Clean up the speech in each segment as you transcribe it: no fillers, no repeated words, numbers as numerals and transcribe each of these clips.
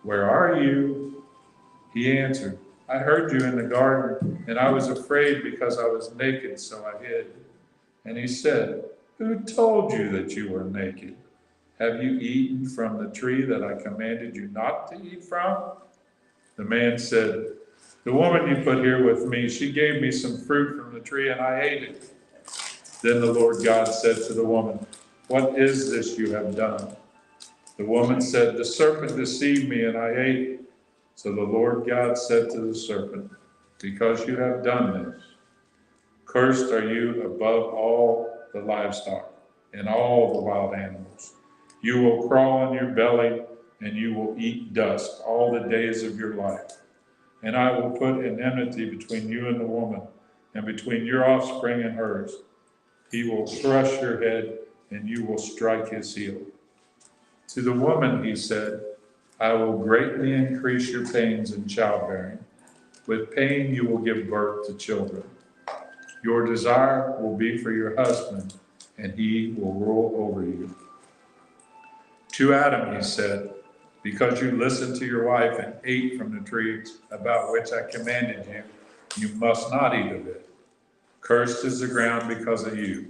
"Where are you?" He answered, "I heard you in the garden, and I was afraid because I was naked, so I hid." And he said, "Who told you that you were naked? Have you eaten from the tree that I commanded you not to eat from?" The man said, "The woman you put here with me, she gave me some fruit from the tree, and I ate it." Then the Lord God said to the woman, "What is this you have done?" The woman said, "The serpent deceived me, and I ate it." So the Lord God said to the serpent, "Because you have done this, cursed are you above all the livestock and all the wild animals. You will crawl on your belly, and you will eat dust all the days of your life. And I will put an enmity between you and the woman, and between your offspring and hers. He will crush your head, and you will strike his heel." To the woman he said, "I will greatly increase your pains in childbearing. With pain you will give birth to children. Your desire will be for your husband, and he will rule over you." To Adam he said, "Because you listened to your wife and ate from the tree about which I commanded you, you must not eat of it. Cursed is the ground because of you.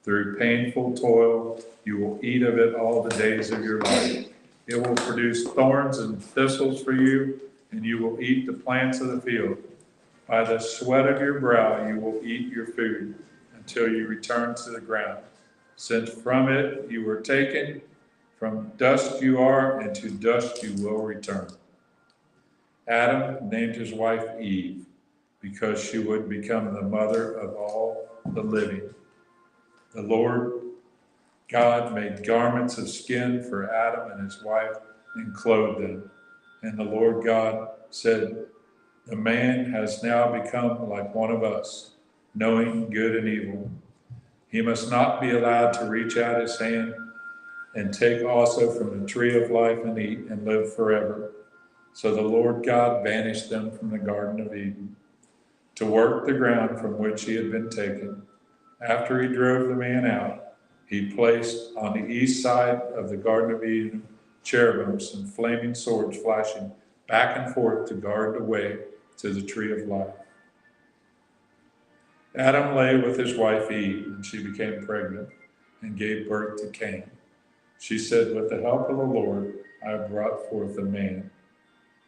Through painful toil you will eat of it all the days of your life. It will produce thorns and thistles for you, and you will eat the plants of the field. By the sweat of your brow you will eat your food until you return to the ground, since from it you were taken. From dust you are, and to dust you will return." Adam named his wife Eve, because she would become the mother of all the living. The Lord God made garments of skin for Adam and his wife and clothed them. And the Lord God said, "The man has now become like one of us, knowing good and evil. He must not be allowed to reach out his hand and take also from the tree of life and eat and live forever." So the Lord God banished them from the Garden of Eden to work the ground from which he had been taken. After he drove the man out, he placed on the east side of the Garden of Eden cherubims and flaming swords flashing back and forth to guard the way to the tree of life. Adam lay with his wife Eve, and she became pregnant and gave birth to Cain. She said, "With the help of the Lord, I have brought forth a man."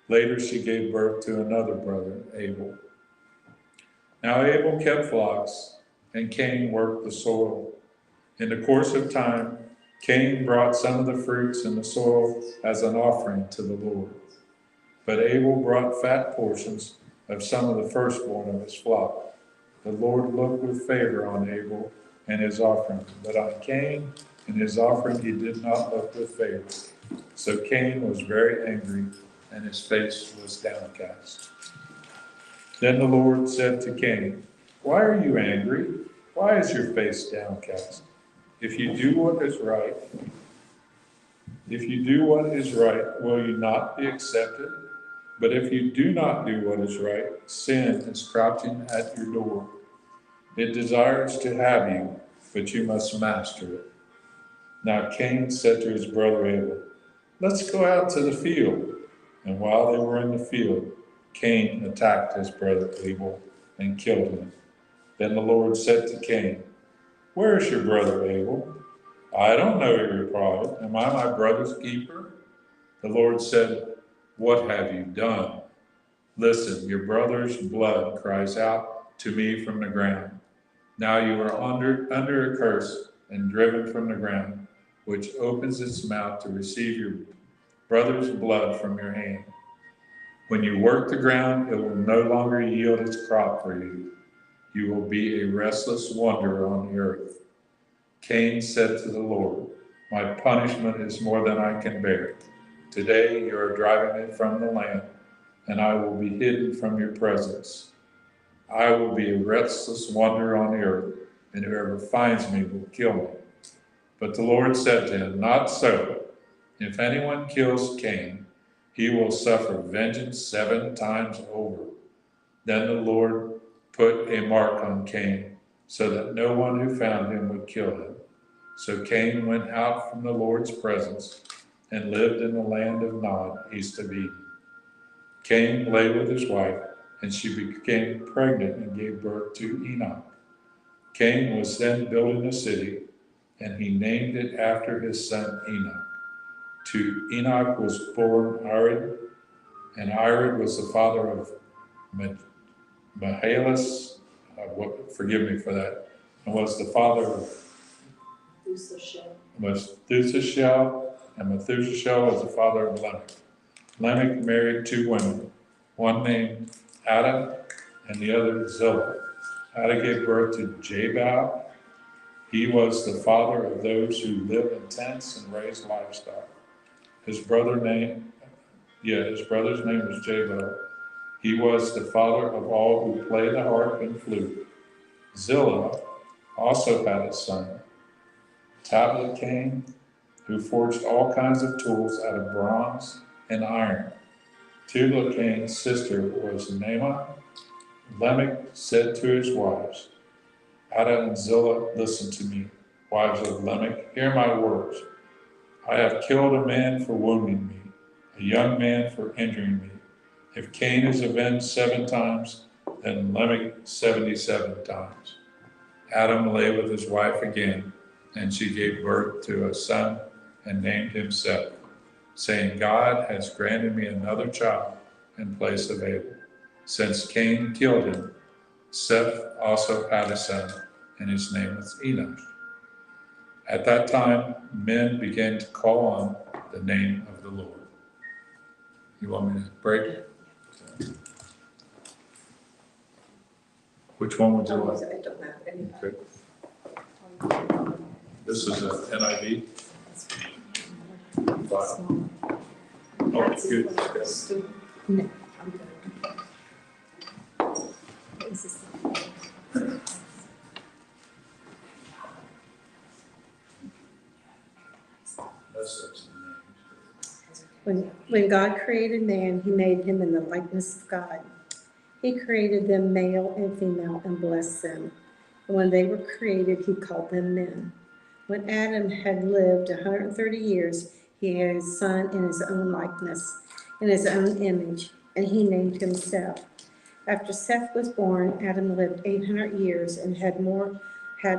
Later she gave birth to another brother, Abel. Now Abel kept flocks, and Cain worked the soil. In the course of time, Cain brought some of the fruits in the soil as an offering to the Lord. But Abel brought fat portions of some of the firstborn of his flock. The Lord looked with favor on Abel and his offering, but on Cain and his offering he did not look with favor. So Cain was very angry, and his face was downcast. Then the Lord said to Cain, "Why are you angry? Why is your face downcast? If you do what is right, will you not be accepted? But if you do not do what is right, sin is crouching at your door. It desires to have you, but you must master it." Now Cain said to his brother Abel, "Let's go out to the field." And while they were in the field, Cain attacked his brother Abel and killed him. Then the Lord said to Cain, "Where is your brother Abel?" "I don't know," he replied. "Am I my brother's keeper?" The Lord said, "What have you done? Listen, your brother's blood cries out to me from the ground. Now you are under a curse and driven from the ground, which opens its mouth to receive your brother's blood from your hand. When you work the ground, it will no longer yield its crop for you. You will be a restless wanderer on the earth." Cain said to the Lord, "My punishment is more than I can bear. Today you are driving me from the land, and I will be hidden from your presence. I will be a restless wanderer on the earth, and whoever finds me will kill me." But the Lord said to him, "Not so. If anyone kills Cain, he will suffer vengeance 7 times over." Then the Lord put a mark on Cain, so that no one who found him would kill him. So Cain went out from the Lord's presence and lived in the land of Nod, east of Eden. Cain lay with his wife, and she became pregnant and gave birth to Enoch. Cain was then building a city, and he named it after his son Enoch. To Enoch was born Irad, and Irad was the father of Mahalalel, forgive me for that, and was the father of Methuselah, and Methuselah was the father of Lamech. Lamech married two women, one named Ada and the other Zillah. Ada gave birth to Jabal. He was the father of those who live in tents and raise livestock. His brother's name was Jabal. He was the father of all who play the harp and flute. Zillah also had a son, Tabitha, who forged all kinds of tools out of bronze and iron. Tubal-Cain's sister was Naamah. Lamech said to his wives, Ada and Zillah, listen to me, wives of Lamech, hear my words. I have killed a man for wounding me, a young man for injuring me. If Cain is avenged 7 times, then Lamech 77 times. Adam lay with his wife again, and she gave birth to a son and named him Seth, saying, God has granted me another child in place of Abel. Since Cain killed him, Seth also had a son, and his name was Enoch. At that time, men began to call on the name of the Lord. You want me to break it? Which one would you like? I don't have any. Okay. This is a NIV. File. Oh, good. No, I'm good. This is- When God created man, he made him in the likeness of God. He created them male and female and blessed them. And when they were created, he called them men. When Adam had lived 130 years, he had a son in his own likeness, in his own image, and he named him Seth. After Seth was born, Adam lived 800 years and had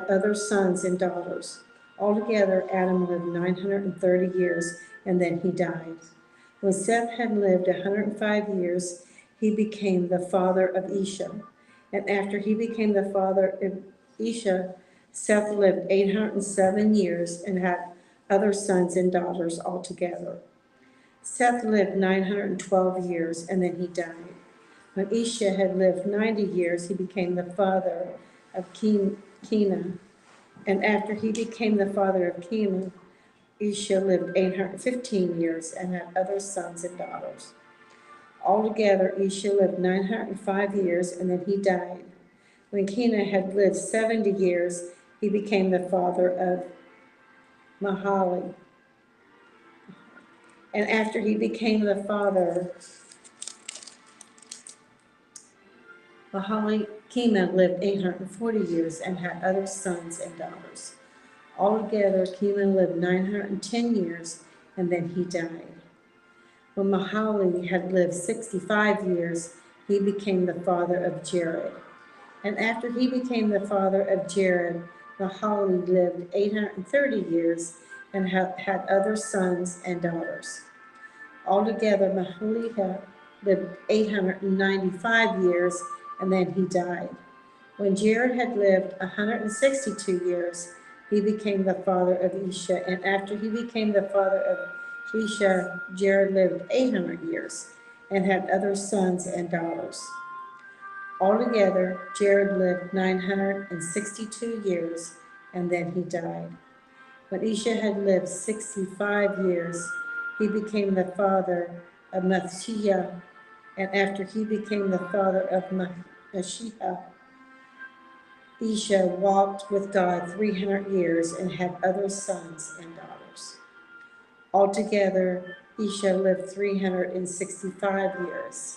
other sons and daughters. Altogether, Adam lived 930 years, and then he died. When Seth had lived 105 years, he became the father of Isha. And after he became the father of Isha, Seth lived 807 years and had other sons and daughters altogether. Seth lived 912 years, and then he died. When Isha had lived 90 years, he became the father of Kenan. And after he became the father of Kenan, Isha lived 815 years and had other sons and daughters. Altogether, Isha lived 905 years, and then he died. When Kenan had lived 70 years, he became the father of Mahali. And after he became the father, Mahali Kenan lived 840 years and had other sons and daughters. Altogether, Kenan lived 910 years, and then he died. When Mahali had lived 65 years, he became the father of Jared. And after he became the father of Jared, Mahali lived 830 years and had other sons and daughters. Altogether, Mahali lived 895 years, and then he died. When Jared had lived 162 years, he became the father of Isha, and after he became the father of Isha, Jared lived 800 years and had other sons and daughters. Altogether, Jared lived 962 years, and then he died. When Isha had lived 65 years, he became the father of Methuselah, and after he became the father of Methuselah, Isha walked with God 300 years and had other sons and daughters. Altogether, Isha lived 365 years.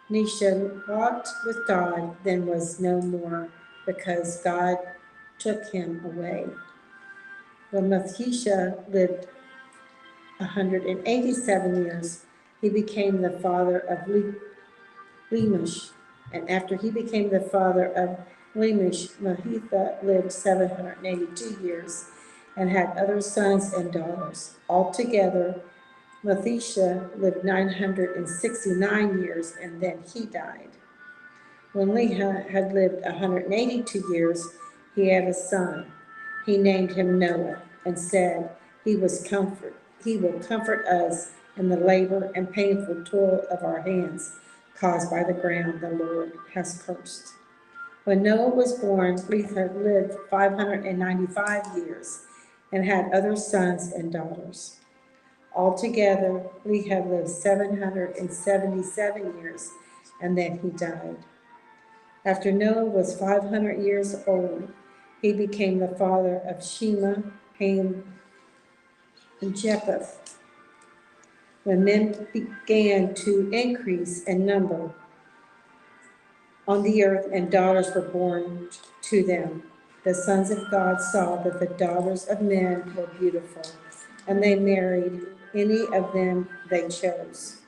Isha walked with God, then was no more, because God took him away. When Methuselah lived 187 years, he became the father of Lemish. And after he became the father of Lemish, Mahitha lived 782 years and had other sons and daughters. Altogether, Methisha lived 969 years, and then he died. When Lehi had lived 182 years, he had a son. He named him Noah and said, He will comfort us in the labor and painful toil of our hands caused by the ground the Lord has cursed. When Noah was born, Lehi lived 595 years and had other sons and daughters. Altogether, Lehi lived 777 years, and then he died. After Noah was 500 years old, he became the father of Shema, Ham, and Japheth. When men began to increase in number on the earth and daughters were born to them, the sons of God saw that the daughters of men were beautiful, and they married any of them they chose.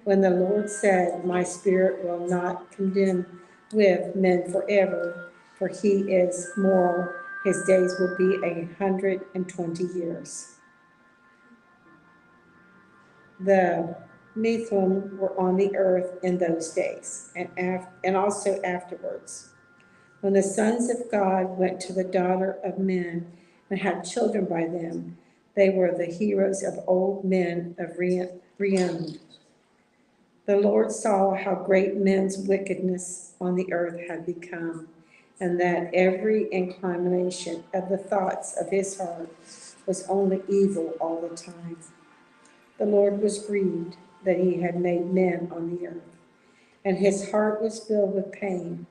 When the Lord said, My spirit will not contend with men forever, for he is moral, his days will be 120 years. The Nephilim were on the earth in those days, and also afterwards. When the sons of God went to the daughter of men and had children by them, they were the heroes of old men of Riem. The Lord saw how great men's wickedness on the earth had become, and that every inclination of the thoughts of his heart was only evil all the time. The Lord was grieved that he had made men on the earth, and his heart was filled with pain.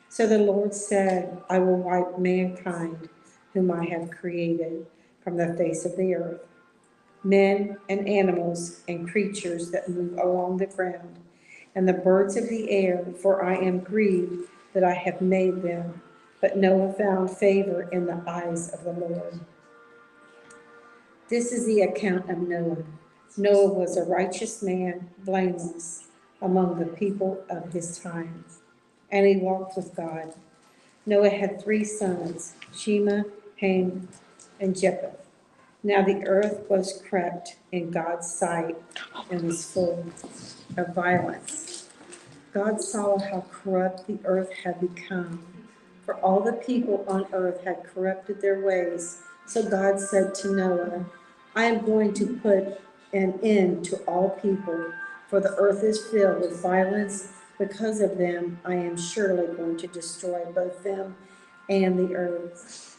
So the Lord said, I will wipe mankind, whom I have created, from the face of the earth, men and animals and creatures that move along the ground, and the birds of the air, for I am grieved that I have made them. But Noah found favor in the eyes of the Lord. This is the account of Noah. Noah was a righteous man, blameless among the people of his time, and he walked with God. Noah had 3 sons, Shema, Ham, and Japheth. Now the earth was corrupt in God's sight and was full of violence. God saw how corrupt the earth had become, for all the people on earth had corrupted their ways. So God said to Noah, I am going to put an end to all people, for the earth is filled with violence. Because of them, I am surely going to destroy both them and the earth.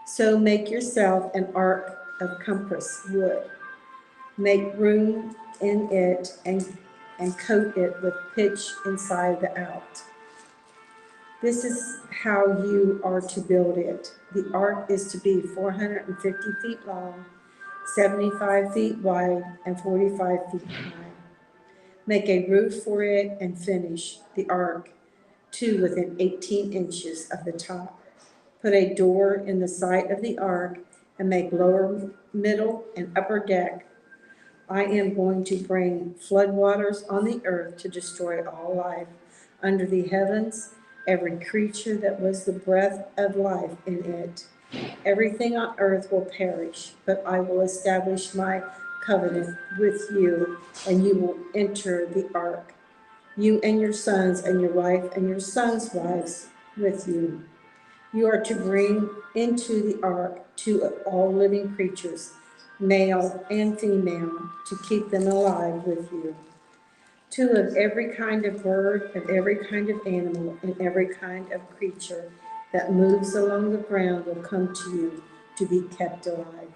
So make yourself an ark of compass wood. Make room in it and coat it with pitch inside the out. This is how you are to build it. The ark is to be 450 feet long, 75 feet wide, and 45 feet high. Make a roof for it and finish the ark to within 18 inches of the top. Put a door in the side of the ark and make lower, middle, and upper deck. I am going to bring floodwaters on the earth to destroy all life under the heavens, every creature that was the breath of life in it. Everything on earth will perish, but I will establish my covenant with you, and you will enter the ark, you and your sons and your wife and your sons' wives with you. You are to bring into the ark 2 of all living creatures, male and female, to keep them alive with you. 2 of every kind of bird, of every kind of animal, and every kind of creature that moves along the ground will come to you to be kept alive.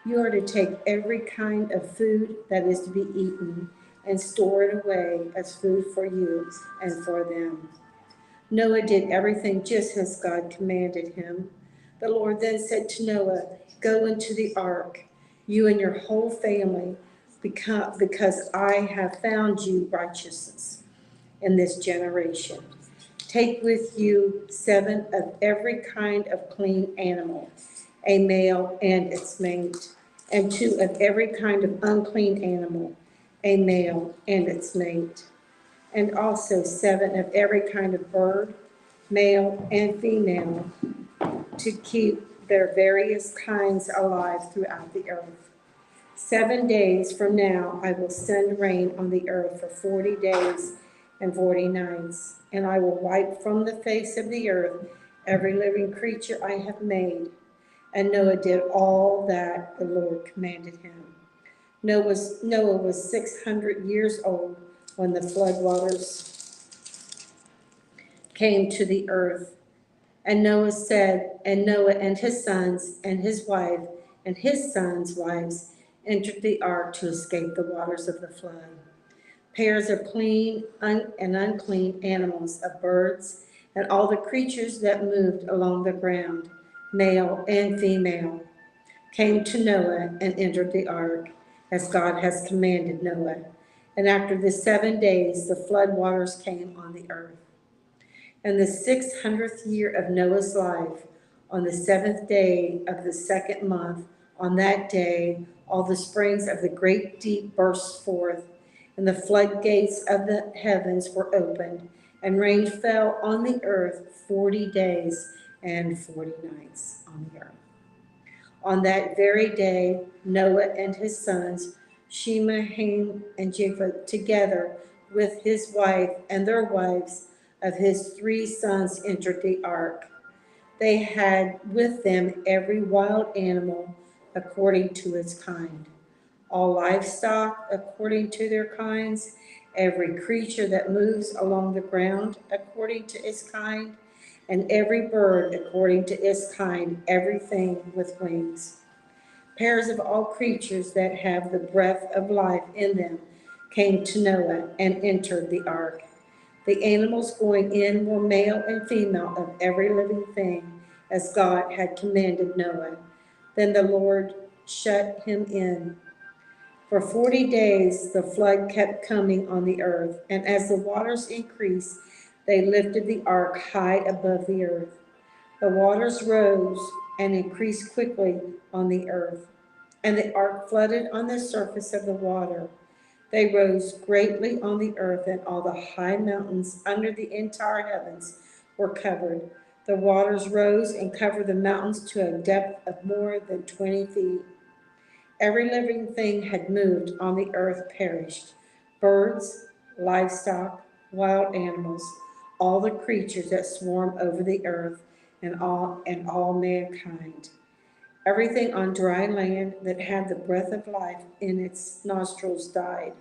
You are to take every kind of food that is to be eaten and store it away as food for you and for them. Noah did everything just as God commanded him. The Lord then said to Noah, Go into the ark, you and your whole family, because I have found you righteousness in this generation. Take with you 7 of every kind of clean animal, a male and its mate, and 2 of every kind of unclean animal, a male and its mate, and also 7 of every kind of bird, male and female, to keep their various kinds alive throughout the earth. 7 days from now I will send rain on the earth for 40 days and 40 nights, and I will wipe from the face of the earth every living creature I have made. And Noah did all that the Lord commanded him. Noah was 600 years old when the flood waters came to the earth. And Noah and his sons and his wife and his sons' wives entered the ark to escape the waters of the flood. Pairs of clean and unclean animals, of birds, and all the creatures that moved along the ground, male and female, came to Noah and entered the ark, as God has commanded Noah. And after the 7 days, the flood waters came on the earth. In the 600th year of Noah's life, on the 7th day of the 2nd month, on that day, all the springs of the great deep burst forth, and the floodgates of the heavens were opened, and rain fell on the earth 40 days and 40 nights on the earth. On that very day, Noah and his sons, Shem, Ham, and Japheth, together with his wife and their wives of his 3 sons, entered the ark. They had with them every wild animal according to its kind, all livestock according to their kinds, every creature that moves along the ground according to its kind, and every bird according to its kind, everything with wings. Pairs of all creatures that have the breath of life in them came to Noah and entered the ark. The animals going in were male and female of every living thing, as God had commanded Noah. Then the Lord shut him in. For 40 days the flood kept coming on the earth, and as the waters increased, they lifted the ark high above the earth. The waters rose and increased quickly on the earth, and the ark flooded on the surface of the water. They rose greatly on the earth, and all the high mountains under the entire heavens were covered. The waters rose and covered the mountains to a depth of more than 20 feet. Every living thing had moved on the earth perished, birds, livestock, wild animals, all the creatures that swarm over the earth, and all mankind. Everything on dry land that had the breath of life in its nostrils died.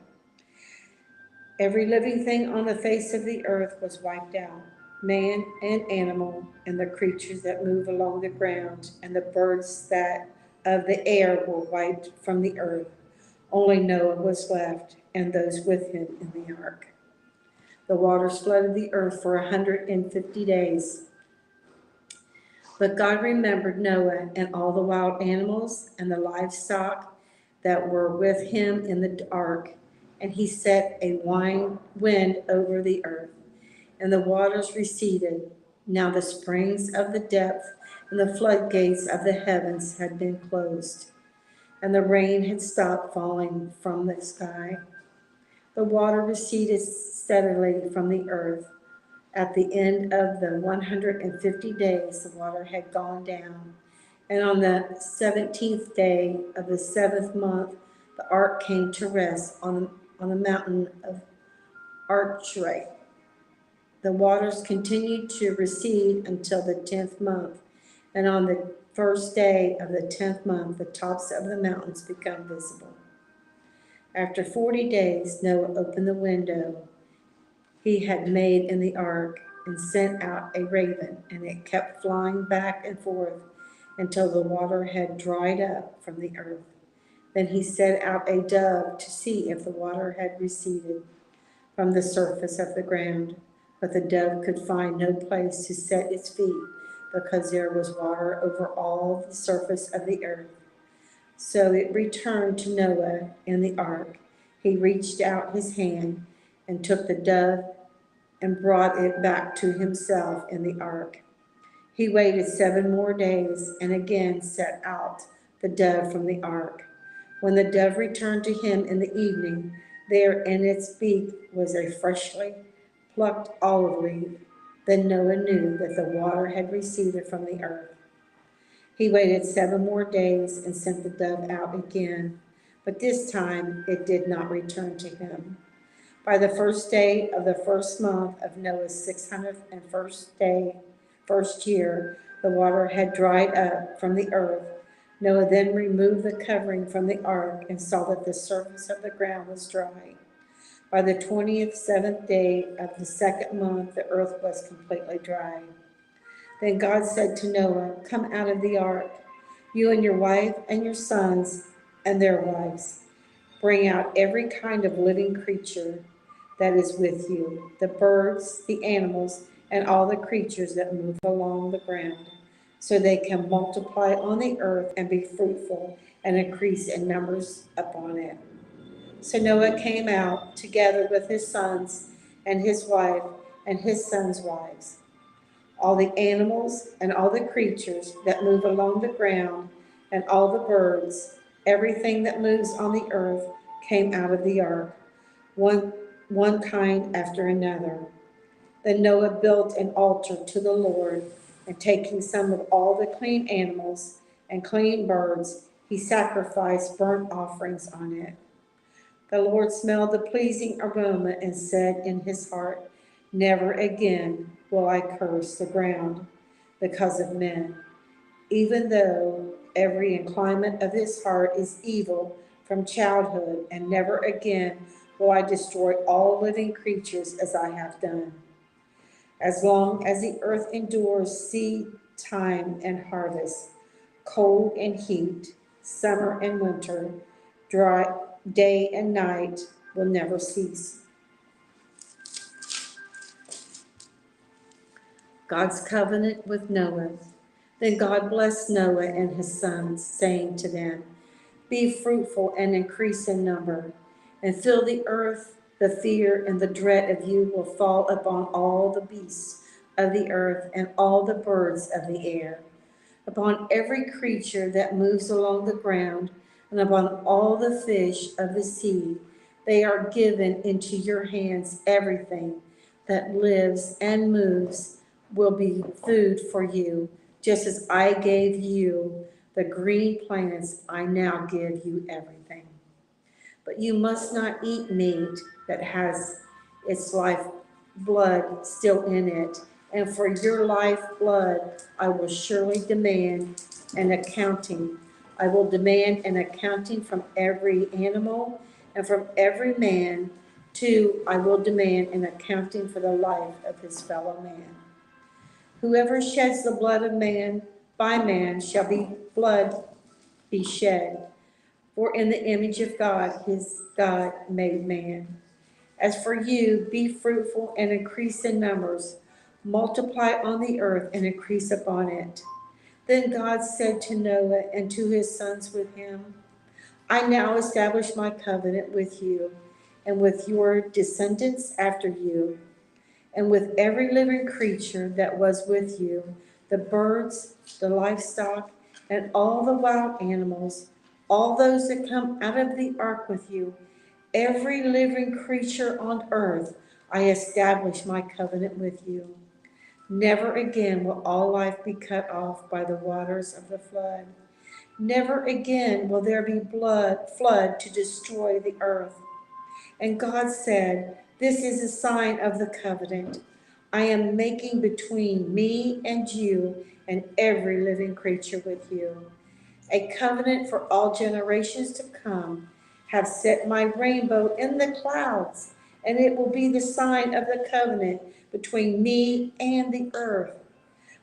Every living thing on the face of the earth was wiped out, man and animal, and the creatures that move along the ground, and the birds that of the air were wiped from the earth. Only Noah was left, and those with him in the ark. The waters flooded the earth for 150 days. But God remembered Noah and all the wild animals and the livestock that were with him in the ark, and he set a wind over the earth, and the waters receded. Now the springs of the depth and the floodgates of the heavens had been closed, and the rain had stopped falling from the sky. The water receded steadily from the earth. At the end of the 150 days, the water had gone down, and on the 17th day of the 7th month, the ark came to rest on the mountain of Archray. The waters continued to recede until the 10th month, and on the first day of the 10th month, the tops of the mountains became visible. After 40 days, Noah opened the window he had made in the ark and sent out a raven, and it kept flying back and forth until the water had dried up from the earth. Then he sent out a dove to see if the water had receded from the surface of the ground. But the dove could find no place to set its feet, because there was water over all the surface of the earth. So it returned to Noah in the ark. He reached out his hand and took the dove and brought it back to himself in the ark. He waited 7 more days and again set out the dove from the ark. When the dove returned to him in the evening, there in its beak was a freshly plucked olive leaf. Then Noah knew that the water had receded from the earth. He waited 7 more days and sent the dove out again, but this time it did not return to him. By the first day of the first month of Noah's 601st year, the water had dried up from the earth. Noah then removed the covering from the ark and saw that the surface of the ground was dry. By the 27th day of the second month, the earth was completely dry. Then God said to Noah, "Come out of the ark, you and your wife and your sons and their wives. Bring out every kind of living creature that is with you, the birds, the animals, and all the creatures that move along the ground, so they can multiply on the earth and be fruitful and increase in numbers upon it." So Noah came out together with his sons and his wife and his sons' wives. All the animals and all the creatures that move along the ground and all the birds, everything that moves on the earth came out of the ark, one kind after another. Then Noah built an altar to the Lord, and taking some of all the clean animals and clean birds, he sacrificed burnt offerings on it. The Lord smelled the pleasing aroma and said in his heart, "Never again will I curse the ground because of men, even though every inclination of his heart is evil from childhood, and never again will I destroy all living creatures as I have done. As long as the earth endures seed time and harvest, cold and heat, summer and winter, dry day and night will never cease." God's covenant with Noah. Then God blessed Noah and his sons, saying to them, "Be fruitful and increase in number, and fill the earth. The fear and the dread of you will fall upon all the beasts of the earth and all the birds of the air, upon every creature that moves along the ground, and upon all the fish of the sea. They are given into your hands. Everything that lives and moves will be food for you, just as I gave you the green plants, I now give you everything. But you must not eat meat that has its life blood still in it, and for your life blood I will surely demand an accounting. I will demand an accounting from every animal and from every man, too. I will demand an accounting for the life of his fellow man. Whoever sheds the blood of man, by man shall be blood be shed. For in the image of God, his God made man. As for you, be fruitful and increase in numbers. Multiply on the earth and increase upon it. Then God said to Noah and to his sons with him, I now establish my covenant with you and with your descendants after you, and with every living creature that was with you, the birds, the livestock, and all the wild animals, all those that come out of the ark with you, every living creature on earth, I establish my covenant with you. Never again will all life be cut off by the waters of the flood. Never again will there be flood to destroy the earth. And God said, this is a sign of the covenant I am making between me and you and every living creature with you. A covenant for all generations to come. Have set my rainbow in the clouds, and it will be the sign of the covenant between me and the earth.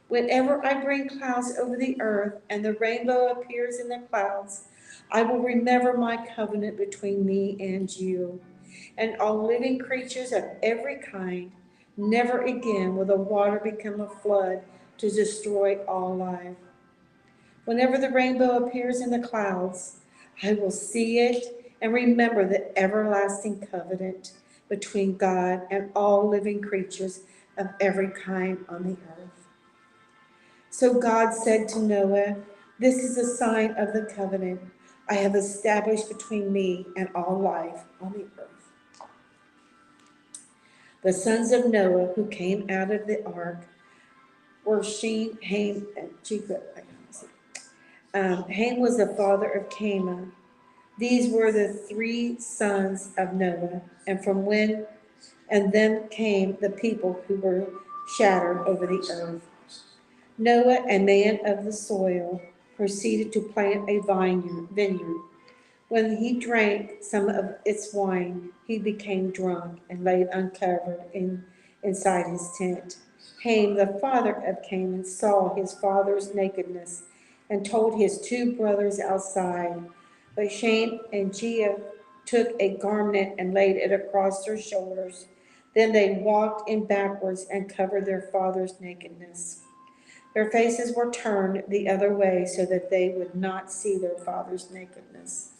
Whenever I bring clouds over the earth and the rainbow appears in the clouds, I will remember my covenant between me and you and all living creatures of every kind. Never again will the water become a flood to destroy all life. Whenever the rainbow appears in the clouds, I will see it and remember the everlasting covenant between God and all living creatures of every kind on the earth. So God said to Noah, "This is a sign of the covenant I have established between me and all life on the earth." The sons of Noah who came out of the ark were Shem, Ham, and Japheth. Ham was the father of Canaan. These were the three sons of Noah, and then came the people who were scattered over the earth. Noah, a man of the soil, proceeded to plant a vineyard. When he drank some of its wine, he became drunk and laid uncovered inside his tent. Ham, the father of Canaan, saw his father's nakedness and told his two brothers outside. But Shem and Japheth took a garment and laid it across their shoulders. Then they walked in backwards and covered their father's nakedness. Their faces were turned the other way so that they would not see their father's nakedness.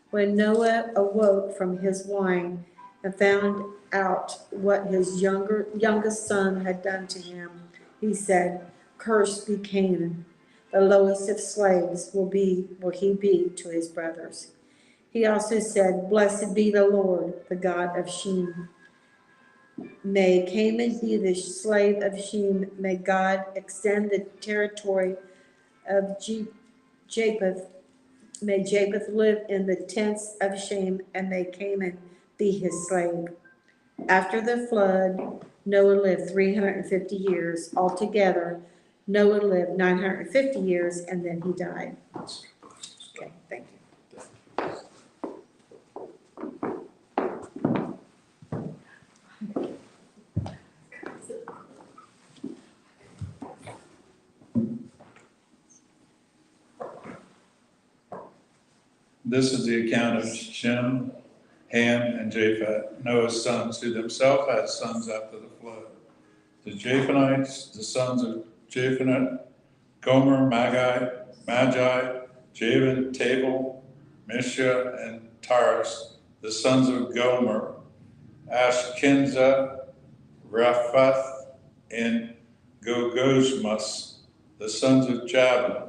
When Noah awoke from his wine and found out what his youngest son had done to him, he said, "Cursed be Canaan. The lowest of slaves will he be to his brothers." He also said, "Blessed be the Lord, the God of Shem. May Canaan be the slave of Shem. May God extend the territory of Japheth. May Japheth live in the tents of Shem, and may Canaan be his slave." After the flood, Noah lived 350 years. Altogether, Noah lived 950 years, and then he died. Okay, thank you. This is the account of Shem, Ham, and Japheth, Noah's sons, who themselves had sons after the flood. The Japhethite, the sons of Japheth, Gomer, Magi, Javan, Tabal, Mishra, and Thurs. The sons of Gomer, Ashkenaz, Raphath, and Gogosmus. The sons of Javan,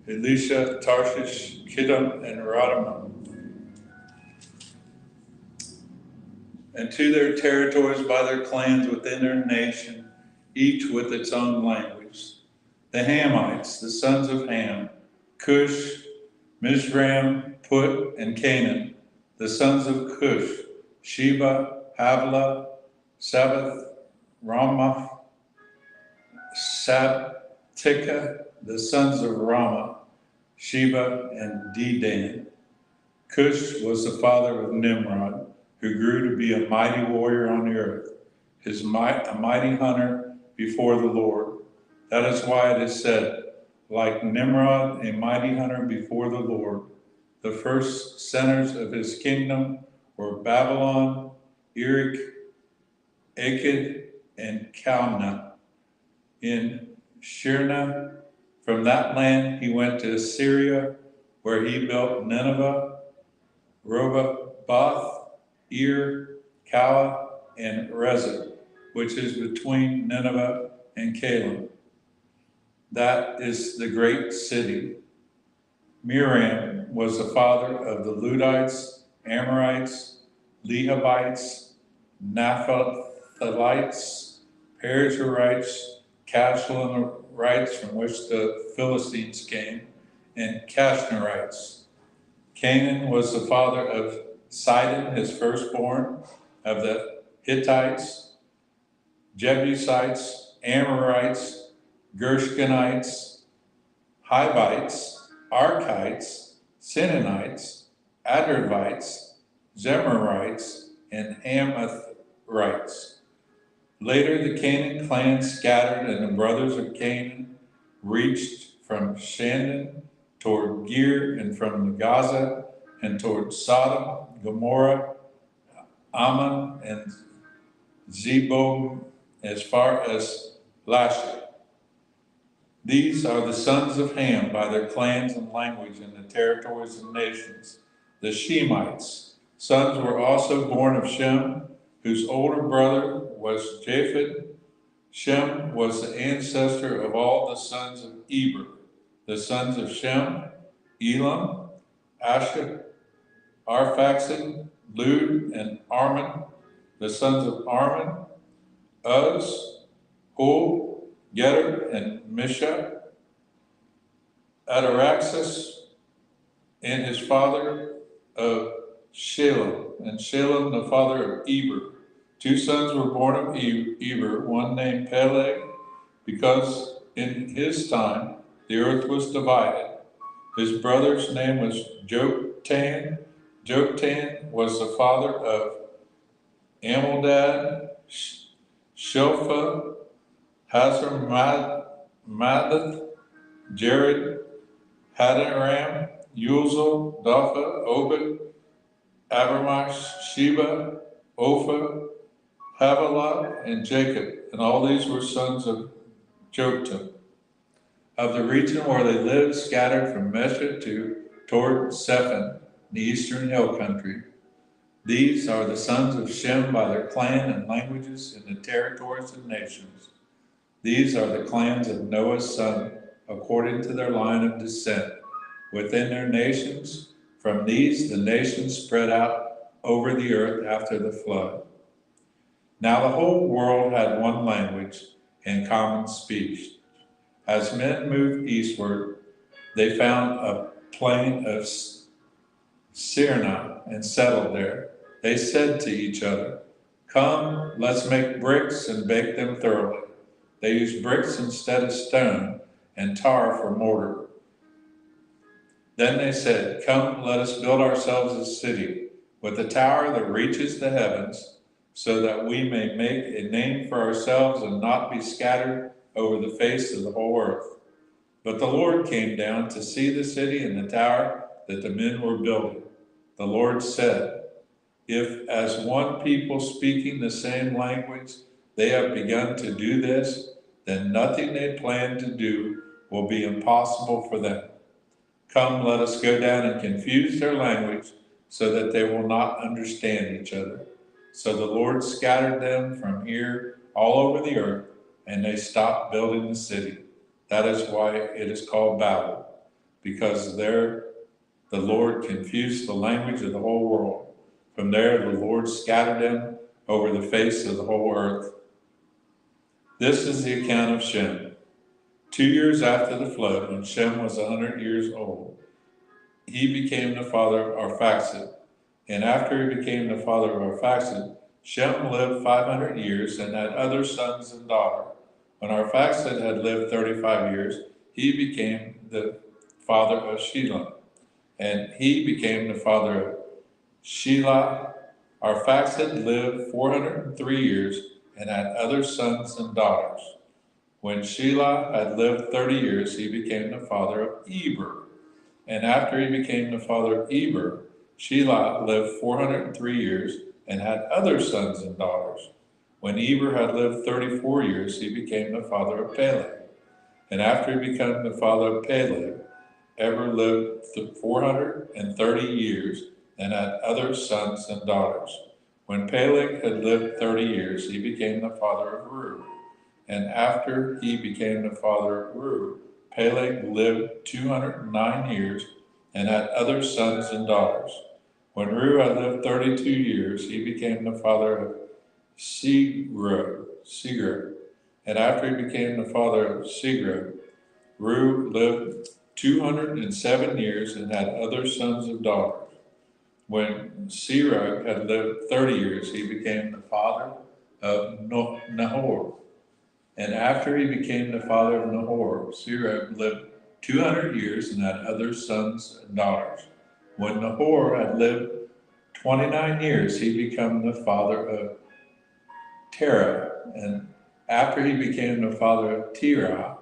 Elisha, Tarshish, Kittim, and Radamah. And to their territories by their clans within their nation, each with its own language. The Hamites, the sons of Ham, Cush, Mizraim, Put, and Canaan. The sons of Cush, Sheba, Havilah, Sabbath, Ramoth, Sabtika. The sons of Ramah, Sheba, and Dedan. Cush was the father of Nimrod, who grew to be a mighty warrior on the earth, a mighty hunter before the Lord. That is why it is said, like Nimrod, a mighty hunter before the Lord. The first centers of his kingdom were Babylon, Erech, Akkad, and Calneh. In Shirna, from that land he went to Assyria, where he built Nineveh, Rehoboth, Kala, and Reza, which is between Nineveh and Caleb. That is the great city. Miriam was the father of the Ludites, Amorites, Lehabites, Naphtalites, Perizzites, Casluhites, from which the Philistines came, and Kashnerites. Canaan was the father of Sidon, his firstborn, of the Hittites, Jebusites, Amorites, Gershonites, Hivites, Archites, Sinanites, Adravites, Zemarites, and Amathrites. Later, the Canaan clan scattered, and the brothers of Canaan reached from Shandon toward Gir, and from Gaza and toward Sodom, Gomorrah, Ammon, and Zebulun, as far as Lasha. These are the sons of Ham by their clans and language in the territories and nations. The Shemites. Sons were also born of Shem, whose older brother was Japheth. Shem was the ancestor of all the sons of Eber. The sons of Shem, Elam, Asher, Arphaxad, Lud, and Arman. The sons of Arman, Uz, Hul, Geter, and Misha. Adaraxas, and his father of Shalem, and Shalem the father of Eber. Two sons were born of Eber, one named Peleg, because in his time the earth was divided. His brother's name was Joktan. Joktan was the father of Amildad, Shilpha, Hazar, Madath, Jared, Hadaram, Uzal, Dapha, Obed, Abramash, Sheba, Opha, Havilah, and Jacob, and all these were sons of Joktan. Of the region where they lived, scattered from Mesha to toward Sephan, the eastern hill country. These are the sons of Shem by their clan and languages in the territories and nations. These are the clans of Noah's son, according to their line of descent. Within their nations, from these the nations spread out over the earth after the flood. Now the whole world had one language and common speech. As men moved eastward, they found a plain of Sinai and settled there. They said to each other, "Come, let's make bricks and bake them thoroughly." They used bricks instead of stone and tar for mortar. Then they said, "Come, let us build ourselves a city with a tower that reaches the heavens, so that we may make a name for ourselves and not be scattered over the face of the whole earth." But the Lord came down to see the city and the tower that the men were building. The Lord said, "If as one people speaking the same language they have begun to do this, then nothing they plan to do will be impossible for them. Come, let us go down and confuse their language so that they will not understand each other." So the Lord scattered them from here all over the earth, and they stopped building the city. That is why it is called Babel, because there the Lord confused the language of the whole world. From there the Lord scattered them over the face of the whole earth. This is the account of Shem. 2 years after the flood, when Shem was 100 years old, he became the father of Arphaxad. And after he became the father of Arphaxad, Shem lived 500 years and had other sons and daughters. When Arphaxad had lived 35 years, he became the father of Shelah. And he became the father of Shelah. Arphaxad lived 403 years and had other sons and daughters. When Shelah had lived 30 years, he became the father of Eber. And after he became the father of Eber, Shelah lived 403 years and had other sons and daughters. When Eber had lived 34 years, he became the father of Peleg. And after he became the father of Peleg, Eber lived 430 years and had other sons and daughters. When Peleg had lived 30 years, he became the father of Reu. And after he became the father of Reu, Peleg lived 209 years and had other sons and daughters. When Reu had lived 32 years, he became the father of Segrug. And after he became the father of Segrug, Reu lived 207 years and had other sons and daughters. When Serug had lived 30 years, he became the father of Nahor. And after he became the father of Nahor, Serug lived 200 years and had other sons and daughters. When Nahor had lived 29 years, he became the father of Terah. And after he became the father of Terah,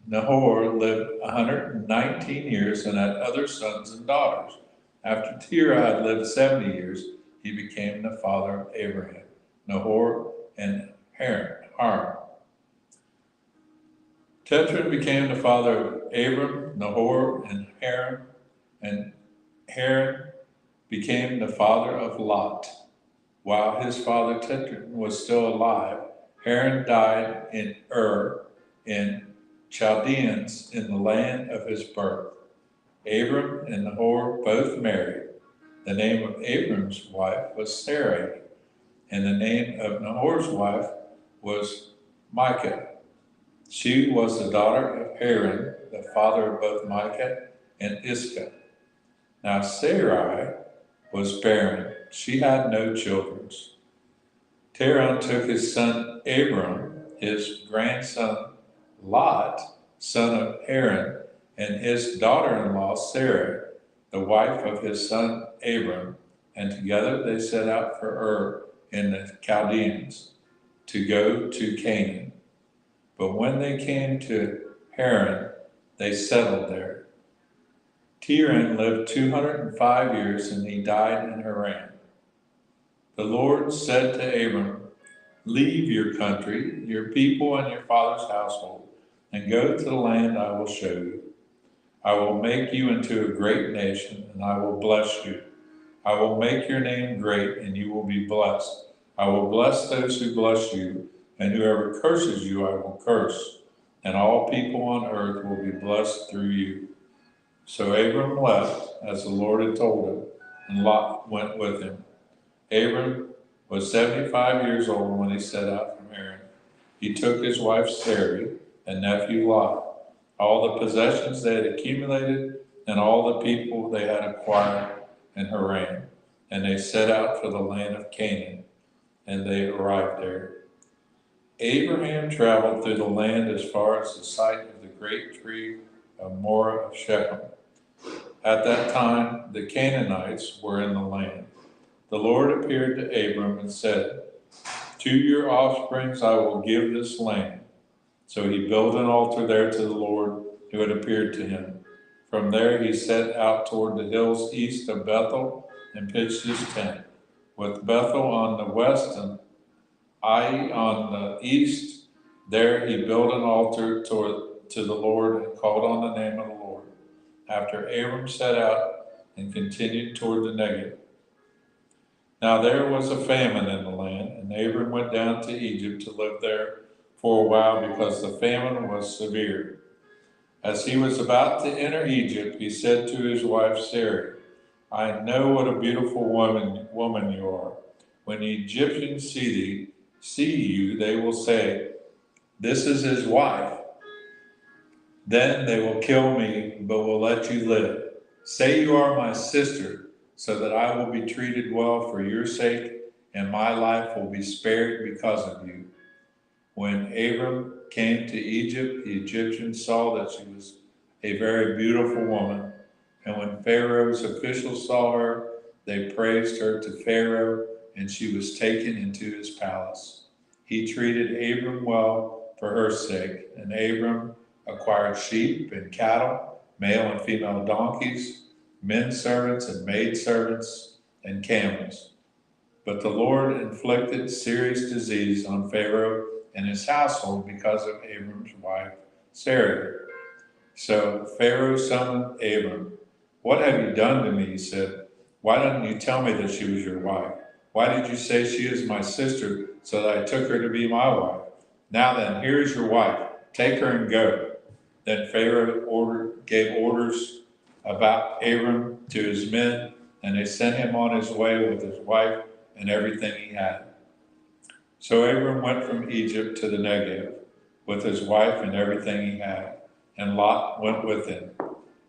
Nahor lived 119 years and had other sons and daughters. After Terah had lived 70 years, he became the father of Abraham, Nahor, and Haran. Tetran became the father of Abram, Nahor, and Haran became the father of Lot. While his father Tetran was still alive, Haran died in in Chaldeans in the land of his birth. Abram and Nahor both married. The name of Abram's wife was Sarai, and the name of Nahor's wife was Micah. She was the daughter of Haran, the father of both Micah and Iscah. Now Sarai was barren. She had no children. Terah took his son Abram, his grandson Lot, son of Haran, and his daughter-in-law Sarah, the wife of his son Abram, and together they set out for Ur in the Chaldeans to go to Canaan. But when they came to Haran, they settled there. Terah lived 205 years, and he died in Haran. The Lord said to Abram, "Leave your country, your people, and your father's household, and go to the land I will show you. I will make you into a great nation, and I will bless you. I will make your name great, and you will be blessed. I will bless those who bless you, and whoever curses you I will curse, and all people on earth will be blessed through you." So Abram left, as the Lord had told him, and Lot went with him. Abram was 75 years old when he set out from Haran. He took his wife Sarai and nephew Lot, all the possessions they had accumulated, and all the people they had acquired in Haran, and they set out for the land of Canaan, and they arrived there. Abraham traveled through the land as far as the site of the great tree of Moreh of Shechem. At that time, the Canaanites were in the land. The Lord appeared to Abram and said, "To your offsprings I will give this land." So he built an altar there to the Lord who had appeared to him. From there he set out toward the hills east of Bethel and pitched his tent, with Bethel on the west and Ai on the east. There he built an altar to the Lord and called on the name of the Lord. After Abram set out and continued toward the Negev. Now there was a famine in the land, and Abram went down to Egypt to live there for a while because the famine was severe. As he was about to enter Egypt, he said to his wife Sarai, "I know what a beautiful woman you are. When the Egyptians see you, they will say, 'This is his wife.' Then they will kill me, but will let you live. Say you are my sister, so that I will be treated well for your sake, and my life will be spared because of you." When Abram came to Egypt, the Egyptians saw that she was a very beautiful woman, and when Pharaoh's officials saw her, they praised her to Pharaoh, and she was taken into his palace. He treated Abram well for her sake, and Abram acquired sheep and cattle, male and female donkeys, men servants and maid servants, and camels. But the Lord inflicted serious disease on Pharaoh and his household because of Abram's wife, Sarai. So Pharaoh summoned Abram. "What have you done to me?" he said. "Why didn't you tell me that she was your wife? Why did you say she is my sister so that I took her to be my wife? Now then, here is your wife. Take her and go." Then Pharaoh gave orders about Abram to his men, and they sent him on his way with his wife and everything he had. So Abram went from Egypt to the Negev with his wife and everything he had, and Lot went with him.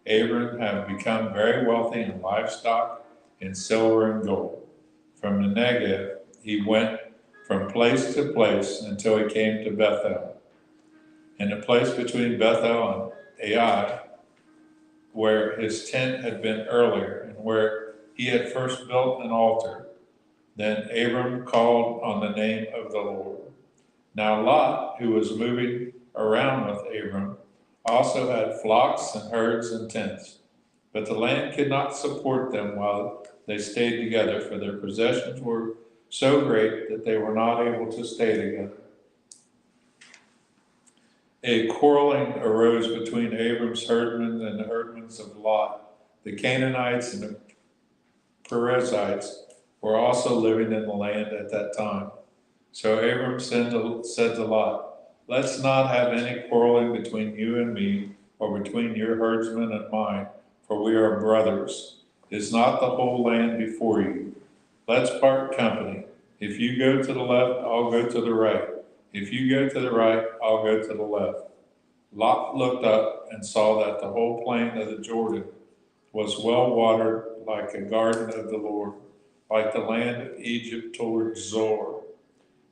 Abram had become very wealthy in livestock, in silver and gold. From the Negev, he went from place to place until he came to Bethel. In the place between Bethel and Ai, where his tent had been earlier, and where he had first built an altar. Then Abram called on the name of the Lord. Now Lot, who was moving around with Abram, also had flocks and herds and tents. But the land could not support them while they stayed together, for their possessions were so great that they were not able to stay together. A quarreling arose between Abram's herdmen and the herdmen of Lot. The Canaanites and the Perizzites were also living in the land at that time. So Abram said to Lot, let's not have any quarreling between you and me, or between your herdsmen and mine, for we are brothers. Is not the whole land before you? Let's part company. If you go to the left, I'll go to the right. If you go to the right, I'll go to the left. Lot looked up and saw that the whole plain of the Jordan was well watered, like a garden of the Lord, like the land of Egypt toward Zoar.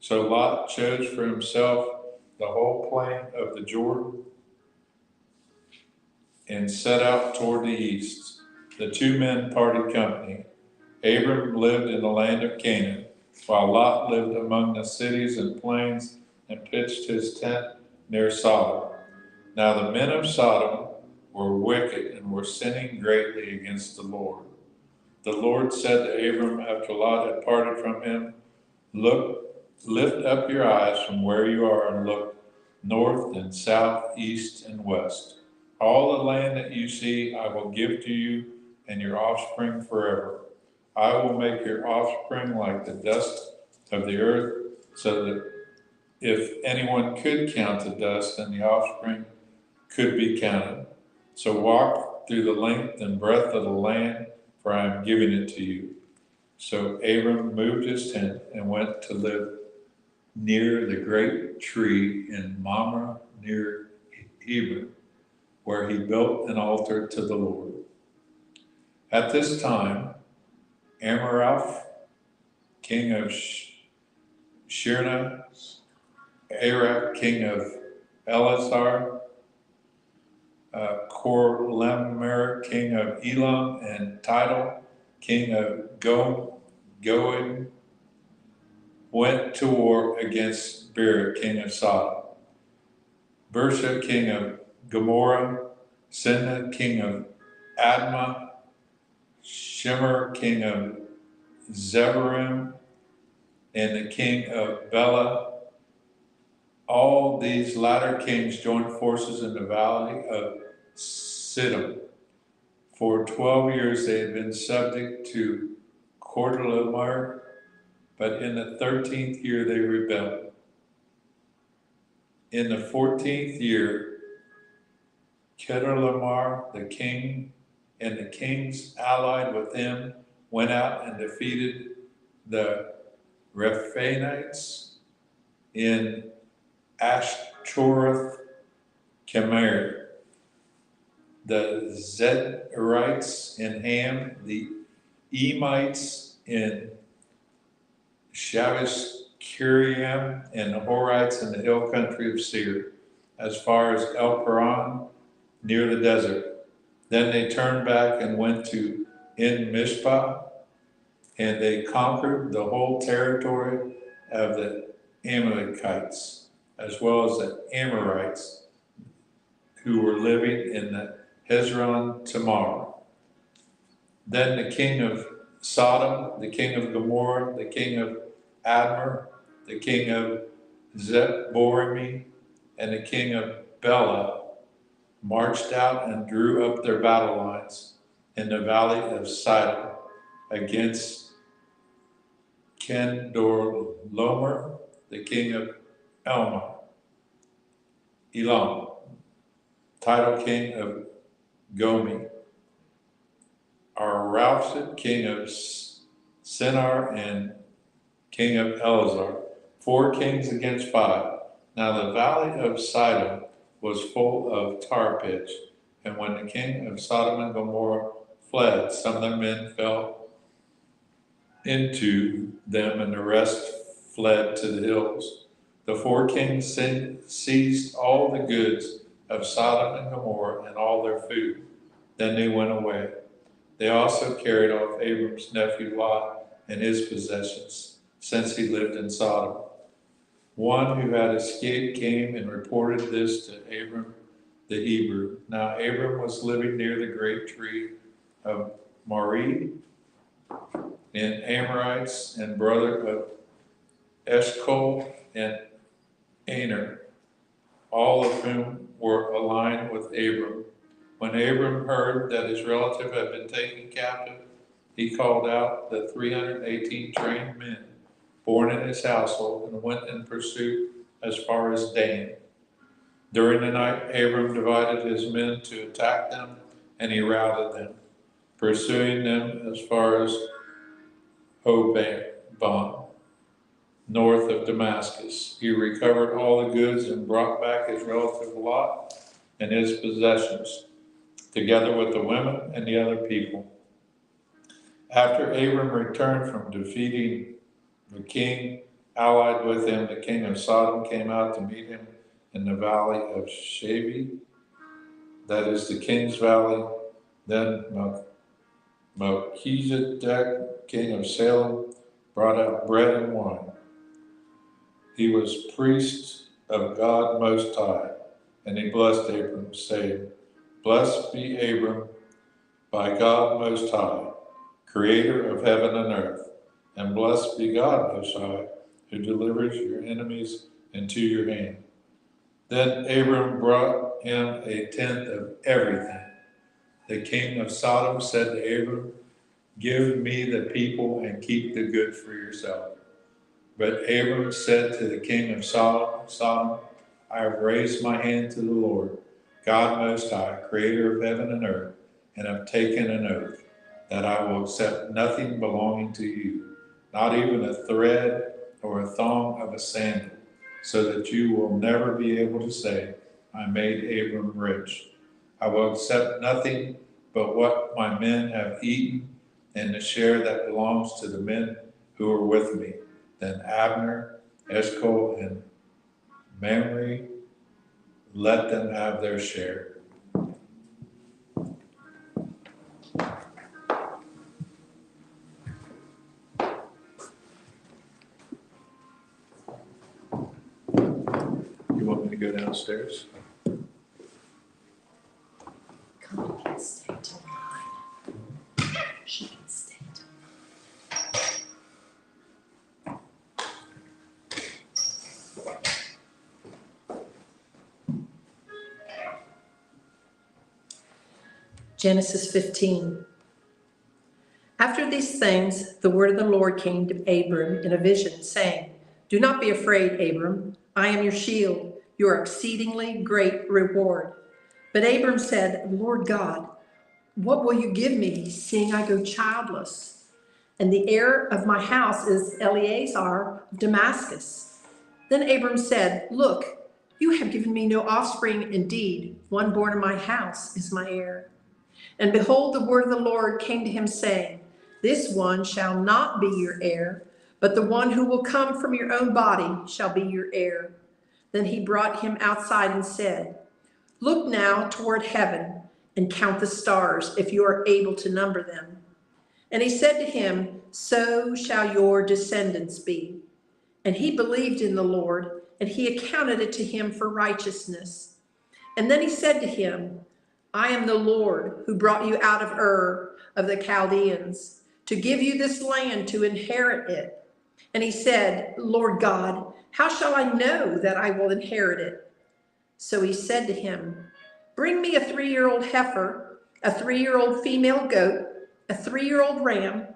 So Lot chose for himself the whole plain of the Jordan and set out toward the east. The two men parted company. Abram lived in the land of Canaan, while Lot lived among the cities and plains and pitched his tent near Sodom. Now the men of Sodom were wicked and were sinning greatly against the Lord. The Lord said to Abram after Lot had parted from him, lift up your eyes from where you are and look north and south, east and west. All the land that you see I will give to you and your offspring forever. I will make your offspring like the dust of the earth, so that if anyone could count the dust, then the offspring could be counted. So walk through the length and breadth of the land, for I am giving it to you. So Abram moved his tent and went to live near the great tree in Mamre near Hebron, where he built an altar to the Lord. At this time, Amaraphel, king of Shirna, Arak, king of Elazar, Korlemer, king of Elam, and Tidal, king of Goim, went to war against Beer, king of Sodom. Bersha, king of Gomorrah, Sinna, king of Admah, Shimmer, king of Zebarim, and the king of Bela. All these latter kings joined forces in the valley of Siddim. For 12 years they had been subject to Chedorlaomer, but in the 13th year they rebelled. In the 14th year, Chedorlaomer, the king, and the kings allied with him went out and defeated the Rephaites in Ashtaroth Kemer, the Zedarites in Ham, the Emites in Shabbos Kiriam, and the Horites in the hill country of Seir, as far as El Paran, near the desert. Then they turned back and went to En Mishpah, and they conquered the whole territory of the Amalekites, as well as the Amorites, who were living in the Hezron Tamar. Then the king of Sodom, the king of Gomorrah, the king of Admah, the king of Zeborim, and the king of Bela marched out and drew up their battle lines in the valley of Sidon against Chedorlaomer, the king of Elam, Tidal, king of Gomi, Araphaxad, king of Shinar, and king of Elazar, 4 kings against 5. Now the valley of Sidon was full of tar pitch, and when the king of Sodom and Gomorrah fled, some of their men fell into them, and the rest fled to the hills. The 4 kings seized all the goods of Sodom and Gomorrah and all their food. Then they went away. They also carried off Abram's nephew Lot and his possessions, since he lived in Sodom. One who had escaped came and reported this to Abram the Hebrew. Now Abram was living near the great tree of Mamre, and Amorites, and brother of Eshcol and Aner, all of whom were aligned with Abram. When Abram heard that his relative had been taken captive, he called out the 318 trained men, born in his household, and went in pursuit as far as Dan. During the night, Abram divided his men to attack them, and he routed them, pursuing them as far as Hobon, north of Damascus. He recovered all the goods and brought back his relative Lot and his possessions, together with the women and the other people. After Abram returned from defeating the king, allied with him, the king of Sodom came out to meet him in the valley of Shavi, that is the king's valley. Then Melchizedek, king of Salem, brought out bread and wine. He was priest of God Most High, and he blessed Abram, saying, Blessed be Abram by God Most High, creator of heaven and earth, and blessed be God Most High, who delivers your enemies into your hand. Then Abram brought him a tenth of everything. The king of Sodom said to Abram, Give me the people and keep the good for yourself. But Abram said to the king of Sodom, I have raised my hand to the Lord, God Most High, creator of heaven and earth, and have taken an oath that I will accept nothing belonging to you, not even a thread or a thong of a sandal, so that you will never be able to say, I made Abram rich. I will accept nothing but what my men have eaten and the share that belongs to the men who are with me. Then Abner, Eshcol, and Mamre, let them have their share. You want me to go downstairs? Connie can stay till 9. She can stay till 9. Genesis 15. After these things, the word of the Lord came to Abram in a vision, saying, Do not be afraid, Abram. I am your shield, your exceedingly great reward. But Abram said, Lord God, what will you give me, seeing I go childless? And the heir of my house is Eleazar of Damascus. Then Abram said, Look, you have given me no offspring. Indeed, one born in my house is my heir. And behold, the word of the Lord came to him, saying, This one shall not be your heir, but the one who will come from your own body shall be your heir. Then he brought him outside and said, Look now toward heaven and count the stars, if you are able to number them. And he said to him, So shall your descendants be. And he believed in the Lord, and he accounted it to him for righteousness. And then he said to him, I am the Lord who brought you out of Ur of the Chaldeans to give you this land to inherit it. And he said, Lord God, how shall I know that I will inherit it? So he said to him, Bring me a 3-year-old heifer, a 3-year-old female goat, a 3-year-old ram,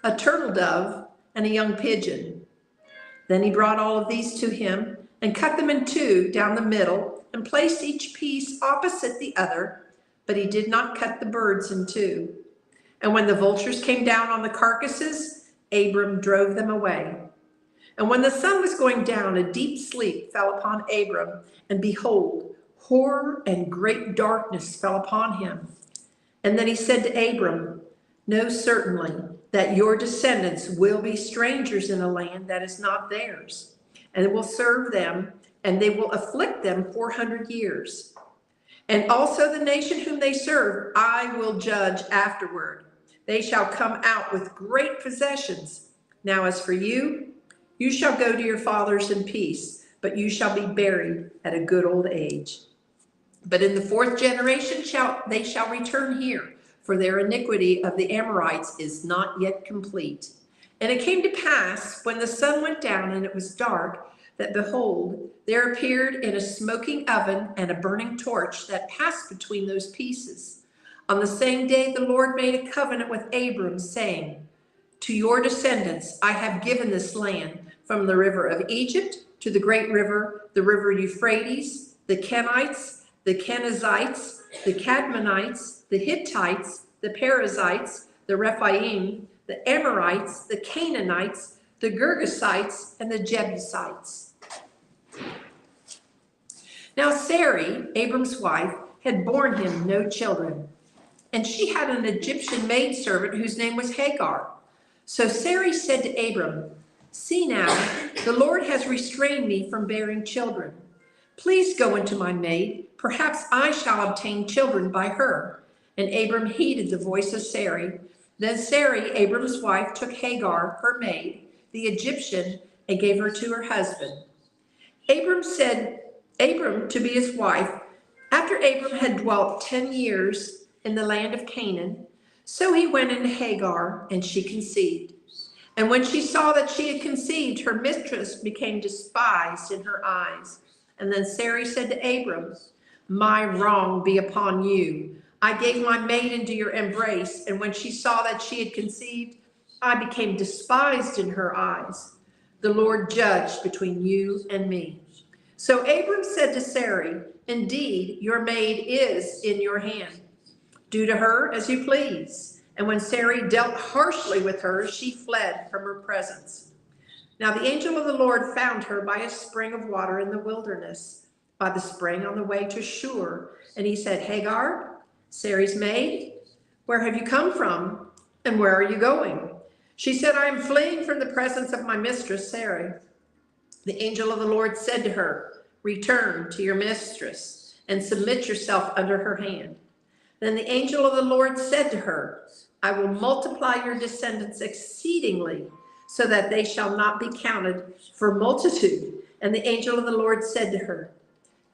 a turtle dove, and a young pigeon. Then he brought all of these to him and cut them in two down the middle and placed each piece opposite the other, but he did not cut the birds in two. And when the vultures came down on the carcasses, Abram drove them away. And when the sun was going down, a deep sleep fell upon Abram, and behold, horror and great darkness fell upon him. And then he said to Abram, Know certainly that your descendants will be strangers in a land that is not theirs, and will serve them, and they will afflict them 400 years. And also the nation whom they serve I will judge afterward. They shall come out with great possessions. Now as for you, you shall go to your fathers in peace, but you shall be buried at a good old age. But in the 4th generation they shall return here, for their iniquity of the Amorites is not yet complete. And it came to pass, when the sun went down and it was dark, that behold, there appeared in a smoking oven and a burning torch that passed between those pieces. On the same day the Lord made a covenant with Abram, saying, To your descendants I have given this land, from the river of Egypt to the great river, the river Euphrates, the Kenites, the Kenizzites, the Cadmonites, the Hittites, the Perizzites, the Rephaim, the Amorites, the Canaanites, the Girgasites, and the Jebusites. Now Sarai, Abram's wife, had borne him no children, and she had an Egyptian maidservant whose name was Hagar. So Sarai said to Abram, "See now, the Lord has restrained me from bearing children. Please go into my maid. Perhaps I shall obtain children by her." And Abram heeded the voice of Sarai. Then Sarai, Abram's wife, took Hagar, her maid, the Egyptian, and gave her to her husband. Abram to be his wife, after Abram had dwelt 10 years in the land of Canaan, so he went into Hagar, and she conceived. And when she saw that she had conceived, her mistress became despised in her eyes. And then Sarai said to Abram, "My wrong be upon you. I gave my maid into your embrace, and when she saw that she had conceived, I became despised in her eyes. The Lord judged between you and me." So Abram said to Sarai, "Indeed, your maid is in your hand. Do to her as you please." And when Sarai dealt harshly with her, she fled from her presence. Now the angel of the Lord found her by a spring of water in the wilderness, by the spring on the way to Shur. And he said, "Hagar, Sarai's maid, where have you come from, and where are you going?" She said, "I am fleeing from the presence of my mistress, Sarai." The angel of the Lord said to her, "Return to your mistress and submit yourself under her hand." Then the angel of the Lord said to her, "I will multiply your descendants exceedingly, so that they shall not be counted for multitude." And the angel of the Lord said to her,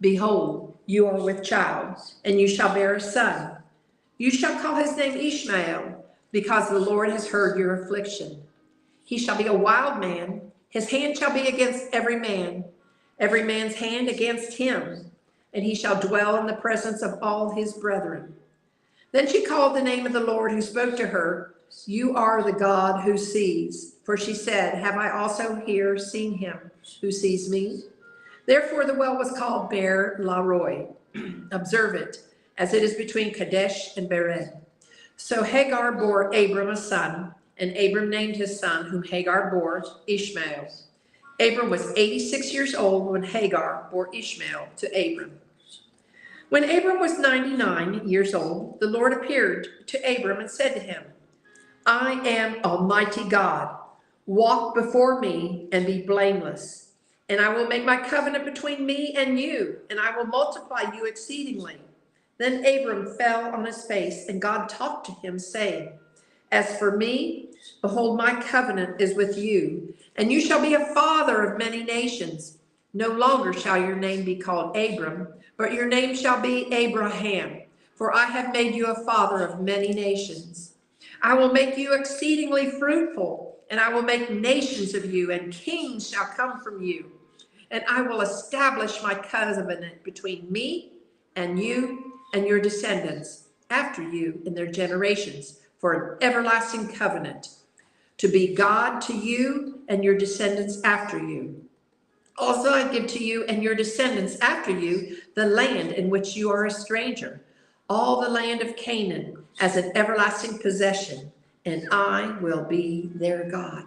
"Behold, you are with child, and you shall bear a son. You shall call his name Ishmael, because the Lord has heard your affliction. He shall be a wild man. His hand shall be against every man's hand against him, and he shall dwell in the presence of all his brethren." Then she called the name of the Lord who spoke to her, "You are the God who sees." For she said, "Have I also here seen him who sees me?" Therefore the well was called Beer Lahai. Observe it, as it is between Kadesh and Bered. So Hagar bore Abram a son, and Abram named his son, whom Hagar bore, Ishmael. Abram was 86 years old when Hagar bore Ishmael to Abram. When Abram was 99 years old, the Lord appeared to Abram and said to him, "I am Almighty God. Walk before me and be blameless. And I will make my covenant between me and you, and I will multiply you exceedingly." Then Abram fell on his face, and God talked to him, saying, "As for me, behold, my covenant is with you, and you shall be a father of many nations. No longer shall your name be called Abram, but your name shall be Abraham, for I have made you a father of many nations. I will make you exceedingly fruitful, and I will make nations of you, and kings shall come from you. And I will establish my covenant between me and you and your descendants after you in their generations, for an everlasting covenant, to be God to you and your descendants after you. Also I give to you and your descendants after you the land in which you are a stranger, all the land of Canaan, as an everlasting possession, and I will be their God."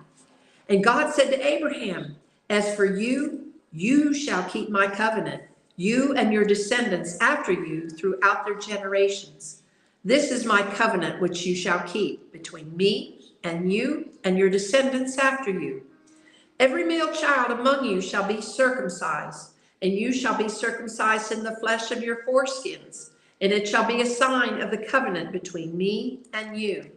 And God said to Abraham, "As for you, you shall keep my covenant, you and your descendants after you throughout their generations. This is my covenant which you shall keep between me and you and your descendants after you. Every male child among you shall be circumcised, and you shall be circumcised in the flesh of your foreskins, and it shall be a sign of the covenant between me and you.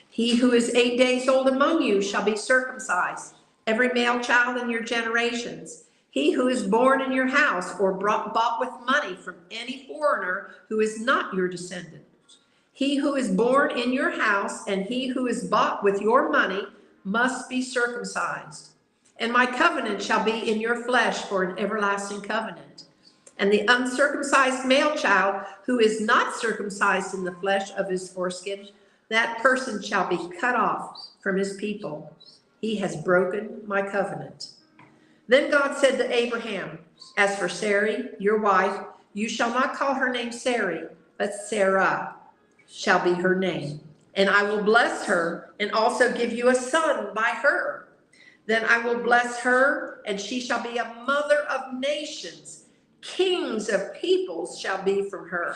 He who is 8 days old among you shall be circumcised, every male child in your generations. He who is born in your house or bought with money from any foreigner who is not your descendant. He who is born in your house and he who is bought with your money must be circumcised. And my covenant shall be in your flesh for an everlasting covenant. And the uncircumcised male child who is not circumcised in the flesh of his foreskin, that person shall be cut off from his people. He has broken my covenant. Then God said to Abraham, as for Sarai, your wife, you shall not call her name Sarai, but Sarah shall be her name. And I will bless her and also give you a son by her. Then I will bless her, and she shall be a mother of nations. Kings of peoples shall be from her.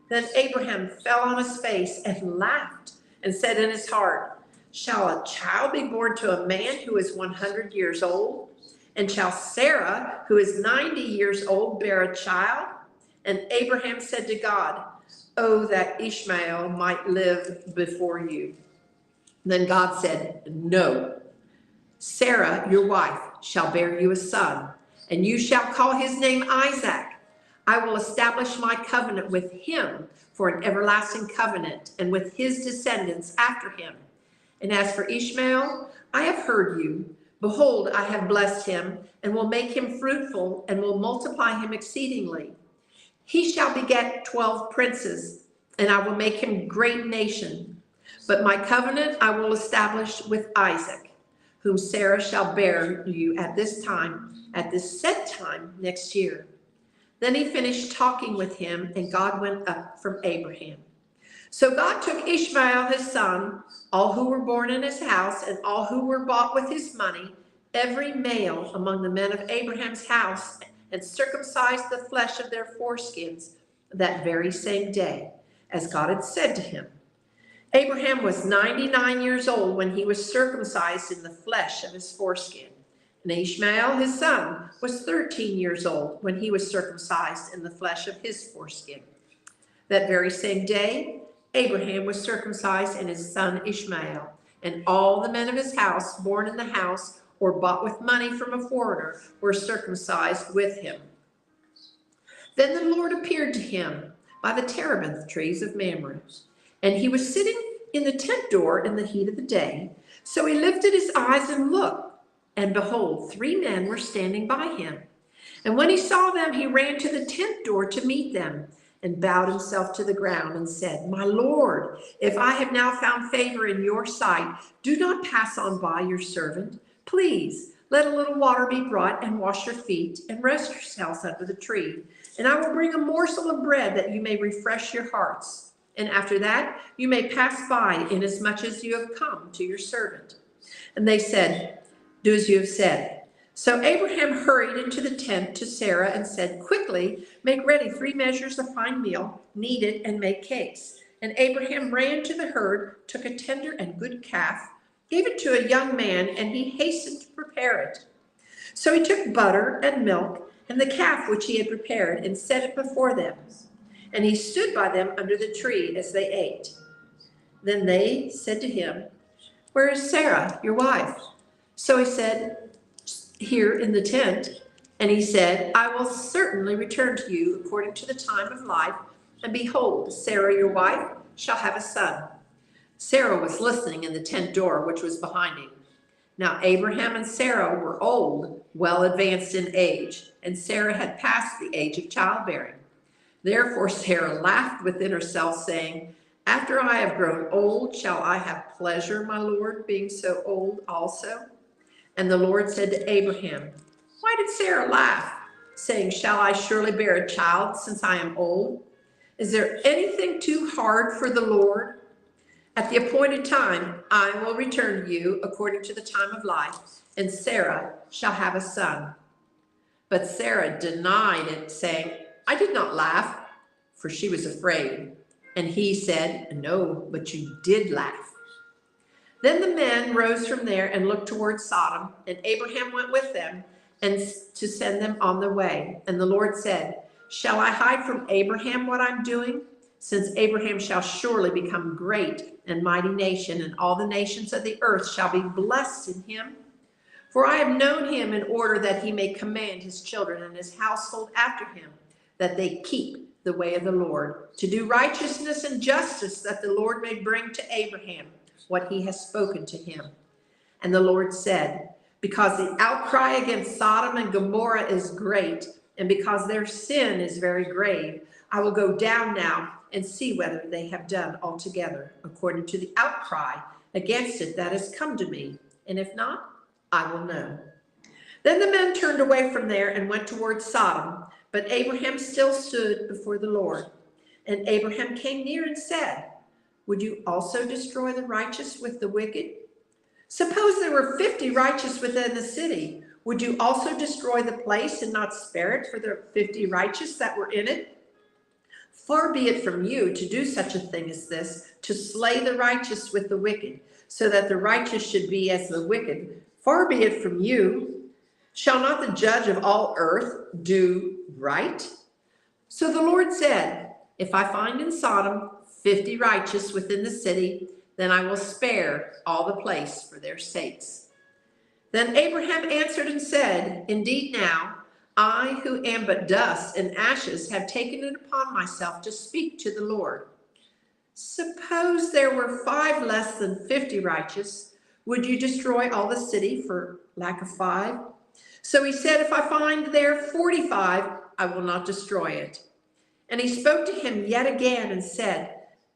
Then Abraham fell on his face and laughed and said in his heart, shall a child be born to a man who is 100 years old? And shall Sarah, who is 90 years old, bear a child? And Abraham said to God, oh, that Ishmael might live before you. Then God said, no, Sarah, your wife, shall bear you a son, and you shall call his name Isaac. I will establish my covenant with him for an everlasting covenant, and with his descendants after him. And as for Ishmael, I have heard you. Behold, I have blessed him, and will make him fruitful, and will multiply him exceedingly. He shall beget 12 princes, and I will make him a great nation. But my covenant I will establish with Isaac, whom Sarah shall bear you at this time, at this set time next year. Then he finished talking with him, and God went up from Abraham. So God took Ishmael his son, all who were born in his house, and all who were bought with his money, every male among the men of Abraham's house, and circumcised the flesh of their foreskins that very same day, as God had said to him. Abraham was 99 years old when he was circumcised in the flesh of his foreskin. And Ishmael, his son, was 13 years old when he was circumcised in the flesh of his foreskin. That very same day, Abraham was circumcised in his son Ishmael, and all the men of his house, born in the house or bought with money from a foreigner, were circumcised with him. Then the Lord appeared to him by the terebinth trees of Mamre, and he was sitting in the tent door in the heat of the day. So he lifted his eyes and looked, and behold, 3 men were standing by him. And when he saw them, he ran to the tent door to meet them, and bowed himself to the ground and said, my Lord, if I have now found favor in your sight, do not pass on by your servant. Please, let a little water be brought, and wash your feet, and rest yourselves under the tree. And I will bring a morsel of bread that you may refresh your hearts. And after that, you may pass by, inasmuch as you have come to your servant. And they said, do as you have said. So Abraham hurried into the tent to Sarah and said, quickly, make ready 3 measures of fine meal, knead it, and make cakes. And Abraham ran to the herd, took a tender and good calf, gave it to a young man, and he hastened to prepare it. So he took butter and milk and the calf which he had prepared, and set it before them. And he stood by them under the tree as they ate. Then they said to him, where is Sarah, your wife? So he said, here in the tent. And he said, I will certainly return to you according to the time of life, and behold, Sarah your wife shall have a son. Sarah was listening in the tent door, which was behind him. Now Abraham and Sarah were old, well advanced in age, and Sarah had passed the age of childbearing. Therefore Sarah laughed within herself, saying, after I have grown old, shall I have pleasure, my Lord, being so old also? And the Lord said to Abraham, why did Sarah laugh, saying, shall I surely bear a child since I am old? Is there anything too hard for the Lord? At the appointed time, I will return to you according to the time of life, and Sarah shall have a son. But Sarah denied it, saying, I did not laugh, for she was afraid. And he said, no, but you did laugh. Then the men rose from there and looked towards Sodom, and Abraham went with them and to send them on the way. And the Lord said, shall I hide from Abraham what I'm doing? Since Abraham shall surely become great and mighty nation, and all the nations of the earth shall be blessed in him. For I have known him in order that he may command his children and his household after him, that they keep the way of the Lord, to do righteousness and justice, that the Lord may bring to Abraham what he has spoken to him. And the Lord said, because the outcry against Sodom and Gomorrah is great, and because their sin is very grave, I will go down now and see whether they have done altogether according to the outcry against it that has come to me. and if not, I will know." Then the men turned away from there and went towards Sodom, but Abraham still stood before the Lord. And Abraham came near and said, "Would you also destroy the righteous with the wicked? Suppose there were 50 righteous within the city. Would you also destroy the place and not spare it for the 50 righteous that were in it? Far be it from you to do such a thing as this, to slay the righteous with the wicked, so that the righteous should be as the wicked. Far be it from you. Shall not the judge of all earth do right?" So the Lord said, "If I find in Sodom 50 righteous within the city, then I will spare all the place for their sakes." Then Abraham answered and said, "Indeed now, I who am but dust and ashes have taken it upon myself to speak to the Lord. Suppose there were 5 less than 50 righteous, would you destroy all the city for lack of 5? So he said, "If I find there 45, I will not destroy it." And he spoke to him yet again and said,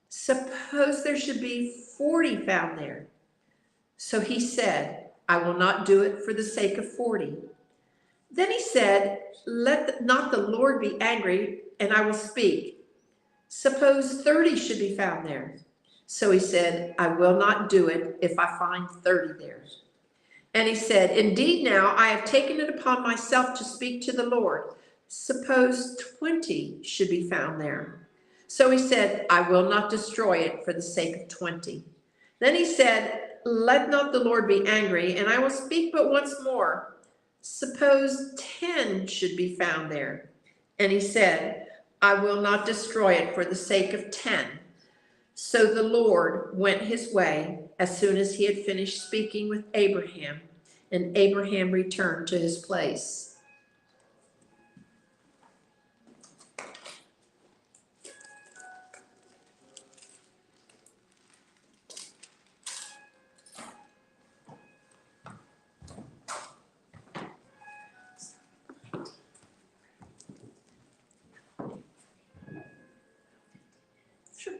"Suppose there should be 40 found there." So he said, "I will not do it for the sake of 40. Then he said, "Let not the Lord be angry, and I will speak. Suppose 30 should be found there." So he said, "I will not do it if I find 30 there." And he said, "Indeed now I have taken it upon myself to speak to the Lord. Suppose 20 should be found there." So he said, "I will not destroy it for the sake of 20. Then he said, "Let not the Lord be angry, and I will speak but once more. Suppose 10 should be found there." And he said, "I will not destroy it for the sake of 10. So the Lord went his way as soon as he had finished speaking with Abraham, and Abraham returned to his place. Sure.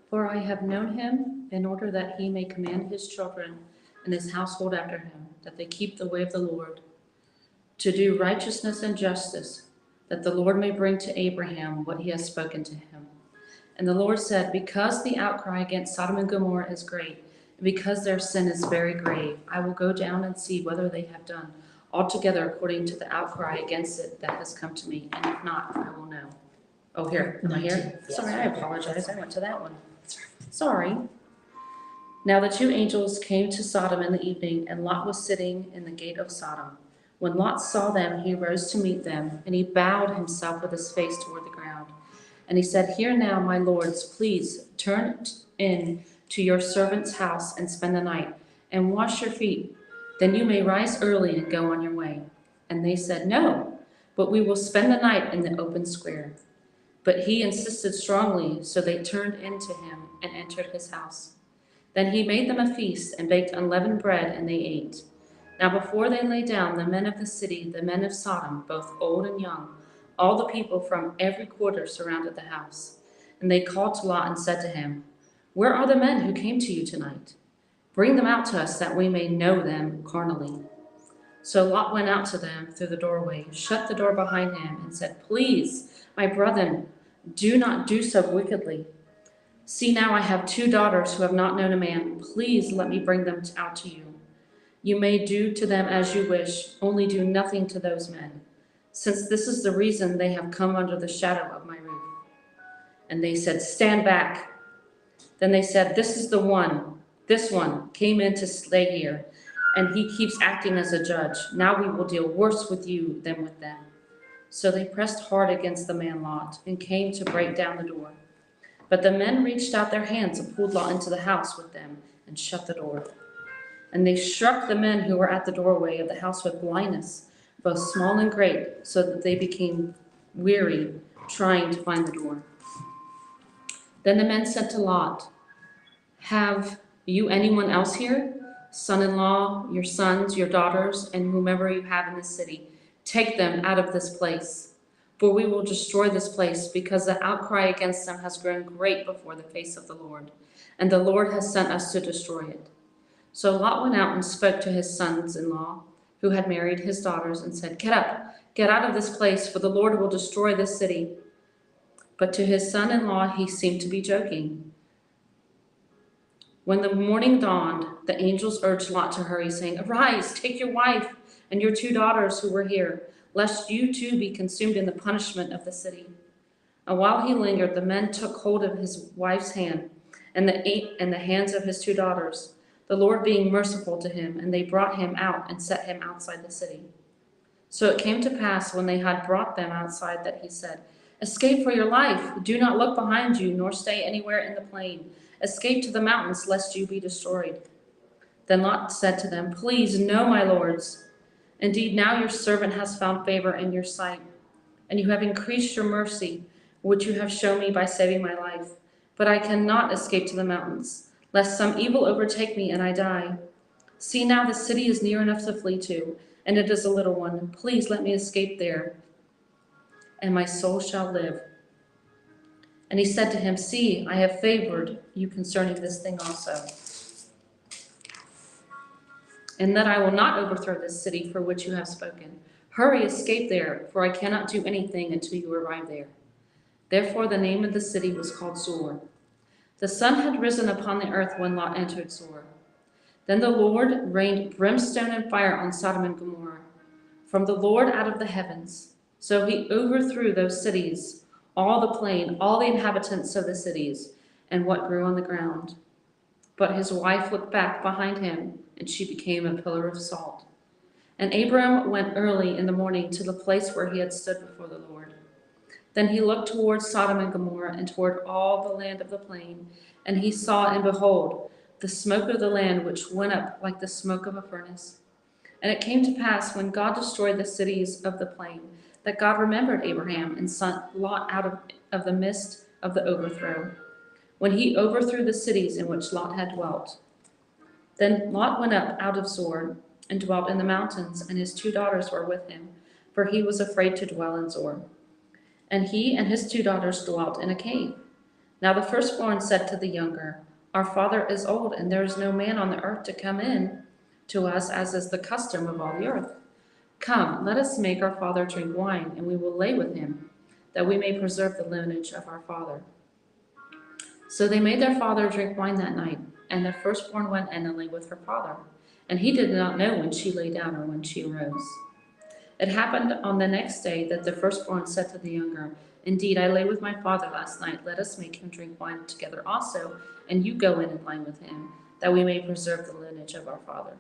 For I have known him in order that he may command his children and his household after him, that they keep the way of the Lord, to do righteousness and justice, that the Lord may bring to Abraham what he has spoken to him. And the Lord said, because the outcry against Sodom and Gomorrah is great, and because their sin is very grave, I will go down and see whether they have done altogether according to the outcry against it that has come to me, and if not, I will know. Oh, here, am I here? Sorry, I apologize, I went to that one. Sorry. Now the 2 angels came to Sodom in the evening, and Lot was sitting in the gate of Sodom. When Lot saw them, he rose to meet them, and he bowed himself with his face toward the ground. And he said, Hear now, my lords, please turn in to your servant's house and spend the night, and wash your feet. Then you may rise early and go on your way. And they said, No, but we will spend the night in the open square. But he insisted strongly, so they turned into him and entered his house. Then he made them a feast and baked unleavened bread, and they ate. Now before they lay down, the men of the city, the men of Sodom, both old and young, all the people from every quarter surrounded the house. And they called to Lot and said to him, Where are the men who came to you tonight? Bring them out to us, that we may know them carnally. So Lot went out to them through the doorway, shut the door behind him, and said, Please, my brethren, do not do so wickedly. See now, I have 2 daughters who have not known a man. Please let me bring them out to you. You may do to them as you wish, only do nothing to those men, since this is the reason they have come under the shadow of my roof. And they said, Stand back. Then they said, This one came in to slay here, and he keeps acting as a judge. Now we will deal worse with you than with them. So they pressed hard against the man Lot, and came to break down the door. But the men reached out their hands and pulled Lot into the house with them, and shut the door. And they struck the men who were at the doorway of the house with blindness, both small and great, so that they became weary, trying to find the door. Then the men said to Lot, Have you anyone else here? son-in-law, your sons, your daughters, and whomever you have in the city. Take them out of this place, for we will destroy this place, because the outcry against them has grown great before the face of the Lord, and the Lord has sent us to destroy it. So Lot went out and spoke to his sons-in-law, who had married his daughters, and said, Get up, get out of this place, for the Lord will destroy this city. But to his son-in-law he seemed to be joking. When the morning dawned, the angels urged Lot to hurry, saying, Arise, take your wife and your 2 daughters who were here, lest you too be consumed in the punishment of the city. And while he lingered, the men took hold of his wife's hand and the hands of his 2 daughters, the Lord being merciful to him, and they brought him out and set him outside the city. So it came to pass, when they had brought them outside, that he said, Escape for your life. Do not look behind you, nor stay anywhere in the plain. Escape to the mountains, lest you be destroyed. Then Lot said to them, Please, no, my lords. Indeed, now your servant has found favor in your sight, and you have increased your mercy, which you have shown me by saving my life. But I cannot escape to the mountains, lest some evil overtake me and I die. See now, the city is near enough to flee to, and it is a little one. Please let me escape there, and my soul shall live. And he said to him, See, I have favored you concerning this thing also, and that I will not overthrow this city for which you have spoken. Hurry, escape there, for I cannot do anything until you arrive there. Therefore the name of the city was called Zoar. The sun had risen upon the earth when Lot entered Zoar. Then the Lord rained brimstone and fire on Sodom and Gomorrah from the Lord out of the heavens. So he overthrew those cities, all the plain, all the inhabitants of the cities, and what grew on the ground. But his wife looked back behind him, and she became a pillar of salt. And Abram went early in the morning to the place where he had stood before the Lord. Then he looked toward Sodom and Gomorrah and toward all the land of the plain, and he saw, and behold, the smoke of the land which went up like the smoke of a furnace. And it came to pass, when God destroyed the cities of the plain, that God remembered Abraham and sent Lot out of the midst of the overthrow, when he overthrew the cities in which Lot had dwelt. Then Lot went up out of Zoar and dwelt in the mountains, and his 2 daughters were with him, for he was afraid to dwell in Zoar. And he and his 2 daughters dwelt in a cave. Now the firstborn said to the younger, Our father is old, and there is no man on the earth to come in to us, as is the custom of all the earth. Come, let us make our father drink wine, and we will lay with him, that we may preserve the lineage of our father. So they made their father drink wine that night, and the firstborn went in and lay with her father, and he did not know when she lay down or when she arose. It happened on the next day that the firstborn said to the younger, Indeed, I lay with my father last night. Let us make him drink wine together also, and you go in and lie with him, that we may preserve the lineage of our father.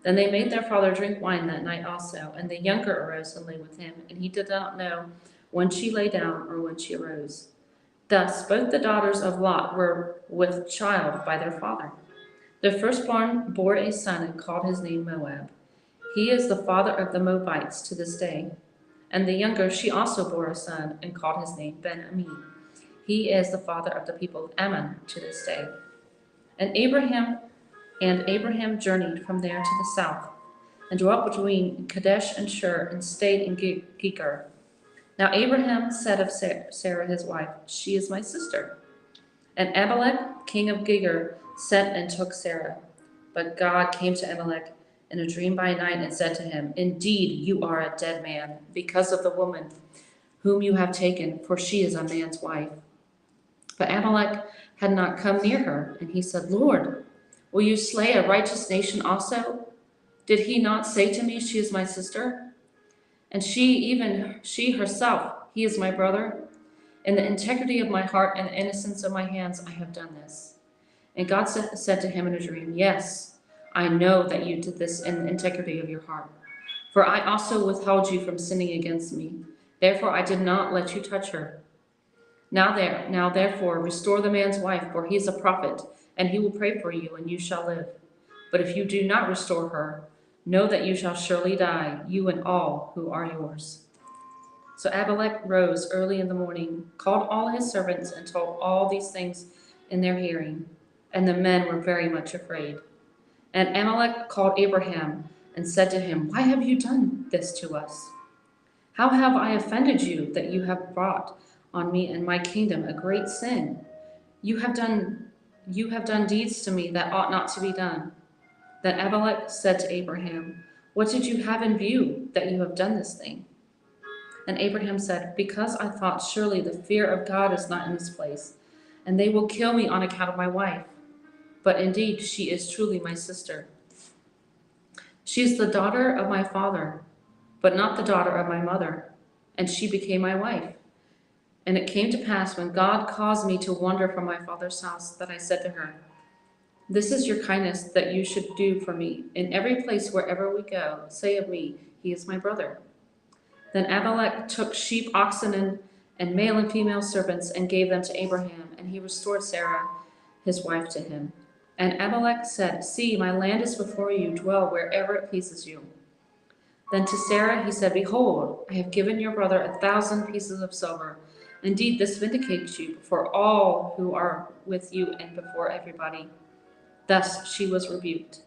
Then they made their father drink wine that night also, and the younger arose and lay with him, and he did not know when she lay down or when she arose. Thus both the daughters of Lot were with child by their father. The firstborn bore a son and called his name Moab. He is the father of the Moabites to this day. And the younger, she also bore a son and called his name Ben-Ami. He is the father of the people of Ammon to this day. And Abraham journeyed from there to the south, and dwelt between Kadesh and Shur, and stayed in Gerar. Now Abraham said of Sarah his wife, She is my sister. And Amalek, king of Gerar, sent and took Sarah. But God came to Amalek in a dream by night and said to him, Indeed, you are a dead man, because of the woman whom you have taken, for she is a man's wife. But Amalek had not come near her, and he said, Lord, will you slay a righteous nation also? Did he not say to me, She is my sister? And she herself, he is my brother? In the integrity of my heart and the innocence of my hands, I have done this. And God said to him in a dream, Yes, I know that you did this in the integrity of your heart. For I also withheld you from sinning against me. Therefore I did not let you touch her. Now therefore restore the man's wife, for he is a prophet, and he will pray for you, and you shall live. But if you do not restore her, know that you shall surely die, you and all who are yours. So Abimelech rose early in the morning, called all his servants, and told all these things in their hearing. And the men were very much afraid. And Amalek called Abraham and said to him, Why have you done this to us? How have I offended you that you have brought on me and my kingdom a great sin? You have done deeds to me that ought not to be done. Then Amalek said to Abraham, What did you have in view that you have done this thing? And Abraham said, Because I thought surely the fear of God is not in this place, and they will kill me on account of my wife. But indeed she is truly my sister. She is the daughter of my father, but not the daughter of my mother, and she became my wife. And it came to pass when God caused me to wander from my father's house that I said to her, This is your kindness that you should do for me. In every place wherever we go, say of me, He is my brother. Then Amalek took sheep, oxen, and male and female servants and gave them to Abraham, and he restored Sarah, his wife, to him. And Amalek said, See, my land is before you, dwell wherever it pleases you. Then to Sarah he said, Behold, I have given your brother 1,000 pieces of silver. Indeed, this vindicates you before all who are with you and before everybody. Thus she was rebuked.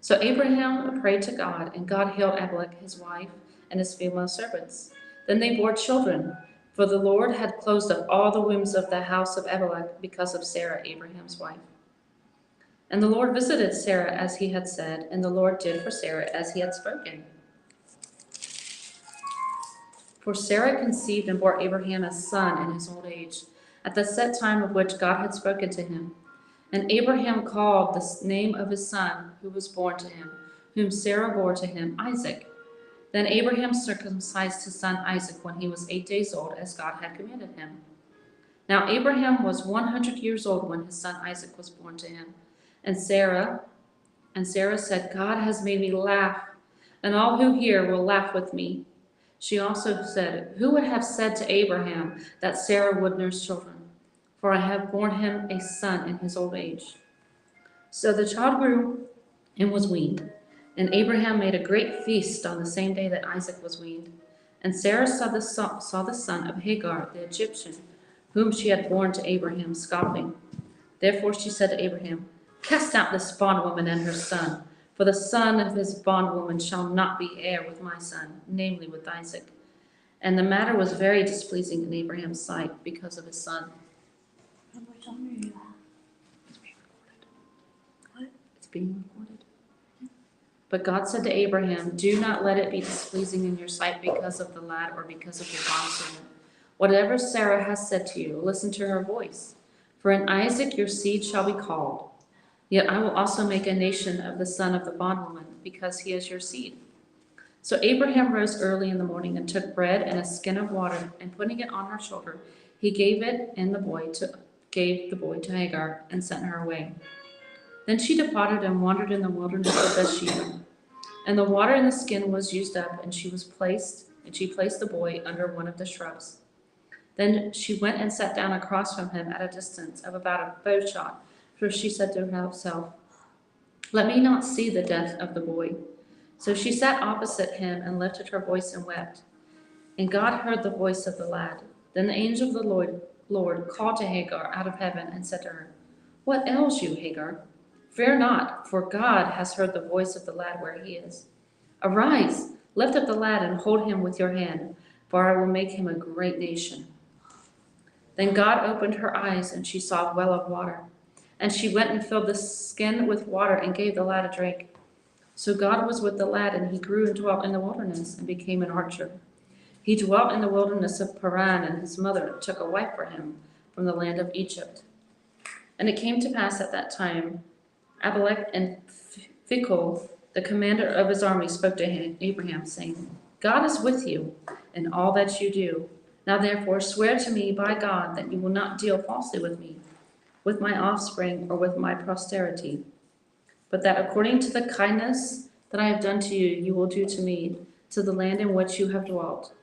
So Abraham prayed to God, and God healed Amalek, his wife, and his female servants. Then they bore children, for the Lord had closed up all the wombs of the house of Amalek because of Sarah, Abraham's wife. And the Lord visited Sarah as he had said, and the Lord did for Sarah as he had spoken. For Sarah conceived and bore Abraham a son in his old age, at the set time of which God had spoken to him. And Abraham called the name of his son who was born to him, whom Sarah bore to him, Isaac. Then Abraham circumcised his son Isaac when he was 8 days old, as God had commanded him. Now Abraham was 100 years old when his son Isaac was born to him. And Sarah said, God has made me laugh, and all who hear will laugh with me. She also said, Who would have said to Abraham that Sarah would nurse children? For I have borne him a son in his old age. So the child grew and was weaned. And Abraham made a great feast on the same day that Isaac was weaned. And Sarah saw the son of Hagar, the Egyptian, whom she had borne to Abraham, scoffing. Therefore she said to Abraham, Cast out this bondwoman and her son, for the son of his bondwoman shall not be heir with my son, namely with Isaac. And the matter was very displeasing in Abraham's sight because of his son. How much longer do you have? It's being recorded. What? It's being recorded. But God said to Abraham, Do not let it be displeasing in your sight because of the lad or because of your bondservant. Whatever Sarah has said to you, listen to her voice. For in Isaac your seed shall be called. Yet I will also make a nation of the son of the bondwoman, because he is your seed. So Abraham rose early in the morning and took bread and a skin of water, and putting it on her shoulder, he gave the boy to Hagar and sent her away. Then she departed and wandered in the wilderness of Bathsheba. And the water in the skin was used up, and she placed the boy under one of the shrubs. Then she went and sat down across from him at a distance of about a bow shot, for she said to herself, Let me not see the death of the boy. So she sat opposite him and lifted her voice and wept. And God heard the voice of the lad. Then the angel of the Lord called to Hagar out of heaven and said to her, What ails you, Hagar? Fear not, for God has heard the voice of the lad where he is. Arise, lift up the lad and hold him with your hand, for I will make him a great nation. Then God opened her eyes, and she saw a well of water. And she went and filled the skin with water and gave the lad a drink. So God was with the lad, and he grew and dwelt in the wilderness and became an archer. He dwelt in the wilderness of Paran, and his mother took a wife for him from the land of Egypt. And it came to pass at that time, Abimelech and Phicol, the commander of his army, spoke to Abraham, saying, God is with you in all that you do. Now therefore swear to me by God that you will not deal falsely with me, with my offspring, or with my posterity, but that according to the kindness that I have done to you, you will do to me, to the land in which you have dwelt.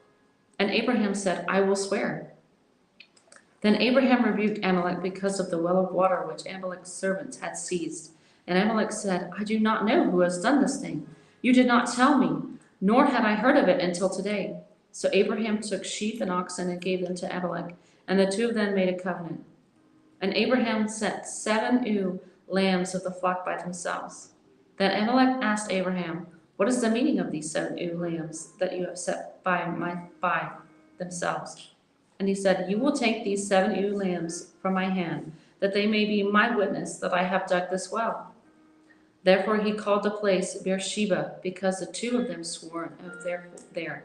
And Abraham said, I will swear. Then Abraham rebuked Amalek because of the well of water which Amalek's servants had seized. And Amalek said, I do not know who has done this thing. You did not tell me, nor had I heard of it until today. So Abraham took sheep and oxen and gave them to Amalek, and the two of them made a covenant. And Abraham set 7 ewe lambs of the flock by themselves. Then Amalek asked Abraham, "What is the meaning of these 7 ewe lambs that you have set by themselves?" And he said, "You will take these 7 ewe lambs from my hand, that they may be my witness that I have dug this well." Therefore he called the place Beersheba, because the 2 of them swore there.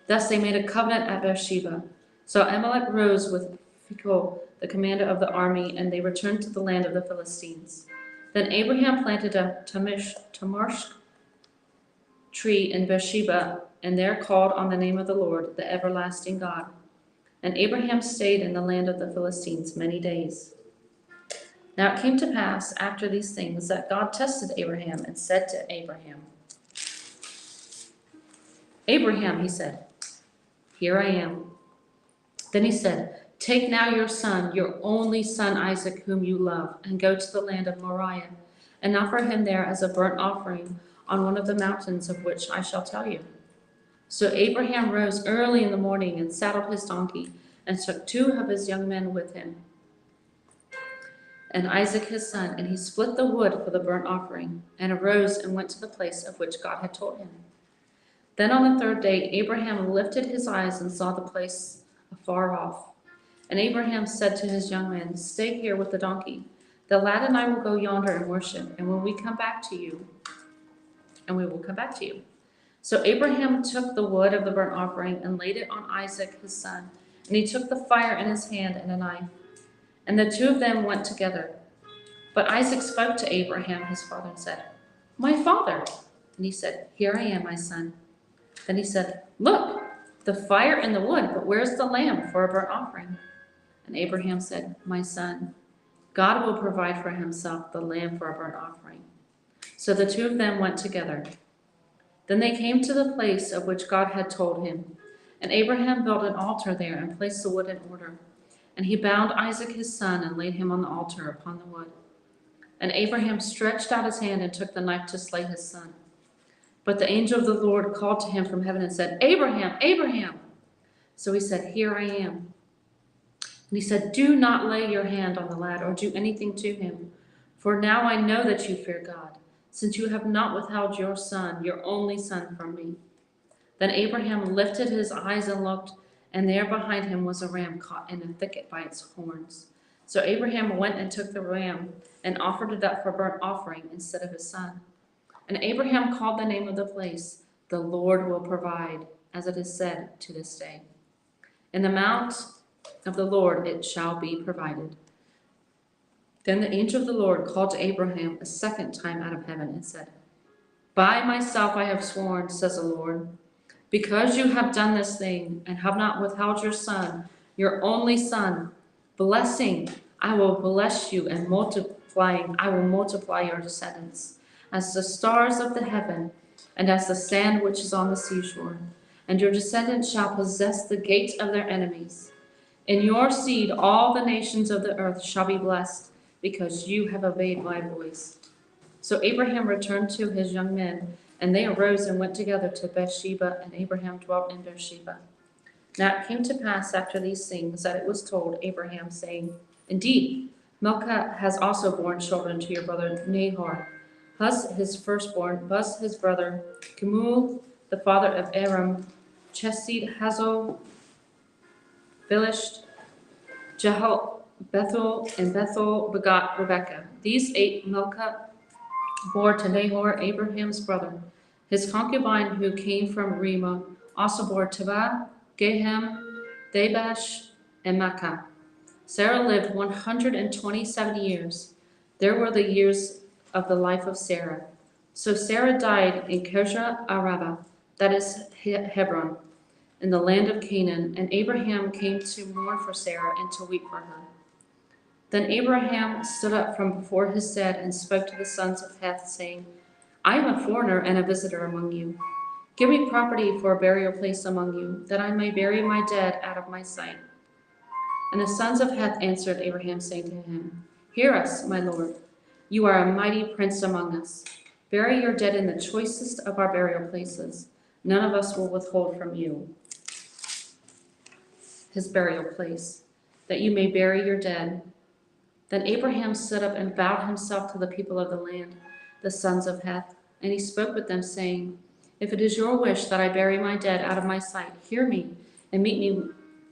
Thus they made a covenant at Beersheba. So Amalek rose with Phicol, the commander of the army, and they returned to the land of the Philistines. Then Abraham planted a tamarisk tree in Beersheba, and there called on the name of the Lord, the everlasting God. And Abraham stayed in the land of the Philistines many days. Now it came to pass after these things that God tested Abraham and said to Abraham, "Abraham," he said. "Here I am." Then he said, "Take now your son, your only son Isaac, whom you love, and go to the land of Moriah, and offer him there as a burnt offering on one of the mountains of which I shall tell you." So Abraham rose early in the morning and saddled his donkey, and took 2 of his young men with him, and Isaac his son, and he split the wood for the burnt offering, and arose and went to the place of which God had told him. Then on the 3rd day Abraham lifted his eyes and saw the place afar off. And Abraham said to his young men, "Stay here with the donkey. The lad and I will go yonder and worship, and when we come back to you, we will come back to you." So Abraham took the wood of the burnt offering and laid it on Isaac his son, and he took the fire in his hand and a knife, and the 2 of them went together. But Isaac spoke to Abraham his father and said, "My father." And he said, "Here I am, my son." Then he said, "Look, the fire and the wood, but where's the lamb for a burnt offering?" And Abraham said, "My son, God will provide for himself the lamb for a burnt offering." So the 2 of them went together. Then they came to the place of which God had told him. And Abraham built an altar there and placed the wood in order. And he bound Isaac his son and laid him on the altar upon the wood. And Abraham stretched out his hand and took the knife to slay his son. But the angel of the Lord called to him from heaven and said, "Abraham, Abraham." So he said, "Here I am." And he said, "Do not lay your hand on the lad or do anything to him. For now I know that you fear God, since you have not withheld your son, your only son, from me." Then Abraham lifted his eyes and looked, and there behind him was a ram caught in a thicket by its horns. So Abraham went and took the ram and offered it up for burnt offering instead of his son. And Abraham called the name of the place, "The Lord will provide," as it is said to this day. "In the mount of the Lord it shall be provided." Then the angel of the Lord called to Abraham a second time out of heaven and said, "By myself I have sworn, says the Lord, because you have done this thing and have not withheld your son, your only son, blessing I will bless you, and multiplying I will multiply your descendants as the stars of the heaven and as the sand which is on the seashore. And your descendants shall possess the gate of their enemies. In your seed all the nations of the earth shall be blessed, because you have obeyed my voice." So Abraham returned to his young men, and they arose and went together to Beersheba, and Abraham dwelt in Beersheba. Now it came to pass after these things that it was told Abraham, saying, "Indeed, Milcah has also borne children to your brother Nahor, Huz his firstborn, Buz his brother, Kemuel the father of Aram, Chesed, Hazo, Philisht, Jehel, Bethel, and Bethel begot Rebekah. These 8 Milcah bore to Nahor, Abraham's brother. His concubine who came from Rima also bore Tebah, Gehem, Dabash, and Makkah. Sarah lived 127 years. There were the years of the life of Sarah. So Sarah died in Kirjath Araba, that is Hebron, in the land of Canaan, and Abraham came to mourn for Sarah and to weep for her. Then Abraham stood up from before his dead and spoke to the sons of Heth, saying, "I am a foreigner and a visitor among you. Give me property for a burial place among you, that I may bury my dead out of my sight." And the sons of Heth answered Abraham, saying to him, "Hear us, my lord. You are a mighty prince among us. Bury your dead in the choicest of our burial places. None of us will withhold from you his burial place, that you may bury your dead. Then Abraham stood up and bowed himself to the people of the land, the sons of Heth, and he spoke with them, saying, If it is your wish that I bury my dead out of my sight, hear me, and meet me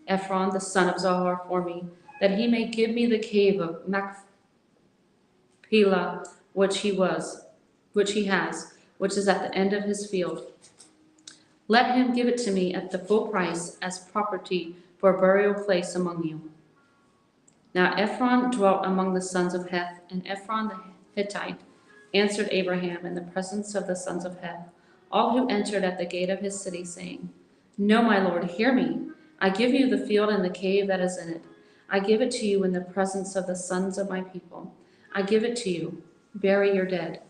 Ephron the son of Zohar for me, that he may give me the cave of Machpelah, which he has, which is at the end of his field. Let him give it to me at the full price as property for a burial place among you. Now Ephron dwelt among the sons of Heth, and Ephron the Hittite answered Abraham in the presence of the sons of Heth, all who entered at the gate of his city, saying, No, my lord, hear me. I give you the field and the cave that is in it. I give it to you in the presence of the sons of my people. I give it to you. Bury your dead.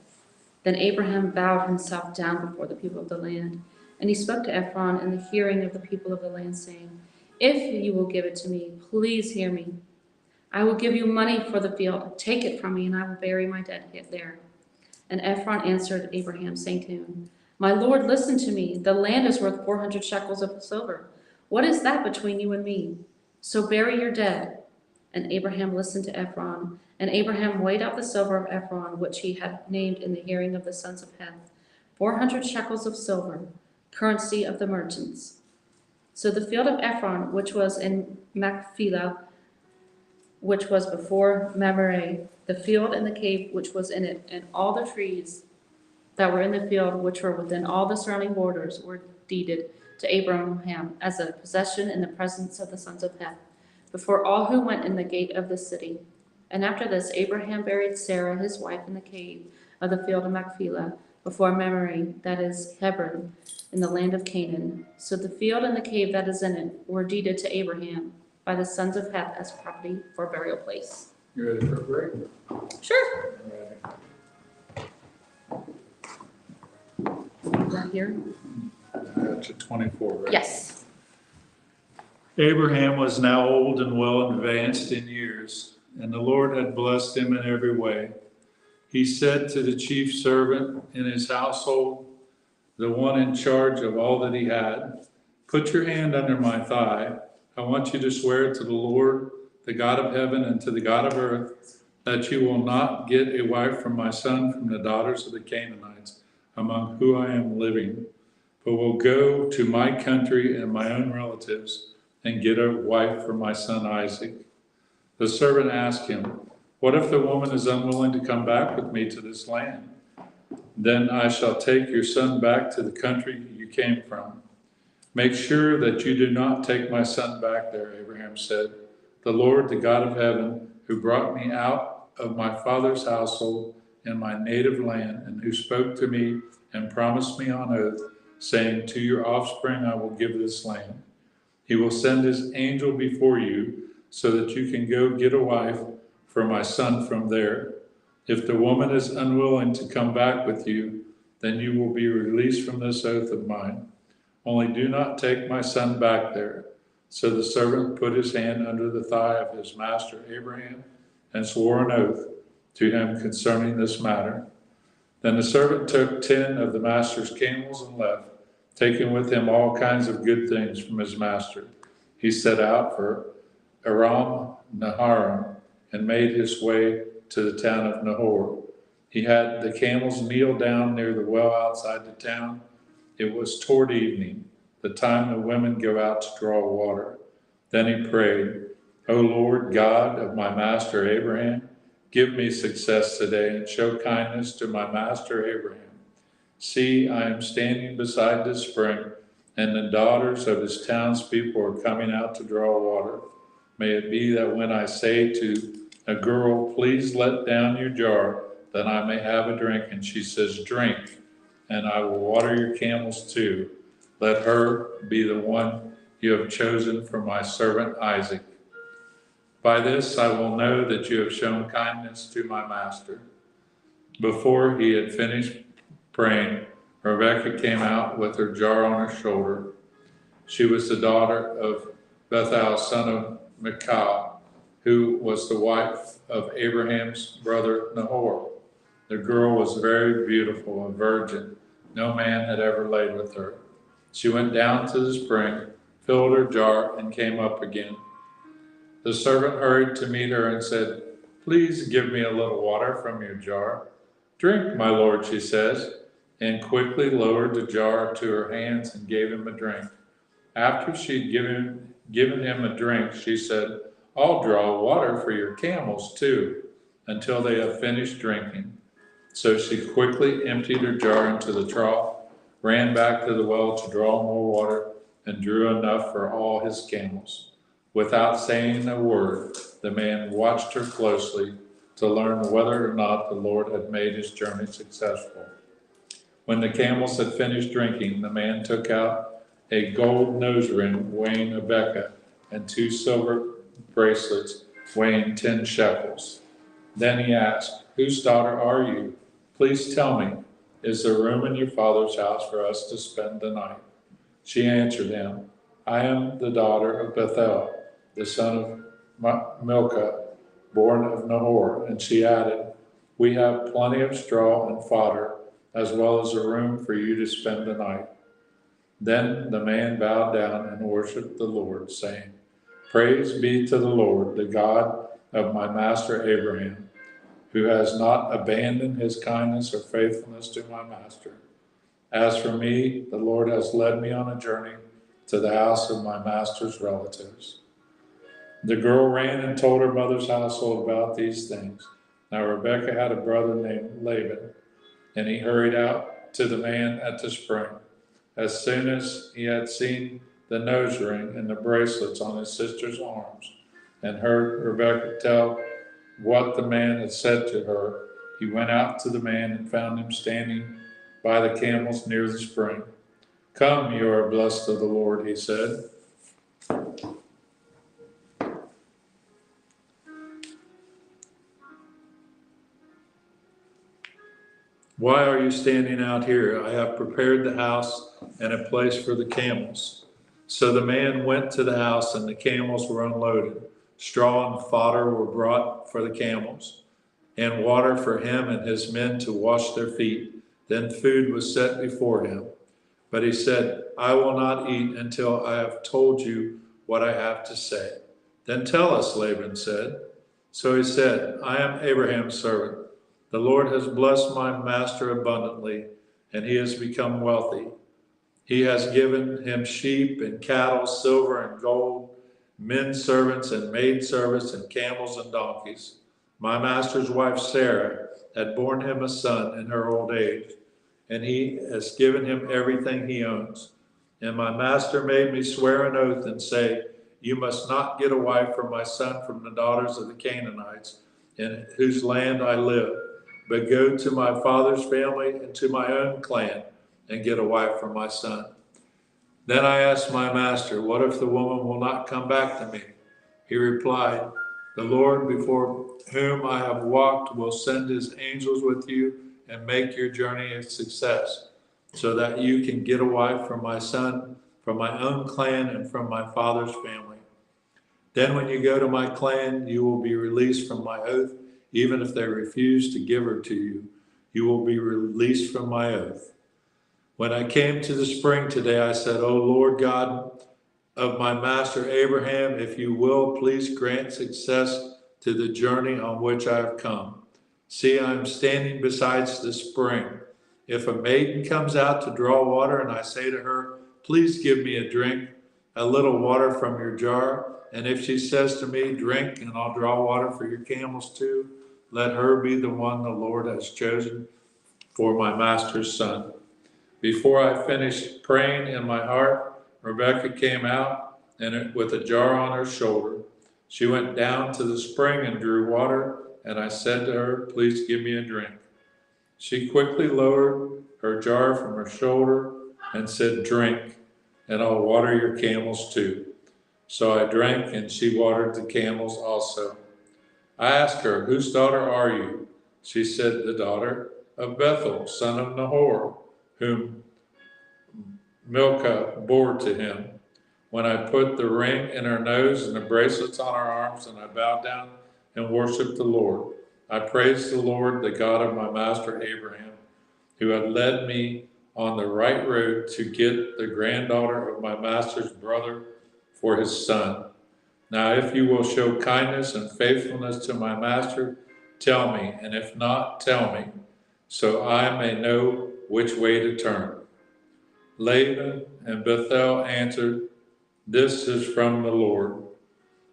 Then Abraham bowed himself down before the people of the land, and he spoke to Ephron in the hearing of the people of the land, saying, If you will give it to me, please hear me. I will give you money for the field. Take it from me, and I will bury my dead there. And Ephron answered Abraham, saying to him, My lord, listen to me. The land is worth 400 shekels of silver. What is that between you and me? So bury your dead. And Abraham listened to Ephron. And Abraham weighed out the silver of Ephron, which he had named in the hearing of the sons of Heth, 400 shekels of silver, currency of the merchants. So the field of Ephron, which was in Machpelah, which was before Mamre, the field and the cave which was in it, and all the trees that were in the field, which were within all the surrounding borders, were deeded to Abraham as a possession in the presence of the sons of Heth, before all who went in the gate of the city. And after this, Abraham buried Sarah, his wife, in the cave of the field of Machpelah, before Mamre, that is Hebron, in the land of Canaan. So the field and the cave that is in it were deeded to Abraham by the sons of Heth as property for a burial place. You ready for a break? Sure. Ready. Is that here? To 24, right? Yes. Abraham was now old and well advanced in years, and the Lord had blessed him in every way. He said to the chief servant in his household, the one in charge of all that he had, Put your hand under my thigh. I want you to swear to the Lord, the God of heaven, and to the God of earth, that you will not get a wife from my son from the daughters of the Canaanites, among whom I am living, but will go to my country and my own relatives and get a wife for my son Isaac. The servant asked him, What if the woman is unwilling to come back with me to this land? Then I shall take your son back to the country you came from. Make sure that you do not take my son back there, Abraham said. The Lord, the God of heaven, who brought me out of my father's household in my native land, and who spoke to me and promised me on oath, saying, To your offspring I will give this land. He will send his angel before you so that you can go get a wife for my son from there. If the woman is unwilling to come back with you, then you will be released from this oath of mine. Only do not take my son back there. So the servant put his hand under the thigh of his master Abraham and swore an oath to him concerning this matter. Then the servant took 10 of the master's camels and left, taking with him all kinds of good things from his master. He set out for Aram Naharaim and made his way to the town of Nahor. He had the camels kneel down near the well outside the town. It was toward evening, the time the women go out to draw water. Then he prayed, O Lord God of my master Abraham, give me success today and show kindness to my master Abraham. See, I am standing beside this spring, and the daughters of his townspeople are coming out to draw water. May it be that when I say to a girl, Please let down your jar, that I may have a drink, and she says, Drink, and I will water your camels too. Let her be the one you have chosen for my servant Isaac. By this I will know that you have shown kindness to my master. Before he had finished praying, Rebekah came out with her jar on her shoulder. She was the daughter of Bethuel, son of Michal, who was the wife of Abraham's brother Nahor. The girl was very beautiful, a virgin. No man had ever laid with her. She went down to the spring, filled her jar, and came up again. The servant hurried to meet her and said, please give me a little water from your jar. Drink, my lord, she says, and quickly lowered the jar to her hands and gave him a drink. After she'd given him a drink, she said, I'll draw water for your camels too, until they have finished drinking. So she quickly emptied her jar into the trough, ran back to the well to draw more water, and drew enough for all his camels. Without saying a word, the man watched her closely to learn whether or not the Lord had made his journey successful. When the camels had finished drinking, the man took out a gold nose ring weighing a beka and 2 silver bracelets weighing 10 shekels. Then he asked, Whose daughter are you? Please tell me, is there room in your father's house for us to spend the night? She answered him, I am the daughter of Bethuel, the son of Milcah, born of Nahor. And she added, We have plenty of straw and fodder, as well as a room for you to spend the night. Then the man bowed down and worshiped the Lord, saying, Praise be to the Lord, the God of my master Abraham, who has not abandoned his kindness or faithfulness to my master. As for me, the Lord has led me on a journey to the house of my master's relatives. The girl ran and told her mother's household about these things. Now Rebekah had a brother named Laban, and he hurried out to the man at the spring. As soon as he had seen the nose ring and the bracelets on his sister's arms, and heard Rebekah tell what the man had said to her, he went out to the man and found him standing by the camels near the spring. Come, you are blessed of the Lord, he said. Why are you standing out here? I have prepared the house and a place for the camels. So the man went to the house, and the camels were unloaded. Straw and fodder were brought for the camels, and water for him and his men to wash their feet. Then food was set before him. But he said, I will not eat until I have told you what I have to say. Then tell us, Laban said. So he said, I am Abraham's servant. The Lord has blessed my master abundantly, and he has become wealthy. He has given him sheep and cattle, silver and gold, men servants and maid servants, and camels and donkeys. My master's wife Sarah had borne him a son in her old age, and he has given him everything he owns. And my master made me swear an oath and say, You must not get a wife for my son from the daughters of the Canaanites, in whose land I live, but go to my father's family and to my own clan and get a wife for my son. Then I asked my master, What if the woman will not come back to me? He replied, The Lord before whom I have walked will send his angels with you and make your journey a success, so that you can get a wife for my son, from my own clan and from my father's family. Then when you go to my clan, you will be released from my oath. Even if they refuse to give her to you, you will be released from my oath. When I came to the spring today, I said, O Lord God of my master Abraham, if you will, please grant success to the journey on which I have come. See, I am standing beside the spring. If a maiden comes out to draw water and I say to her, Please give me a drink, a little water from your jar, and if she says to me, Drink, and I'll draw water for your camels too, let her be the one the Lord has chosen for my master's son. Before I finished praying in my heart, Rebekah came out and with a jar on her shoulder. She went down to the spring and drew water, and I said to her, Please give me a drink. She quickly lowered her jar from her shoulder and said, Drink, and I'll water your camels too. So I drank, and she watered the camels also. I asked her, Whose daughter are you? She said, The daughter of Bethuel, son of Nahor, whom Milcah bore to him. When I put the ring in her nose and the bracelets on her arms, and I bowed down and worshiped the Lord. I praised the Lord, the God of my master Abraham, who had led me on the right road to get the granddaughter of my master's brother for his son. Now if you will show kindness and faithfulness to my master, tell me, and if not, tell me, so I may know which way to turn. Laban and Bethuel answered, this is from the Lord.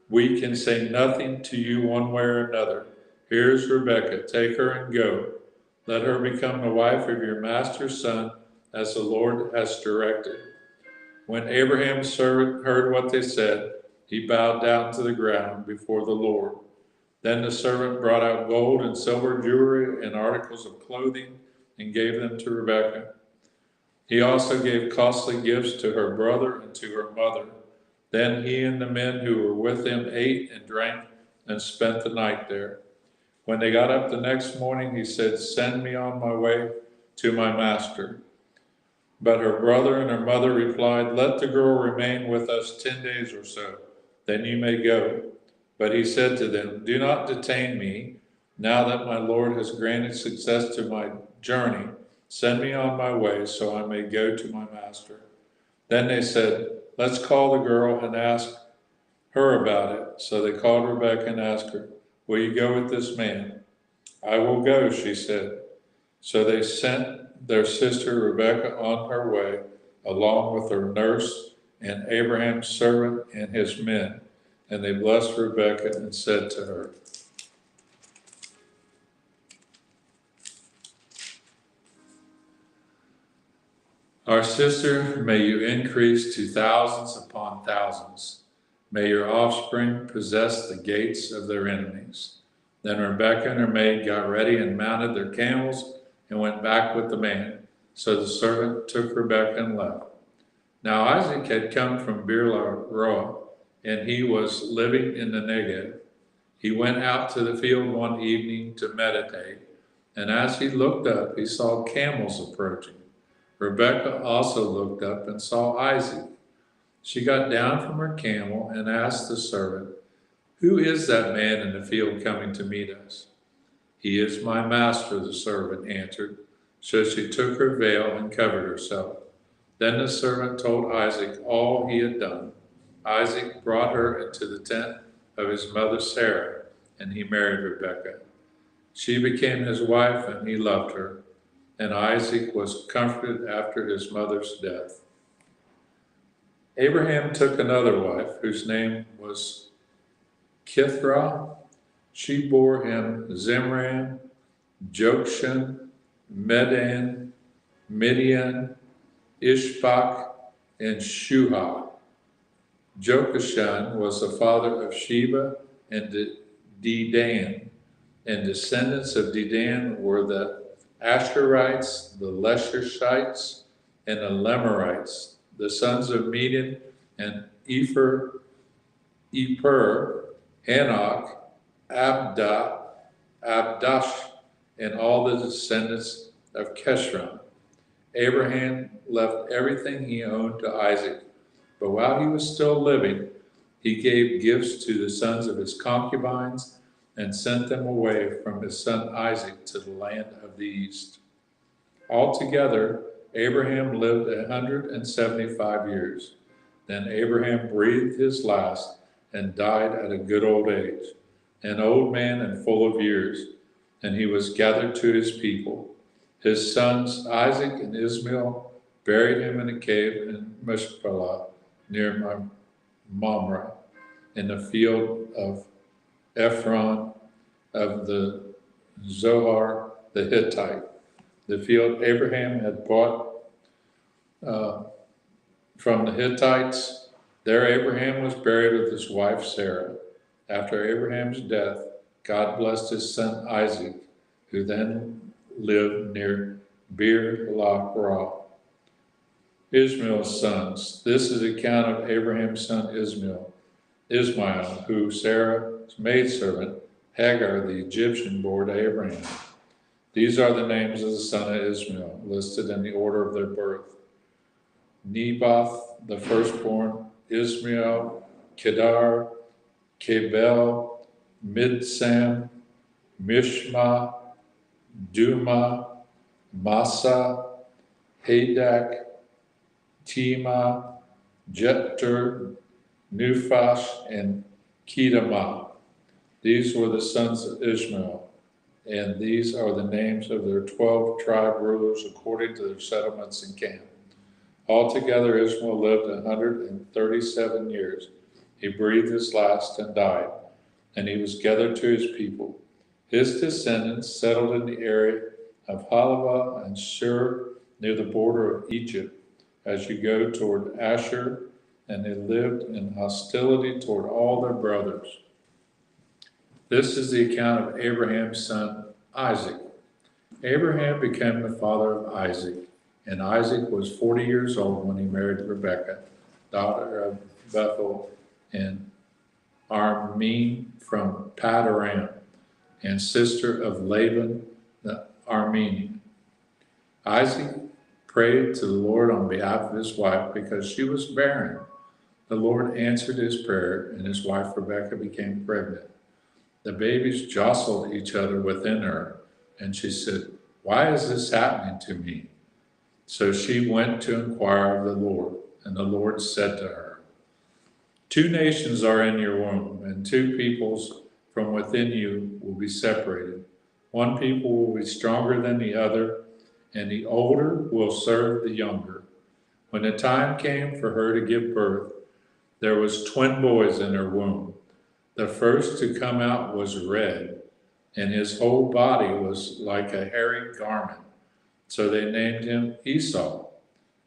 We can say nothing to you one way or another. Here's Rebekah, take her and go. Let her become the wife of your master's son, as the Lord has directed. When Abraham's servant heard what they said, he bowed down to the ground before the Lord. Then the servant brought out gold and silver jewelry and articles of clothing and gave them to Rebekah. He also gave costly gifts to her brother and to her mother. Then he and the men who were with him ate and drank and spent the night there. When they got up the next morning, he said, send me on my way to my master. But her brother and her mother replied, let the girl remain with us 10 days or so, then you may go. But he said to them, do not detain me. Now that my Lord has granted success to my journey, send me on my way so I may go to my master. Then they said, let's call the girl and ask her about it. So they called Rebekah and asked her, will you go with this man? I will go, she said. So they sent their sister Rebekah on her way, along with her nurse and Abraham's servant and his men. And they blessed Rebekah and said to her, our sister, may you increase to thousands upon thousands. May your offspring possess the gates of their enemies. Then Rebekah and her maid got ready and mounted their camels and went back with the man. So the servant took Rebekah and left. Now Isaac had come from Beer-lahai, and he was living in the Negev. He went out to the field one evening to meditate, and as he looked up, he saw camels approaching. Rebekah also looked up and saw Isaac. She got down from her camel and asked the servant, who is that man in the field coming to meet us? He is my master, the servant answered. So she took her veil and covered herself. Then the servant told Isaac all he had done. Isaac brought her into the tent of his mother Sarah, and he married Rebekah. She became his wife, and he loved her. And Isaac was comforted after his mother's death. Abraham took another wife, whose name was Kithra. She bore him Zimran, Jokshan, Medan, Midian, Ishbak, and Shuha. Jokashan was the father of Sheba and Dedan, and descendants of Dedan were the Asherites, the Leshershites, and the Lemurites, the sons of Medan and Ephur, Hanok, Abdash, and all the descendants of Keshron. Abraham left everything he owned to Isaac, but while he was still living, he gave gifts to the sons of his concubines and sent them away from his son Isaac to the land of the east. Altogether, Abraham lived 175 years. Then Abraham breathed his last and died at a good old age, an old man and full of years, and he was gathered to his people. His sons Isaac and Ishmael buried him in a cave in Mishpelah near Mamre, in the field of Ephron of the Zohar the Hittite, the field Abraham had bought from the Hittites. There Abraham was buried with his wife Sarah. After Abraham's death, God blessed his son Isaac, who then lived near Beer-lahai. Ishmael's sons. This is the account of Abraham's son Ishmael, who Sarah's maidservant, Hagar the Egyptian, bore to Abraham. These are the names of the son of Ishmael, listed in the order of their birth. Nebath, the firstborn, Ishmael, Kedar, Kebel, Midsam, Mishma, Duma, Massa, Hadak, Tema, Jetur, Nufash, and Kedemah. These were the sons of Ishmael, and these are the names of their 12 tribe rulers according to their settlements and camp. Altogether, Ishmael lived 137 years. He breathed his last and died, and he was gathered to his people. His descendants settled in the area of Halavah and Shur near the border of Egypt, as you go toward Asher, and they lived in hostility toward all their brothers. This is the account of Abraham's son Isaac. Abraham became the father of Isaac, and Isaac was 40 years old when he married Rebekah, daughter of Bethuel and Aramean from Padan, and sister of Laban the Aramean. Isaac prayed to the Lord on behalf of his wife because she was barren. The Lord answered his prayer, and his wife Rebekah became pregnant. The babies jostled each other within her, and she said, "Why is this happening to me?" So she went to inquire of the Lord, and the Lord said to her, "Two nations are in your womb, and two peoples from within you will be separated. One people will be stronger than the other, and the older will serve the younger." When the time came for her to give birth, there was twin boys in her womb. The first to come out was red, and his whole body was like a hairy garment. So they named him Esau.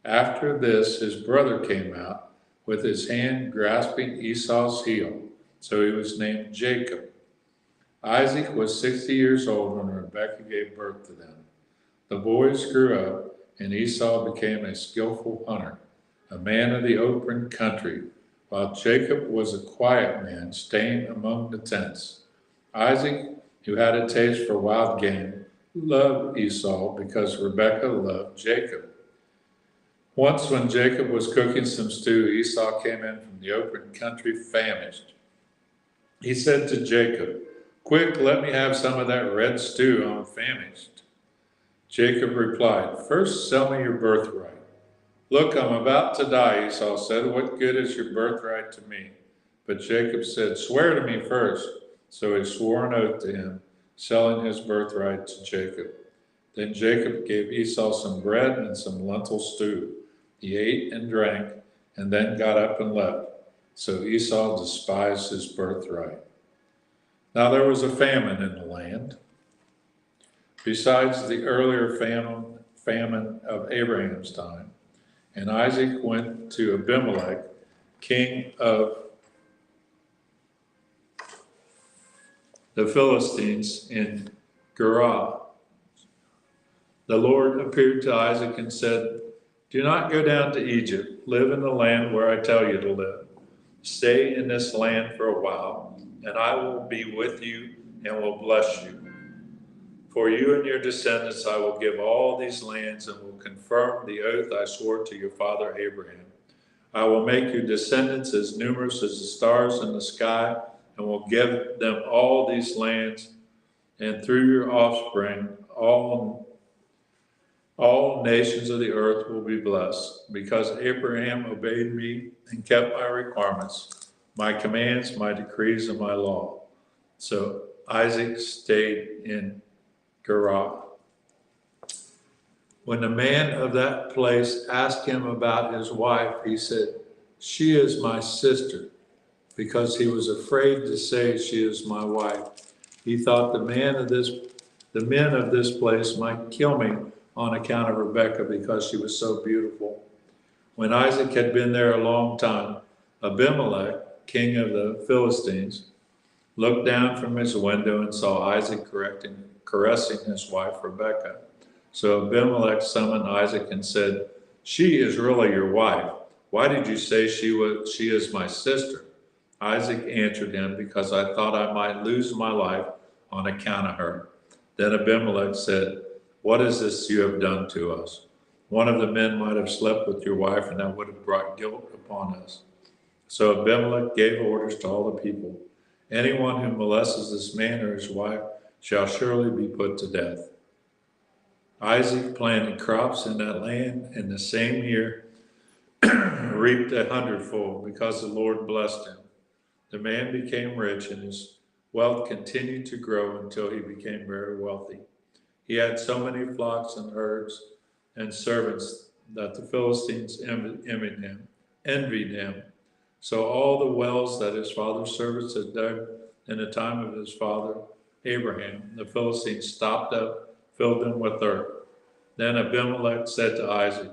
After this, his brother came out with his hand grasping Esau's heel. So he was named Jacob. Isaac was 60 years old when Rebekah gave birth to them. The boys grew up, and Esau became a skillful hunter, a man of the open country, while Jacob was a quiet man, staying among the tents. Isaac, who had a taste for wild game, loved Esau because Rebekah loved Jacob. Once when Jacob was cooking some stew, Esau came in from the open country famished. He said to Jacob, "Quick, let me have some of that red stew, I'm famished." Jacob replied, "First sell me your birthright." "Look, I'm about to die," Esau said. "What good is your birthright to me?" But Jacob said, "Swear to me first." So he swore an oath to him, selling his birthright to Jacob. Then Jacob gave Esau some bread and some lentil stew. He ate and drank, and then got up and left. So Esau despised his birthright. Now there was a famine in the land, besides the earlier famine of Abraham's time. And Isaac went to Abimelech, king of the Philistines, in Gerar. The Lord appeared to Isaac and said, "Do not go down to Egypt. Live in the land where I tell you to live. Stay in this land for a while, and I will be with you and will bless you. For you and your descendants I will give all these lands and will confirm the oath I swore to your father Abraham. I will make your descendants as numerous as the stars in the sky and will give them all these lands, and through your offspring all nations of the earth will be blessed, because Abraham obeyed me and kept my requirements, my commands, my decrees, and my law." So Isaac stayed in Gerar. When the man of that place asked him about his wife, he said, "She is my sister," because he was afraid to say, "She is my wife." He thought the men of this place might kill me on account of Rebekah because she was so beautiful. When Isaac had been there a long time, Abimelech, king of the Philistines, looked down from his window and saw Isaac caressing his wife Rebekah. So Abimelech summoned Isaac and said, "She is really your wife. Why did you say she is my sister?" Isaac answered him, "Because I thought I might lose my life on account of her." Then Abimelech said, "What is this you have done to us? One of the men might have slept with your wife, and that would have brought guilt upon us." So Abimelech gave orders to all the people, "Anyone who molests this man or his wife shall surely be put to death." Isaac planted crops in that land, and the same year reaped 100-fold, because the Lord blessed him. The man became rich, and his wealth continued to grow until he became very wealthy. He had so many flocks and herds and servants that the Philistines envied him. So all the wells that his father's servants had dug in the time of his father Abraham, the Philistines stopped up, filled them with earth. Then Abimelech said to Isaac,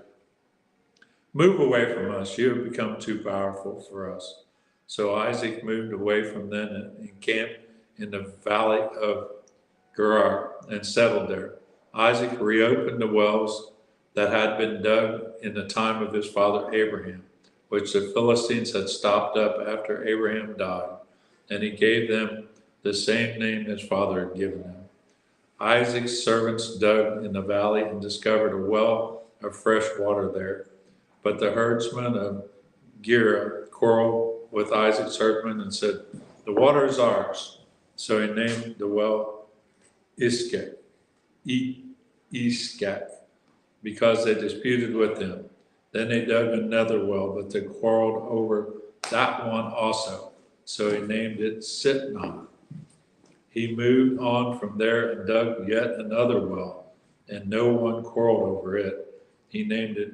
"Move away from us, you have become too powerful for us." So Isaac moved away from them and encamped in the valley of Gerar and settled there. Isaac reopened the wells that had been dug in the time of his father Abraham, which the Philistines had stopped up after Abraham died, and he gave them the same name his father had given them. Isaac's servants dug in the valley and discovered a well of fresh water there. But the herdsmen of Gerar quarreled with Isaac's herdsmen and said, "The water is ours." So he named the well Iskak, because they disputed with him. Then they dug another well, but they quarreled over that one also. So he named it Sitnah. He moved on from there and dug yet another well, and no one quarreled over it. He named it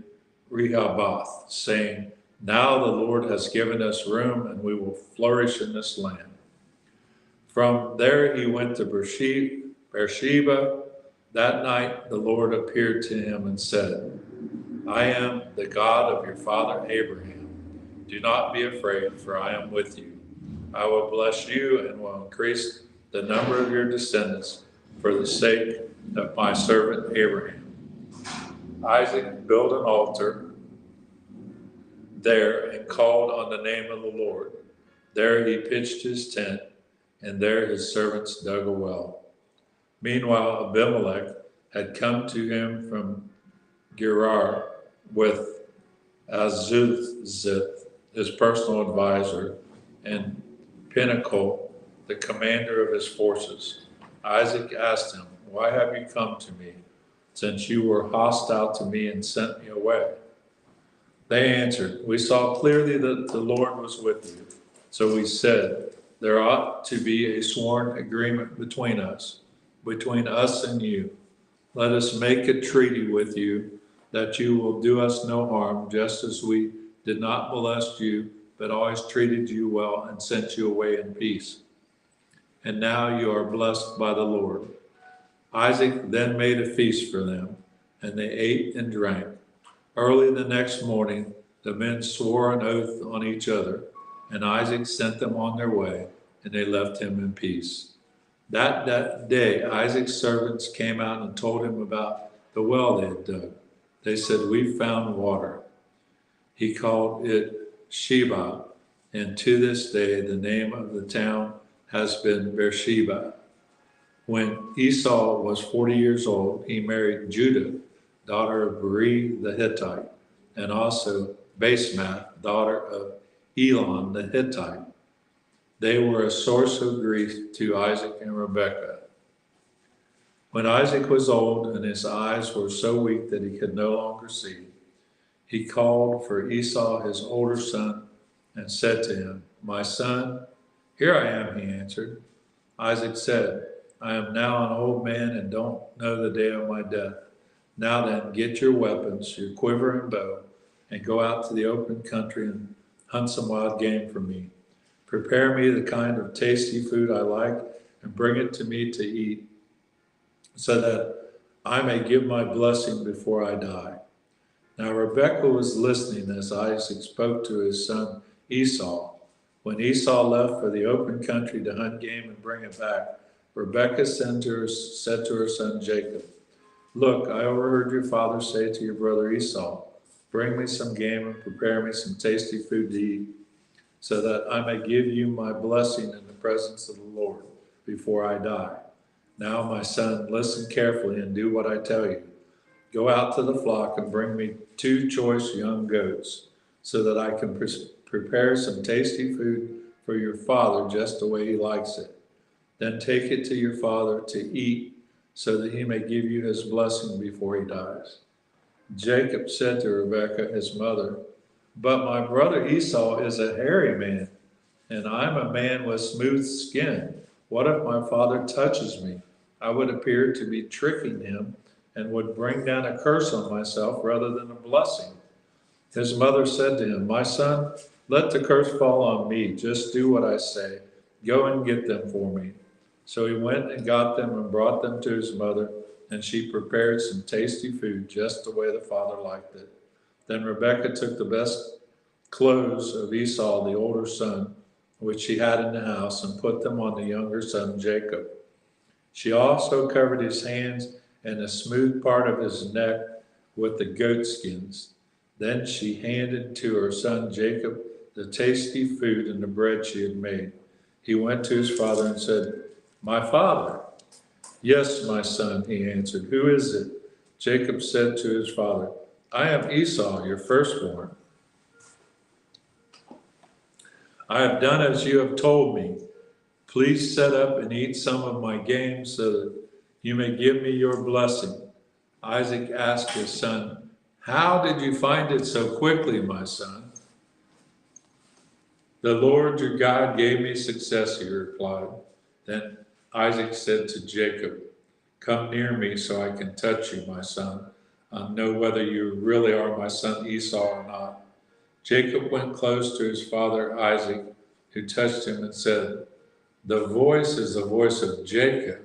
Rehoboth, saying, "Now the Lord has given us room, and we will flourish in this land." From there he went to Beersheba. That night the Lord appeared to him and said, "I am the God of your father Abraham. Do not be afraid, for I am with you. I will bless you and will increase the number of your descendants for the sake of my servant Abraham." Isaac built an altar there and called on the name of the Lord. There he pitched his tent, and there his servants dug a well. Meanwhile, Abimelech had come to him from Gerar with Azuzith, his personal advisor, and Pinnacle, the commander of his forces. Isaac asked him, "Why have you come to me, since you were hostile to me and sent me away?" They answered, "We saw clearly that the Lord was with you. So we said, there ought to be a sworn agreement between us and you. Let us make a treaty with you that you will do us no harm, just as we did not molest you, but always treated you well and sent you away in peace. And now you are blessed by the Lord." Isaac then made a feast for them, and they ate and drank. Early the next morning, the men swore an oath on each other, and Isaac sent them on their way, and they left him in peace. That day, Isaac's servants came out and told him about the well they had dug. They said, "We found water." He called it Sheba, and to this day the name of the town has been Beersheba. When Esau was 40 years old, he married Judah, daughter of Beri the Hittite, and also Basemath, daughter of Elon the Hittite. They were a source of grief to Isaac and Rebekah. When Isaac was old and his eyes were so weak that he could no longer see, he called for Esau, his older son, and said to him, "My son." "Here I am," he answered. Isaac said, "I am now an old man and don't know the day of my death. Now then, get your weapons, your quiver and bow, and go out to the open country and hunt some wild game for me. Prepare me the kind of tasty food I like and bring it to me to eat, so that I may give my blessing before I die." Now Rebekah was listening as Isaac spoke to his son Esau. When Esau left for the open country to hunt game and bring it back, Rebekah said to her son Jacob, "Look, I overheard your father say to your brother Esau, 'Bring me some game and prepare me some tasty food to eat, so that I may give you my blessing in the presence of the Lord before I die.' Now, my son, listen carefully and do what I tell you. Go out to the flock and bring me 2 choice young goats, so that I can prepare some tasty food for your father just the way he likes it. Then take it to your father to eat, so that he may give you his blessing before he dies." Jacob said to Rebekah, his mother, "But my brother Esau is a hairy man, and I'm a man with smooth skin. What if my father touches me? I would appear to be tricking him and would bring down a curse on myself rather than a blessing. His mother said to him, My son, let the curse fall on me. Just do what I say. Go and get them for me. So he went and got them and brought them to his mother, and she prepared some tasty food just the way the father liked it. Then Rebekah took the best clothes of Esau, the older son, which she had in the house, and put them on the younger son, Jacob. She also covered his hands and the smooth part of his neck with the goat skins. Then she handed to her son Jacob the tasty food and the bread she had made. He went to his father and said, My father. Yes, my son, he answered. Who is it? Jacob said to his father, I am Esau, your firstborn. I have done as you have told me. Please set up and eat some of my game so that you may give me your blessing. Isaac asked his son, How did you find it so quickly, my son? The Lord your God gave me success, he replied. Then Isaac said to Jacob, Come near me so I can touch you, my son. I'll know whether you really are my son Esau or not. Jacob went close to his father Isaac, who touched him and said, The voice is the voice of Jacob,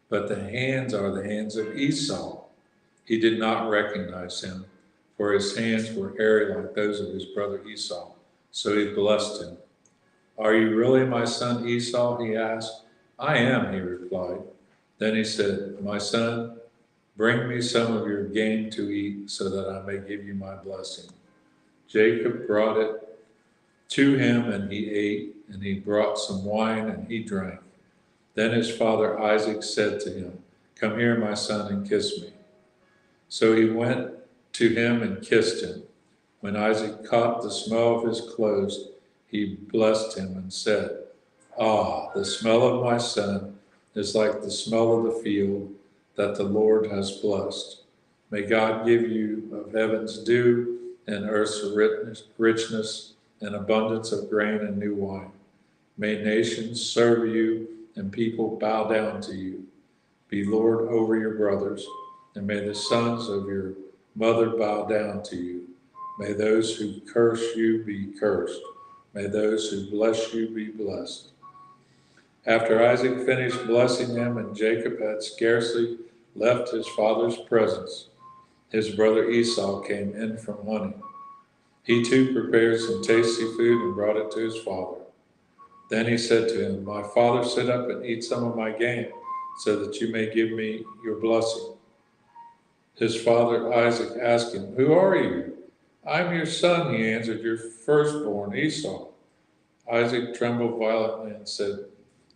but the hands are the hands of Esau. He did not recognize him, for his hands were hairy like those of his brother Esau. So he blessed him. Are you really my son Esau? He asked. I am, he replied. Then he said, My son, bring me some of your game to eat so that I may give you my blessing. Jacob brought it to him, and he ate, and he brought some wine, and he drank. Then his father Isaac said to him, Come here, my son, and kiss me. So he went to him and kissed him. When Isaac caught the smell of his clothes, he blessed him and said, Ah, the smell of my son is like the smell of the field that the Lord has blessed. May God give you of heaven's dew and earth's richness and abundance of grain and new wine. May nations serve you and people bow down to you. Be Lord over your brothers, and may the sons of your mother bow down to you. May those who curse you be cursed. May those who bless you be blessed. After Isaac finished blessing them, and Jacob had scarcely left his father's presence, his brother Esau came in from hunting. He too prepared some tasty food and brought it to his father. Then he said to him, My father, sit up and eat some of my game, so that you may give me your blessing. His father Isaac asked him, Who are you? I'm your son, he answered, your firstborn, Esau. Isaac trembled violently and said,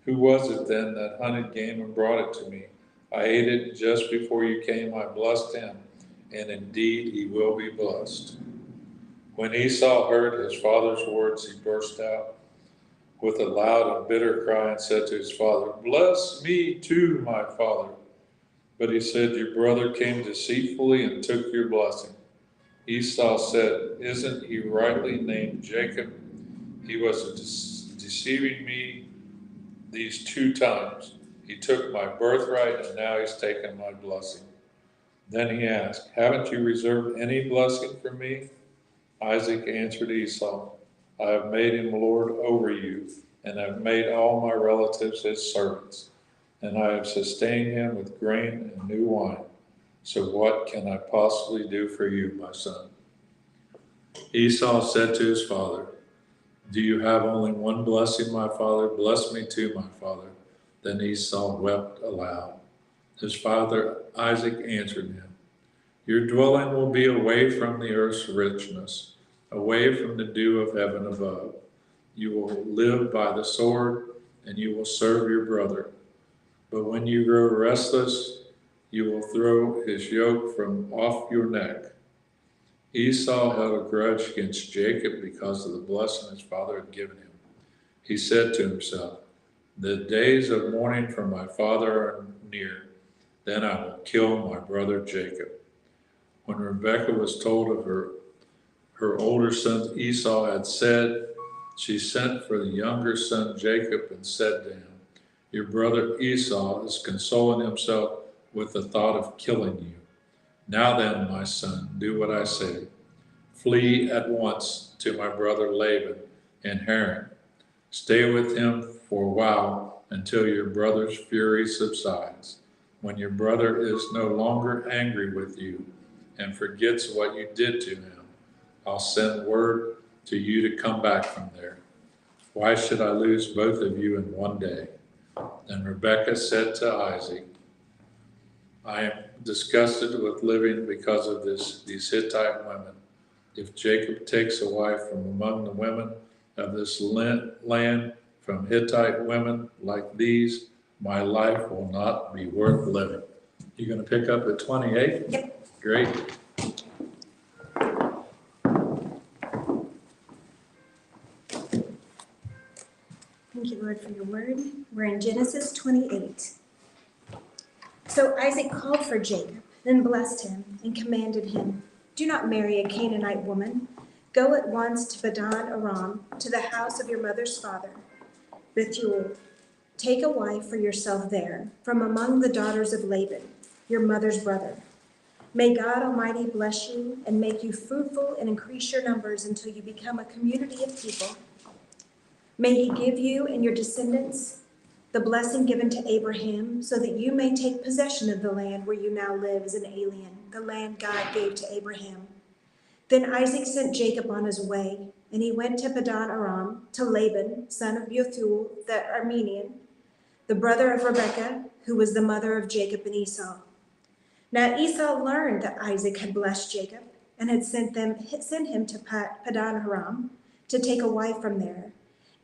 Who was it then that hunted game and brought it to me? I ate it just before you came. I blessed him, and indeed he will be blessed. When Esau heard his father's words, he burst out with a loud and bitter cry and said to his father, Bless me too, my father. But he said, Your brother came deceitfully and took your blessing. Esau said, Isn't he rightly named Jacob? He was deceiving me these 2 times. He took my birthright, and now he's taken my blessing. Then he asked, Haven't you reserved any blessing for me? Isaac answered Esau, I have made him lord over you, and have made all my relatives his servants, and I have sustained him with grain and new wine. So what can I possibly do for you, my son? Esau said to his father, Do you have only one blessing, my father? Bless me too, my father. Then Esau wept aloud. His father Isaac answered him, Your dwelling will be away from the earth's richness, away from the dew of heaven above. You will live by the sword, and you will serve your brother. But when you grow restless, you will throw his yoke from off your neck. Esau held a grudge against Jacob because of the blessing his father had given him. He said to himself, The days of mourning for my father are near. Then I will kill my brother Jacob. When Rebekah was told of her older son Esau had said, She sent for the younger son Jacob and said to him, "Your brother Esau is consoling himself with the thought of killing you. Now then, my son, do what I say. Flee at once to my brother Laban in Haran. Stay with him for a while until your brother's fury subsides. When your brother is no longer angry with you and forgets what you did to him, I'll send word to you to come back from there. Why should I lose both of you in one day?" Then Rebekah said to Isaac, "I am disgusted with living because of these Hittite women. If Jacob takes a wife from among the women of this land, from Hittite women like these, my life will not be worth living." You going to pick up at 28? Yep. Great. Thank you, Lord, for your word. We're in Genesis 28. So Isaac called for Jacob, then blessed him and commanded him, "Do not marry a Canaanite woman. Go at once to Padan-aram, to the house of your mother's father, Read-Thru. Take a wife for yourself there, from among the daughters of Laban, your mother's brother. May God Almighty bless you and make you fruitful and increase your numbers until you become a community of people. May he give you and your descendants the blessing given to Abraham, so that you may take possession of the land where you now live as an alien, the land God gave to Abraham." Then Isaac sent Jacob on his way, and he went to Padan-aram, to Laban, son of Bethuel the Aramean, the brother of Rebekah, who was the mother of Jacob and Esau. Now Esau learned that Isaac had blessed Jacob and had sent him to Padan-aram to take a wife from there,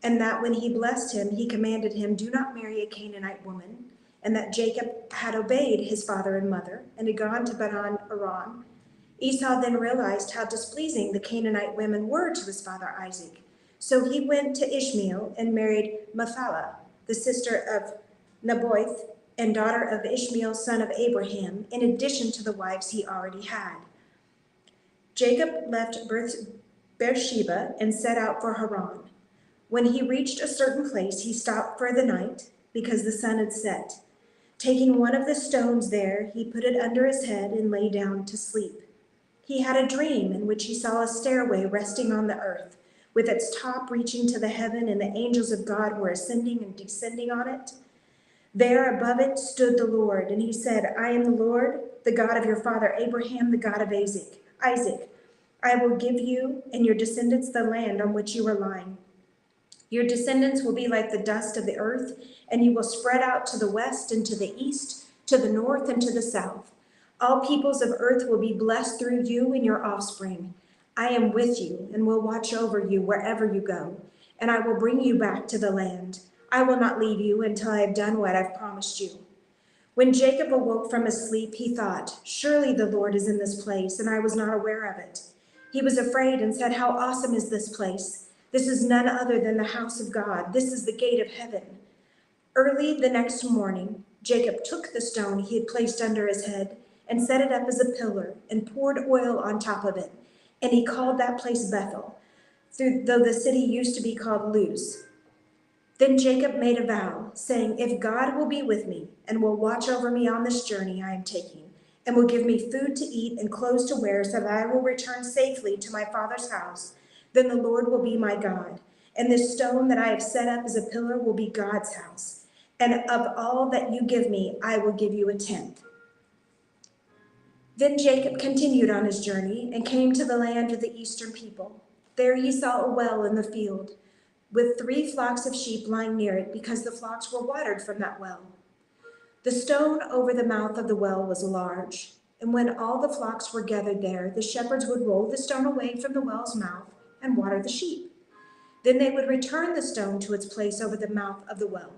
and that when he blessed him, he commanded him, "Do not marry a Canaanite woman," and that Jacob had obeyed his father and mother and had gone to Padan-aram. Esau then realized how displeasing the Canaanite women were to his father Isaac. So he went to Ishmael and married Mahlah, the sister of Naboth and daughter of Ishmael, son of Abraham, in addition to the wives he already had. Jacob left Beersheba and set out for Haran. When he reached a certain place, he stopped for the night because the sun had set. Taking one of the stones there, he put it under his head and lay down to sleep. He had a dream in which he saw a stairway resting on the earth, with its top reaching to the heaven, and the angels of God were ascending and descending on it. There above it stood the Lord, and he said, "I am the Lord, the God of your father Abraham, the God of Isaac. I will give you and your descendants the land on which you are lying. Your descendants will be like the dust of the earth, and you will spread out to the west and to the east, to the north and to the south. All peoples of earth will be blessed through you and your offspring. I am with you and will watch over you wherever you go, and I will bring you back to the land. I will not leave you until I have done what I've promised you." When Jacob awoke from his sleep, he thought, "Surely the Lord is in this place, and I was not aware of it." He was afraid and said, "How awesome is this place! This is none other than the house of God. This is the gate of heaven." Early the next morning, Jacob took the stone he had placed under his head and set it up as a pillar and poured oil on top of it. And he called that place Bethel, though the city used to be called Luz. Then Jacob made a vow, saying, "If God will be with me and will watch over me on this journey I am taking, and will give me food to eat and clothes to wear so that I will return safely to my father's house, then the Lord will be my God, and this stone that I have set up as a pillar will be God's house. And of all that you give me, I will give you a tenth." Then Jacob continued on his journey and came to the land of the eastern people. There he saw a well in the field, with 3 flocks of sheep lying near it, because the flocks were watered from that well. The stone over the mouth of the well was large, and when all the flocks were gathered there, the shepherds would roll the stone away from the well's mouth and water the sheep. Then they would return the stone to its place over the mouth of the well.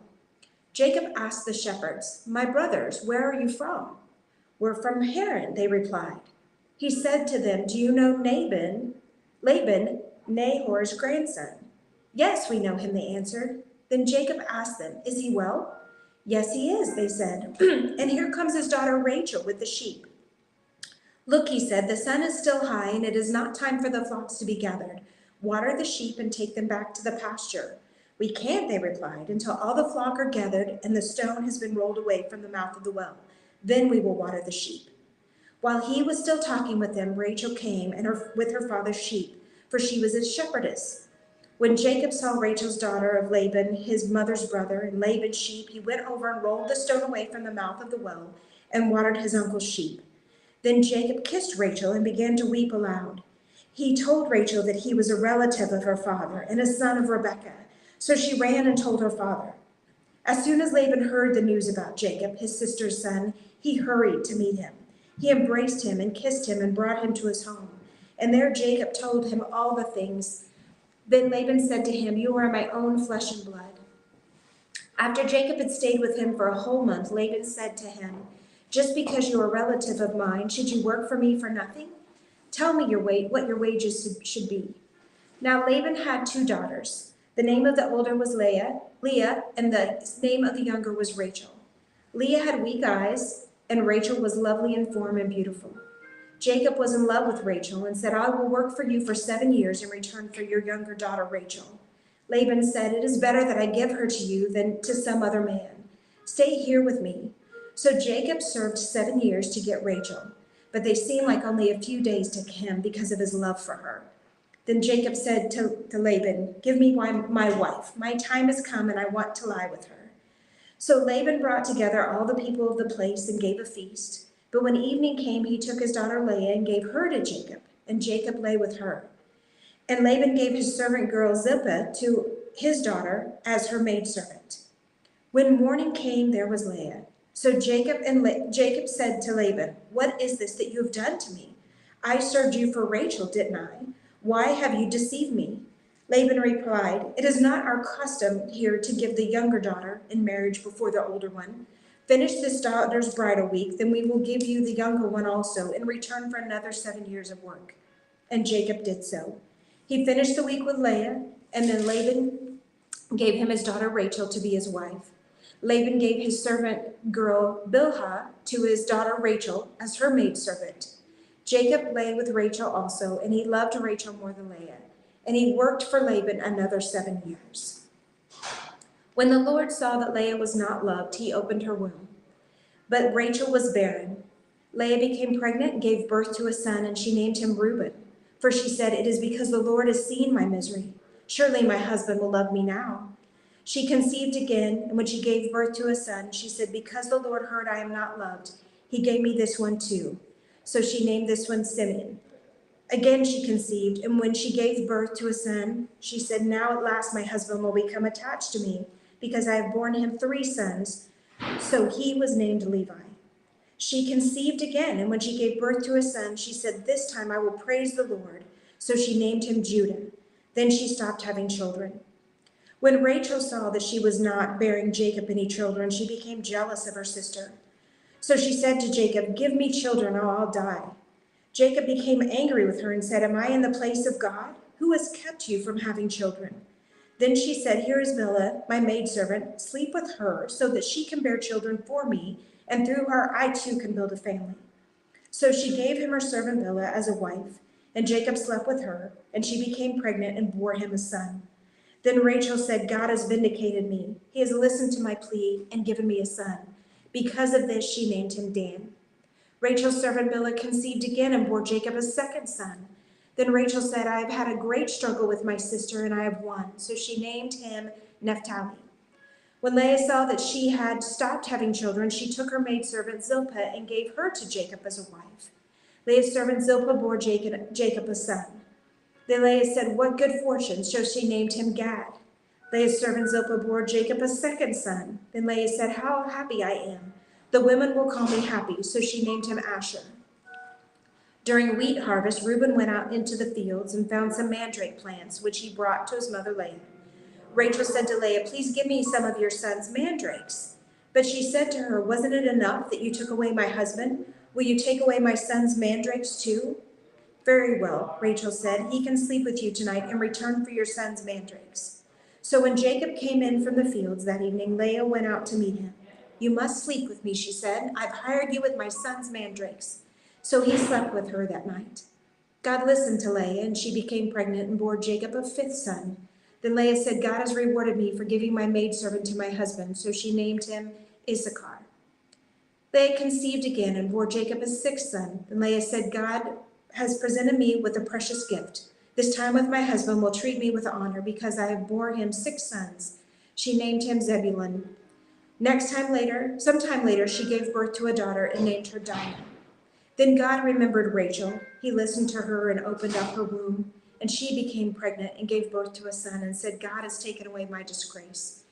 Jacob asked the shepherds, "My brothers, where are you from?" "We're from Haran," they replied. He said to them, "Do you know Laban, Nahor's grandson?" "Yes, we know him," they answered. Then Jacob asked them, "Is he well?" "Yes, he is," they said. "And here comes his daughter Rachel with the sheep." "Look," he said, "the sun is still high, and it is not time for the flocks to be gathered. Water the sheep and take them back to the pasture." "We can't," they replied, "until all the flock are gathered and the stone has been rolled away from the mouth of the well. Then we will water the sheep." While he was still talking with them, Rachel came with her father's sheep, for she was his shepherdess. When Jacob saw Rachel's daughter of Laban, his mother's brother, and Laban's sheep, he went over and rolled the stone away from the mouth of the well and watered his uncle's sheep. Then Jacob kissed Rachel and began to weep aloud. He told Rachel that he was a relative of her father and a son of Rebekah, so she ran and told her father. As soon as Laban heard the news about Jacob, his sister's son, he hurried to meet him. He embraced him and kissed him and brought him to his home. And there Jacob told him all the things. Then Laban said to him, "You are my own flesh and blood." After Jacob had stayed with him for a whole month, Laban said to him, "Just because you are a relative of mine, should you work for me for nothing? Tell me what your wages should be." Now Laban had 2 daughters. The name of the older was Leah, and the name of the younger was Rachel. Leah had weak eyes, and Rachel was lovely in form and beautiful. Jacob was in love with Rachel and said, "I will work for you for 7 years in return for your younger daughter Rachel." Laban said, "It is better that I give her to you than to some other man. Stay here with me." So Jacob served 7 years to get Rachel, but they seemed like only a few days to him because of his love for her. Then Jacob said to Laban, "Give me my wife. My time has come and I want to lie with her." So Laban brought together all the people of the place and gave a feast. But when evening came, he took his daughter Leah and gave her to Jacob, and Jacob lay with her. And Laban gave his servant girl Zilpah to his daughter as her maidservant. When morning came, there was Leah. So Jacob said to Laban, "What is this that you have done to me? I served you for Rachel, didn't I? Why have you deceived me?" Laban replied, "It is not our custom here to give the younger daughter in marriage before the older one. Finish this daughter's bridal week, then we will give you the younger one also in return for another 7 years of work." And Jacob did so. He finished the week with Leah, and then Laban gave him his daughter Rachel to be his wife. Laban gave his servant girl Bilhah to his daughter Rachel as her maidservant. Jacob lay with Rachel also, and he loved Rachel more than Leah. And he worked for Laban another 7 years. When the Lord saw that Leah was not loved, he opened her womb. But Rachel was barren. Leah became pregnant and gave birth to a son, and she named him Reuben. For she said, "It is because the Lord has seen my misery. Surely my husband will love me now." She conceived again, and when she gave birth to a son, she said, "Because the Lord heard I am not loved, he gave me this one too." So she named this one Simeon. Again she conceived, and when she gave birth to a son, she said, "Now at last my husband will become attached to me, because I have borne him 3 sons." So he was named Levi. She conceived again, and when she gave birth to a son, she said, "This time I will praise the Lord." So she named him Judah. Then she stopped having children. When Rachel saw that she was not bearing Jacob any children, she became jealous of her sister. So she said to Jacob, "Give me children or I'll die." Jacob became angry with her and said, "Am I in the place of God? Who has kept you from having children?" Then she said, "Here is Bilhah, my maidservant. Sleep with her so that she can bear children for me, and through her I too can build a family." So she gave him her servant Bilhah as a wife, and Jacob slept with her, and she became pregnant and bore him a son. Then Rachel said, "God has vindicated me. He has listened to my plea and given me a son." Because of this, she named him Dan. Rachel's servant Bilhah conceived again and bore Jacob a second son. Then Rachel said, "I have had a great struggle with my sister, and I have won." So she named him Naphtali. When Leah saw that she had stopped having children, she took her maidservant Zilpah and gave her to Jacob as a wife. Leah's servant Zilpah bore Jacob a son. Then Leah said, "What good fortune!" So she named him Gad. Leah's servant Zilpah bore Jacob a second son. Then Leah said, "How happy I am! The women will call me happy." So she named him Asher. During wheat harvest, Reuben went out into the fields and found some mandrake plants, which he brought to his mother Leah. Rachel said to Leah, "Please give me some of your son's mandrakes." But she said to her, "Wasn't it enough that you took away my husband? Will you take away my son's mandrakes too?" "Very well," Rachel said, "he can sleep with you tonight in return for your son's mandrakes." So when Jacob came in from the fields that evening, Leah went out to meet him. "You must sleep with me," she said. "I've hired you with my son's mandrakes." So he slept with her that night. God listened to Leah, and she became pregnant and bore Jacob a 5th son. Then Leah said, God has rewarded me for giving my maidservant to my husband, so she named him Issachar. Leah conceived again and bore Jacob a 6th son. Then Leah said, God has presented me with a precious gift. This time with my husband will treat me with honor because I have borne him 6 sons. She named him Zebulun. Sometime later, she gave birth to a daughter and named her Dinah. Then God remembered Rachel. He listened to her and opened up her womb, and she became pregnant and gave birth to a son and said, God has taken away my disgrace.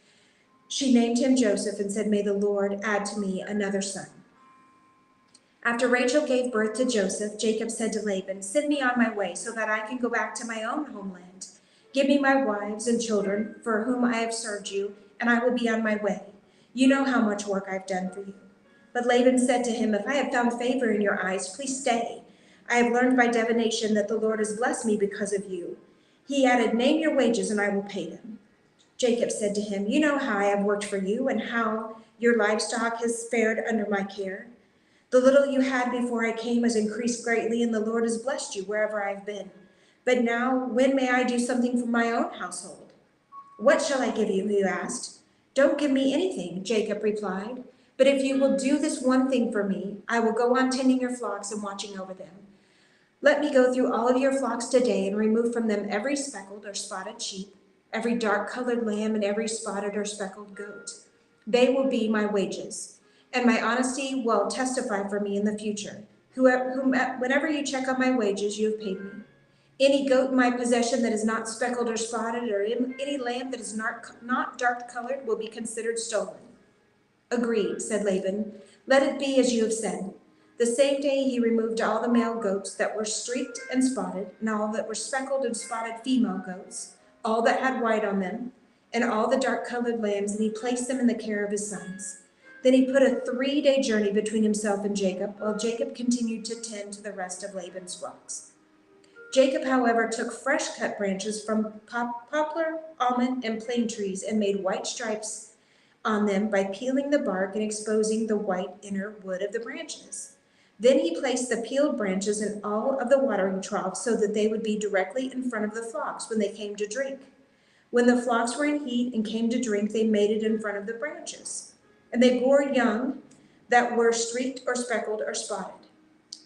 She named him Joseph and said, may the Lord add to me another son. After Rachel gave birth to Joseph, Jacob said to Laban, send me on my way so that I can go back to my own homeland. Give me my wives and children for whom I have served you, and I will be on my way. You know how much work I've done for you. But Laban said to him, if I have found favor in your eyes, please stay. I have learned by divination that the Lord has blessed me because of you. He added, name your wages and I will pay them. Jacob said to him, you know how I have worked for you and how your livestock has fared under my care. The little you had before I came has increased greatly, and the Lord has blessed you wherever I have been. But now, when may I do something for my own household? What shall I give you? He asked. Don't give me anything, Jacob replied. But if you will do this one thing for me, I will go on tending your flocks and watching over them. Let me go through all of your flocks today and remove from them every speckled or spotted sheep, every dark-colored lamb, and every spotted or speckled goat. They will be my wages, and my honesty will testify for me in the future. Whenever you check on my wages, you have paid me. Any goat in my possession that is not speckled or spotted, or any lamb that is not dark-colored will be considered stolen. Agreed, said Laban. Let it be as you have said. The same day he removed all the male goats that were streaked and spotted, and all that were speckled and spotted female goats, all that had white on them, and all the dark-colored lambs, and he placed them in the care of his sons. Then he put a 3-day journey between himself and Jacob, while Jacob continued to tend to the rest of Laban's flocks. Jacob, however, took fresh-cut branches from poplar, almond, and plane trees and made white stripes on them by peeling the bark and exposing the white inner wood of the branches. Then he placed the peeled branches in all of the watering troughs so that they would be directly in front of the flocks when they came to drink. When the flocks were in heat and came to drink, they mated in front of the branches. And they bore young that were streaked or speckled or spotted.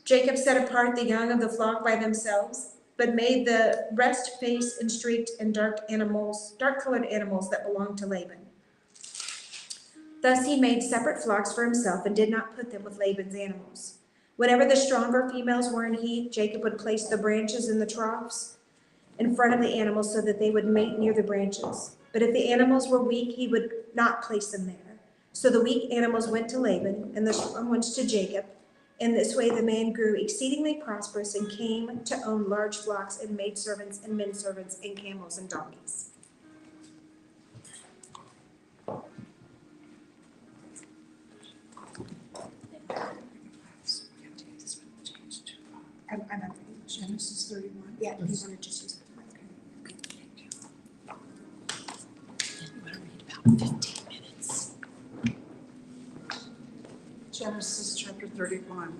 Jacob set apart the young of the flock by themselves, but made the rest face and streaked and dark-colored animals that belonged to Laban. Thus he made separate flocks for himself and did not put them with Laban's animals. Whenever the stronger females were in heat, Jacob would place the branches in the troughs in front of the animals so that they would mate near the branches. But if the animals were weak, he would not place them there. So the weak animals went to Laban and the strong ones to Jacob. In this way the man grew exceedingly prosperous and came to own large flocks and maidservants and menservants and camels and donkeys. I'm not reading Genesis 31. Yeah, if you want to just use it. Okay, thank you. You want to read about 15 minutes. Genesis chapter 31.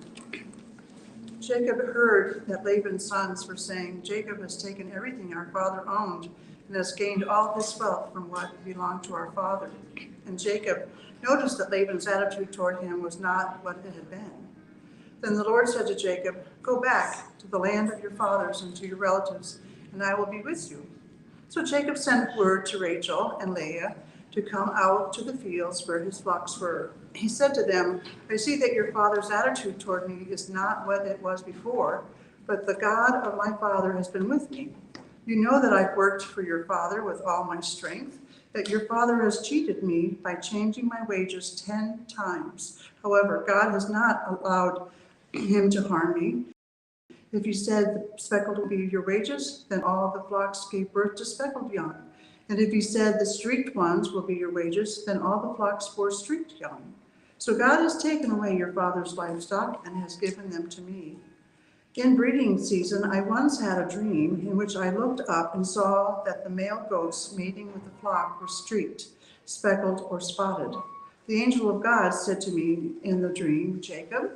Jacob heard that Laban's sons were saying, Jacob has taken everything our father owned and has gained all his wealth from what belonged to our father. And Jacob noticed that Laban's attitude toward him was not what it had been. Then the Lord said to Jacob, go back to the land of your fathers and to your relatives, and I will be with you. So Jacob sent word to Rachel and Leah to come out to the fields where his flocks were. He said to them, I see that your father's attitude toward me is not what it was before, but the God of my father has been with me. You know that I've worked for your father with all my strength, that your father has cheated me by changing my wages 10 times. However, God has not allowed him to harm me. If you said the speckled will be your wages, then all the flocks gave birth to speckled young. And if you said the streaked ones will be your wages, then all the flocks bore streaked young. So God has taken away your father's livestock and has given them to me. In breeding season, I once had a dream in which I looked up and saw that the male goats mating with the flock were streaked, speckled, or spotted. The angel of God said to me in the dream, Jacob.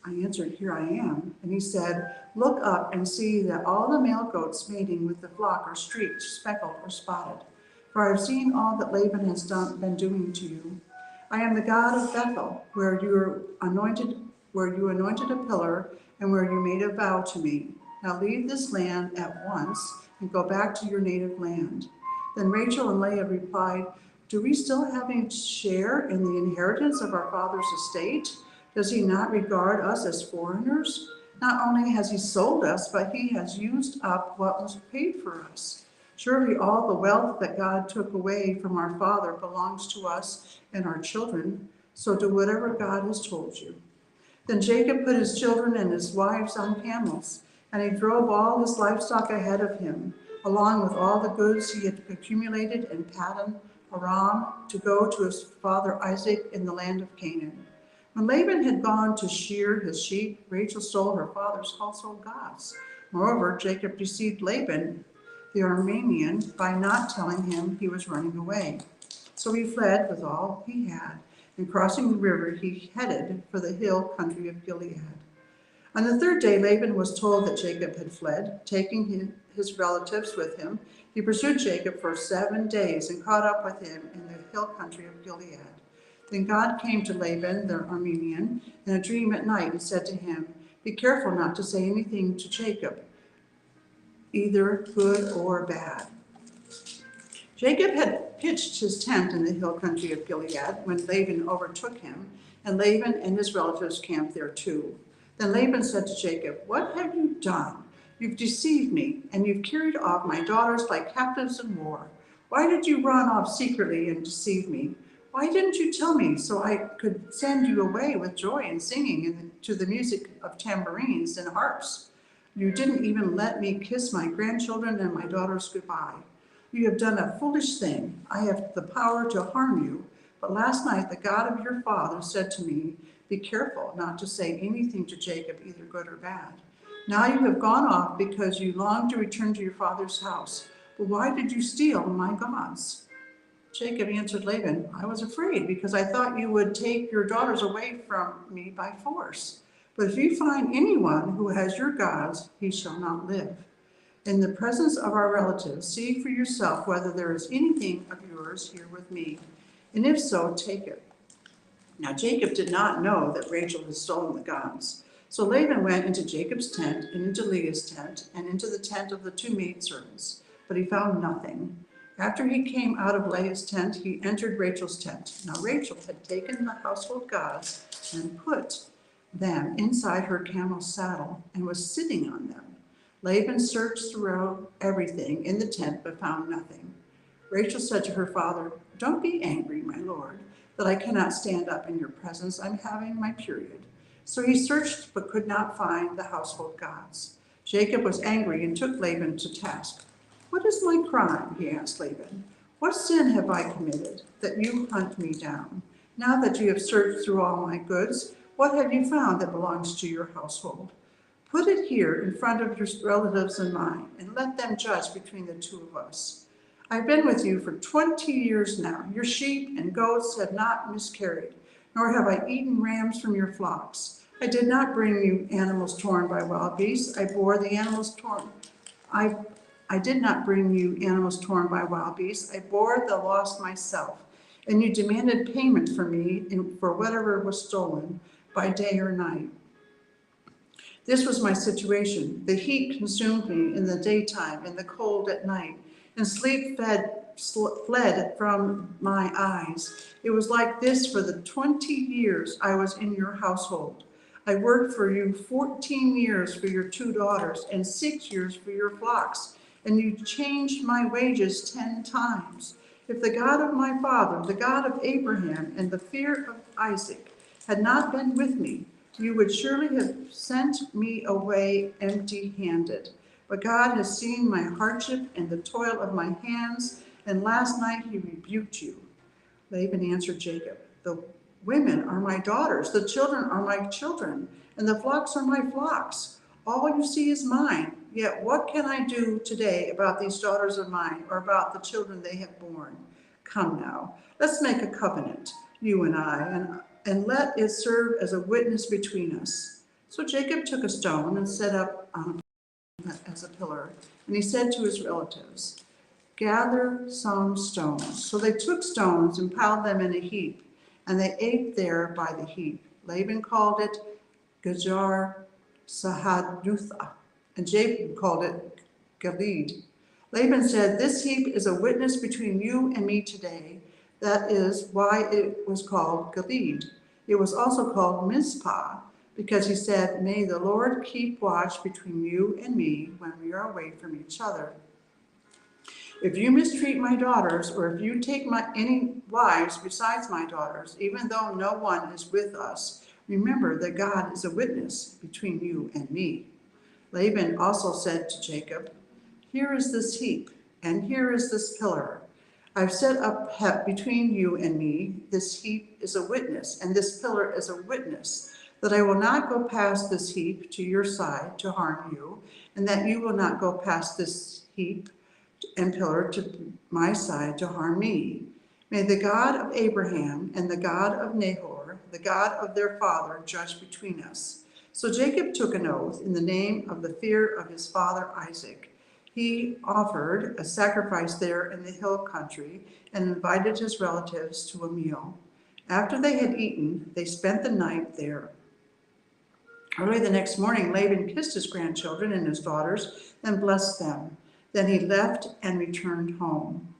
I answered, here I am. And he said, look up and see that all the male goats mating with the flock are streaked, speckled, or spotted. For I have seen all that Laban has been doing to you. I am the God of Bethel, where you anointed a pillar and where you made a vow to me. Now leave this land at once and go back to your native land. Then Rachel and Leah replied, do we still have a share in the inheritance of our father's estate? Does he not regard us as foreigners? Not only has he sold us, but he has used up what was paid for us. Surely all the wealth that God took away from our father belongs to us and our children. So do whatever God has told you. Then Jacob put his children and his wives on camels, and he drove all his livestock ahead of him, along with all the goods he had accumulated in Paddan Aram, to go to his father Isaac in the land of Canaan. When Laban had gone to shear his sheep, Rachel stole her father's household gods. Moreover, Jacob deceived Laban, the Aramean, by not telling him he was running away. So he fled with all he had, and crossing the river, he headed for the hill country of Gilead. On the third day, Laban was told that Jacob had fled. Taking his relatives with him, he pursued Jacob for 7 days and caught up with him in the hill country of Gilead. Then God came to Laban, the Aramean, in a dream at night and said to him, be careful not to say anything to Jacob, either good or bad. Jacob had pitched his tent in the hill country of Gilead when Laban overtook him, and Laban and his relatives camped there too. Then Laban said to Jacob, what have you done? You've deceived me, and you've carried off my daughters like captives in war. Why did you run off secretly and deceive me? Why didn't you tell me so I could send you away with joy and singing to the music of tambourines and harps? You didn't even let me kiss my grandchildren and my daughters goodbye. You have done a foolish thing. I have the power to harm you. But last night the God of your father said to me, be careful not to say anything to Jacob, either good or bad. Now you have gone off because you long to return to your father's house. But why did you steal my gods? Jacob answered Laban, I was afraid because I thought you would take your daughters away from me by force. But if you find anyone who has your gods, he shall not live. In the presence of our relatives, see for yourself whether there is anything of yours here with me, and if so, take it. Now Jacob did not know that Rachel had stolen the gods. So Laban went into Jacob's tent, and into Leah's tent, and into the tent of the 2 maidservants, but he found nothing. After he came out of Leah's tent, he entered Rachel's tent. Now Rachel had taken the household gods and put them inside her camel's saddle and was sitting on them. Laban searched throughout everything in the tent but found nothing. Rachel said to her father, don't be angry, my lord, that I cannot stand up in your presence. I'm having my period. So he searched but could not find the household gods. Jacob was angry and took Laban to task. What is my crime? He asked Laban. What sin have I committed that you hunt me down? Now that you have searched through all my goods, what have you found that belongs to your household? Put it here in front of your relatives and mine, and let them judge between the 2 of us. I've been with you for 20 years now. Your sheep and goats have not miscarried, nor have I eaten rams from your flocks. I did not bring you animals torn by wild beasts. I bore the animals torn. I did not bring you animals torn by wild beasts. I bore the loss myself, and you demanded payment for me for whatever was stolen by day or night. This was my situation. The heat consumed me in the daytime and the cold at night, and sleep fled from my eyes. It was like this for the 20 years I was in your household. I worked for you 14 years for your 2 daughters and 6 years for your flocks, and you changed my wages 10 times. If the God of my father, the God of Abraham, and the fear of Isaac had not been with me, you would surely have sent me away empty-handed. But God has seen my hardship and the toil of my hands, and last night he rebuked you. Laban answered Jacob, the women are my daughters, the children are my children, and the flocks are my flocks. All you see is mine. Yet what can I do today about these daughters of mine, or about the children they have borne? Come now, let's make a covenant, you and I, and let it serve as a witness between us. So Jacob took a stone and set up on as a pillar, and he said to his relatives, "Gather some stones." So they took stones and piled them in a heap, and they ate there by the heap. Laban called it Gajar Sahadutha, and Jacob called it Gilead. Laban said, "This heap is a witness between you and me today." That is why it was called Gilead. It was also called Mizpah, because he said, "May the Lord keep watch between you and me when we are away from each other. If you mistreat my daughters, or if you take any wives besides my daughters, even though no one is with us, remember that God is a witness between you and me." Laban also said to Jacob, "Here is this heap, and here is this pillar. I've set up between you and me. This heap is a witness, and this pillar is a witness, that I will not go past this heap to your side to harm you, and that you will not go past this heap and pillar to my side to harm me. May the God of Abraham and the God of Nahor, the God of their father, judge between us." So Jacob took an oath in the name of the fear of his father Isaac. He offered a sacrifice there in the hill country and invited his relatives to a meal. After they had eaten, they spent the night there. Early the next morning, Laban kissed his grandchildren and his daughters and blessed them. Then he left and returned home.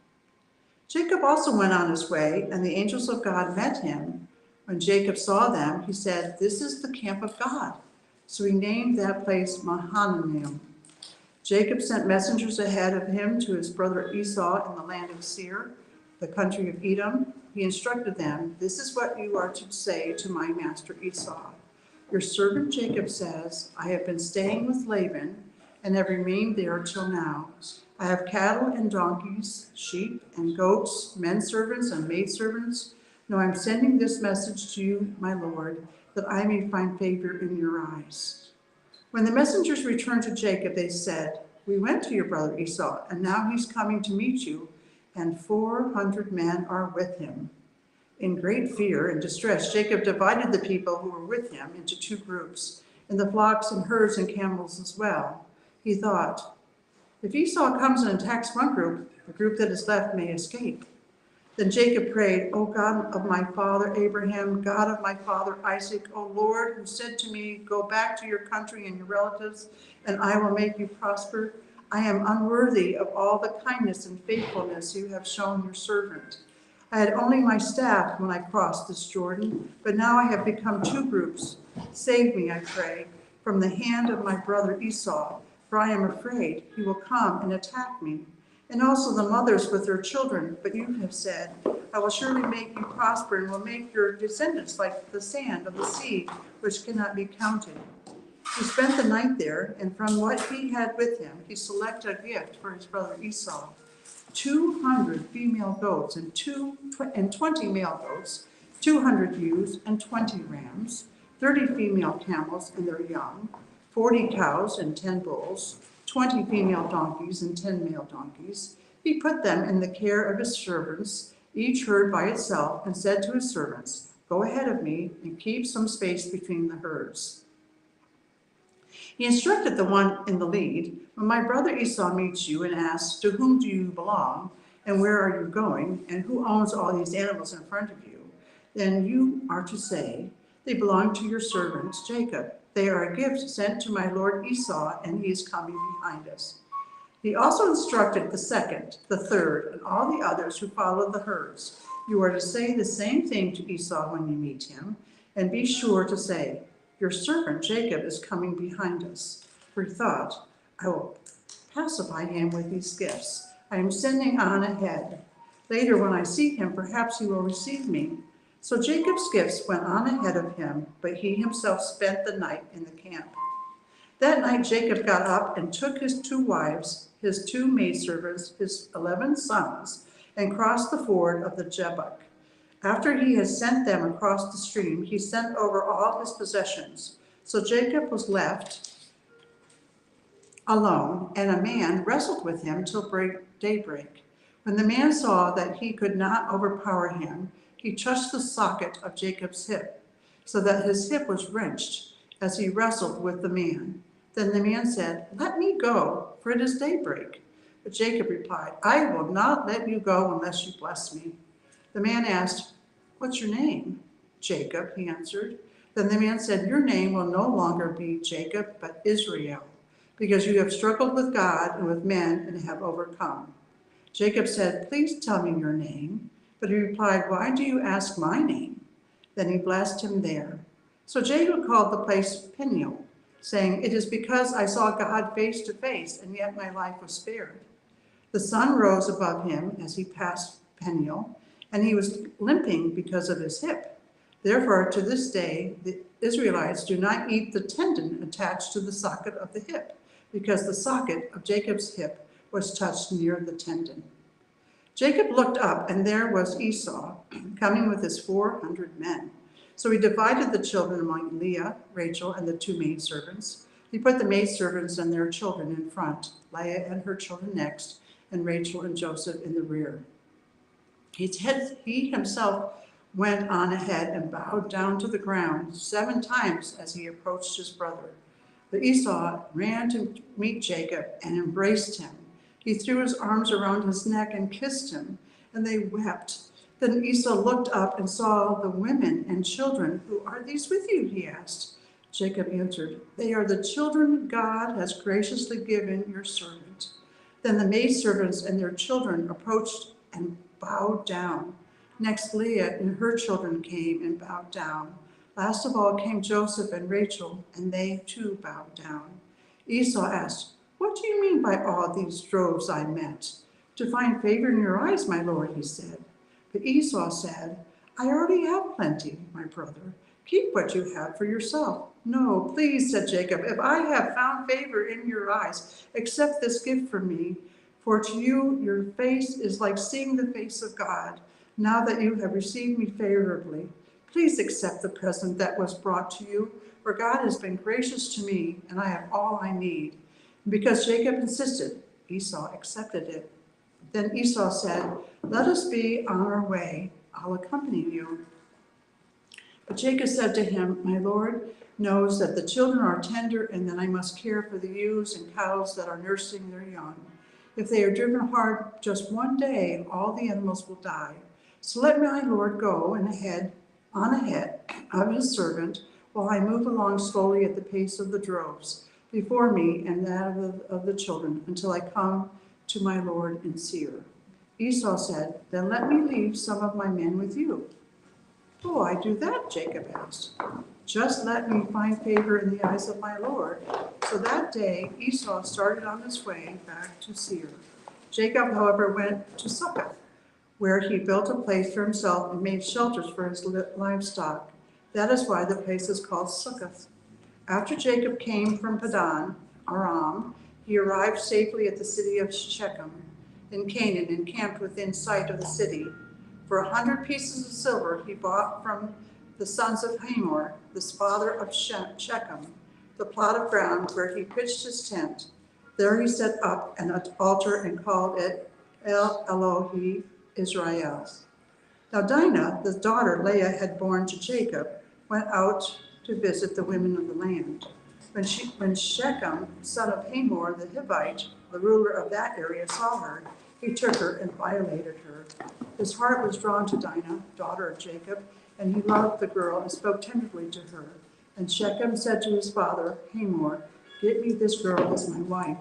Jacob also went on his way, and the angels of God met him. When Jacob saw them, he said, "This is the camp of God." So he named that place Mahanaim. Jacob sent messengers ahead of him to his brother Esau in the land of Seir, the country of Edom. He instructed them, "This is what you are to say to my master Esau. Your servant Jacob says, I have been staying with Laban and have remained there till now. I have cattle and donkeys, sheep and goats, men servants and maidservants. Now I'm sending this message to you, my lord, that I may find favor in your eyes." When the messengers returned to Jacob, they said, "We went to your brother Esau, and now he's coming to meet you, and 400 men are with him." In great fear and distress, Jacob divided the people who were with him into two groups, and the flocks and herds and camels as well. He thought, if Esau comes and attacks one group, the group that is left may escape. Then Jacob prayed, "O God of my father Abraham, God of my father Isaac, O Lord, who said to me, 'Go back to your country and your relatives, and I will make you prosper,' I am unworthy of all the kindness and faithfulness you have shown your servant. I had only my staff when I crossed this Jordan, but now I have become two groups. Save me, I pray, from the hand of my brother Esau, for I am afraid he will come and attack me, and also the mothers with their children. But you have said, I will surely make you prosper and will make your descendants like the sand of the sea, which cannot be counted." He spent the night there, and from what he had with him, he selected a gift for his brother Esau: 200 female goats and 20 male goats, 200 ewes and 20 rams, 30 female camels and their young, 40 cows and 10 bulls, 20 female donkeys and 10 male donkeys. He put them in the care of his servants, each herd by itself, and said to his servants, "Go ahead of me and keep some space between the herds." He instructed the one in the lead, "When my brother Esau meets you and asks, 'To whom do you belong, and where are you going, and who owns all these animals in front of you?' then you are to say, 'They belong to your servant Jacob. They are a gift sent to my lord Esau, and he is coming behind us.'" He also instructed the second, the third, and all the others who followed the herds, "You are to say the same thing to Esau when you meet him, and be sure to say, 'Your servant Jacob is coming behind us.'" For he thought, "I will pacify him with these gifts. I am sending on ahead. Later, when I see him, perhaps he will receive me." So Jacob's gifts went on ahead of him, but he himself spent the night in the camp. That night Jacob got up and took his 2 wives, his 2 maidservants, his 11 sons, and crossed the ford of the Jabbok. After he had sent them across the stream, he sent over all his possessions. So Jacob was left alone, and a man wrestled with him till daybreak. When the man saw that he could not overpower him, he touched the socket of Jacob's hip, so that his hip was wrenched. as he wrestled with the man. Then the man said, "Let me go, for it is daybreak." But Jacob replied, "I will not let you go unless you bless me." The man asked, "What's your name?" "Jacob," he answered. Then the man said, "Your name will no longer be Jacob, but Israel, because you have struggled with God and with men and have overcome." Jacob said, "Please tell me your name." But he replied, "Why do you ask my name?" Then he blessed him there. So Jacob called the place Peniel, saying, "It is because I saw God face to face, and yet my life was spared." The sun rose above him as he passed Peniel, and he was limping because of his hip. Therefore, to this day, the Israelites do not eat the tendon attached to the socket of the hip, because the socket of Jacob's hip was touched near the tendon. Jacob looked up, and there was Esau coming with his 400 men. So he divided the children among Leah, Rachel, and the 2 maidservants. He put the maidservants and their children in front, Leah and her children next, and Rachel and Joseph in the rear. He himself went on ahead and bowed down to the ground 7 times as he approached his brother. But Esau ran to meet Jacob and embraced him. He threw his arms around his neck and kissed him, and they wept. Then Esau looked up and saw the women and children. "Who are these with you?" he asked. Jacob answered, "They are the children God has graciously given your servant." Then the maidservants and their children approached and bowed down. Next, Leah and her children came and bowed down. Last of all came Joseph and Rachel, and they too bowed down. Esau asked, "What do you mean by all these droves I met?" "To find favor in your eyes, my lord," he said. But Esau said, "I already have plenty, my brother. Keep what you have for yourself." "No, please," said Jacob, "if I have found favor in your eyes, accept this gift from me. For to you, your face is like seeing the face of God. Now that you have received me favorably, please accept the present that was brought to you, for God has been gracious to me, and I have all I need." And because Jacob insisted, Esau accepted it. Then Esau said, "Let us be on our way. I'll accompany you." But Jacob said to him, "My Lord knows that the children are tender and that I must care for the ewes and cows that are nursing their young. If they are driven hard just one day, all the animals will die. So let my Lord go on ahead of his servant while I move along slowly at the pace of the droves before me and that of the children until I come to my Lord in Seir." Esau said, "Then let me leave some of my men with you." "Oh, I do that?" Jacob asked. "Just let me find favor in the eyes of my Lord." So that day Esau started on his way back to Seir. Jacob, however, went to Succoth, where he built a place for himself and made shelters for his livestock. That is why the place is called Succoth. After Jacob came from Padan Aram, he arrived safely at the city of Shechem in Canaan and camped within sight of the city. For 100 pieces of silver he bought from the sons of Hamor, the father of Shechem, the plot of ground where he pitched his tent. There he set up an altar and called it El Elohe Israel. Now Dinah, the daughter Leah had borne to Jacob, went out to visit the women of the land. When Shechem, son of Hamor the Hivite, the ruler of that area, saw her, he took her and violated her. His heart was drawn to Dinah, daughter of Jacob, and he loved the girl and spoke tenderly to her. And Shechem said to his father, Hamor, "Get me this girl as my wife."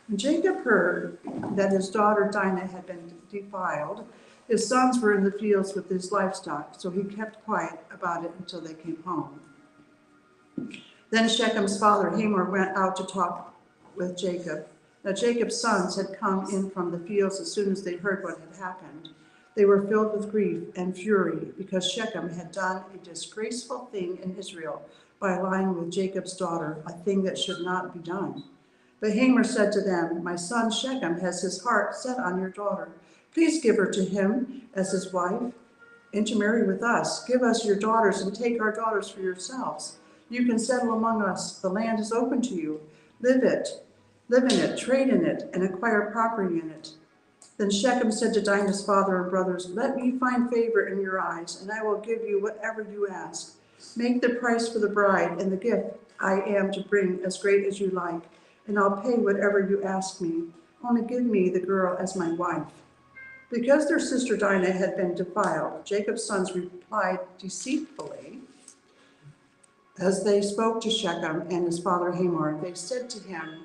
When Jacob heard that his daughter Dinah had been defiled, his sons were in the fields with his livestock, so he kept quiet about it until they came home. Then Shechem's father Hamor went out to talk with Jacob. Now Jacob's sons had come in from the fields as soon as they heard what had happened. They were filled with grief and fury because Shechem had done a disgraceful thing in Israel by lying with Jacob's daughter, a thing that should not be done. But Hamor said to them, "My son Shechem has his heart set on your daughter. Please give her to him as his wife, intermarry with us. Give us your daughters and take our daughters for yourselves. You can settle among us. The land is open to you. Live in it, trade in it, and acquire property in it." Then Shechem said to Dinah's father and brothers, "Let me find favor in your eyes, and I will give you whatever you ask." Make the price for the bride and the gift I am to bring as great as you like, and I'll pay whatever you ask me. Only give me the girl as my wife." Because their sister Dinah had been defiled, Jacob's sons replied deceitfully as they spoke to Shechem and his father Hamor. They said to him,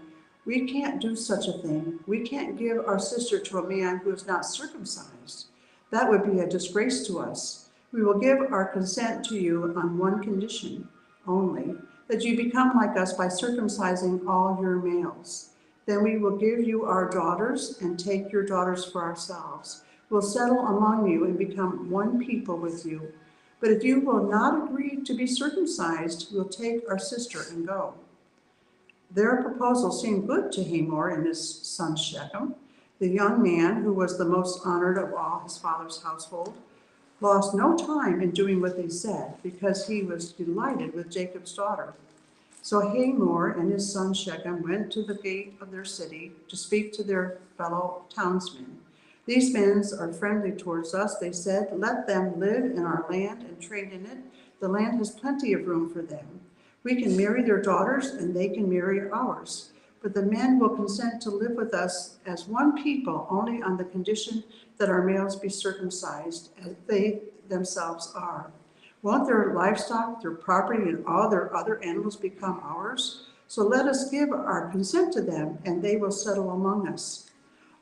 "We can't do such a thing. We can't give our sister to a man who is not circumcised. That would be a disgrace to us. We will give our consent to you on one condition only, that you become like us by circumcising all your males. Then we will give you our daughters and take your daughters for ourselves. We'll settle among you and become one people with you. But if you will not agree to be circumcised, we'll take our sister and go." Their proposal seemed good to Hamor and his son Shechem. The young man, who was the most honored of all his father's household, lost no time in doing what they said, because he was delighted with Jacob's daughter. So Hamor and his son Shechem went to the gate of their city to speak to their fellow townsmen. "These men are friendly towards us," they said. "Let them live in our land and trade in it. The land has plenty of room for them. We can marry their daughters and they can marry ours. But the men will consent to live with us as one people only on the condition that our males be circumcised, as they themselves are. Won't their livestock, their property, and all their other animals become ours? So let us give our consent to them, and they will settle among us."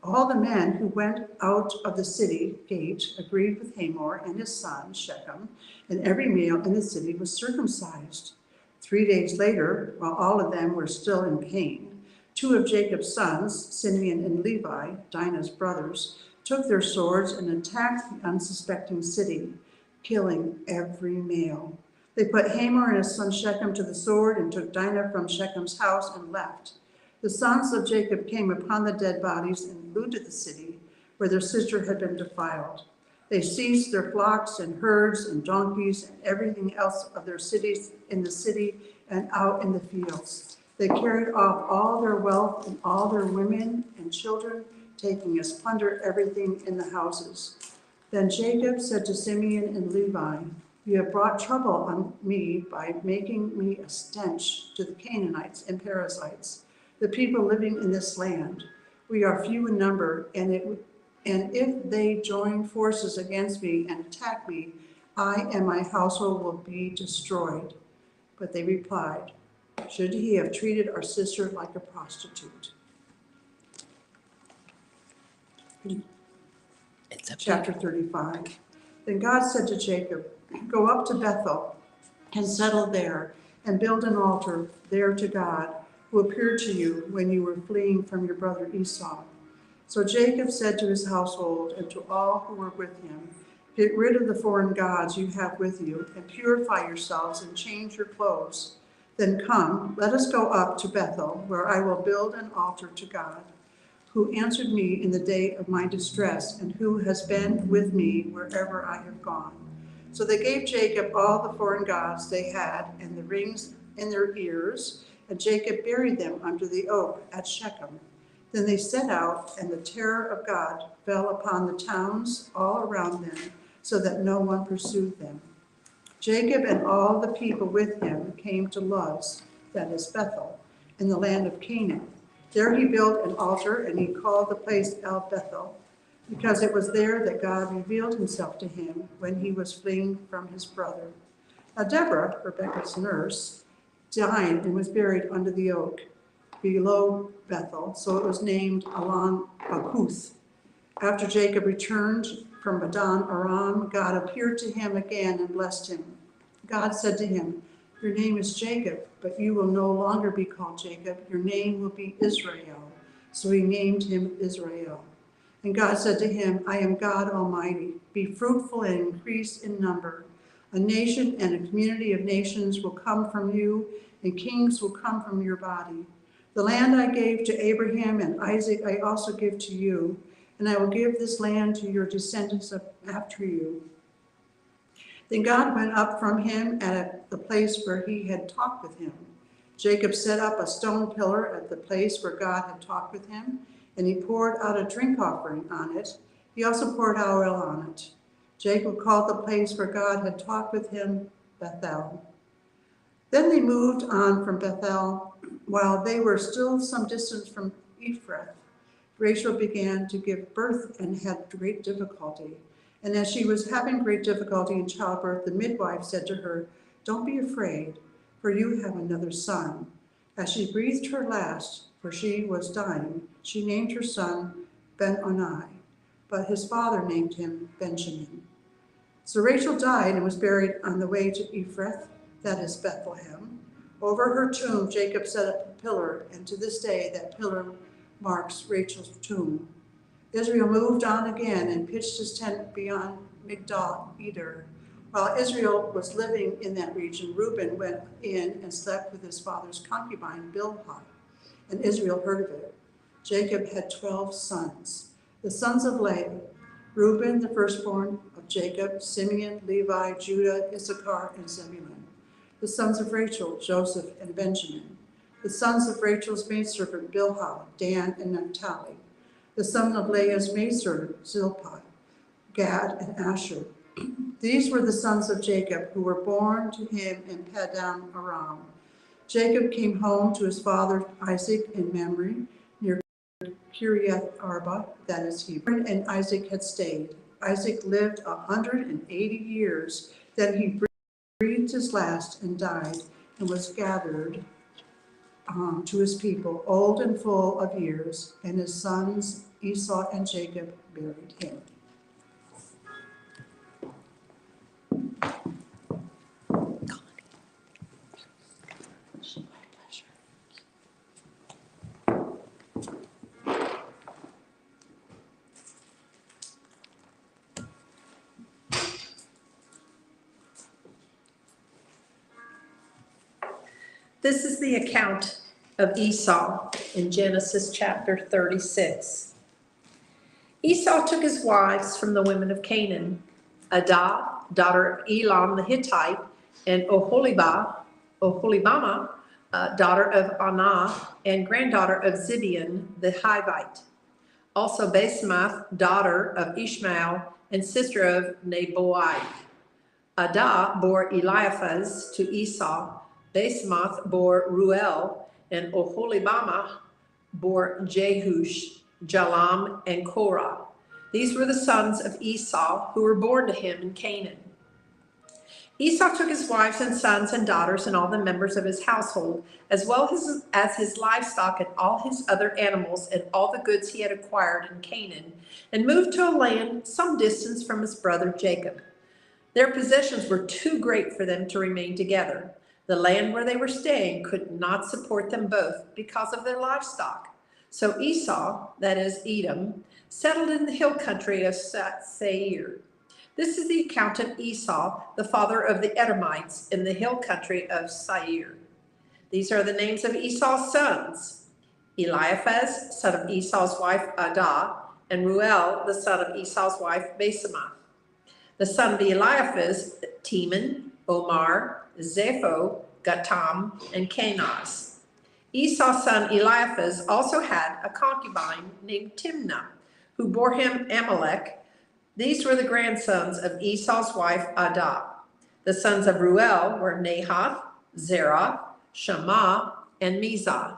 All the men who went out of the city gate agreed with Hamor and his son Shechem, and every male in the city was circumcised. 3 days later, while all of them were still in pain, 2 of Jacob's sons, Simeon and Levi, Dinah's brothers, took their swords and attacked the unsuspecting city, killing every male. They put Hamor and his son Shechem to the sword and took Dinah from Shechem's house and left. The sons of Jacob came upon the dead bodies and looted the city where their sister had been defiled. They seized their flocks and herds and donkeys and everything else of their cities in the city and out in the fields. They carried off all their wealth and all their women and children, taking as plunder everything in the houses. Then Jacob said to Simeon and Levi, "You have brought trouble on me by making me a stench to the Canaanites and Perizzites, the people living in this land. We are few in number, and if they join forces against me and attack me, I and my household will be destroyed." But they replied, "Should he have treated our sister like a prostitute?" Chapter 35. Then God said to Jacob, "Go up to Bethel and settle there and build an altar there to God, who appeared to you when you were fleeing from your brother Esau." So Jacob said to his household and to all who were with him, "Get rid of the foreign gods you have with you and purify yourselves and change your clothes. Then come, let us go up to Bethel, where I will build an altar to God, who answered me in the day of my distress and who has been with me wherever I have gone." So they gave Jacob all the foreign gods they had and the rings in their ears, and Jacob buried them under the oak at Shechem. Then they set out, and the terror of God fell upon the towns all around them, so that no one pursued them. Jacob and all the people with him came to Luz, that is Bethel, in the land of Canaan. There he built an altar, and he called the place El Bethel, because it was there that God revealed himself to him when he was fleeing from his brother. Now Deborah, Rebekah's nurse, died and was buried under the oak below Bethel, so it was named Alon Bakuth. After Jacob returned from Padan Aram, God appeared to him again and blessed him. God said to him, "Your name is Jacob, but you will no longer be called Jacob. Your name will be Israel." So he named him Israel. And God said to him, "I am God Almighty. Be fruitful and increase in number. A nation and a community of nations will come from you, and kings will come from your body. The land I gave to Abraham and Isaac I also give to you, and I will give this land to your descendants after you." Then God went up from him at the place where he had talked with him. Jacob set up a stone pillar at the place where God had talked with him, and he poured out a drink offering on it. He also poured oil on it. Jacob called the place where God had talked with him Bethel. Then they moved on from Bethel. While they were still some distance from Ephrath, Rachel began to give birth and had great difficulty. And as she was having great difficulty in childbirth, the midwife said to her, "Don't be afraid, for you have another son." As she breathed her last, for she was dying, she named her son Ben-Oni, but his father named him Benjamin. So Rachel died and was buried on the way to Ephrath, that is Bethlehem. Over her tomb, Jacob set up a pillar, and to this day that pillar marks Rachel's tomb. Israel moved on again and pitched his tent beyond Migdal Eder. While Israel was living in that region, Reuben went in and slept with his father's concubine Bilhah, and Israel heard of it. Jacob had 12 sons. The sons of Leah: Reuben, the firstborn of Jacob, Simeon, Levi, Judah, Issachar, and Zebulun. The sons of Rachel: Joseph and Benjamin. The sons of Rachel's maidservant Bilhah: Dan and Naphtali. The son of Leah's maidservant Zilpah: Gad and Asher. These were the sons of Jacob who were born to him in Paddan Aram. Jacob came home to his father Isaac in Mamre, near Kiriath Arba, that is Hebron, and Isaac had stayed. Isaac lived 180 years. Then he breathed his last and died, and was gathered to his people, old and full of years, and his sons Esau and Jacob buried him. This is the account of Esau in Genesis chapter 36. Esau took his wives from the women of Canaan, Adah, daughter of Elon the Hittite, and Oholibamah, daughter of Anah, and granddaughter of Zibeon the Hivite. Also Basemath, daughter of Ishmael, and sister of Nebai. Adah bore Eliphaz to Esau. Basemath bore Ruel, and Oholibamah bore Jehush, Jalam, and Korah. These were the sons of Esau who were born to him in Canaan. Esau took his wives and sons and daughters and all the members of his household, as well as his livestock and all his other animals and all the goods he had acquired in Canaan, and moved to a land some distance from his brother Jacob. Their possessions were too great for them to remain together. The land where they were staying could not support them both because of their livestock. So Esau, that is Edom, settled in the hill country of Seir. This is the account of Esau, the father of the Edomites, in the hill country of Seir. These are the names of Esau's sons: Eliphaz, son of Esau's wife Adah, and Ruel, the son of Esau's wife Basemath. The son of Eliphaz: Teman, Omar, Zepho, Gatam, and Kenaz. Esau's son Eliphaz also had a concubine named Timnah, who bore him Amalek. These were the grandsons of Esau's wife Adah. The sons of Ruel were Nahath, Zerah, Shammah, and Mizah.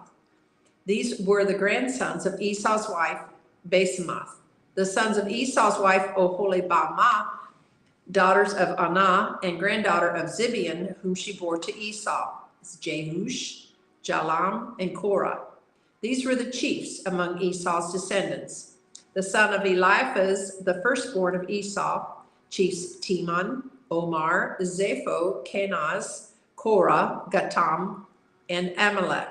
These were the grandsons of Esau's wife Basemath. The sons of Esau's wife Oholibamah, daughters of Anah and granddaughter of Zibeon, whom she bore to Esau, Jehush, Jalam, and Korah. These were the chiefs among Esau's descendants. The son of Eliphaz, the firstborn of Esau, chiefs Teman, Omar, Zepho, Kenaz, Korah, Gatam, and Amalek.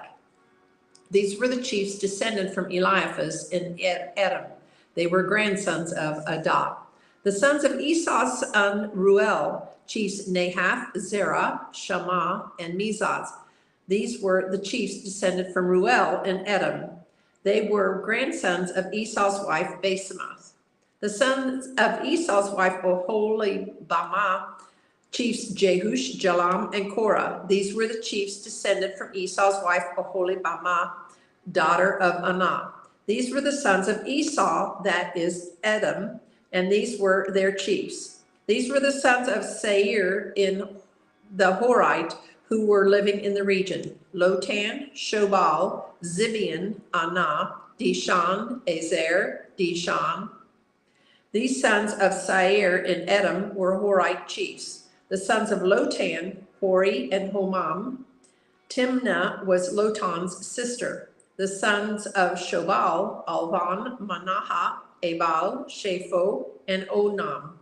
These were the chiefs descended from Eliphaz in Edom. They were grandsons of Adah. The sons of Esau's son Ruel, chiefs Nahath, Zerah, Shammah, and Mizah. These were the chiefs descended from Ruel in Edom. They were grandsons of Esau's wife Basemath. The sons of Esau's wife Oholibamah, chiefs Jehush, Jalam, and Korah. These were the chiefs descended from Esau's wife Oholibamah, daughter of Anah. These were the sons of Esau, that is Edom, and these were their chiefs. These were the sons of Seir in the Horite, who were living in the region: Lotan, Shobal, Zibeon, Anah, Dishan, Ezer, Dishan. These sons of Sair in Edom were Horite chiefs. The sons of Lotan, Hori and Homam. Timnah was Lotan's sister. The sons of Shobal, Alvan, Manahath, Ebal, Shapho, and Onam.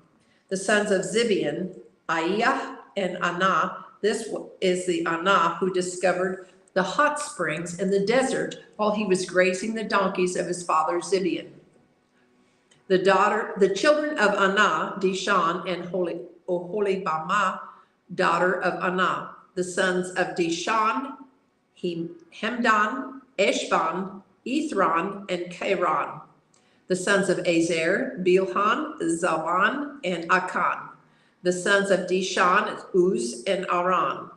The sons of Zibeon, Aiah and Anah. This is the Anah who discovered the hot springs in the desert while he was grazing the donkeys of his father Zibeon. The children of Anah, Dishan and Oholibamah, daughter of Anah. The sons of Dishan, Hemdan, Eshban, Ithran, and Kairan. The sons of Ezer, Bilhan, Zavan, and Akan. The sons of Dishan, Uz, and Aran.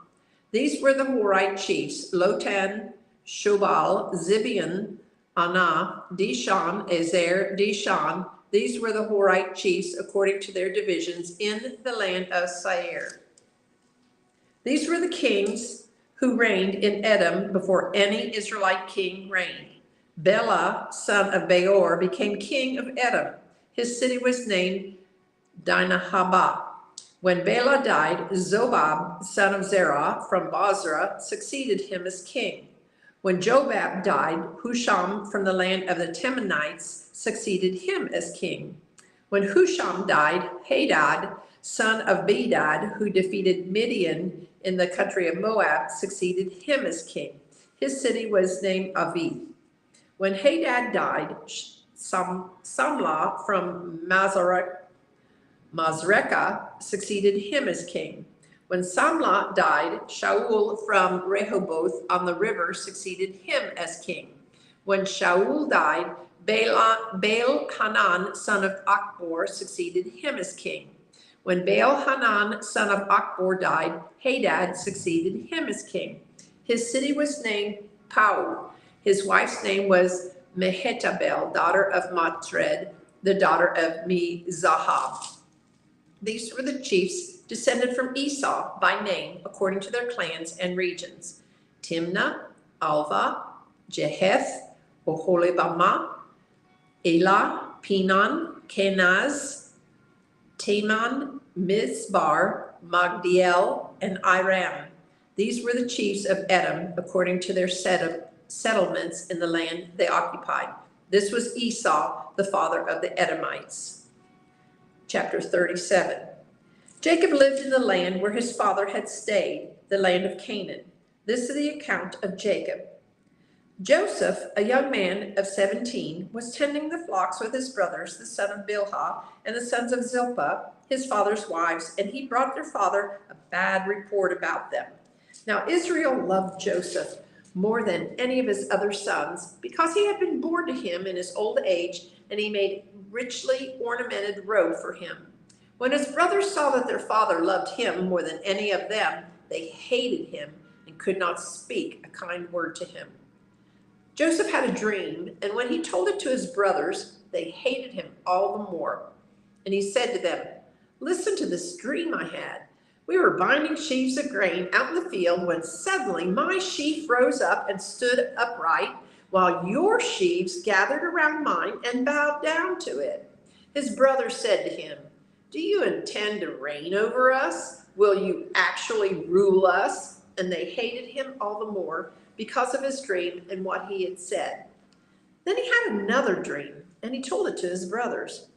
These were the Horite chiefs: Lotan, Shobal, Zibeon, Anah, Dishan, Ezer, Dishan. These were the Horite chiefs according to their divisions in the land of Sair. These were the kings who reigned in Edom before any Israelite king reigned. Bela, son of Beor, became king of Edom. His city was named Dinahabah. When Bela died, Zobab, son of Zerah from Bozrah, succeeded him as king. When Jobab died, Husham from the land of the Temanites succeeded him as king. When Husham died, Hadad, son of Bedad, who defeated Midian in the country of Moab, succeeded him as king. His city was named Avith. When Hadad died, Samlah from Masrekah succeeded him as king. When Samlah died, Shaul from Rehoboth on the river succeeded him as king. When Shaul died, Baal-Hanan, son of Akbor, succeeded him as king. When Baal-Hanan, son of Akbor, died, Hadad succeeded him as king. His city was named Pau. His wife's name was Mehetabel, daughter of Matred, the daughter of Mezahab. These were the chiefs descended from Esau by name according to their clans and regions: Timnah, Alva, Jeheth, Oholibamah, Elah, Pinon, Kenaz, Teman, Mizbar, Magdiel, and Iram. These were the chiefs of Edom according to their settlements in the land they occupied. This was Esau, the father of the Edomites. Chapter 37. Jacob lived in the land where his father had stayed, the land of Canaan. This is the account of Jacob. Joseph, a young man of 17, was tending the flocks with his brothers, the son of Bilhah, and the sons of Zilpah, his father's wives, and he brought their father a bad report about them. Now Israel loved Joseph more than any of his other sons, because he had been born to him in his old age, and he made richly ornamented robe for him. When his brothers saw that their father loved him more than any of them, they hated him and could not speak a kind word to him. Joseph had a dream, and when he told it to his brothers, they hated him all the more. And he said to them, "Listen to this dream I had. We were binding sheaves of grain out in the field when suddenly my sheaf rose up and stood upright, while your sheaves gathered around mine and bowed down to it." His brothers said to him, "Do you intend to reign over us? Will you actually rule us?" And they hated him all the more because of his dream and what he had said. Then he had another dream, and he told it to his brothers.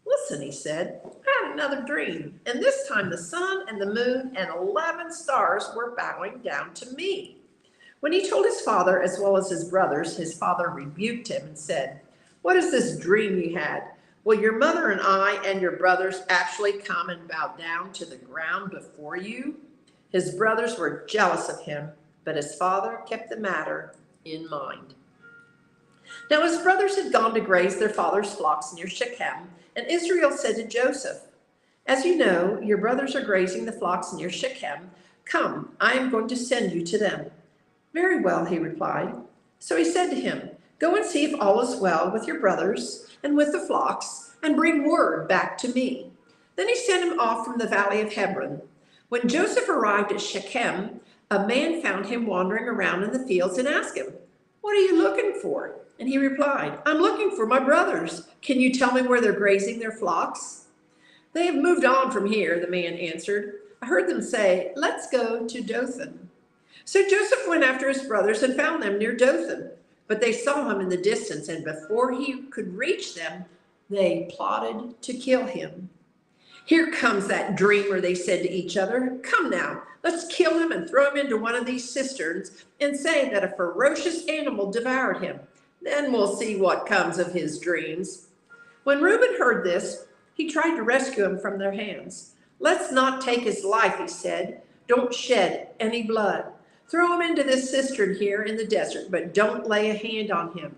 "Listen," he said, "I had another dream, and this time the sun and the moon and 11 stars were bowing down to me." When he told his father as well as his brothers, his father rebuked him and said, "What is this dream you had? Will your mother and I and your brothers actually come and bow down to the ground before you?" His brothers were jealous of him, but his father kept the matter in mind. Now his brothers had gone to graze their father's flocks near Shechem, and Israel said to Joseph, "As you know, your brothers are grazing the flocks near Shechem. Come, I am going to send you to them." "Very well," he replied. So he said to him, "Go and see if all is well with your brothers and with the flocks, and bring word back to me." Then he sent him off from the valley of Hebron. When Joseph arrived at Shechem, a man found him wandering around in the fields and asked him, "What are you looking for?" And he replied, "I'm looking for my brothers. Can you tell me where they're grazing their flocks?" "They have moved on from here," the man answered. "I heard them say, 'Let's go to Dothan.'" So Joseph went after his brothers and found them near Dothan. But they saw him in the distance, and before he could reach them, they plotted to kill him. "Here comes that dreamer," they said to each other. "Come now, let's kill him and throw him into one of these cisterns and say that a ferocious animal devoured him. Then we'll see what comes of his dreams." When Reuben heard this, he tried to rescue him from their hands. "Let's not take his life," he said. "Don't shed any blood. Throw him into this cistern here in the desert, but don't lay a hand on him."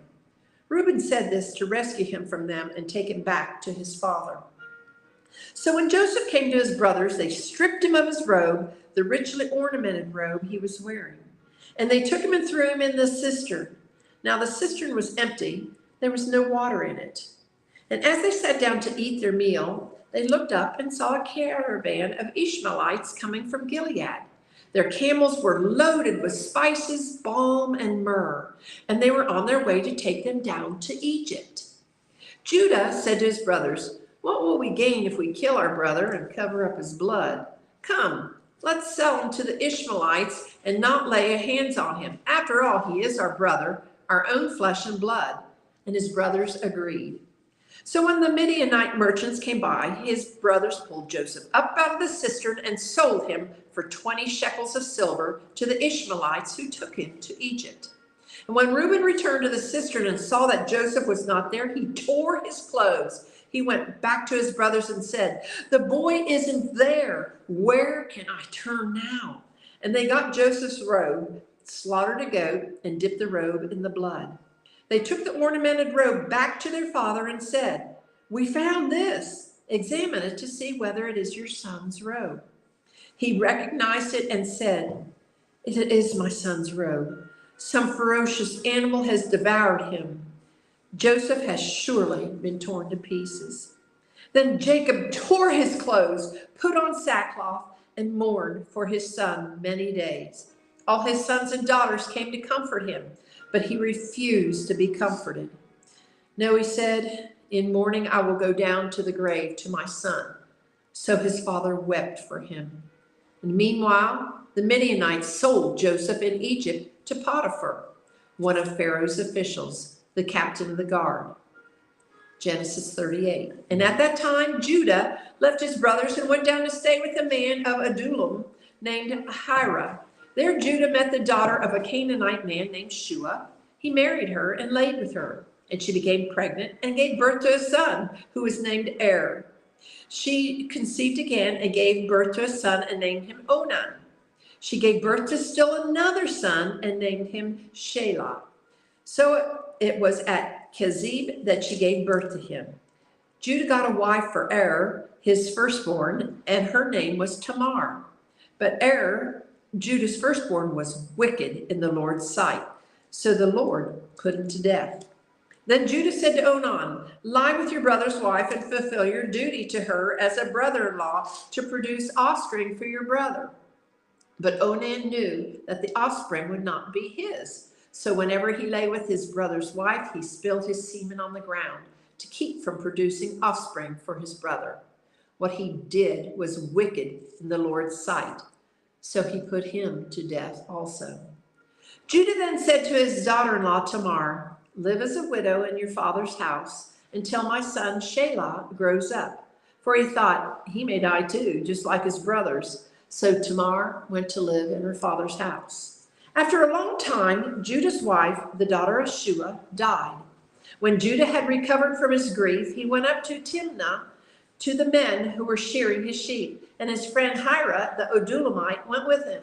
Reuben said this to rescue him from them and take him back to his father. So when Joseph came to his brothers, they stripped him of his robe, the richly ornamented robe he was wearing. And they took him and threw him in the cistern. Now the cistern was empty, there was no water in it. And as they sat down to eat their meal, they looked up and saw a caravan of Ishmaelites coming from Gilead. Their camels were loaded with spices, balm, and myrrh, and they were on their way to take them down to Egypt. Judah said to his brothers, "What will we gain if we kill our brother and cover up his blood? Come, let's sell him to the Ishmaelites and not lay hands on him. After all, he is our brother, our own flesh and blood." And his brothers agreed. So when the Midianite merchants came by, his brothers pulled Joseph up out of the cistern and sold him for 20 shekels of silver to the Ishmaelites who took him to Egypt. And when Reuben returned to the cistern and saw that Joseph was not there, he tore his clothes. He went back to his brothers and said, "The boy isn't there. Where can I turn now?" And they got Joseph's robe, slaughtered a goat, and dipped the robe in the blood. They took the ornamented robe back to their father and said, "We found this. Examine it to see whether it is your son's robe." He recognized it and said, "It is my son's robe. Some ferocious animal has devoured him. Joseph has surely been torn to pieces." Then Jacob tore his clothes, put on sackcloth, and mourned for his son many days. All his sons and daughters came to comfort him, but he refused to be comforted. "No," he said, "in mourning I will go down to the grave to my son." So his father wept for him. And meanwhile, the Midianites sold Joseph in Egypt to Potiphar, one of Pharaoh's officials, the captain of the guard. Genesis 38. And at that time, Judah left his brothers and went down to stay with a man of Adullam named Hira. There Judah met the daughter of a Canaanite man named Shua. He married her and laid with her, and she became pregnant and gave birth to a son who was named Er. She conceived again and gave birth to a son and named him Onan. She gave birth to still another son and named him Shelah. So it was at Kezib that she gave birth to him. Judah got a wife for Er, his firstborn, and her name was Tamar. But Er, Judah's firstborn, was wicked in the Lord's sight, so the Lord put him to death. Then Judah said to Onan, "Lie with your brother's wife and fulfill your duty to her as a brother-in-law to produce offspring for your brother." But Onan knew that the offspring would not be his. So whenever he lay with his brother's wife, he spilled his semen on the ground to keep from producing offspring for his brother. What he did was wicked in the Lord's sight. So he put him to death also. Judah then said to his daughter-in-law Tamar, "Live as a widow in your father's house until my son Shelah grows up." For he thought, he may die too, just like his brothers. So Tamar went to live in her father's house. After a long time, Judah's wife, the daughter of Shua, died. When Judah had recovered from his grief, he went up to Timnah to the men who were shearing his sheep, and his friend Hira, the Adullamite, went with him.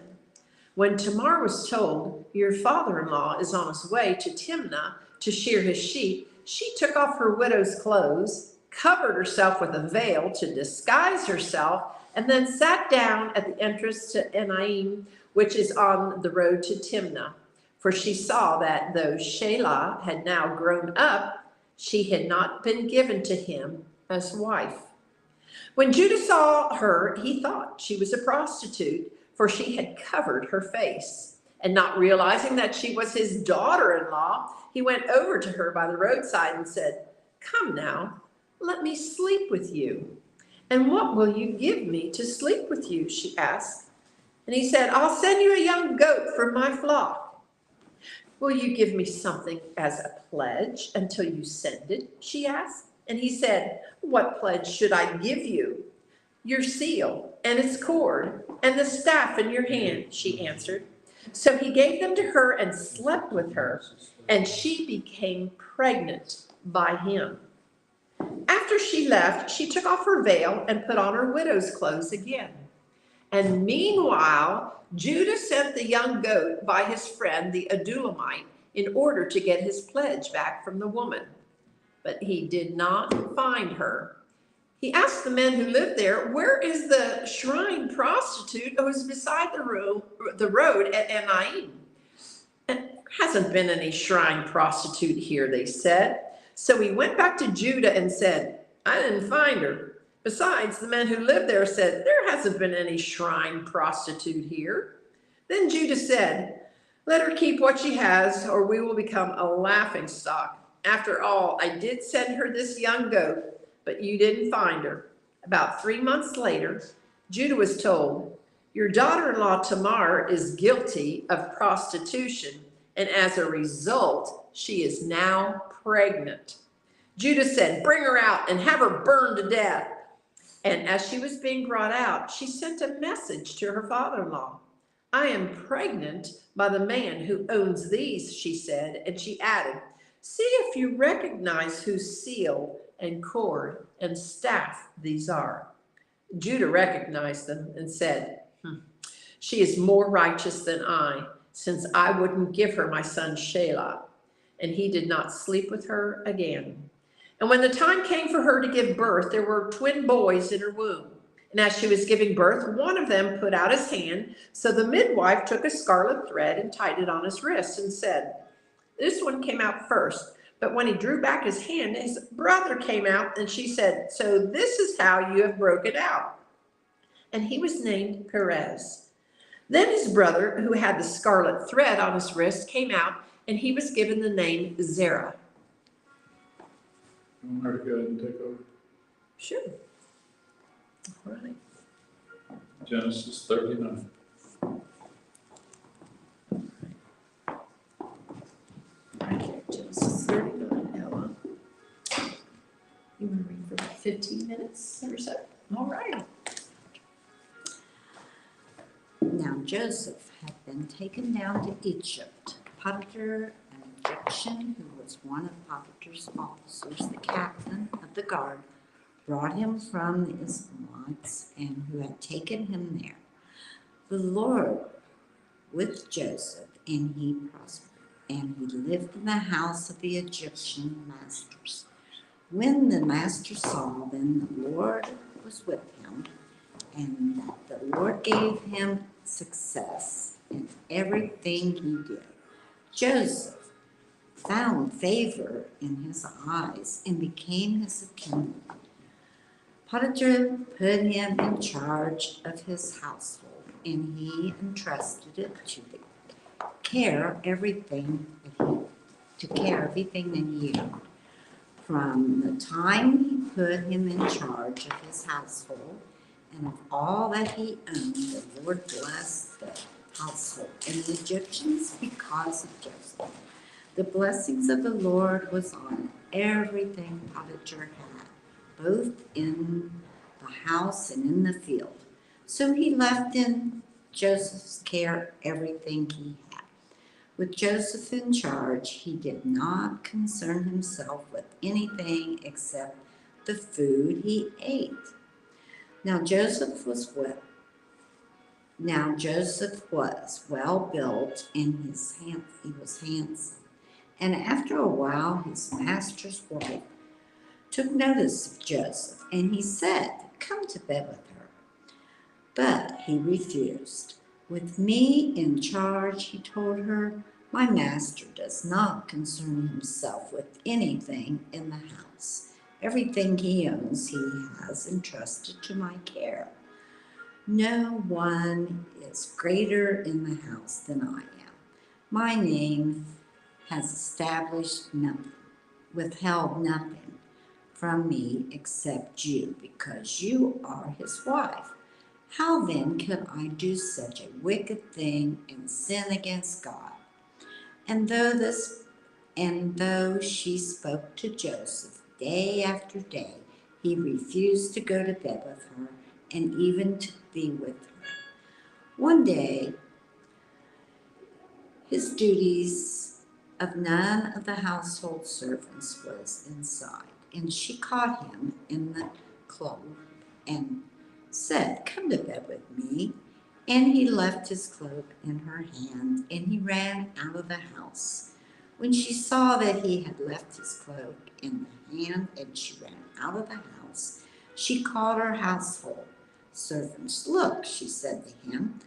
When Tamar was told, "Your father-in-law is on his way to Timnah to shear his sheep," she took off her widow's clothes, covered herself with a veil to disguise herself, and then sat down at the entrance to Enaim, which is on the road to Timnah. For she saw that though Shelah had now grown up, she had not been given to him as wife. When Judah saw her, he thought she was a prostitute, for she had covered her face. And not realizing that she was his daughter-in-law, he went over to her by the roadside and said, "Come now, let me sleep with you." "And what will you give me to sleep with you?" she asked. And he said, "I'll send you a young goat from my flock." "Will you give me something as a pledge until you send it?" she asked. And he said, "What pledge should I give you?" "Your seal and its cord and the staff in your hand," she answered. So he gave them to her and slept with her, and she became pregnant by him. After she left, she took off her veil and put on her widow's clothes again. And meanwhile, Judah sent the young goat by his friend the Adulamite in order to get his pledge back from the woman. But he did not find her. He asked the men who lived there, "Where is the shrine prostitute who is beside the road at Enaim?" "There hasn't been any shrine prostitute here," they said. So he went back to Judah and said, "I didn't find her. Besides, the men who lived there said, 'There hasn't been any shrine prostitute here.'" Then Judah said, "Let her keep what she has, or we will become a laughingstock. After all, I did send her this young goat, but you didn't find her." About 3 months later, Judah was told, "Your daughter-in-law Tamar is guilty of prostitution, and as a result, she is now pregnant." Judah said, "Bring her out and have her burned to death." And as she was being brought out, she sent a message to her father-in-law. "I am pregnant by the man who owns these," she said, and she added, "See if you recognize whose seal and cord and staff these are." Judah recognized them and said, "She is more righteous than I, since I wouldn't give her my son Shelah." And he did not sleep with her again. And when the time came for her to give birth, there were twin boys in her womb. And as she was giving birth, one of them put out his hand. So the midwife took a scarlet thread and tied it on his wrist and said, "This one came out first." But when he drew back his hand, his brother came out, and she said, "So this is how you have broken out." And he was named Perez. Then his brother, who had the scarlet thread on his wrist, came out, and he was given the name Zerah. You want her to go ahead and take over? Sure. All right. Genesis 39. Right here, Genesis 39, Ella. You want to read for about 15 minutes or so? All right. Now Joseph had been taken down to Egypt. Potiphar, an Egyptian who was one of Potiphar's officers, the captain of the guard, brought him from the Ishmaelites and who had taken him there. The Lord with Joseph, and he prospered, and he lived in the house of the Egyptian masters. When the master saw, then the Lord was with him, and that the Lord gave him success in everything he did. Joseph found favor in his eyes and became his attendant. Potiphar put him in charge of his household, and he entrusted it to care everything that he owned. From the time he put him in charge of his household and of all that he owned, the Lord blessed the household and the Egyptians because of Joseph. The blessings of the Lord was on everything Potiphar had, both in the house and in the field. So he left in Joseph's care everything he had. With Joseph in charge, he did not concern himself with anything except the food he ate. Now Joseph was well built, and he was handsome. And after a while, his master's wife took notice of Joseph, and he said, "Come to bed with her." But he refused. "With me in charge," he told her, "my master does not concern himself with anything in the house. Everything he owns he has entrusted to my care. No one is greater in the house than I am. My name has established nothing, withheld nothing from me except you, because you are his wife. How then could I do such a wicked thing and sin against God? And though she spoke to Joseph day after day, he refused to go to bed with her and even to be with her. One day, his duties of none of the household servants was inside, and she caught him in the cloak and said, "Come to bed with me." And he left his cloak in her hand, and he ran out of the house. When she saw that he had left his cloak in the hand and she ran out of the house, she called her household servants. "Look," she said to him,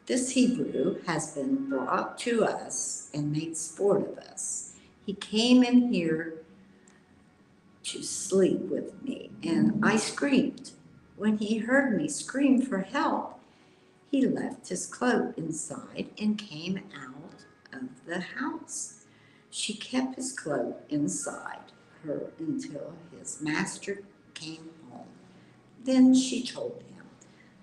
"this Hebrew has been brought to us and made sport of us. He came in here to sleep with me, and I screamed. When he heard me scream for help, he left his cloak inside and came out of the house." She kept his cloak inside her until his master came home. Then she told him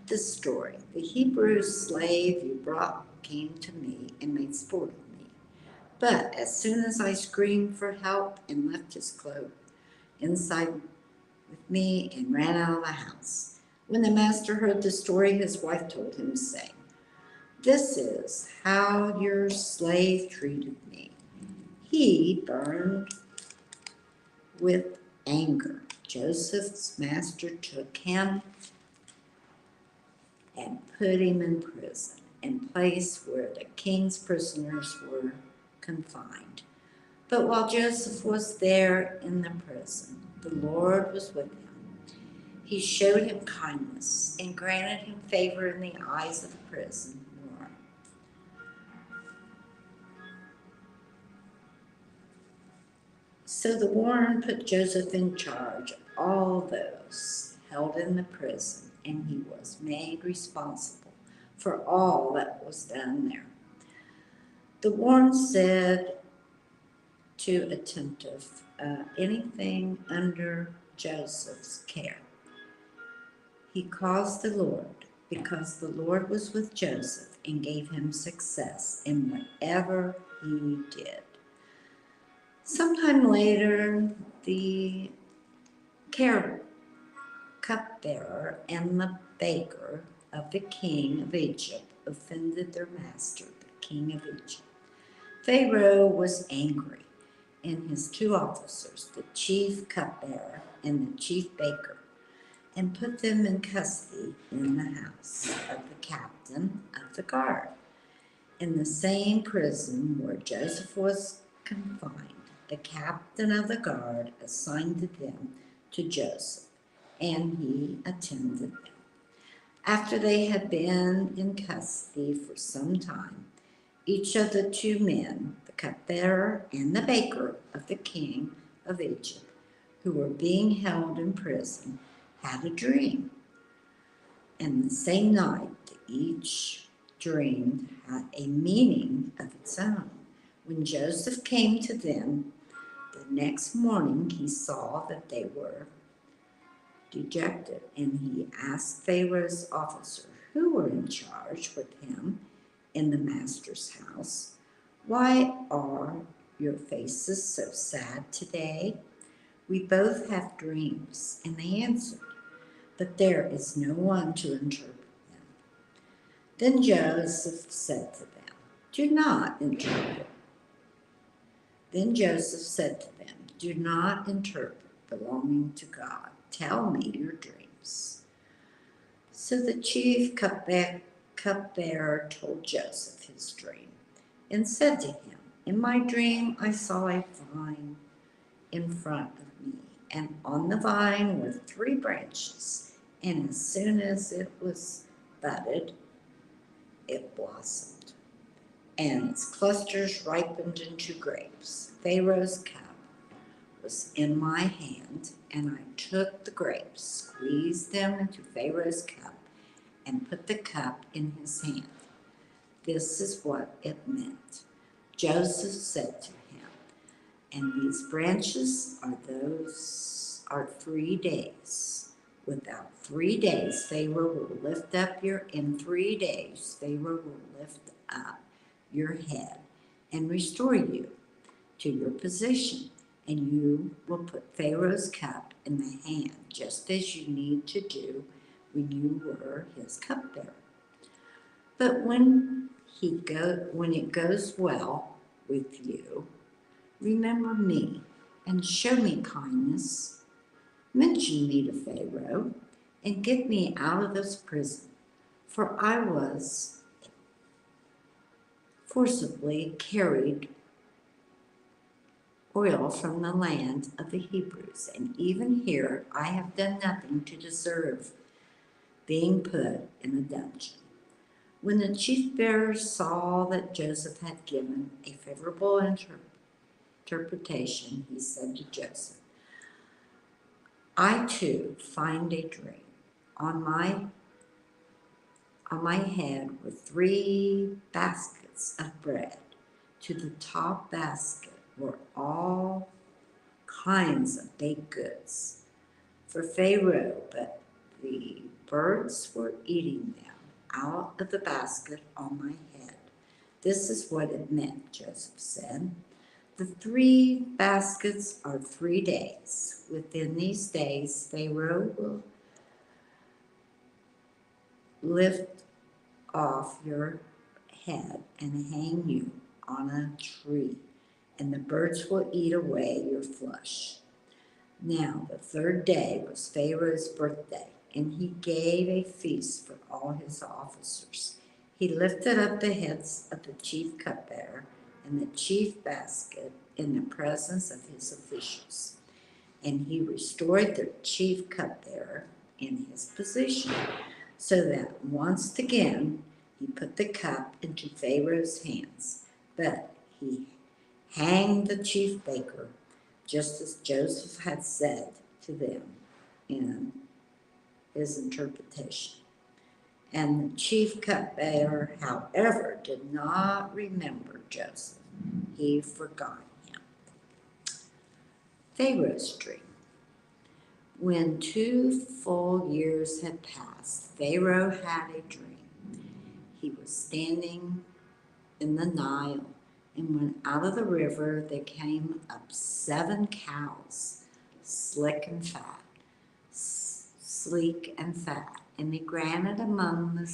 this story: "The Hebrew slave you brought came to me and made sport of me. But as soon as I screamed for help and left his cloak inside with me and ran out of the house." When the master heard the story, his wife told him, saying, "This is how your slave treated me." He burned with anger. Joseph's master took him and put him in prison, in place where the king's prisoners were confined. But while Joseph was there in the prison, the Lord was with him. He showed him kindness and granted him favor in the eyes of the prison warden. So the warden put Joseph in charge of all those held in the prison, and he was made responsible for all that was done there. The warden said to attentive, anything under Joseph's care. He caused the Lord, because the Lord was with Joseph and gave him success in whatever he did. Sometime later, the cupbearer and the baker of the king of Egypt offended their master, the king of Egypt. Pharaoh was angry, and his two officers, the chief cupbearer and the chief baker, and put them in custody in the house of the captain of the guard, in the same prison where Joseph was confined. The captain of the guard assigned them to Joseph, and he attended them. After they had been in custody for some time, each of the two men, the cupbearer and the baker of the king of Egypt, who were being held in prison, had a dream. And the same night, each dream had a meaning of its own. When Joseph came to them the next morning, he saw that they were dejected, and he asked Pharaoh's officer, who were in charge with him in the master's house, "Why are your faces so sad today?" "We both have dreams," and they answered, "but there is no one to interpret them." Then Joseph said to them, "Do not interpret. Then Joseph said to them, "Do not interpret belonging to God. Tell me your dreams." So the chief cupbearer told Joseph his dream and said to him, "In my dream I saw a vine in front of me, and on the vine were 3 branches, and as soon as it was budded, it blossomed, and its clusters ripened into grapes. Pharaoh's cup was in my hand, and I took the grapes, squeezed them into Pharaoh's cup, and put the cup in his hand. This is what it meant. Joseph said to him, and these branches are 3 days. Without 3 days, Pharaoh will lift up in 3 days, Pharaoh will lift up your head and restore you to your position, and you will put Pharaoh's cup in the hand, just as you need to do when you were his cupbearer. But when it goes well with you, remember me and show me kindness. Mention me to Pharaoh and get me out of this prison, for I was forcibly carried oil from the land of the Hebrews, and even here I have done nothing to deserve being put in a dungeon. When the chief bearer saw that Joseph had given a favorable interpretation, he said to Joseph, I too find a dream. On my head were 3 baskets of bread. To the top basket were all kinds of baked goods for Pharaoh, but the birds were eating them out of the basket on my head. This is what it meant, Joseph said. The 3 baskets are 3 days. Within these days, Pharaoh will lift off your head and hang you on a tree, and the birds will eat away your flesh. Now, the 3rd day was Pharaoh's birthday, and he gave a feast for all his officers. He lifted up the heads of the chief cupbearer and the chief basket in the presence of his officials, and he restored the chief cupbearer in his position, so that once again he put the cup into Pharaoh's hands. But he hanged the chief baker, just as Joseph had said to them in his interpretation. And the chief cupbearer, however, did not remember Joseph. He forgot him. Pharaoh's dream. When 2 full years had passed, Pharaoh had a dream. He was standing in the Nile, and when out of the river there came up 7 cows, sleek and fat, and they granted among the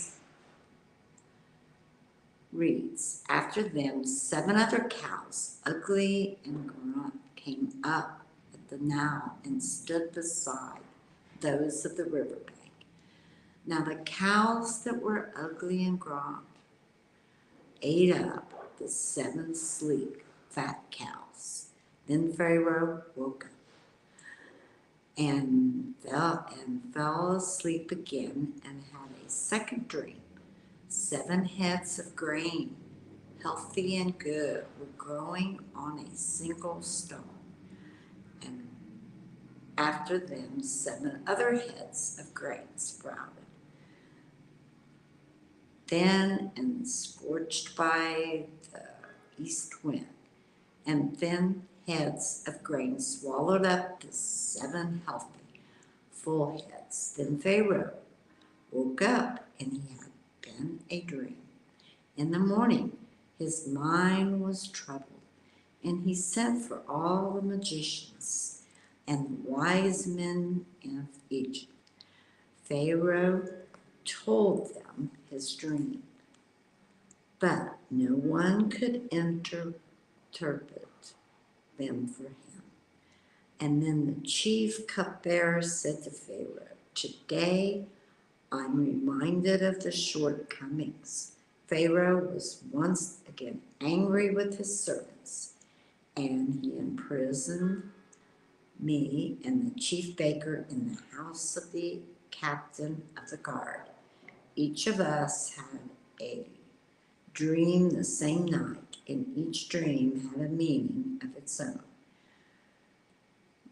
reeds. After them 7 other cows, ugly and grunt, came up at the Nile and stood beside those of the riverbank. Now the cows that were ugly and grunt ate up the 7 sleek, fat cows. Then Pharaoh woke up and fell asleep again and had a second dream. 7 heads of grain, healthy and good, were growing on a single stone. And after them 7 other heads of grain sprouted. Then, and scorched by the east wind, and then heads of grain swallowed up the 7 healthy, full heads. Then Pharaoh woke up, and he had been a dream. In the morning, his mind was troubled, and he sent for all the magicians and the wise men of Egypt. Pharaoh told them his dream, but no one could interpret them for him. And then the chief cupbearer said to Pharaoh, today I'm reminded of the shortcomings. Pharaoh was once again angry with his servants, and he imprisoned me and the chief baker in the house of the captain of the guard. Each of us had a dream the same night, and each dream had a meaning of its own.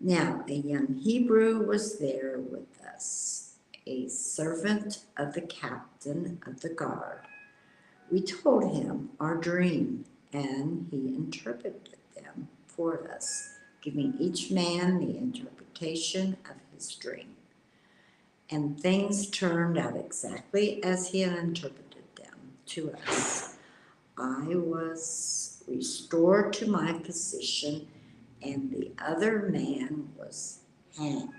Now, a young Hebrew was there with us, a servant of the captain of the guard. We told him our dream, and he interpreted them for us, giving each man the interpretation of his dream. And things turned out exactly as he had interpreted them to us. I was restored to my position, and the other man was hanged.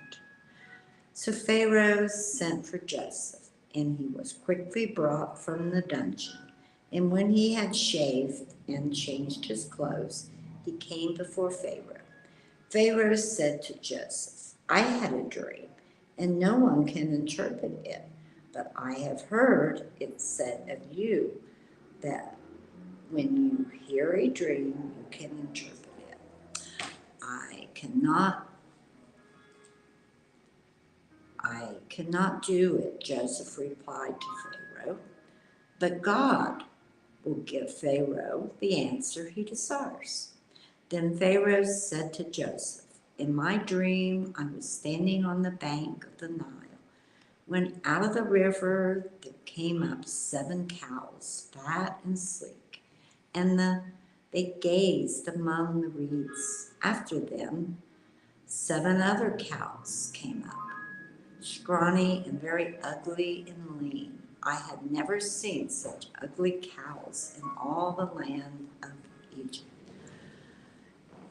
So Pharaoh sent for Joseph, and he was quickly brought from the dungeon. And when he had shaved and changed his clothes, he came before Pharaoh. Pharaoh said to Joseph, I had a dream, and no one can interpret it, but I have heard it said of you that when you hear a dream, you can interpret it. I cannot do it, Joseph replied to Pharaoh, but God will give Pharaoh the answer he desires. Then Pharaoh said to Joseph, in my dream, I was standing on the bank of the Nile, when out of the river there came up 7 cows, fat and sleek, and they gazed among the reeds. After them, 7 other cows came up, scrawny and very ugly and lean. I had never seen such ugly cows in all the land of Egypt.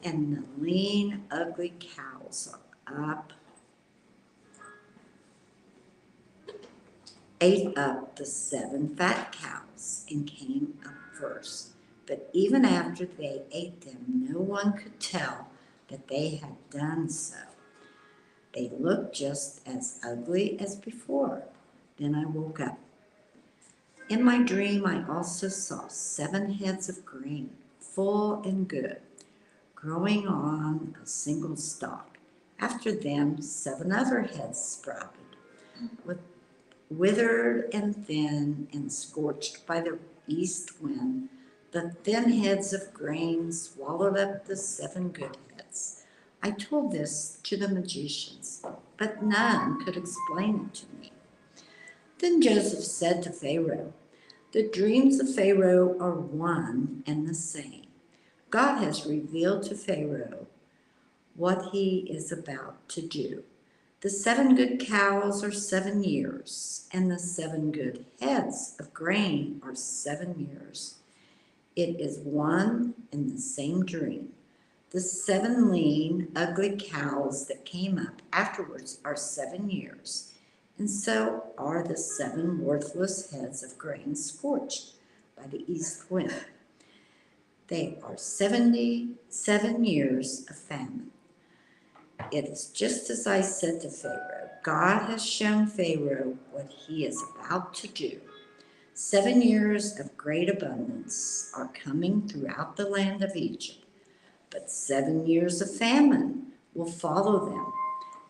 And the lean, ugly cows ate up the 7 fat cows and came up first. But even after they ate them, no one could tell that they had done so. They looked just as ugly as before. Then I woke up. In my dream, I also saw 7 heads of grain, full and good, growing on a single stalk. After them, 7 other heads sprouted, withered and thin and scorched by the east wind. The thin heads of grain swallowed up the 7 good heads. I told this to the magicians, but none could explain it to me. Then Joseph said to Pharaoh, the dreams of Pharaoh are one and the same. God has revealed to Pharaoh what he is about to do. The 7 good cows are 7 years, and the 7 good heads of grain are 7 years. It is one and the same dream. The 7 lean, ugly cows that came up afterwards are 7 years, and so are the 7 worthless heads of grain scorched by the east wind. They are 77 years of famine. It is just as I said to Pharaoh. God has shown Pharaoh what he is about to do. 7 years of great abundance are coming throughout the land of Egypt, but 7 years of famine will follow them.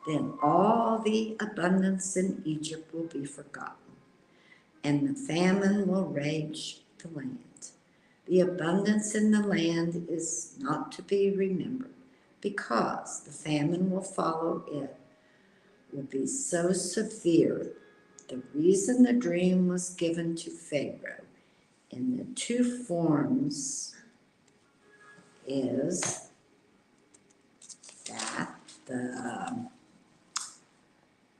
Then all the abundance in Egypt will be forgotten, and the famine will rage the land. The abundance in the land is not to be remembered, because the famine will follow it will be so severe. The reason the dream was given to Pharaoh in the 2 forms is that the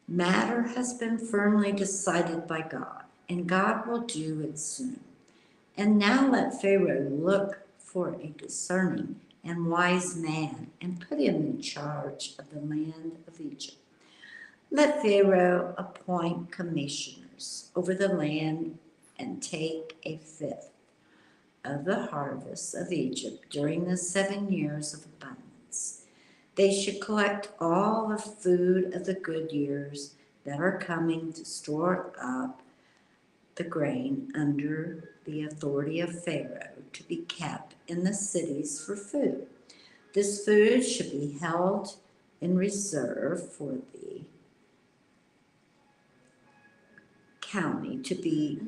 matter has been firmly decided by God, and God will do it soon. And now let Pharaoh look for a discerning and wise man and put him in charge of the land of Egypt. Let Pharaoh appoint commissioners over the land and take a 5th of the harvest of Egypt during the 7 years of abundance. They should collect all the food of the good years that are coming to store up the grain under the authority of Pharaoh to be kept in the cities for food. This food should be held in reserve for the county to be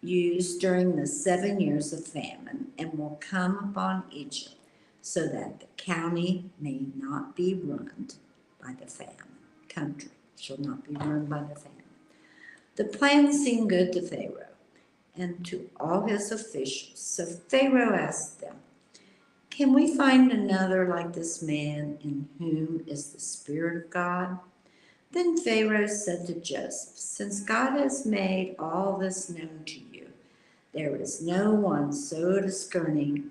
used during the 7 years of famine, and will come upon Egypt, so that the county may not be ruined by the famine. Country shall not be ruined by the famine. The plan seemed good to Pharaoh and to all his officials. So Pharaoh asked them, "Can we find another like this man in whom is the Spirit of God?" Then Pharaoh said to Joseph, "Since God has made all this known to you, there is no one so discerning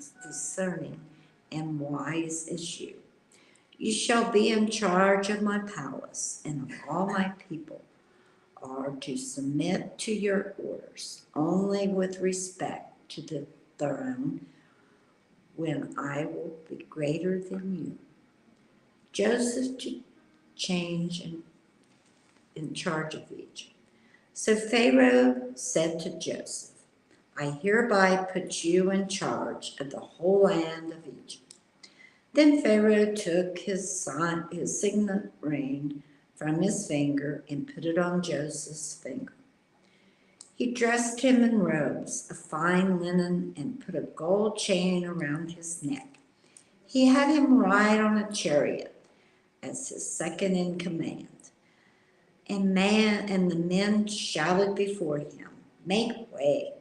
and wise as you. You shall be in charge of my palace, and of all my people are to submit to your orders, only with respect to the throne, when I will be greater than you." Joseph to change in charge of Egypt. So Pharaoh said to Joseph, "I hereby put you in charge of the whole land of Egypt." Then Pharaoh took his signet ring from his finger and put it on Joseph's finger. He dressed him in robes of fine linen and put a gold chain around his neck. He had him ride on a chariot as his second in command. And the men shouted before him, "Make way."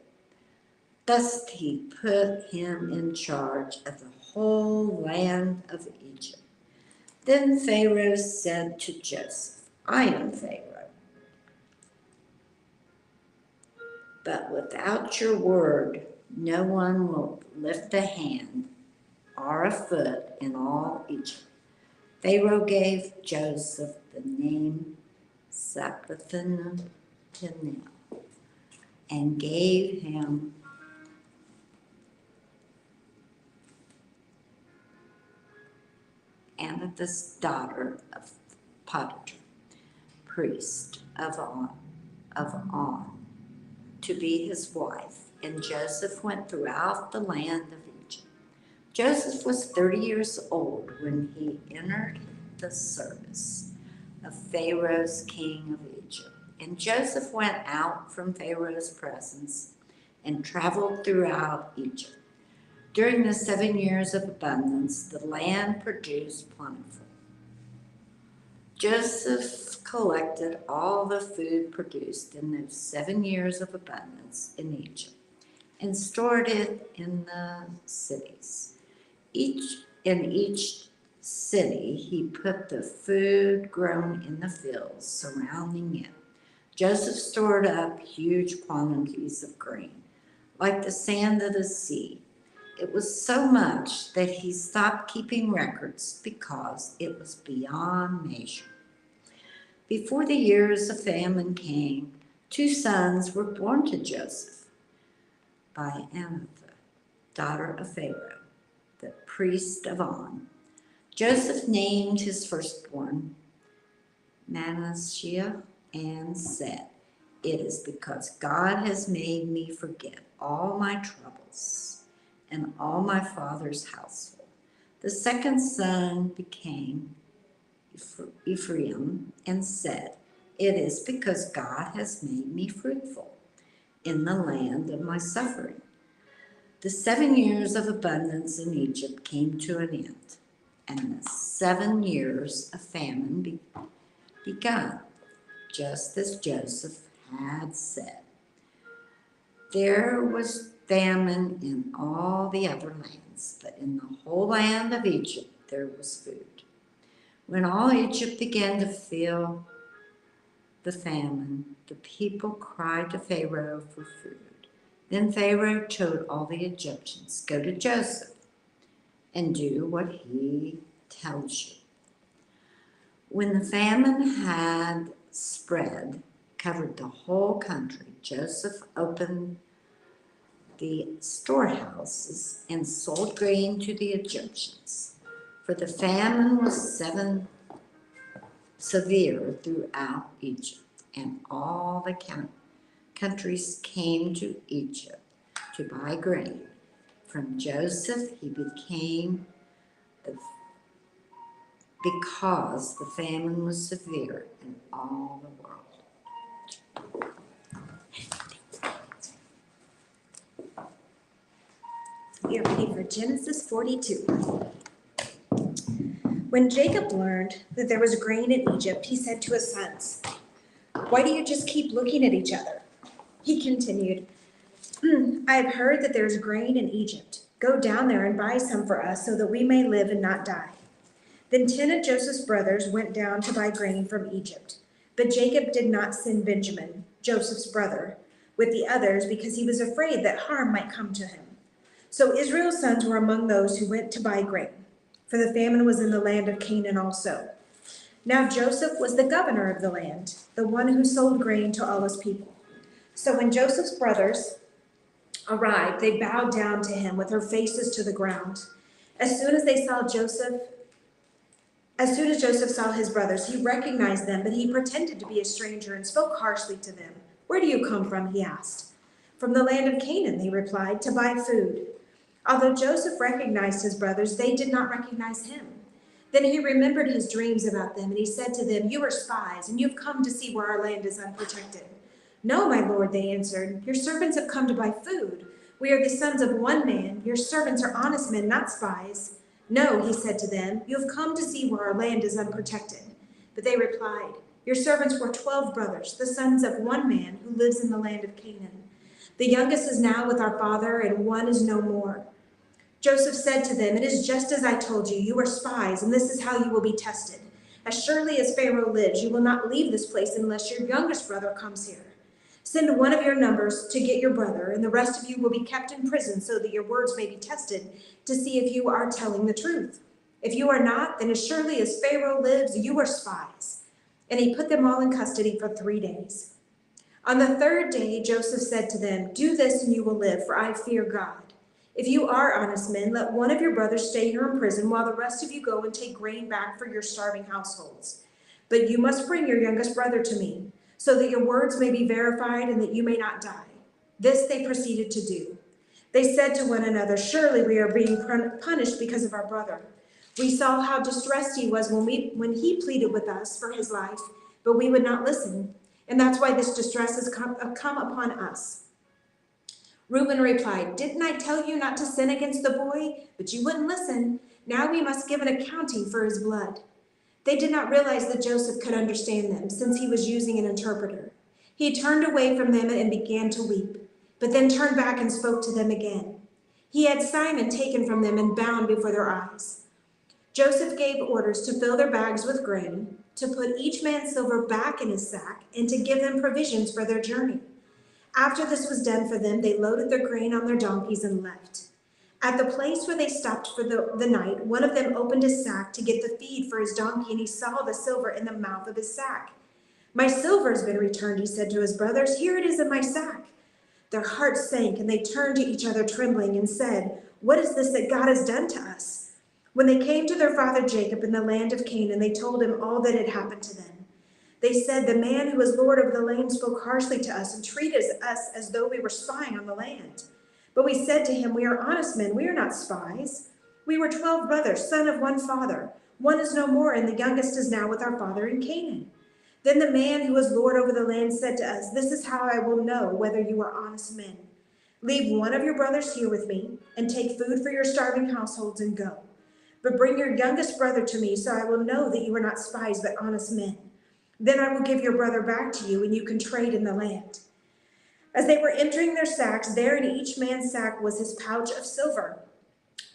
Thus he put him in charge of the whole land of Egypt. Then Pharaoh said to Joseph, "I am Pharaoh, but without your word, no one will lift a hand or a foot in all Egypt." Pharaoh gave Joseph the name Zaphenath and gave him Anathoth's daughter of Potiphar, priest of On, to be his wife, and Joseph went throughout the land of Egypt. Joseph was 30 years old when he entered the service of Pharaoh's king of Egypt. And Joseph went out from Pharaoh's presence and traveled throughout Egypt. During the 7 years of abundance, the land produced plentiful. Joseph collected all the food produced in those 7 years of abundance in Egypt and stored it in the cities. In each city, he put the food grown in the fields surrounding it. Joseph stored up huge quantities of grain, like the sand of the sea. It was so much that he stopped keeping records because it was beyond measure. Before the years of famine came, 2 sons were born to Joseph by Anathoth, daughter of Pharaoh, the priest of On. Joseph named his firstborn Manasseh and said, "It is because God has made me forget all my troubles and all my father's household." The second son became Ephraim and said, "It is because God has made me fruitful in the land of my suffering." The 7 years of abundance in Egypt came to an end, and the 7 years of famine began, just as Joseph had said. There was famine in all the other lands, but in the whole land of Egypt there was food. When all Egypt began to feel the famine, the people cried to Pharaoh for food. Then Pharaoh told all the Egyptians, "Go to Joseph and do what he tells you." When the famine had covered the whole country, Joseph opened the storehouses and sold grain to the Egyptians. For the famine was severe throughout Egypt, and all the countries came to Egypt to buy grain. From Joseph he became because the famine was severe in all the world. We are ready for Genesis 42. When Jacob learned that there was grain in Egypt, he said to his sons, Why do you just keep looking at each other?" He continued, "I have heard that there is grain in Egypt. Go down there and buy some for us so that we may live and not die." Then 10 of Joseph's brothers went down to buy grain from Egypt. But Jacob did not send Benjamin, Joseph's brother, with the others because he was afraid that harm might come to him. So Israel's sons were among those who went to buy grain, for the famine was in the land of Canaan also. Now Joseph was the governor of the land, the one who sold grain to all his people. So when Joseph's brothers arrived, they bowed down to him with their faces to the ground. As soon as Joseph saw his brothers, he recognized them, but he pretended to be a stranger and spoke harshly to them. "Where do you come from?" he asked. "From the land of Canaan," they replied, "to buy food." Although Joseph recognized his brothers, they did not recognize him. Then he remembered his dreams about them, and he said to them, "You are spies, and you've come to see where our land is unprotected." "No, my lord," they answered. "Your servants have come to buy food. We are the sons of one man. Your servants are honest men, not spies." "No," he said to them, "you have come to see where our land is unprotected." But they replied, "Your servants were 12 brothers, the sons of one man who lives in the land of Canaan. The youngest is now with our father, and one is no more." Joseph said to them, "It is just as I told you. You are spies, and this is how you will be tested. As surely as Pharaoh lives, you will not leave this place unless your youngest brother comes here. Send one of your numbers to get your brother, and the rest of you will be kept in prison so that your words may be tested to see if you are telling the truth. If you are not, then as surely as Pharaoh lives, you are spies." And he put them all in custody for 3 days. On the 3rd day, Joseph said to them, "Do this and you will live, for I fear God. If you are honest men, let one of your brothers stay here in prison while the rest of you go and take grain back for your starving households. But you must bring your youngest brother to me, so that your words may be verified and that you may not die." This they proceeded to do. They said to one another, "Surely we are being punished because of our brother. We saw how distressed he was when he pleaded with us for his life, but we would not listen. And that's why this distress has come upon us." Reuben replied, "Didn't I tell you not to sin against the boy? But you wouldn't listen. Now we must give an accounting for his blood." They did not realize that Joseph could understand them, since he was using an interpreter. He turned away from them and began to weep, but then turned back and spoke to them again. He had Simon taken from them and bound before their eyes. Joseph gave orders to fill their bags with grain, to put each man's silver back in his sack, and to give them provisions for their journey. After this was done for them, they loaded their grain on their donkeys and left. At the place where they stopped for the night, one of them opened his sack to get the feed for his donkey, and he saw the silver in the mouth of his sack. "My silver has been returned," he said to his brothers. "Here it is in my sack." Their hearts sank, and they turned to each other trembling and said, "What is this that God has done to us?" When they came to their father Jacob in the land of Canaan, they told him all that had happened to them. They said, "The man who is Lord over the land spoke harshly to us and treated us as though we were spying on the land. But we said to him, 'We are honest men, we are not spies. We were 12 brothers, son of one father. One is no more, and the youngest is now with our father in Canaan.' Then the man who was Lord over the land said to us, 'This is how I will know whether you are honest men. Leave one of your brothers here with me, and take food for your starving households and go. But bring your youngest brother to me, so I will know that you are not spies but honest men. Then I will give your brother back to you, and you can trade in the land.' As they were emptying their sacks, there in each man's sack was his pouch of silver.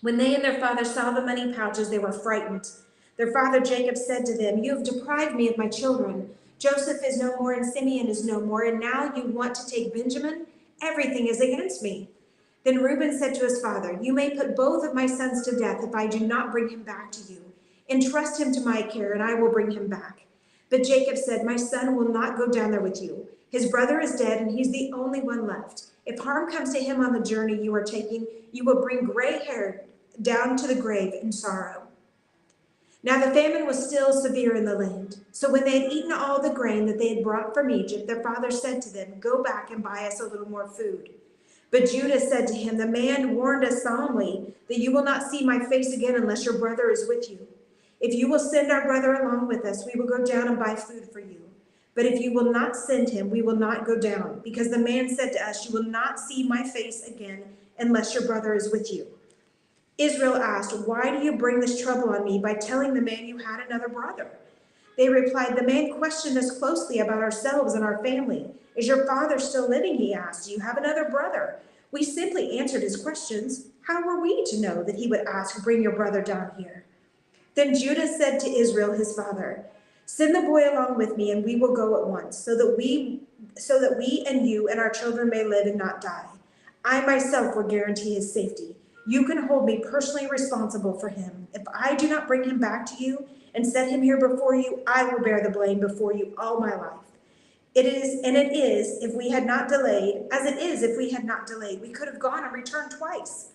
When they and their father saw the money pouches, they were frightened. Their father Jacob said to them, 'You have deprived me of my children. Joseph is no more, and Simeon is no more, and now you want to take Benjamin? Everything is against me.' Then Reuben said to his father, 'You may put both of my sons to death if I do not bring him back to you. Entrust him to my care, and I will bring him back.' But Jacob said, 'My son will not go down there with you. His brother is dead, and he's the only one left. If harm comes to him on the journey you are taking, you will bring gray hair down to the grave in sorrow.' Now the famine was still severe in the land. So when they had eaten all the grain that they had brought from Egypt, their father said to them, 'Go back and buy us a little more food.' But Judah said to him, 'The man warned us solemnly that you will not see my face again unless your brother is with you. If you will send our brother along with us, we will go down and buy food for you. But if you will not send him, we will not go down, because the man said to us, you will not see my face again unless your brother is with you.' Israel asked, 'Why do you bring this trouble on me by telling the man you had another brother?' They replied, "The man questioned us closely about ourselves and our family. Is your father still living?" he asked. "Do you have another brother?" We simply answered his questions. How were we to know that he would ask, "Bring your brother down here"? Then Judah said to Israel his father, "Send the boy along with me, and we will go at once, so that we and you and our children may live and not die. I myself will guarantee his safety. You can hold me personally responsible for him. If I do not bring him back to you and set him here before you, I will bear the blame before you all my life. It is if we had not delayed, we could have gone and returned twice."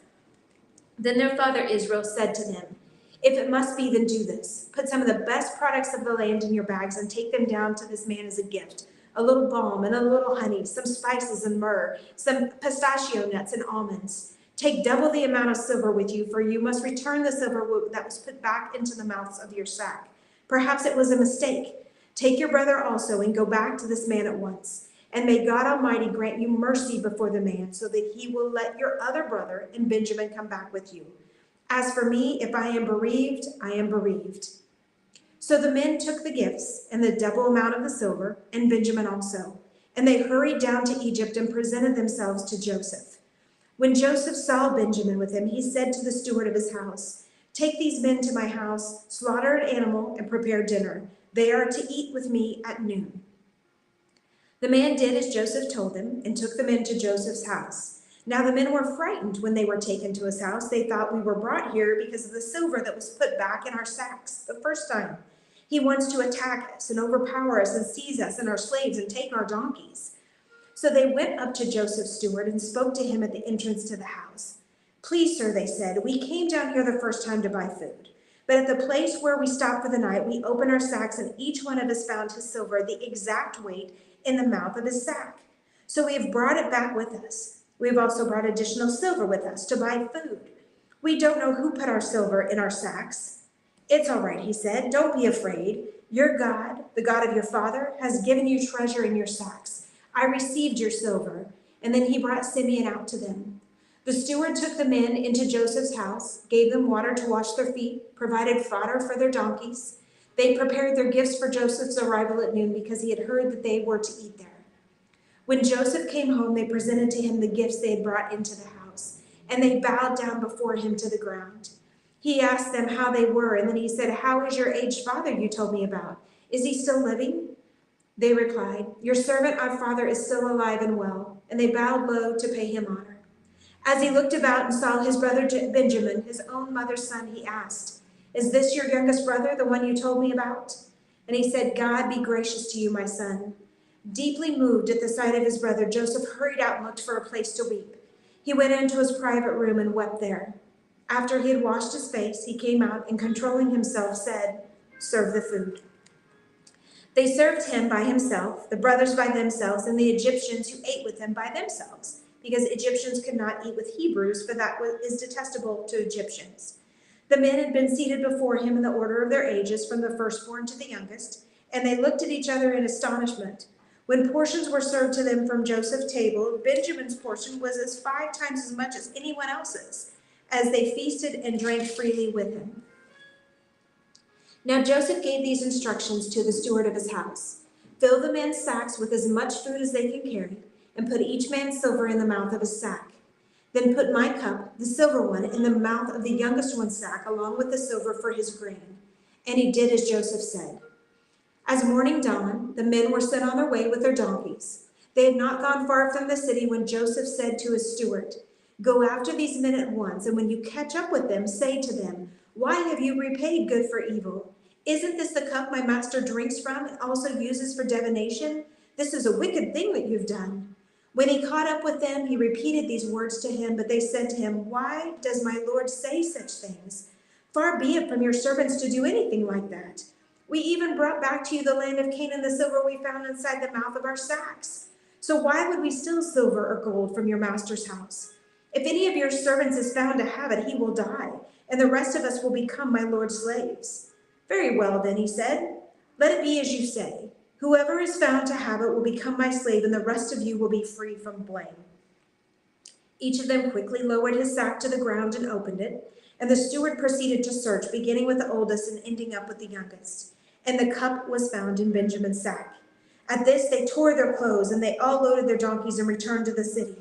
Then their father Israel said to them, "If it must be, then do this. Put some of the best products of the land in your bags and take them down to this man as a gift. A little balm and a little honey, some spices and myrrh, some pistachio nuts and almonds. Take double the amount of silver with you, for you must return the silver that was put back into the mouths of your sack. Perhaps it was a mistake. Take your brother also and go back to this man at once. And may God Almighty grant you mercy before the man, so that he will let your other brother and Benjamin come back with you. As for me, if I am bereaved, I am bereaved." So the men took the gifts and the double amount of the silver, and Benjamin also, and they hurried down to Egypt and presented themselves to Joseph. When Joseph saw Benjamin with him, he said to the steward of his house, "Take these men to my house, slaughter an animal, and prepare dinner. They are to eat with me at noon." The man did as Joseph told him and took the men to Joseph's house. Now the men were frightened when they were taken to his house. They thought, "We were brought here because of the silver that was put back in our sacks the first time. He wants to attack us and overpower us and seize us and our slaves and take our donkeys." So they went up to Joseph's steward and spoke to him at the entrance to the house. "Please, sir," they said, "we came down here the first time to buy food. But at the place where we stopped for the night, we opened our sacks, and each one of us found his silver, the exact weight, in the mouth of his sack. So we have brought it back with us. We have also brought additional silver with us to buy food. We don't know who put our silver in our sacks." "It's all right," he said. "Don't be afraid. Your God, the God of your father, has given you treasure in your sacks. I received your silver." And then he brought Simeon out to them. The steward took the men into Joseph's house, gave them water to wash their feet, provided fodder for their donkeys. They prepared their gifts for Joseph's arrival at noon because he had heard that they were to eat there. When Joseph came home, they presented to him the gifts they had brought into the house, and they bowed down before him to the ground. He asked them how they were, and then he said, "How is your aged father you told me about? Is he still living?" They replied, "Your servant, our father, is still alive and well," and they bowed low to pay him honor. As he looked about and saw his brother Benjamin, his own mother's son, he asked, "Is this your youngest brother, the one you told me about?" And he said, "God be gracious to you, my son." Deeply moved at the sight of his brother, Joseph hurried out and looked for a place to weep. He went into his private room and wept there. After he had washed his face, he came out and, controlling himself, said, "Serve the food." They served him by himself, the brothers by themselves, and the Egyptians who ate with him by themselves, because Egyptians could not eat with Hebrews, for that is detestable to Egyptians. The men had been seated before him in the order of their ages, from the firstborn to the youngest, and they looked at each other in astonishment. When portions were served to them from Joseph's table, Benjamin's portion was as 5 times as much as anyone else's, as they feasted and drank freely with him. Now Joseph gave these instructions to the steward of his house. "Fill the men's sacks with as much food as they can carry, and put each man's silver in the mouth of his sack. Then put my cup, the silver one, in the mouth of the youngest one's sack, along with the silver for his grain." And he did as Joseph said. As morning dawned, the men were sent on their way with their donkeys. They had not gone far from the city when Joseph said to his steward, "Go after these men at once, and when you catch up with them, say to them, 'Why have you repaid good for evil? Isn't this the cup my master drinks from and also uses for divination? This is a wicked thing that you've done.'" When he caught up with them, he repeated these words to him, but they said to him, "Why does my Lord say such things? Far be it from your servants to do anything like that. We even brought back to you the land of Canaan, the silver we found inside the mouth of our sacks. So why would we steal silver or gold from your master's house? If any of your servants is found to have it, he will die, and the rest of us will become my Lord's slaves." "Very well, then," he said, "let it be as you say. Whoever is found to have it will become my slave, and the rest of you will be free from blame." Each of them quickly lowered his sack to the ground and opened it, and the steward proceeded to search, beginning with the oldest and ending up with the youngest. and the cup was found in Benjamin's sack. At this they tore their clothes, and they all loaded their donkeys and returned to the city.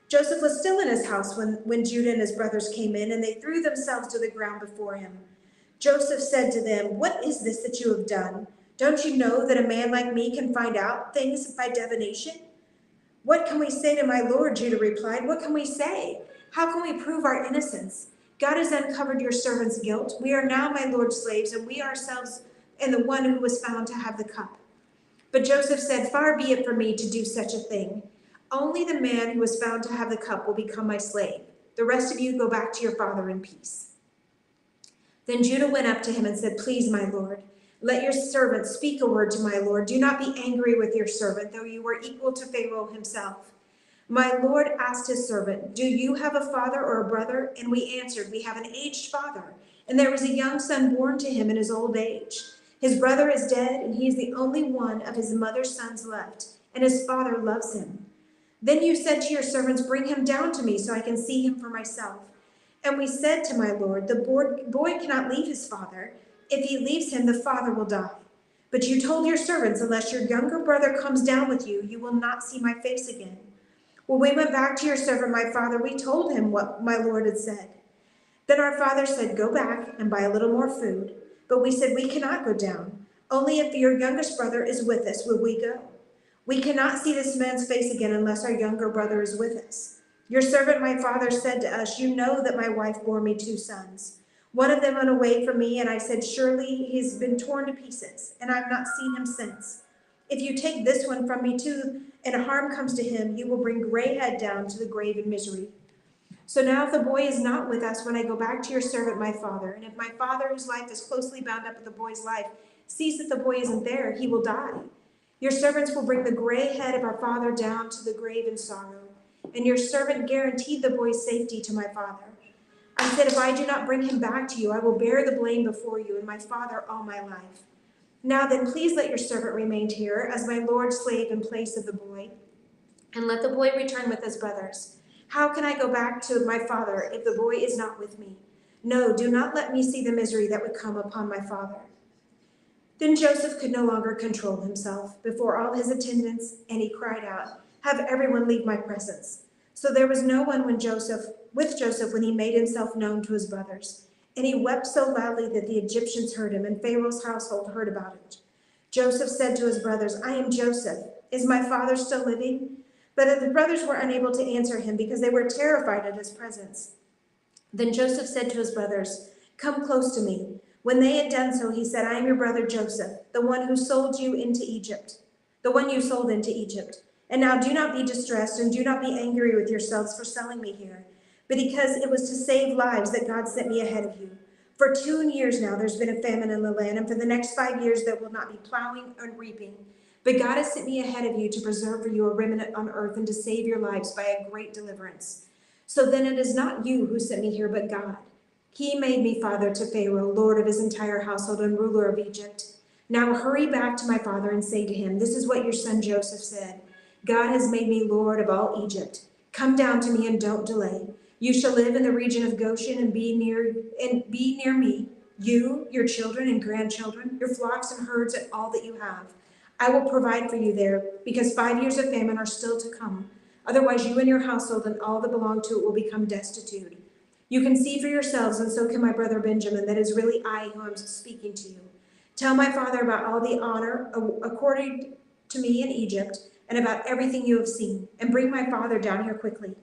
Joseph was still in his house when Judah and his brothers came in, and they threw themselves to the ground before him. Joseph said to them, "What is this that you have done? Don't you know that a man like me can find out things by divination?" "What can we say to my lord?" Judah replied. "What can we say? How can we prove our innocence? God has uncovered your servant's guilt. We are now my lord's slaves, and we ourselves and the one who was found to have the cup." But Joseph said, "Far be it from me to do such a thing. Only the man who was found to have the cup will become my slave. The rest of you go back to your father in peace." Then Judah went up to him and said, "Please, my lord, let your servant speak a word to my lord. Do not be angry with your servant, though you were equal to Pharaoh himself." My lord asked his servant, "Do you have a father or a brother?" And we answered, "We have an aged father, and there was a young son born to him in his old age. His brother is dead, and he is the only one of his mother's sons left, and his father loves him. Then you said to your servants, 'Bring him down to me so I can see him for myself.' And we said to my lord, 'The boy cannot leave his father. If he leaves him, the father will die.' But you told your servants, 'Unless your younger brother comes down with you, you will not see my face again.' When we went back to your servant, my father, we told him what my lord had said. Then our father said, 'Go back and buy a little more food.' But we said, 'We cannot go down. Only if your youngest brother is with us will we go. We cannot see this man's face again unless our younger brother is with us.' Your servant, my father, said to us, 'You know that my wife bore me 2 sons. One of them went away from me, and I said, surely he's been torn to pieces, and I've not seen him since. If you take this one from me too, and harm comes to him, you will bring gray head down to the grave in misery. So now if the boy is not with us when I go back to your servant, my father, and if my father, whose life is closely bound up with the boy's life, sees that the boy isn't there, he will die. Your servants will bring the gray head of our father down to the grave in sorrow.' And your servant guaranteed the boy's safety to my father. I said, 'If I do not bring him back to you, I will bear the blame before you and my father all my life. Now then, please let your servant remain here as my lord's slave in place of the boy, and let the boy return with his brothers. How can I go back to my father if the boy is not with me? No, do not let me see the misery that would come upon my father.' Then Joseph could no longer control himself before all his attendants, and he cried out, 'Have everyone leave my presence.' So there was no one with Joseph when he made himself known to his brothers. And he wept so loudly that the Egyptians heard him, and Pharaoh's household heard about it. Joseph said to his brothers, 'I am Joseph. Is my father still living?' But the brothers were unable to answer him because they were terrified at his presence. Then Joseph said to his brothers, 'Come close to me.' When they had done so, he said, 'I am your brother Joseph, the one you sold into Egypt. And now do not be distressed and do not be angry with yourselves for selling me here, but because it was to save lives that God sent me ahead of you. For 2 years now there's been a famine in the land, and for the next 5 years there will not be plowing or reaping. But God has sent me ahead of you to preserve for you a remnant on earth and to save your lives by a great deliverance. So then it is not you who sent me here, but God. He made me father to Pharaoh, lord of his entire household and ruler of Egypt. Now hurry back to my father and say to him, this is what your son Joseph said. God has made me lord of all Egypt. Come down to me and don't delay. You shall live in the region of Goshen and be near me, you, your children and grandchildren, your flocks and herds and all that you have. I will provide for you there, because 5 years of famine are still to come. Otherwise you and your household and all that belong to it will become destitute. You can see for yourselves, and so can my brother Benjamin, that it is really I who am speaking to you. Tell my father about all the honor accorded to me in Egypt, and about everything you have seen, and bring my father down here quickly.'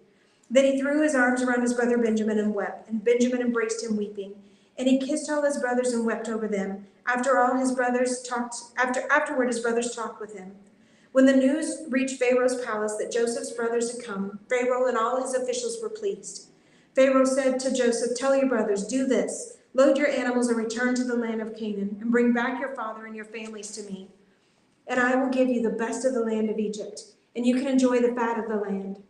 Then he threw his arms around his brother Benjamin and wept, and Benjamin embraced him weeping. And he kissed all his brothers and wept over them. Afterward his brothers talked with him. When the news reached Pharaoh's palace that Joseph's brothers had come, Pharaoh and all his officials were pleased. Pharaoh said to Joseph, 'Tell your brothers, do this. Load your animals and return to the land of Canaan, and bring back your father and your families to me. And I will give you the best of the land of Egypt, and you can enjoy the fat of the land.'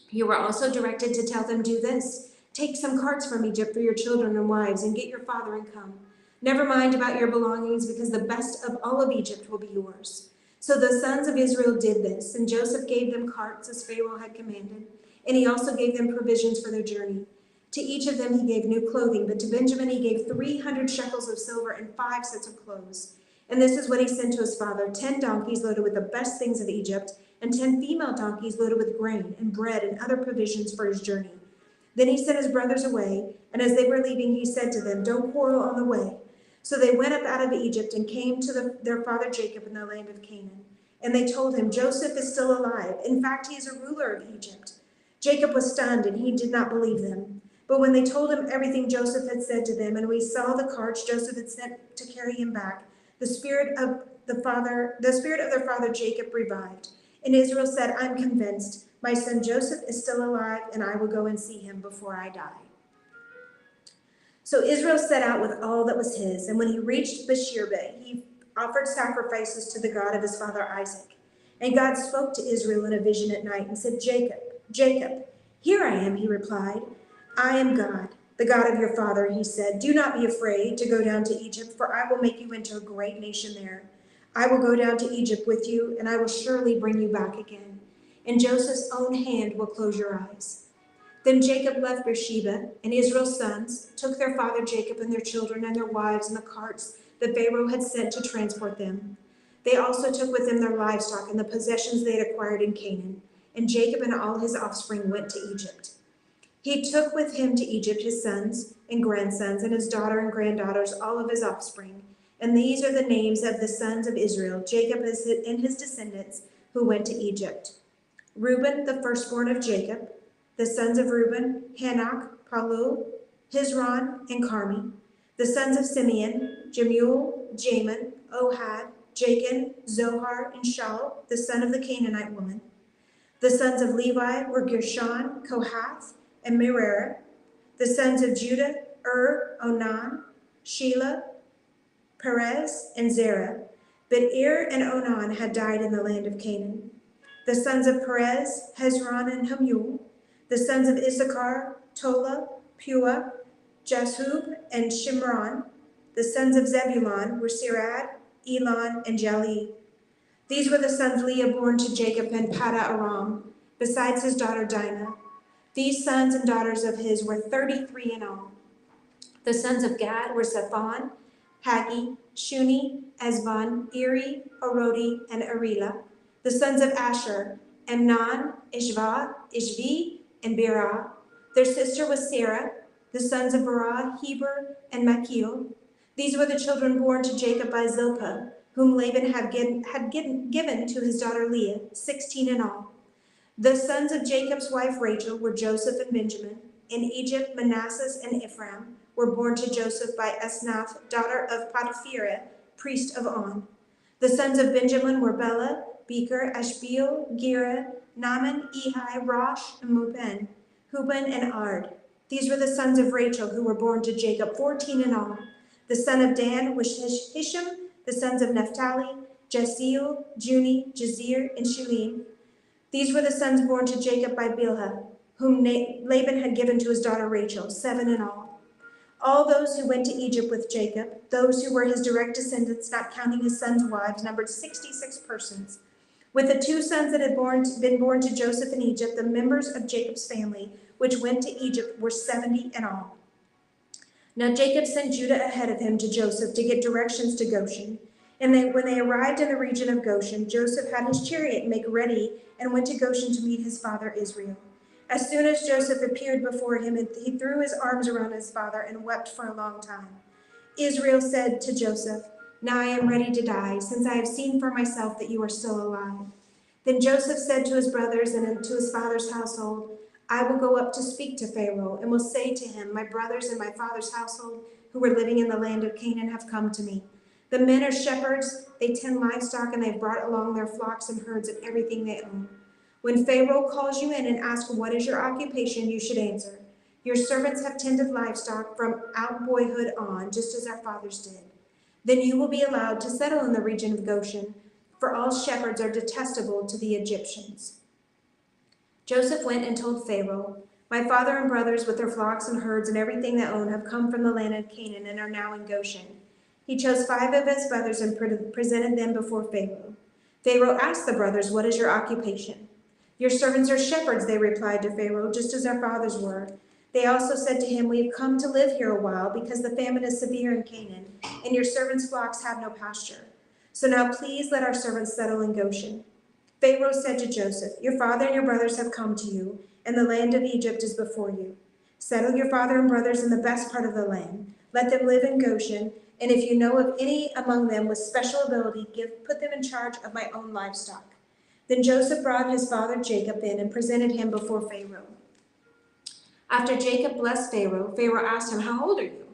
You were also directed to tell them, 'Do this. Take some carts from Egypt for your children and wives, and get your father and come. Never mind about your belongings, because the best of all of Egypt will be yours.' So the sons of Israel did this, and Joseph gave them carts as Pharaoh had commanded, and he also gave them provisions for their journey. To each of them he gave new clothing, but to Benjamin he gave 300 shekels of silver and 5 sets of clothes. And this is what he sent to his father: 10 donkeys loaded with the best things of Egypt, and 10 female donkeys loaded with grain and bread and other provisions for his journey. Then he sent his brothers away, and as they were leaving, he said to them, "Don't quarrel on the way." So they went up out of Egypt and came to their father Jacob in the land of Canaan. And they told him, "Joseph is still alive. In fact, he is a ruler of Egypt." Jacob was stunned, and he did not believe them. But when they told him everything Joseph had said to them, and we saw the carts Joseph had sent to carry him back, the spirit of their father Jacob revived. And Israel said, "I'm convinced my son Joseph is still alive, and I will go and see him before I die." So Israel set out with all that was his, and when he reached Beersheba, he offered sacrifices to the God of his father Isaac. And God spoke to Israel in a vision at night and said, "Jacob, Jacob." "Here I am," he replied. "I am God, the God of your father," he said. "Do not be afraid to go down to Egypt, for I will make you into a great nation there. I will go down to Egypt with you, and I will surely bring you back again. And Joseph's own hand will close your eyes." Then Jacob left Beersheba, and Israel's sons took their father Jacob and their children and their wives and the carts that Pharaoh had sent to transport them. They also took with them their livestock and the possessions they had acquired in Canaan. And Jacob and all his offspring went to Egypt. He took with him to Egypt his sons and grandsons and his daughter and granddaughters, all of his offspring. And these are the names of the sons of Israel, Jacob and his descendants, who went to Egypt. Reuben, the firstborn of Jacob. The sons of Reuben, Hanok, Palu, Hezron, and Carmi. The sons of Simeon, Jemuel, Jamin, Ohad, Jachin, Zohar, and Shaul, the son of the Canaanite woman. The sons of Levi were Gershon, Kohath, and Merari. The sons of Judah, Onan, Shelah, Perez, and Zerah. But and Onan had died in the land of Canaan. The sons of Perez, Hezron, and Hamul. The sons of Issachar, Tola, Pua, Jashub, and Shimron. The sons of Zebulun were Sirad, Elon, and Jali. These were the sons Leah born to Jacob and Pada Aram, besides his daughter Dinah. These sons and daughters of his were 33 in all. The sons of Gad were Zephon, Hagi, Shuni, Ezbon, Eri, Arodi, and Arila. The sons of Asher, Amnon, Ishva, Ishvi, and Berah. Their sister was Sarah. The sons of Berah, Heber, and Machil. These were the children born to Jacob by Zilpah, whom Laban had given to his daughter Leah, 16 in all. The sons of Jacob's wife Rachel were Joseph and Benjamin. In Egypt, Manasseh and Ephraim were born to Joseph by Asnath, daughter of Potipharah, priest of On. The sons of Benjamin were Bela, Becher, Ashbeel, Gera, Naaman, Ehi, Rosh, and Muben, Huban, and Ard. These were the sons of Rachel who were born to Jacob, 14 in all. The son of Dan was Hisham. The sons of Naphtali, Jasiel, Juni, Jazir, and Shulim. These were the sons born to Jacob by Bilhah, whom Laban had given to his daughter Rachel, 7 in all. All those who went to Egypt with Jacob, those who were his direct descendants, not counting his sons' wives, numbered 66 persons. With the 2 sons that had been born to Joseph in Egypt, the members of Jacob's family, which went to Egypt, were 70 in all. Now Jacob sent Judah ahead of him to Joseph to get directions to Goshen. And when they arrived in the region of Goshen, Joseph had his chariot make ready and went to Goshen to meet his father Israel. As soon as Joseph appeared before him, he threw his arms around his father and wept for a long time. Israel said to Joseph, "Now I am ready to die, since I have seen for myself that you are still alive." Then Joseph said to his brothers and to his father's household, "I will go up to speak to Pharaoh and will say to him, 'My brothers and my father's household who were living in the land of Canaan have come to me. The men are shepherds, they tend livestock, and they've brought along their flocks and herds and everything they own. When Pharaoh calls you in and asks what is your occupation, you should answer, 'Your servants have tended livestock from our boyhood on, just as our fathers did.' Then you will be allowed to settle in the region of Goshen, for all shepherds are detestable to the Egyptians." Joseph went and told Pharaoh, "My father and brothers with their flocks and herds and everything they own have come from the land of Canaan and are now in Goshen." He chose 5 of his brothers and presented them before Pharaoh. Pharaoh asked the brothers, "What is your occupation?" "Your servants are shepherds," they replied to Pharaoh, "just as our fathers were." They also said to him, "We have come to live here a while because the famine is severe in Canaan, and your servants' flocks have no pasture. So now please let our servants settle in Goshen." Pharaoh said to Joseph, "Your father and your brothers have come to you, and the land of Egypt is before you. Settle your father and brothers in the best part of the land. Let them live in Goshen, and if you know of any among them with special ability, put them in charge of my own livestock." Then Joseph brought his father Jacob in and presented him before Pharaoh. After Jacob blessed Pharaoh, Pharaoh asked him, "How old are you?"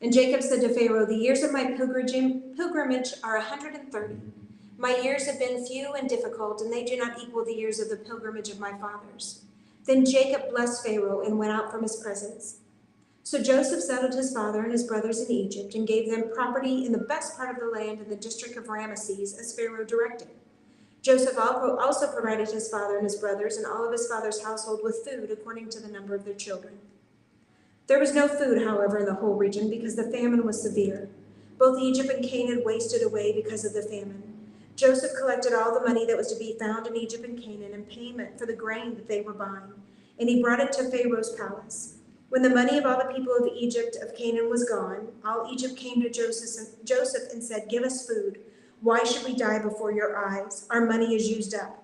And Jacob said to Pharaoh, "The years of my pilgrimage are 130. My years have been few and difficult, and they do not equal the years of the pilgrimage of my fathers." Then Jacob blessed Pharaoh and went out from his presence. So Joseph settled his father and his brothers in Egypt and gave them property in the best part of the land in the district of Ramesses, as Pharaoh directed. Joseph also provided his father and his brothers and all of his father's household with food according to the number of their children. There was no food, however, in the whole region because the famine was severe. Both Egypt and Canaan wasted away because of the famine. Joseph collected all the money that was to be found in Egypt and Canaan in payment for the grain that they were buying, and he brought it to Pharaoh's palace. When the money of all the people of Egypt of Canaan was gone, all Egypt came to Joseph and said, "Give us food. Why should we die before your eyes? Our money is used up."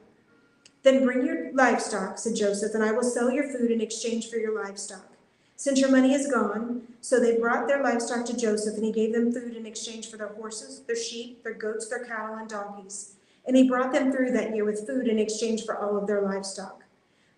"Then bring your livestock," said Joseph, "and I will sell your food in exchange for your livestock." Since your money is gone, so they brought their livestock to Joseph, and he gave them food in exchange for their horses, their sheep, their goats, their cattle, and donkeys. And he brought them through that year with food in exchange for all of their livestock.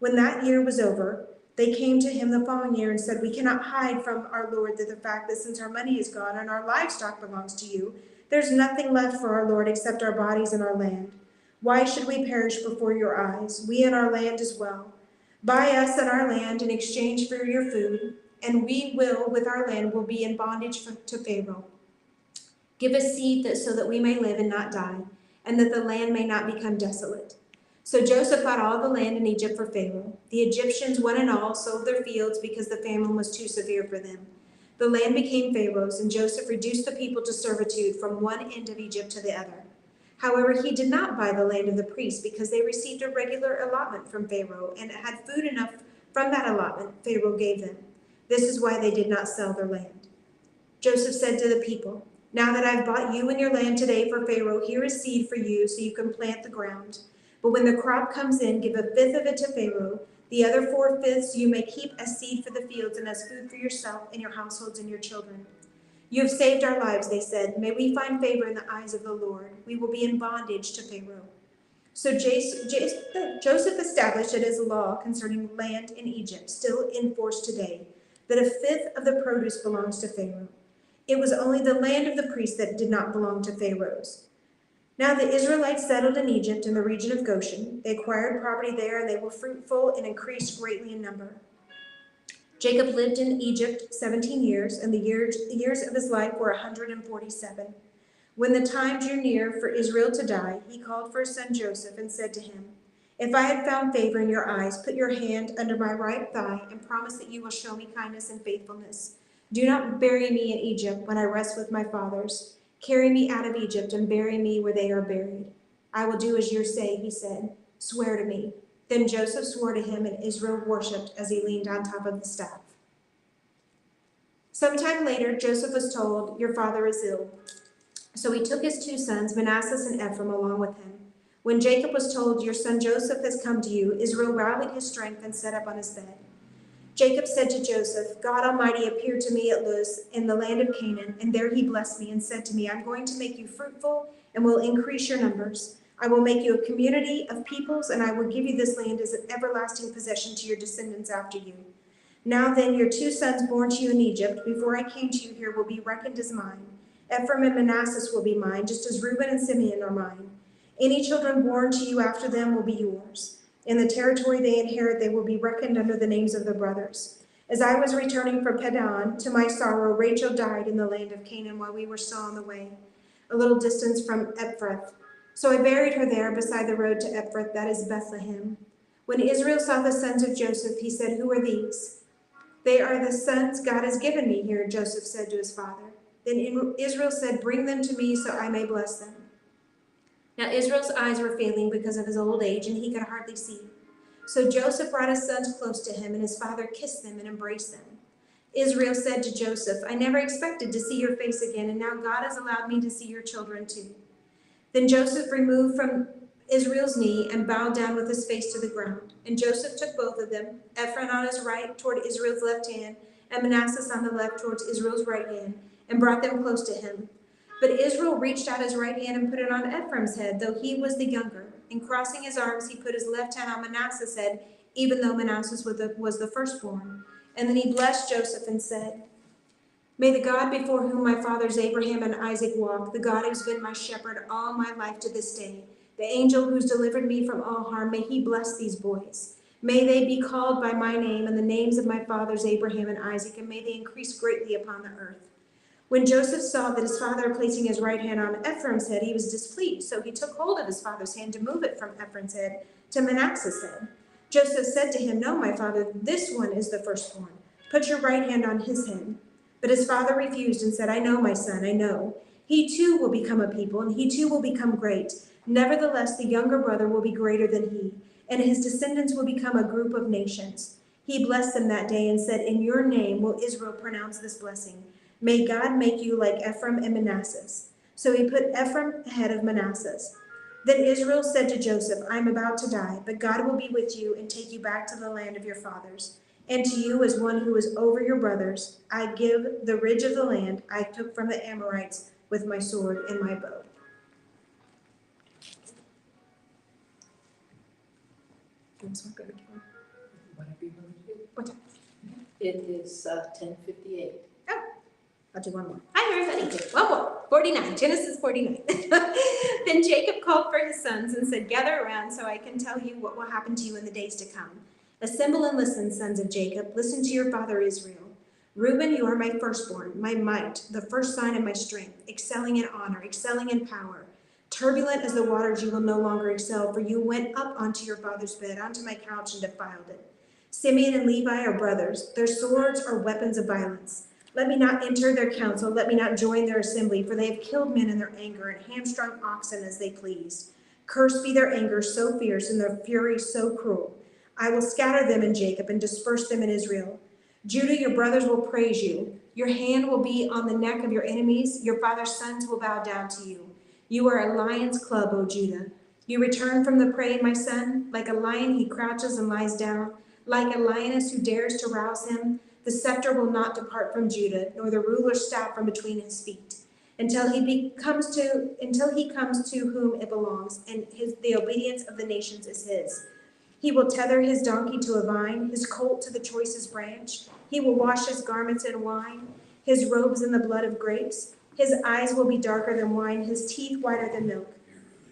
When that year was over, they came to him the following year and said, "We cannot hide from our Lord the fact that since our money is gone and our livestock belongs to you, there's nothing left for our Lord except our bodies and our land. Why should we perish before your eyes, we and our land as well? Buy us and our land in exchange for your food, and we will, with our land, will be in bondage to Pharaoh. Give us seed so that we may live and not die, and that the land may not become desolate." So Joseph bought all the land in Egypt for Pharaoh. The Egyptians, one and all, sold their fields because the famine was too severe for them. The land became Pharaoh's, and Joseph reduced the people to servitude from one end of Egypt to the other. However, he did not buy the land of the priests because they received a regular allotment from Pharaoh and had food enough from that allotment Pharaoh gave them. This is why they did not sell their land. Joseph said to the people, "Now that I've bought you and your land today for Pharaoh, here is seed for you so you can plant the ground. But when the crop comes in, give a fifth of it to Pharaoh. The other 4/5 you may keep as seed for the fields and as food for yourself and your households and your children." "You have saved our lives," they said. "May we find favor in the eyes of the Lord. We will be in bondage to Pharaoh." So Joseph established it as a law concerning land in Egypt, still in force today, that a fifth of the produce belongs to Pharaoh. It was only the land of the priests that did not belong to Pharaoh's. Now the Israelites settled in Egypt in the region of Goshen. They acquired property there, and they were fruitful and increased greatly in number. Jacob lived in Egypt 17 years, and the years of his life were 147. When the time drew near for Israel to die, he called for his son Joseph and said to him, "If I had found favor in your eyes, put your hand under my right thigh and promise that you will show me kindness and faithfulness. Do not bury me in Egypt when I rest with my fathers. Carry me out of Egypt and bury me where they are buried." "I will do as you say," he said. "Swear to me." Then Joseph swore to him, and Israel worshipped as he leaned on top of the staff. Sometime later, Joseph was told, "Your father is ill." So he took his 2 sons, Manasseh and Ephraim, along with him. When Jacob was told, "Your son Joseph has come to you," Israel rallied his strength and sat up on his bed. Jacob said to Joseph, "God Almighty appeared to me at Luz in the land of Canaan, and there he blessed me and said to me, 'I'm going to make you fruitful and will increase your numbers. I will make you a community of peoples, and I will give you this land as an everlasting possession to your descendants after you.' Now then, your 2 sons born to you in Egypt, before I came to you here, will be reckoned as mine. Ephraim and Manasseh will be mine, just as Reuben and Simeon are mine. Any children born to you after them will be yours. In the territory they inherit, they will be reckoned under the names of their brothers. As I was returning from Padan, to my sorrow, Rachel died in the land of Canaan while we were still on the way, a little distance from Ephrath. So I buried her there beside the road to Ephrath, that is Bethlehem. When Israel saw the sons of Joseph, he said, 'Who are these?' 'They are the sons God has given me here,' Joseph said to his father. Then Israel said, 'Bring them to me so I may bless them.' Now Israel's eyes were failing because of his old age, and he could hardly see. So Joseph brought his sons close to him, and his father kissed them and embraced them. Israel said to Joseph, 'I never expected to see your face again, and now God has allowed me to see your children too.' Then Joseph removed from Israel's knee and bowed down with his face to the ground. And Joseph took both of them, Ephraim on his right toward Israel's left hand, and Manasseh on the left towards Israel's right hand, and brought them close to him. But Israel reached out his right hand and put it on Ephraim's head, though he was the younger. And crossing his arms, he put his left hand on Manasseh's head, even though Manasseh was the firstborn. And then he blessed Joseph and said, "May the God before whom my fathers Abraham and Isaac walked, the God who's been my shepherd all my life to this day, the angel who's delivered me from all harm, may he bless these boys. May they be called by my name and the names of my fathers Abraham and Isaac, and may they increase greatly upon the earth." When Joseph saw that his father placing his right hand on Ephraim's head, he was displeased. So he took hold of his father's hand to move it from Ephraim's head to Manasseh's head. Joseph said to him, "No, my father, this one is the firstborn. Put your right hand on his head." But his father refused and said, "I know, my son, I know. He too will become a people, and he too will become great. Nevertheless, the younger brother will be greater than he, and his descendants will become a group of nations." He blessed them that day and said, "In your name will Israel pronounce this blessing. May God make you like Ephraim and Manasseh." So he put Ephraim ahead of Manasseh. Then Israel said to Joseph, "I am about to die, but God will be with you and take you back to the land of your fathers. And to you, as one who is over your brothers, I give the ridge of the land I took from the Amorites with my sword and my bow." Whatever you want to do. What time? It is 10:58. I'll do one more. Hi, everybody. One more. 49. Genesis 49. Then Jacob called for his sons and said, "Gather around so I can tell you what will happen to you in the days to come. Assemble and listen, sons of Jacob. Listen to your father Israel. Reuben, you are my firstborn, my might, the first sign of my strength, excelling in honor, excelling in power. Turbulent as the waters, you will no longer excel, for you went up onto your father's bed, onto my couch, and defiled it. Simeon and Levi are brothers. Their swords are weapons of violence. Let me not enter their council. Let me not join their assembly, for they have killed men in their anger and hamstrung oxen as they pleased. Cursed be their anger so fierce and their fury so cruel. I will scatter them in Jacob and disperse them in Israel. Judah, your brothers will praise you. Your hand will be on the neck of your enemies. Your father's sons will bow down to you. You are a lion's club, O Judah. You return from the prey, my son. Like a lion, he crouches and lies down. Like a lioness who dares to rouse him. The scepter will not depart from Judah, nor the ruler's staff from between his feet, until he comes to whom it belongs, and the obedience of the nations is his. He will tether his donkey to a vine, his colt to the choicest branch. He will wash his garments in wine, his robes in the blood of grapes. His eyes will be darker than wine, his teeth whiter than milk.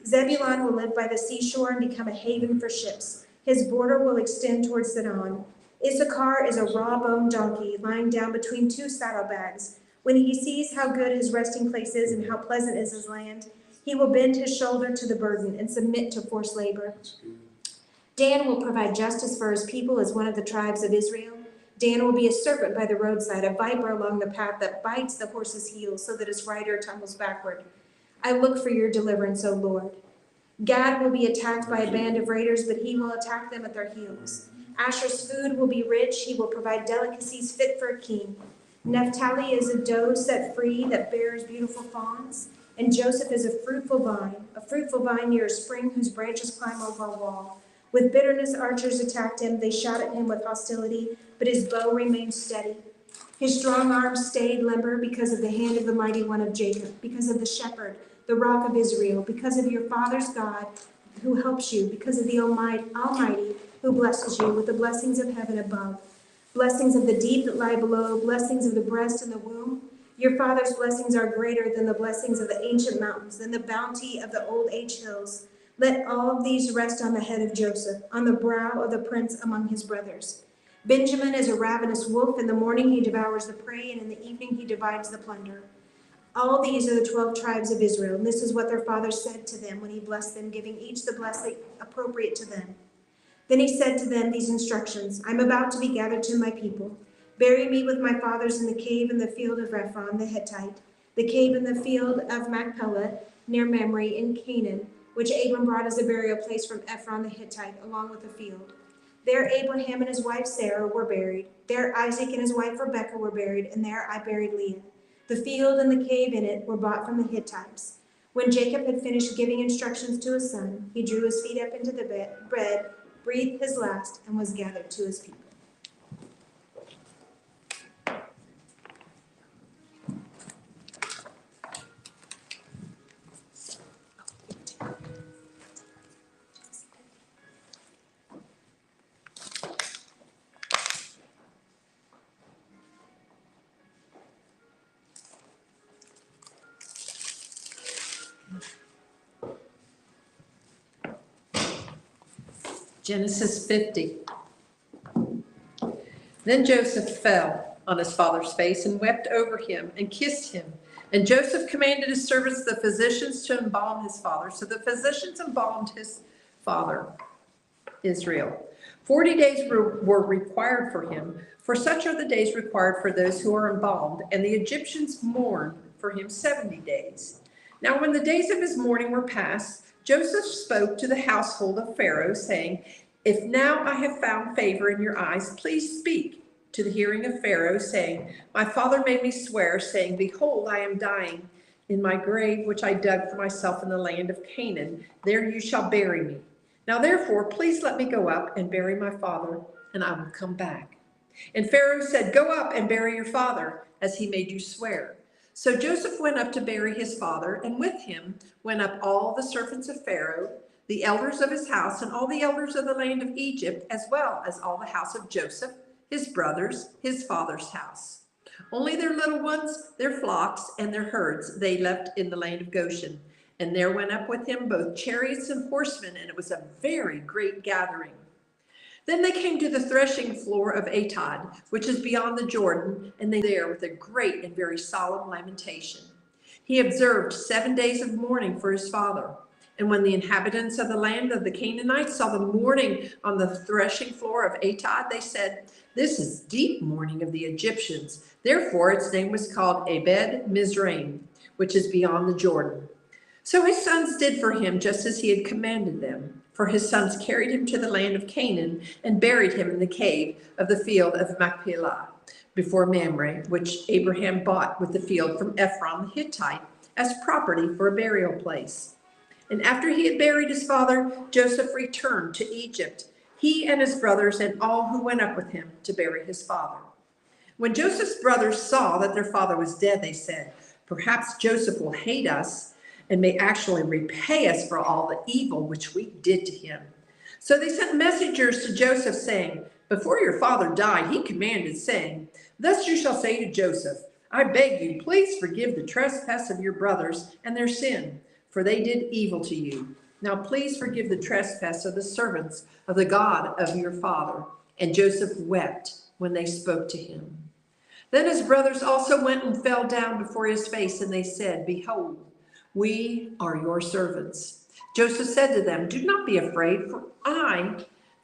Zebulun will live by the seashore and become a haven for ships. His border will extend towards Sidon. Issachar is a raw-boned donkey lying down between two saddlebags. When he sees how good his resting place is and how pleasant is his land, he will bend his shoulder to the burden and submit to forced labor. Dan will provide justice for his people as one of the tribes of Israel. Dan will be a serpent by the roadside, a viper along the path that bites the horse's heels so that its rider tumbles backward. I look for your deliverance, O Lord. Gad will be attacked by a band of raiders, but he will attack them at their heels. Asher's food will be rich. He will provide delicacies fit for a king. Naphtali is a doe set free that bears beautiful fawns. And Joseph is a fruitful vine near a spring whose branches climb over a wall. With bitterness, archers attacked him. They shot at him with hostility, but his bow remained steady. His strong arms stayed limber because of the hand of the mighty one of Jacob, because of the shepherd, the rock of Israel, because of your father's God who helps you, because of the Almighty who blesses you with the blessings of heaven above, blessings of the deep that lie below, blessings of the breast and the womb. Your father's blessings are greater than the blessings of the ancient mountains, than the bounty of the old age hills. Let all of these rest on the head of Joseph, on the brow of the prince among his brothers. Benjamin is a ravenous wolf. In the morning he devours the prey, and in the evening he divides the plunder. All these are the 12 tribes of Israel, and this is what their father said to them when he blessed them, giving each the blessing appropriate to them. Then he said to them these instructions: I am about to be gathered to my people. Bury me with my fathers in the cave in the field of Ephron the Hittite, the cave in the field of Machpelah near Mamre in Canaan, which Abram brought as a burial place from Ephron the Hittite, along with the field. There Abraham and his wife Sarah were buried. There Isaac and his wife Rebekah were buried, and there I buried Leah. The field and the cave in it were bought from the Hittites. When Jacob had finished giving instructions to his son, he drew his feet up into the bed, breathed his last, and was gathered to his people. Genesis 50. Then Joseph fell on his father's face and wept over him and kissed him. And Joseph commanded his servants, the physicians, to embalm his father. So the physicians embalmed his father, Israel. 40 days were required for him, for such are the days required for those who are embalmed. And the Egyptians mourned for him 70 days. Now when the days of his mourning were past, Joseph spoke to the household of Pharaoh, saying, "If now I have found favor in your eyes, please speak to the hearing of Pharaoh, saying, my father made me swear, saying, behold, I am dying in my grave, which I dug for myself in the land of Canaan. There you shall bury me. Now therefore, please let me go up and bury my father, and I will come back." And Pharaoh said, "Go up and bury your father, as he made you swear." So Joseph went up to bury his father, and with him went up all the servants of Pharaoh, the elders of his house, and all the elders of the land of Egypt, as well as all the house of Joseph, his brothers, his father's house. Only their little ones, their flocks, and their herds they left in the land of Goshen. And there went up with him both chariots and horsemen, and it was a very great gathering. Then they came to the threshing floor of Atad, which is beyond the Jordan, and they there with a great and very solemn lamentation. He observed 7 days of mourning for his father. And when the inhabitants of the land of the Canaanites saw the mourning on the threshing floor of Atad, they said, "This is deep mourning of the Egyptians." Therefore its name was called Abed Mizraim, which is beyond the Jordan. So his sons did for him just as he had commanded them. For his sons carried him to the land of Canaan and buried him in the cave of the field of Machpelah before Mamre, which Abraham bought with the field from Ephron the Hittite as property for a burial place. And after he had buried his father, Joseph returned to Egypt, he and his brothers and all who went up with him to bury his father. When Joseph's brothers saw that their father was dead, they said, "Perhaps Joseph will hate us and may actually repay us for all the evil which we did to him." So they sent messengers to Joseph, saying, "Before your father died, he commanded, saying, thus you shall say to Joseph, I beg you, please forgive the trespass of your brothers and their sin, for they did evil to you. Now please forgive the trespass of the servants of the God of your father." And Joseph wept when they spoke to him. Then his brothers also went and fell down before his face, and they said, "Behold, we are your servants." Joseph said to them, "Do not be afraid,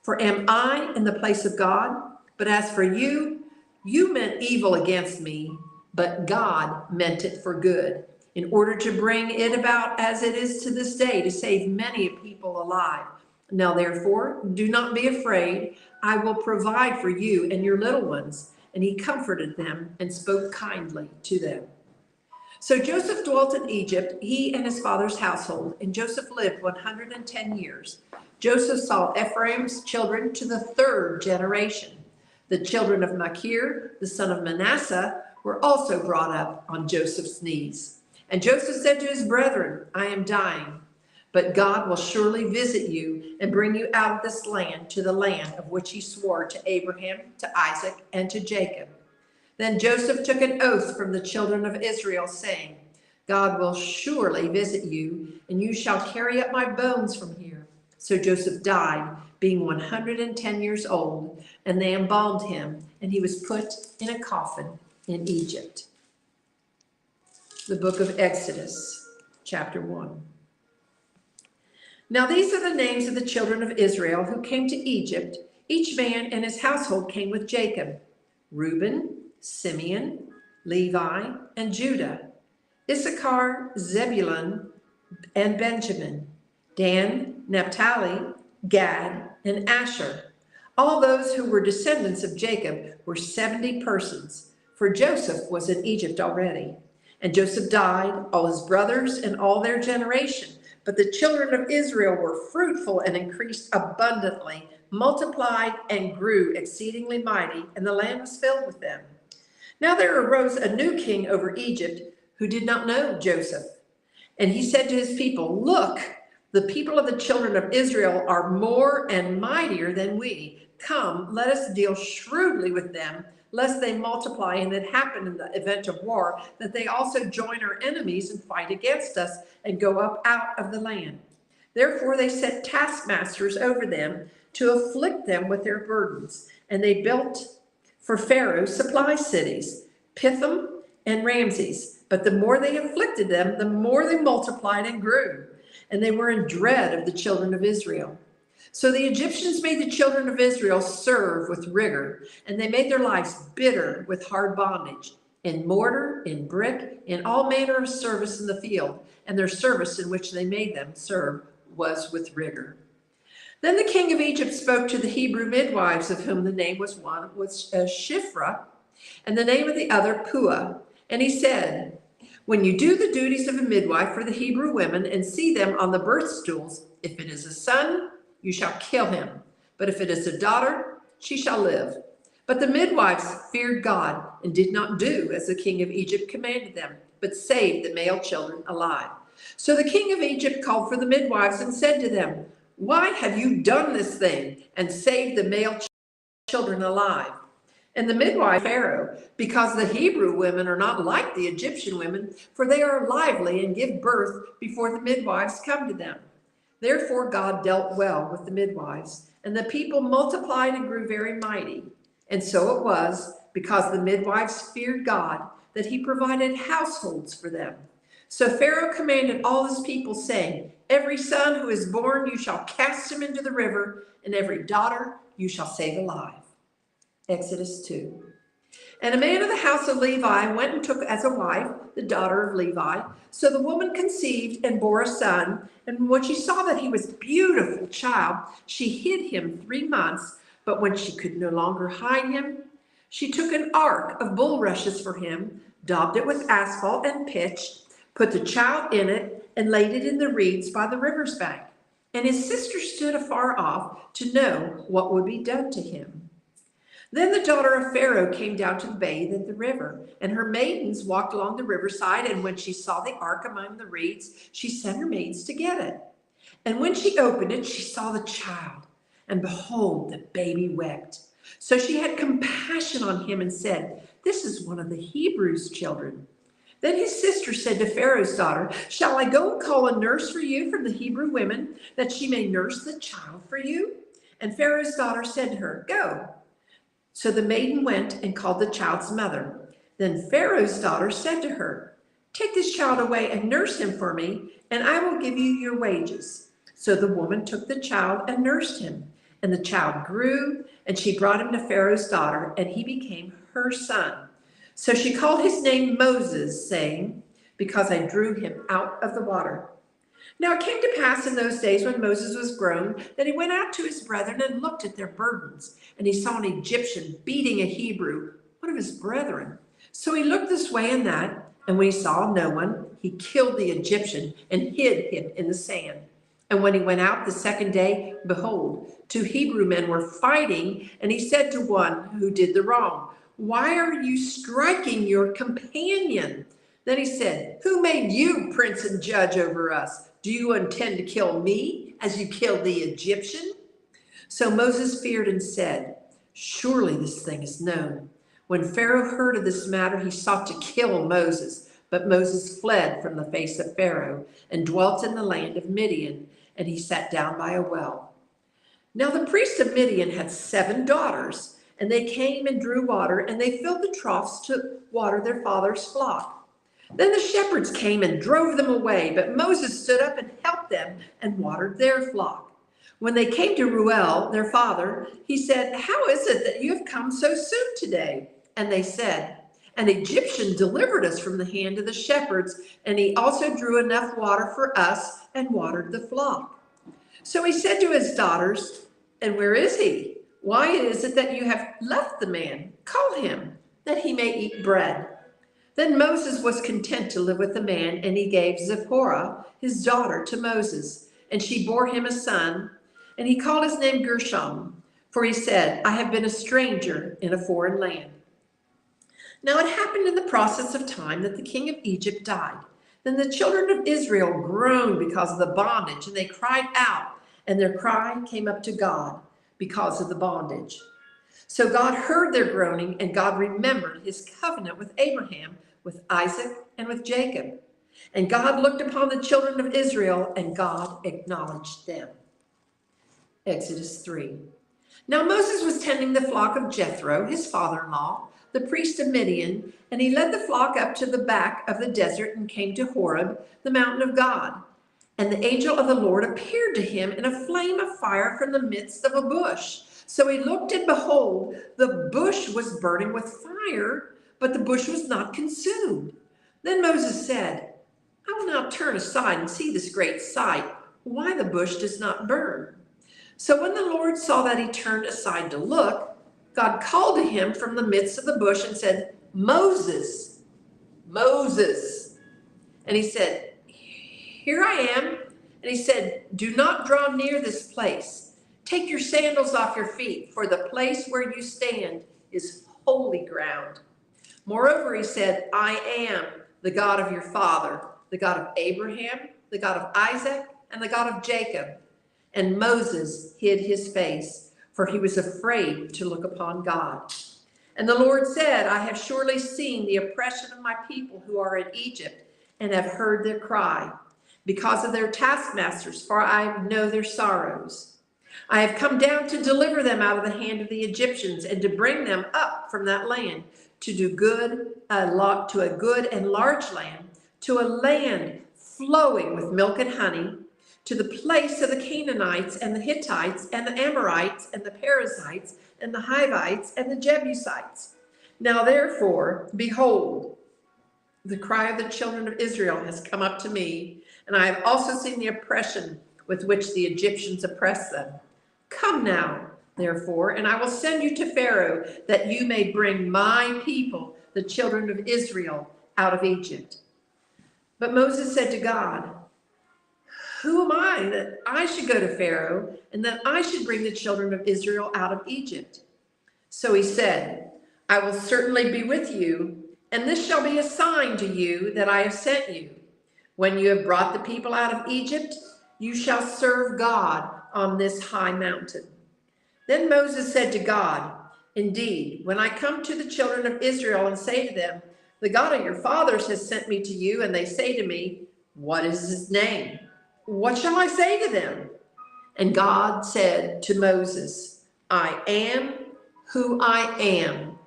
for am I in the place of God? But as for you, you meant evil against me, but God meant it for good, in order to bring it about as it is to this day, to save many people alive. Now therefore, do not be afraid. I will provide for you and your little ones." And he comforted them and spoke kindly to them. So Joseph dwelt in Egypt, he and his father's household, and Joseph lived 110 years. Joseph saw Ephraim's children to the 3rd generation. The children of Machir, the son of Manasseh, were also brought up on Joseph's knees. And Joseph said to his brethren, "I am dying, but God will surely visit you and bring you out of this land to the land of which he swore to Abraham, to Isaac, and to Jacob." Then Joseph took an oath from the children of Israel, saying, "God will surely visit you, and you shall carry up my bones from here." So Joseph died, being 110 years old, and they embalmed him, and he was put in a coffin in Egypt. The book of Exodus, chapter 1. Now these are the names of the children of Israel who came to Egypt. Each man and his household came with Jacob: Reuben, Simeon, Levi, and Judah; Issachar, Zebulun, and Benjamin; Dan, Naphtali, Gad, and Asher. All those who were descendants of Jacob were 70 persons, for Joseph was in Egypt already. And Joseph died, all his brothers, and all their generation. But the children of Israel were fruitful and increased abundantly, multiplied and grew exceedingly mighty, and the land was filled with them. Now there arose a new king over Egypt who did not know Joseph. And he said to his people, "Look, the people of the children of Israel are more and mightier than we. Come, let us deal shrewdly with them, lest they multiply, and it happen in the event of war, that they also join our enemies and fight against us and go up out of the land." Therefore they set taskmasters over them to afflict them with their burdens. And they built for Pharaoh supply cities, Pithom and Ramses. But the more they afflicted them, the more they multiplied and grew. And they were in dread of the children of Israel. So the Egyptians made the children of Israel serve with rigor, and they made their lives bitter with hard bondage, in mortar, in brick, in all manner of service in the field, and their service in which they made them serve was with rigor. Then the king of Egypt spoke to the Hebrew midwives, of whom the name was one was Shiphrah, and the name of the other Puah. And he said, "When you do the duties of a midwife for the Hebrew women and see them on the birth stools, if it is a son, you shall kill him. But if it is a daughter, she shall live." But the midwives feared God and did not do as the king of Egypt commanded them, but saved the male children alive. So the king of Egypt called for the midwives and said to them, "Why have you done this thing and saved the male children alive?" And the midwife Pharaoh, "Because the Hebrew women are not like the Egyptian women, for they are lively and give birth before the midwives come to them." Therefore God dealt well with the midwives, and the people multiplied and grew very mighty. And so it was, because the midwives feared God, that he provided households for them. So Pharaoh commanded all his people, saying, "Every son who is born you shall cast him into the river, and every daughter you shall save alive." Exodus 2. And a man of the house of Levi went and took as a wife the daughter of Levi. So the woman conceived and bore a son. And when she saw that he was a beautiful child, she hid him 3 months. But when she could no longer hide him, she took an ark of bulrushes for him, daubed it with asphalt and pitch, put the child in it, and laid it in the reeds by the river's bank. And his sister stood afar off to know what would be done to him. Then the daughter of Pharaoh came down to bathe at the river, and her maidens walked along the riverside, and when she saw the ark among the reeds, she sent her maids to get it. And when she opened it, she saw the child, and behold, the baby wept. So she had compassion on him and said, "This is one of the Hebrews' children." Then his sister said to Pharaoh's daughter, "Shall I go and call a nurse for you from the Hebrew women, that she may nurse the child for you?" And Pharaoh's daughter said to her, "Go." So the maiden went and called the child's mother. Then Pharaoh's daughter said to her, "Take this child away and nurse him for me, and I will give you your wages." So the woman took the child and nursed him. And the child grew, and she brought him to Pharaoh's daughter, and he became her son. So she called his name Moses, saying, "Because I drew him out of the water." Now it came to pass in those days when Moses was grown that he went out to his brethren and looked at their burdens. And he saw an Egyptian beating a Hebrew, one of his brethren. So he looked this way and that, and when he saw no one, he killed the Egyptian and hid him in the sand. And when he went out the second day, behold, 2 Hebrew men were fighting, and he said to one who did the wrong, "Why are you striking your companion?" Then he said, "Who made you prince and judge over us? Do you intend to kill me as you killed the Egyptian?" So Moses feared and said, "Surely this thing is known." When Pharaoh heard of this matter, he sought to kill Moses. But Moses fled from the face of Pharaoh and dwelt in the land of Midian, and he sat down by a well. Now the priest of Midian had 7 daughters, and they came and drew water, and they filled the troughs to water their father's flock. Then the shepherds came and drove them away, but Moses stood up and helped them and watered their flock. When they came to Reuel, their father, he said, "How is it that you have come so soon today?" And they said, "An Egyptian delivered us from the hand of the shepherds, and he also drew enough water for us and watered the flock." So he said to his daughters, "And where is he? Why is it that you have left the man? Call him, that he may eat bread." Then Moses was content to live with the man, and he gave Zipporah, his daughter, to Moses, and she bore him a son, and he called his name Gershom, for he said, I have been a stranger in a foreign land. Now it happened in the process of time that the king of Egypt died. Then the children of Israel groaned because of the bondage, and they cried out, and their cry came up to God because of the bondage. So God heard their groaning, and God remembered his covenant with Abraham, with Isaac, and with Jacob. And God looked upon the children of Israel, and God acknowledged them. Exodus 3. Now Moses was tending the flock of Jethro, his father-in-law, the priest of Midian, and he led the flock up to the back of the desert and came to Horeb, the mountain of God. And the angel of the Lord appeared to him in a flame of fire from the midst of a bush. So he looked, and behold, the bush was burning with fire, but the bush was not consumed. Then Moses said, I will now turn aside and see this great sight, why the bush does not burn. So when the Lord saw that he turned aside to look, God called to him from the midst of the bush and said, Moses, Moses. And he said, Here I am. And he said, Do not draw near this place. Take your sandals off your feet, for the place where you stand is holy ground. Moreover, he said, I am the God of your father, the God of Abraham, the God of Isaac, and the God of Jacob. And Moses hid his face, for he was afraid to look upon God. And the Lord said, I have surely seen the oppression of my people who are in Egypt, and have heard their cry, because of their taskmasters, for I know their sorrows. I have come down to deliver them out of the hand of the Egyptians, and to bring them up from that land, to do good, to a good and large land, to a land flowing with milk and honey, to the place of the Canaanites and the Hittites and the Amorites and the Perizzites and the Hivites and the Jebusites. Now therefore, behold, the cry of the children of Israel has come up to me, and I have also seen the oppression with which the Egyptians oppress them. Come now, therefore, and I will send you to Pharaoh, that you may bring my people, the children of Israel, out of Egypt. But Moses said to God, Who am I that I should go to Pharaoh, and that I should bring the children of Israel out of Egypt? So he said, I will certainly be with you, and this shall be a sign to you that I have sent you. When you have brought the people out of Egypt, you shall serve God on this high mountain. Then Moses said to God, Indeed, when I come to the children of Israel and say to them, The God of your fathers has sent me to you, and they say to me, What is his name? What shall I say to them? And God said to Moses, I am who I am.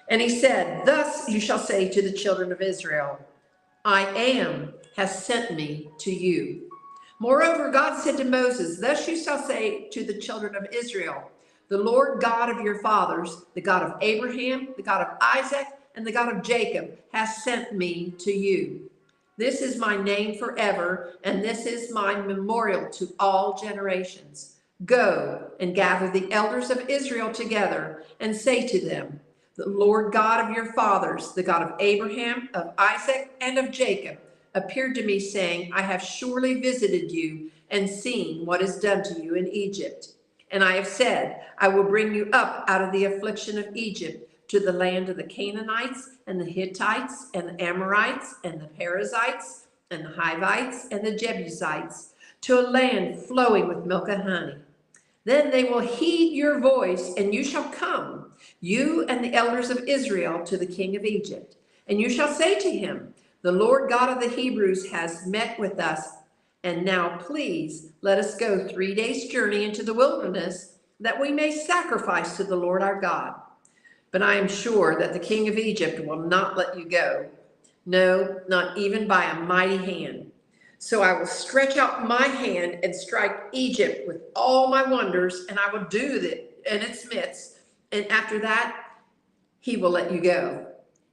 And he said, Thus you shall say to the children of Israel, I am has sent me to you. Moreover, God said to Moses, Thus you shall say to the children of Israel, The Lord God of your fathers, the God of Abraham, the God of Isaac, and the God of Jacob, has sent me to you. This is my name forever, and this is my memorial to all generations. Go and gather the elders of Israel together, and say to them, The Lord God of your fathers, the God of Abraham, of Isaac, and of Jacob, appeared to me, saying, I have surely visited you and seen what is done to you in Egypt. And I have said, I will bring you up out of the affliction of Egypt to the land of the Canaanites and the Hittites and the Amorites and the Perizzites and the Hivites and the Jebusites, to a land flowing with milk and honey. Then they will heed your voice, and you shall come, you and the elders of Israel, to the king of Egypt. And you shall say to him, The Lord God of the Hebrews has met with us, and now please let us go 3 days' journey into the wilderness, that we may sacrifice to the Lord our God. But I am sure that the king of Egypt will not let you go, no, not even by a mighty hand. So I will stretch out my hand and strike Egypt with all my wonders, and I will do it in its midst. And after that, he will let you go.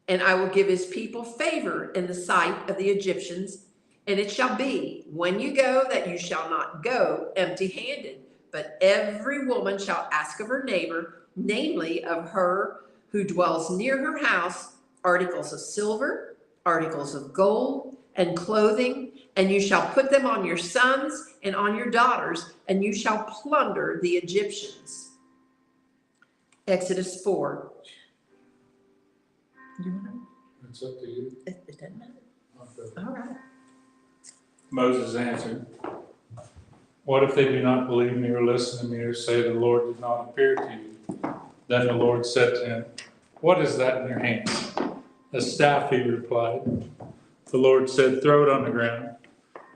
And I will give his people favor in the sight of the Egyptians. And it shall be, when you go, that you shall not go empty-handed, but every woman shall ask of her neighbor, namely of her who dwells near her house, articles of silver articles of gold and clothing, and you shall put them on your sons and on your daughters, and you shall plunder the Egyptians. Exodus 4. You want to? It's up to you. It doesn't matter. Okay. All right. Moses answered, "What if they do not believe me or listen to me or say the Lord did not appear to you?" Then the Lord said to him, "What is that in your hand?" "A staff," he replied. The Lord said, "Throw it on the ground."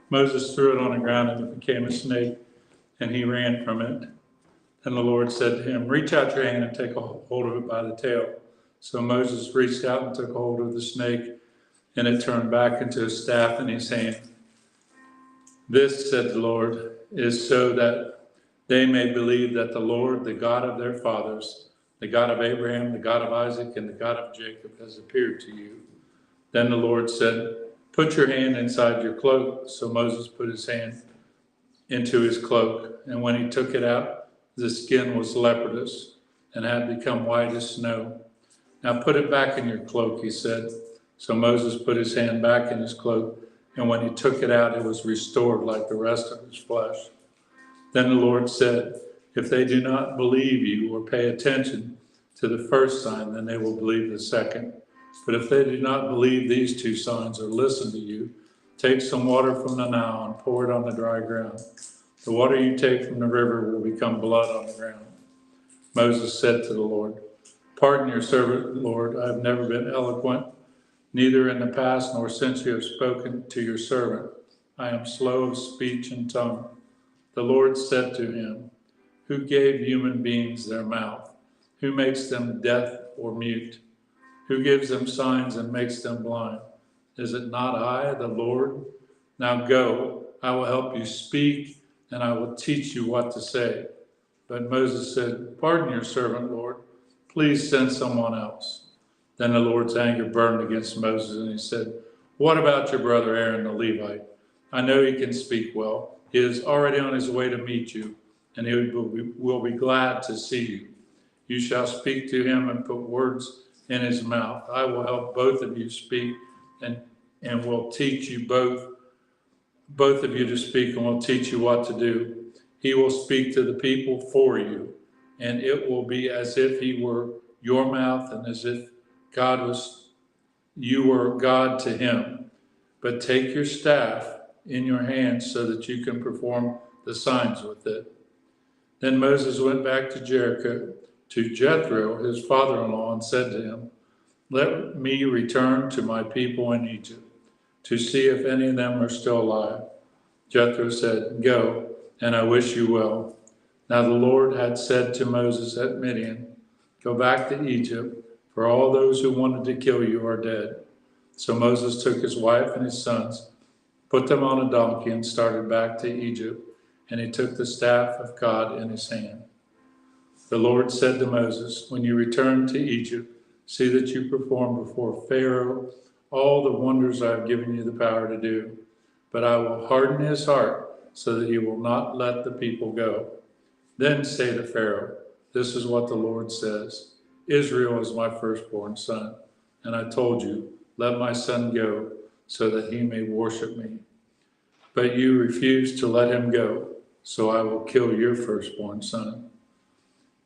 Moses threw it on the ground and it became a snake, and he ran from it. Then the Lord said to him, "Reach out your hand and take hold of it by the tail." So Moses reached out and took hold of the snake, and it turned back into a staff in his hand. "This," said the Lord, "is so that they may believe that the Lord, the God of their fathers, the God of Abraham, the God of Isaac, and the God of Jacob, has appeared to you." Then the Lord said, "Put your hand inside your cloak." So Moses put his hand into his cloak, and when he took it out, the skin was leprous and had become white as snow. "Now put it back in your cloak," he said. So Moses put his hand back in his cloak, and when he took it out, it was restored like the rest of his flesh. Then the Lord said, "If they do not believe you or pay attention to the first sign, then they will believe the second. But if they do not believe these two signs or listen to you, take some water from the Nile and pour it on the dry ground. The water you take from the river will become blood on the ground." Moses said to the Lord, "Pardon your servant, Lord. I have never been eloquent, neither in the past nor since you have spoken to your servant. I am slow of speech and tongue." The Lord said to him, "Who gave human beings their mouth? Who makes them deaf or mute? Who gives them signs and makes them blind? Is it not I, the Lord? Now go, I will help you speak, and I will teach you what to say." But Moses said, "Pardon your servant, Lord. Please send someone else." Then the Lord's anger burned against Moses, and he said, "What about your brother Aaron the Levite? I know he can speak well. He is already on his way to meet you, and he will be glad to see you. You shall speak to him and put words in his mouth. I will help both of you speak and will teach you both of you to speak, and will teach you what to do. He will speak to the people for you, and it will be as if he were your mouth and as if you were God to him. But take your staff in your hand so that you can perform the signs with it." Then Moses went back to Jericho to Jethro, his father-in-law, and said to him, "Let me return to my people in Egypt to see if any of them are still alive." Jethro said, "Go, and I wish you well." Now the Lord had said to Moses at Midian, "Go back to Egypt, for all those who wanted to kill you are dead." So Moses took his wife and his sons, put them on a donkey, and started back to Egypt, and he took the staff of God in his hand. The Lord said to Moses, "When you return to Egypt, see that you perform before Pharaoh all the wonders I have given you the power to do. But I will harden his heart so that he will not let the people go. Then say to Pharaoh, 'This is what the Lord says. Israel is my firstborn son, and I told you, let my son go so that he may worship me. But you refused to let him go, so I will kill your firstborn son.'"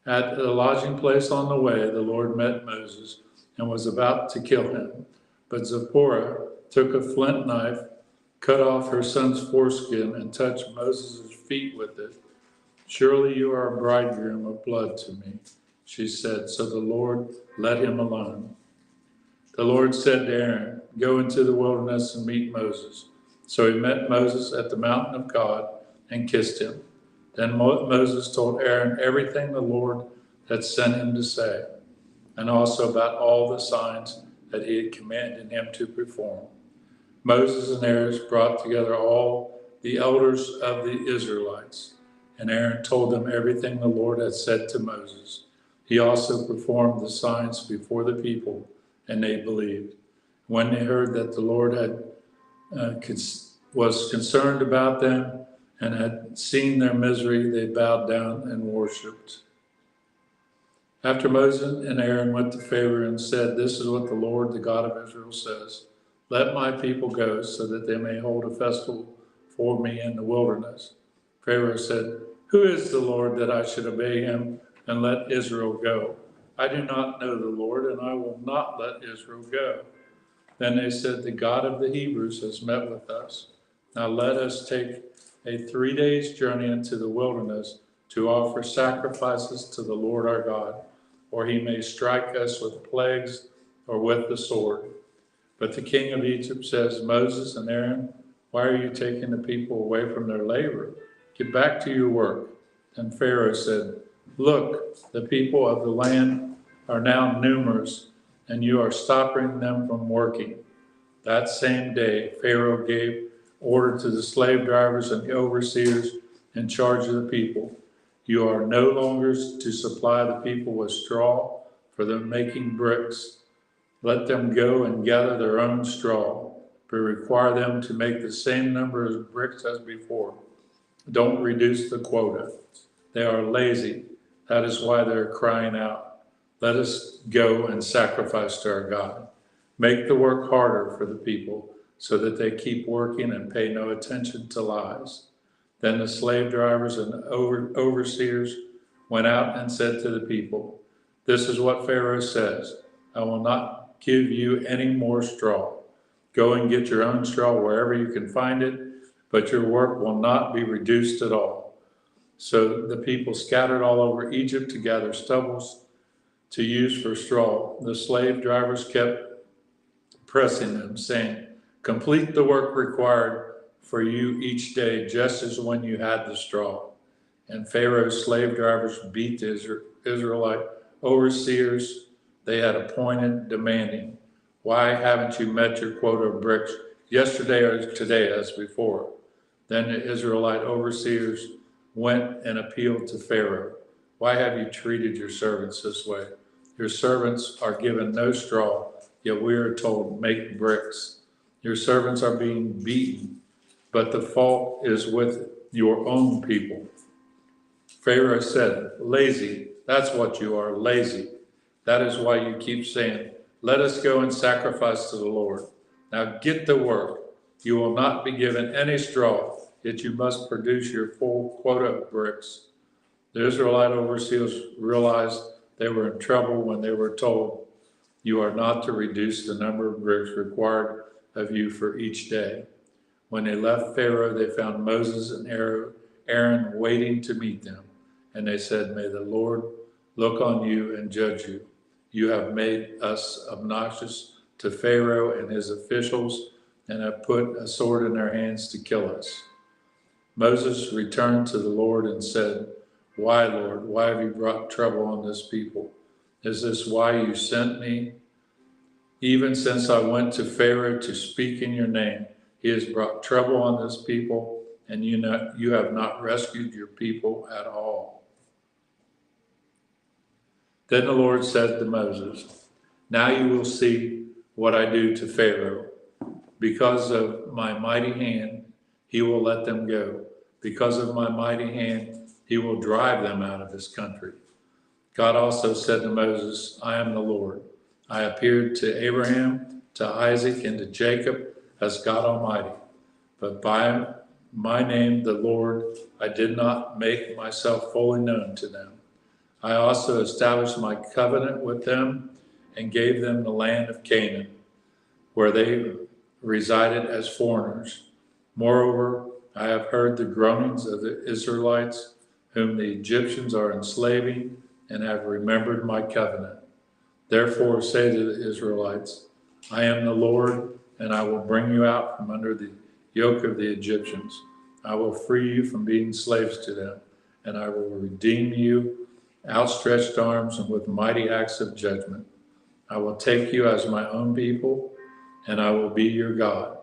At a lodging place on the way, the Lord met Moses and was about to kill him. But Zipporah took a flint knife, cut off her son's foreskin, and touched Moses' feet with it. "Surely you are a bridegroom of blood to me," she said, so the Lord let him alone. The Lord said to Aaron, "Go into the wilderness and meet Moses." So he met Moses at the mountain of God and kissed him. Then Moses told Aaron everything the Lord had sent him to say, and also about all the signs that he had commanded him to perform. Moses and Aaron brought together all the elders of the Israelites, and Aaron told them everything the Lord had said to Moses. He also performed the signs before the people, and they believed. When they heard that the Lord was concerned about them and had seen their misery, they bowed down and worshipped. After Moses and Aaron went to Pharaoh and said, "This is what the Lord, the God of Israel, says. Let my people go so that they may hold a festival for me in the wilderness. Pharaoh said, who is the Lord that I should obey him and let Israel go? I do not know the Lord, and I will not let Israel go. Then they said, the God of the Hebrews has met with us. Now let us take a 3 days journey into the wilderness to offer sacrifices to the Lord our God, or he may strike us with plagues or with the sword. But the king of Egypt says, Moses and Aaron, why are you taking the people away from their labor? Get back to your work. And Pharaoh said, look, the people of the land are now numerous, and you are stopping them from working. That same day, Pharaoh gave order to the slave drivers and the overseers in charge of the people. You are no longer to supply the people with straw for them making bricks. Let them go and gather their own straw, but require them to make the same number of bricks as before. Don't reduce the quota. They are lazy. That is why they're crying out. Let us go and sacrifice to our God. Make the work harder for the people so that they keep working and pay no attention to lies. Then the slave drivers and overseers went out and said to the people, this is what Pharaoh says. I will not give you any more straw. Go and get your own straw wherever you can find it, but your work will not be reduced at all. So the people scattered all over Egypt to gather stubbles to use for straw. The slave drivers kept pressing them, saying, complete the work required for you each day, just as when you had the straw. And Pharaoh's slave drivers beat the Israelite overseers they had appointed, demanding, why haven't you met your quota of bricks yesterday or today as before? Then the Israelite overseers went and appealed to Pharaoh. Why have you treated your servants this way? Your servants are given no straw, yet we are told, make bricks. Your servants are being beaten, but the fault is with your own people. Pharaoh said, lazy, that's what you are, lazy. That is why you keep saying, let us go and sacrifice to the Lord. Now get to work. You will not be given any straw, yet you must produce your full quota of bricks. The Israelite overseers realized they were in trouble when they were told, you are not to reduce the number of bricks required of you for each day. When they left Pharaoh, they found Moses and Aaron waiting to meet them. And they said, may the Lord look on you and judge you. You have made us obnoxious to Pharaoh and his officials and have put a sword in their hands to kill us. Moses returned to the Lord and said, why, Lord, why have you brought trouble on this people? Is this why you sent me? Even since I went to Pharaoh to speak in your name, he has brought trouble on this people, and you have not rescued your people at all. Then the Lord said to Moses, now you will see what I do to Pharaoh. Because of my mighty hand, he will let them go. Because of my mighty hand, he will drive them out of his country. God also said to Moses, I am the Lord. I appeared to Abraham, to Isaac, and to Jacob as God Almighty. But by my name, the Lord, I did not make myself fully known to them. I also established my covenant with them and gave them the land of Canaan, where they resided as foreigners. Moreover, I have heard the groanings of the Israelites, whom the Egyptians are enslaving, and have remembered my covenant. Therefore say to the Israelites, I am the Lord, and I will bring you out from under the yoke of the Egyptians. I will free you from being slaves to them, and I will redeem you, outstretched arms and with mighty acts of judgment. I will take you as my own people, and I will be your God.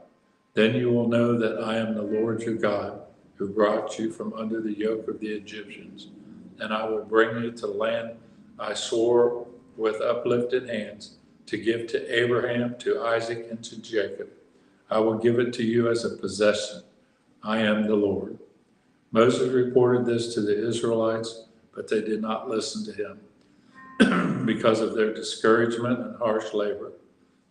Then you will know that I am the Lord your God, who brought you from under the yoke of the Egyptians. And I will bring you to the land I swore with uplifted hands to give to Abraham, to Isaac, and to Jacob. I will give it to you as a possession. I am the Lord. Moses reported this to the Israelites, but they did not listen to him because of their discouragement and harsh labor.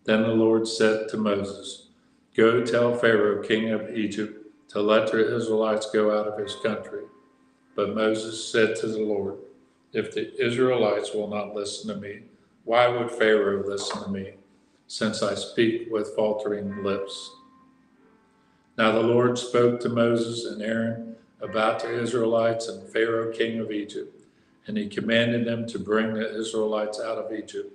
Then the Lord said to Moses, "Go tell Pharaoh, king of Egypt, to let the Israelites go out of his country." But Moses said to the Lord, "If the Israelites will not listen to me, why would Pharaoh listen to me, since I speak with faltering lips?" Now the Lord spoke to Moses and Aaron about the Israelites and Pharaoh, king of Egypt, and he commanded them to bring the Israelites out of Egypt.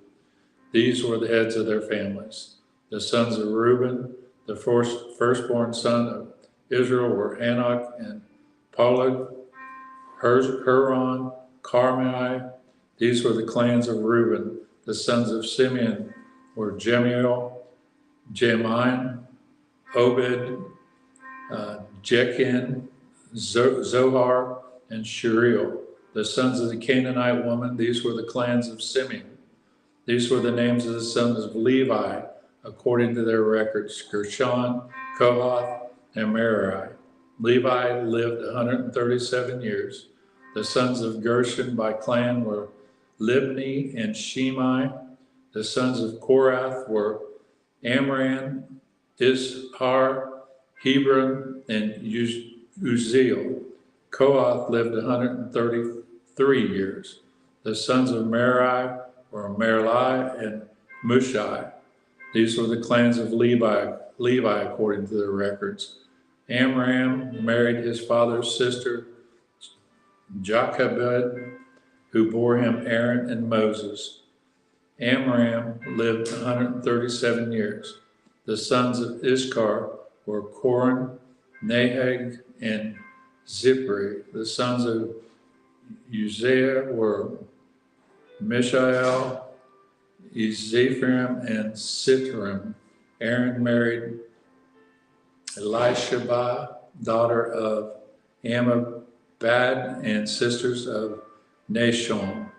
These were the heads of their families. The sons of Reuben, the firstborn son of Israel, were Anak and Peleg, Huron, Carmi. These were the clans of Reuben. The sons of Simeon were Jemuel, Jamin, Obed, Jechin, Zohar, and Shuriel. The sons of the Canaanite woman, these were the clans of Simeon. These were the names of the sons of Levi, according to their records: Gershon, Kohath, and Merari. Levi lived 137 years. The sons of Gershon by clan were Libni and Shimei. The sons of Korath were Amram, Izhar, Hebron, and Uzziel. Kohath lived 133 years. The sons of Merari were Merli and Mushai. These were the clans of Levi according to their records. Amram married his father's sister, Jochebed, who bore him Aaron and Moses. Amram lived 137 years. The sons of Issachar were Koran, Naheg, and Zipri. The sons of Uzziah were Mishael, Ezephraim, and Sitram. Aaron married Elisheba, daughter of Amabad and sisters of Nashon,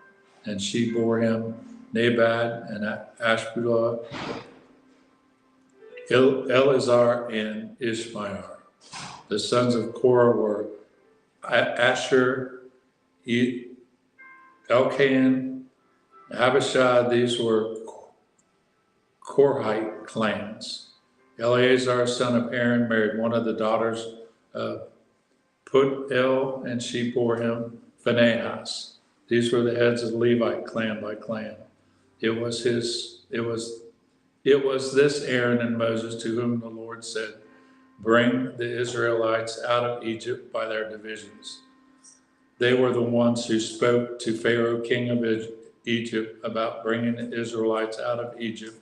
and she bore him Nabad and Ashbullah, Eleazar, and Ishmael. The sons of Korah were Asher, Elkan, Abishai. These were Korhite clans. Eleazar, son of Aaron, married one of the daughters of Put-El, and she bore him Phinehas. These were the heads of the Levite clan by clan. It was this Aaron and Moses to whom the Lord said, "Bring the Israelites out of Egypt by their divisions." They were the ones who spoke to Pharaoh, king of Egypt, about bringing the Israelites out of Egypt.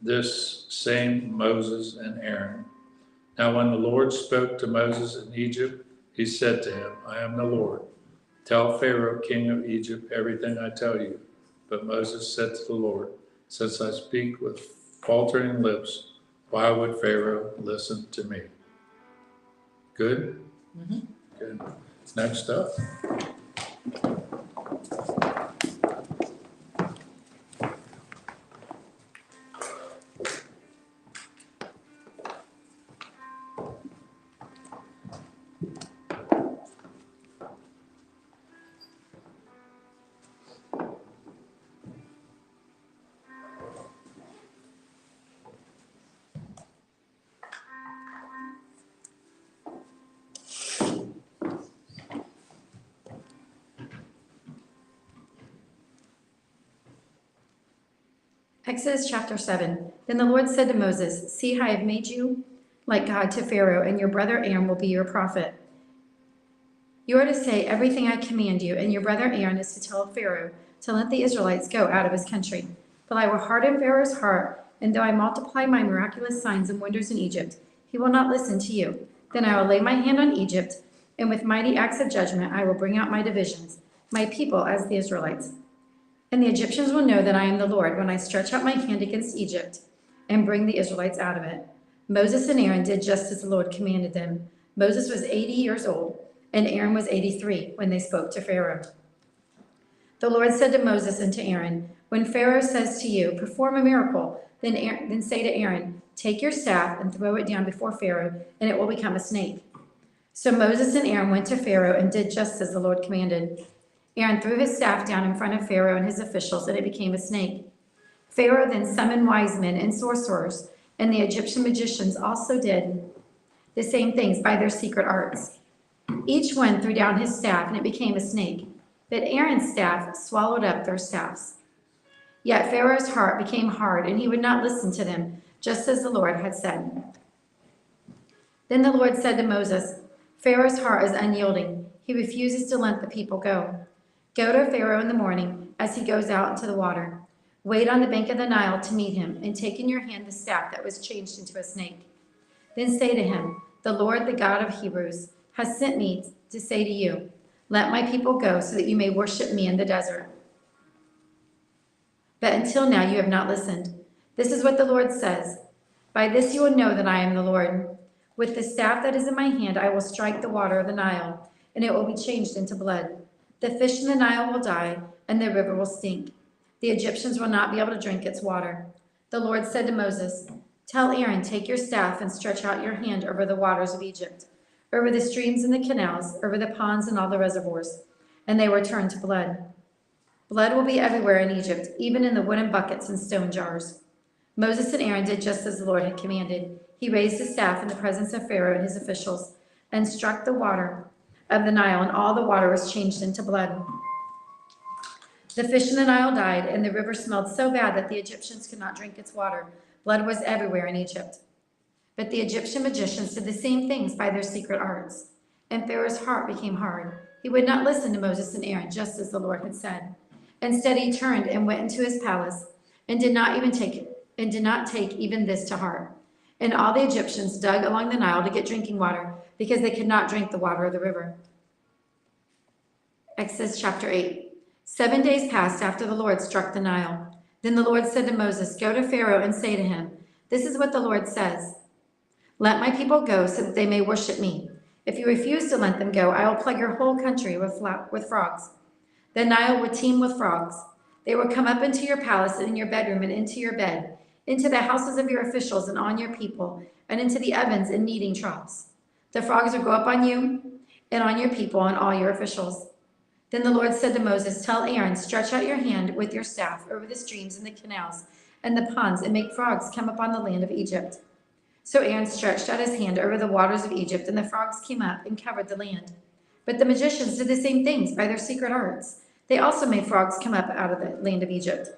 This same Moses and Aaron. Now when the Lord spoke to Moses in Egypt, he said to him, "I am the Lord. Tell Pharaoh, king of Egypt, everything I tell you." But Moses said to the Lord, "Since I speak with faltering lips, why would Pharaoh listen to me?" Good? Mhm. Good. Next up. Exodus chapter 7. Then the Lord said to Moses, "See how I have made you like God to Pharaoh, and your brother Aaron will be your prophet. You are to say everything I command you, and your brother Aaron is to tell Pharaoh to let the Israelites go out of his country. But I will harden Pharaoh's heart, and though I multiply my miraculous signs and wonders in Egypt, he will not listen to you. Then I will lay my hand on Egypt, and with mighty acts of judgment I will bring out my divisions, my people as the Israelites. And the Egyptians will know that I am the Lord when I stretch out my hand against Egypt and bring the Israelites out of it." Moses and Aaron did just as the Lord commanded them. Moses was 80 years old, and Aaron was 83 when they spoke to Pharaoh. The Lord said to Moses and to Aaron, "When Pharaoh says to you, 'Perform a miracle,' then say to Aaron, 'Take your staff and throw it down before Pharaoh, and it will become a snake.'" So Moses and Aaron went to Pharaoh and did just as the Lord commanded. Aaron threw his staff down in front of Pharaoh and his officials, and it became a snake. Pharaoh then summoned wise men and sorcerers, and the Egyptian magicians also did the same things by their secret arts. Each one threw down his staff, and it became a snake. But Aaron's staff swallowed up their staffs. Yet Pharaoh's heart became hard, and he would not listen to them, just as the Lord had said. Then the Lord said to Moses, Pharaoh's heart is unyielding. He refuses to let the people go. Go to Pharaoh in the morning as he goes out into the water. Wait on the bank of the Nile to meet him, and take in your hand the staff that was changed into a snake. Then say to him, the Lord, the God of Hebrews, has sent me to say to you, let my people go so that you may worship me in the desert. But until now you have not listened. This is what the Lord says. By this you will know that I am the Lord. With the staff that is in my hand I will strike the water of the Nile, and it will be changed into blood. The fish in the Nile will die, and the river will stink. The Egyptians will not be able to drink its water. The Lord said to Moses, tell Aaron, take your staff and stretch out your hand over the waters of Egypt, over the streams and the canals, over the ponds and all the reservoirs, and they were turned to blood. Blood will be everywhere in Egypt, even in the wooden buckets and stone jars. Moses and Aaron did just as the Lord had commanded. He raised his staff in the presence of Pharaoh and his officials and struck the water of the Nile, and all the water was changed into blood. The fish in the Nile died, and the river smelled so bad that the Egyptians could not drink its water. Blood was everywhere in Egypt. But the Egyptian magicians did the same things by their secret arts. And Pharaoh's heart became hard. He would not listen to Moses and Aaron, just as the Lord had said. Instead, he turned and went into his palace and did not take even this to heart. And all the Egyptians dug along the Nile to get drinking water because they could not drink the water of the river. Exodus chapter 8. 7 days passed after the Lord struck the Nile. Then the Lord said to Moses, go to Pharaoh and say to him, this is what the Lord says. Let my people go so that they may worship me. If you refuse to let them go, I will plague your whole country with frogs. The Nile would teem with frogs. They will come up into your palace and in your bedroom and into your bed, into the houses of your officials and on your people, and into the ovens and kneading troughs. The frogs will go up on you and on your people and all your officials. Then the Lord said to Moses, tell Aaron, stretch out your hand with your staff over the streams and the canals and the ponds and make frogs come up on the land of Egypt. So Aaron stretched out his hand over the waters of Egypt, and the frogs came up and covered the land. But the magicians did the same things by their secret arts. They also made frogs come up out of the land of Egypt.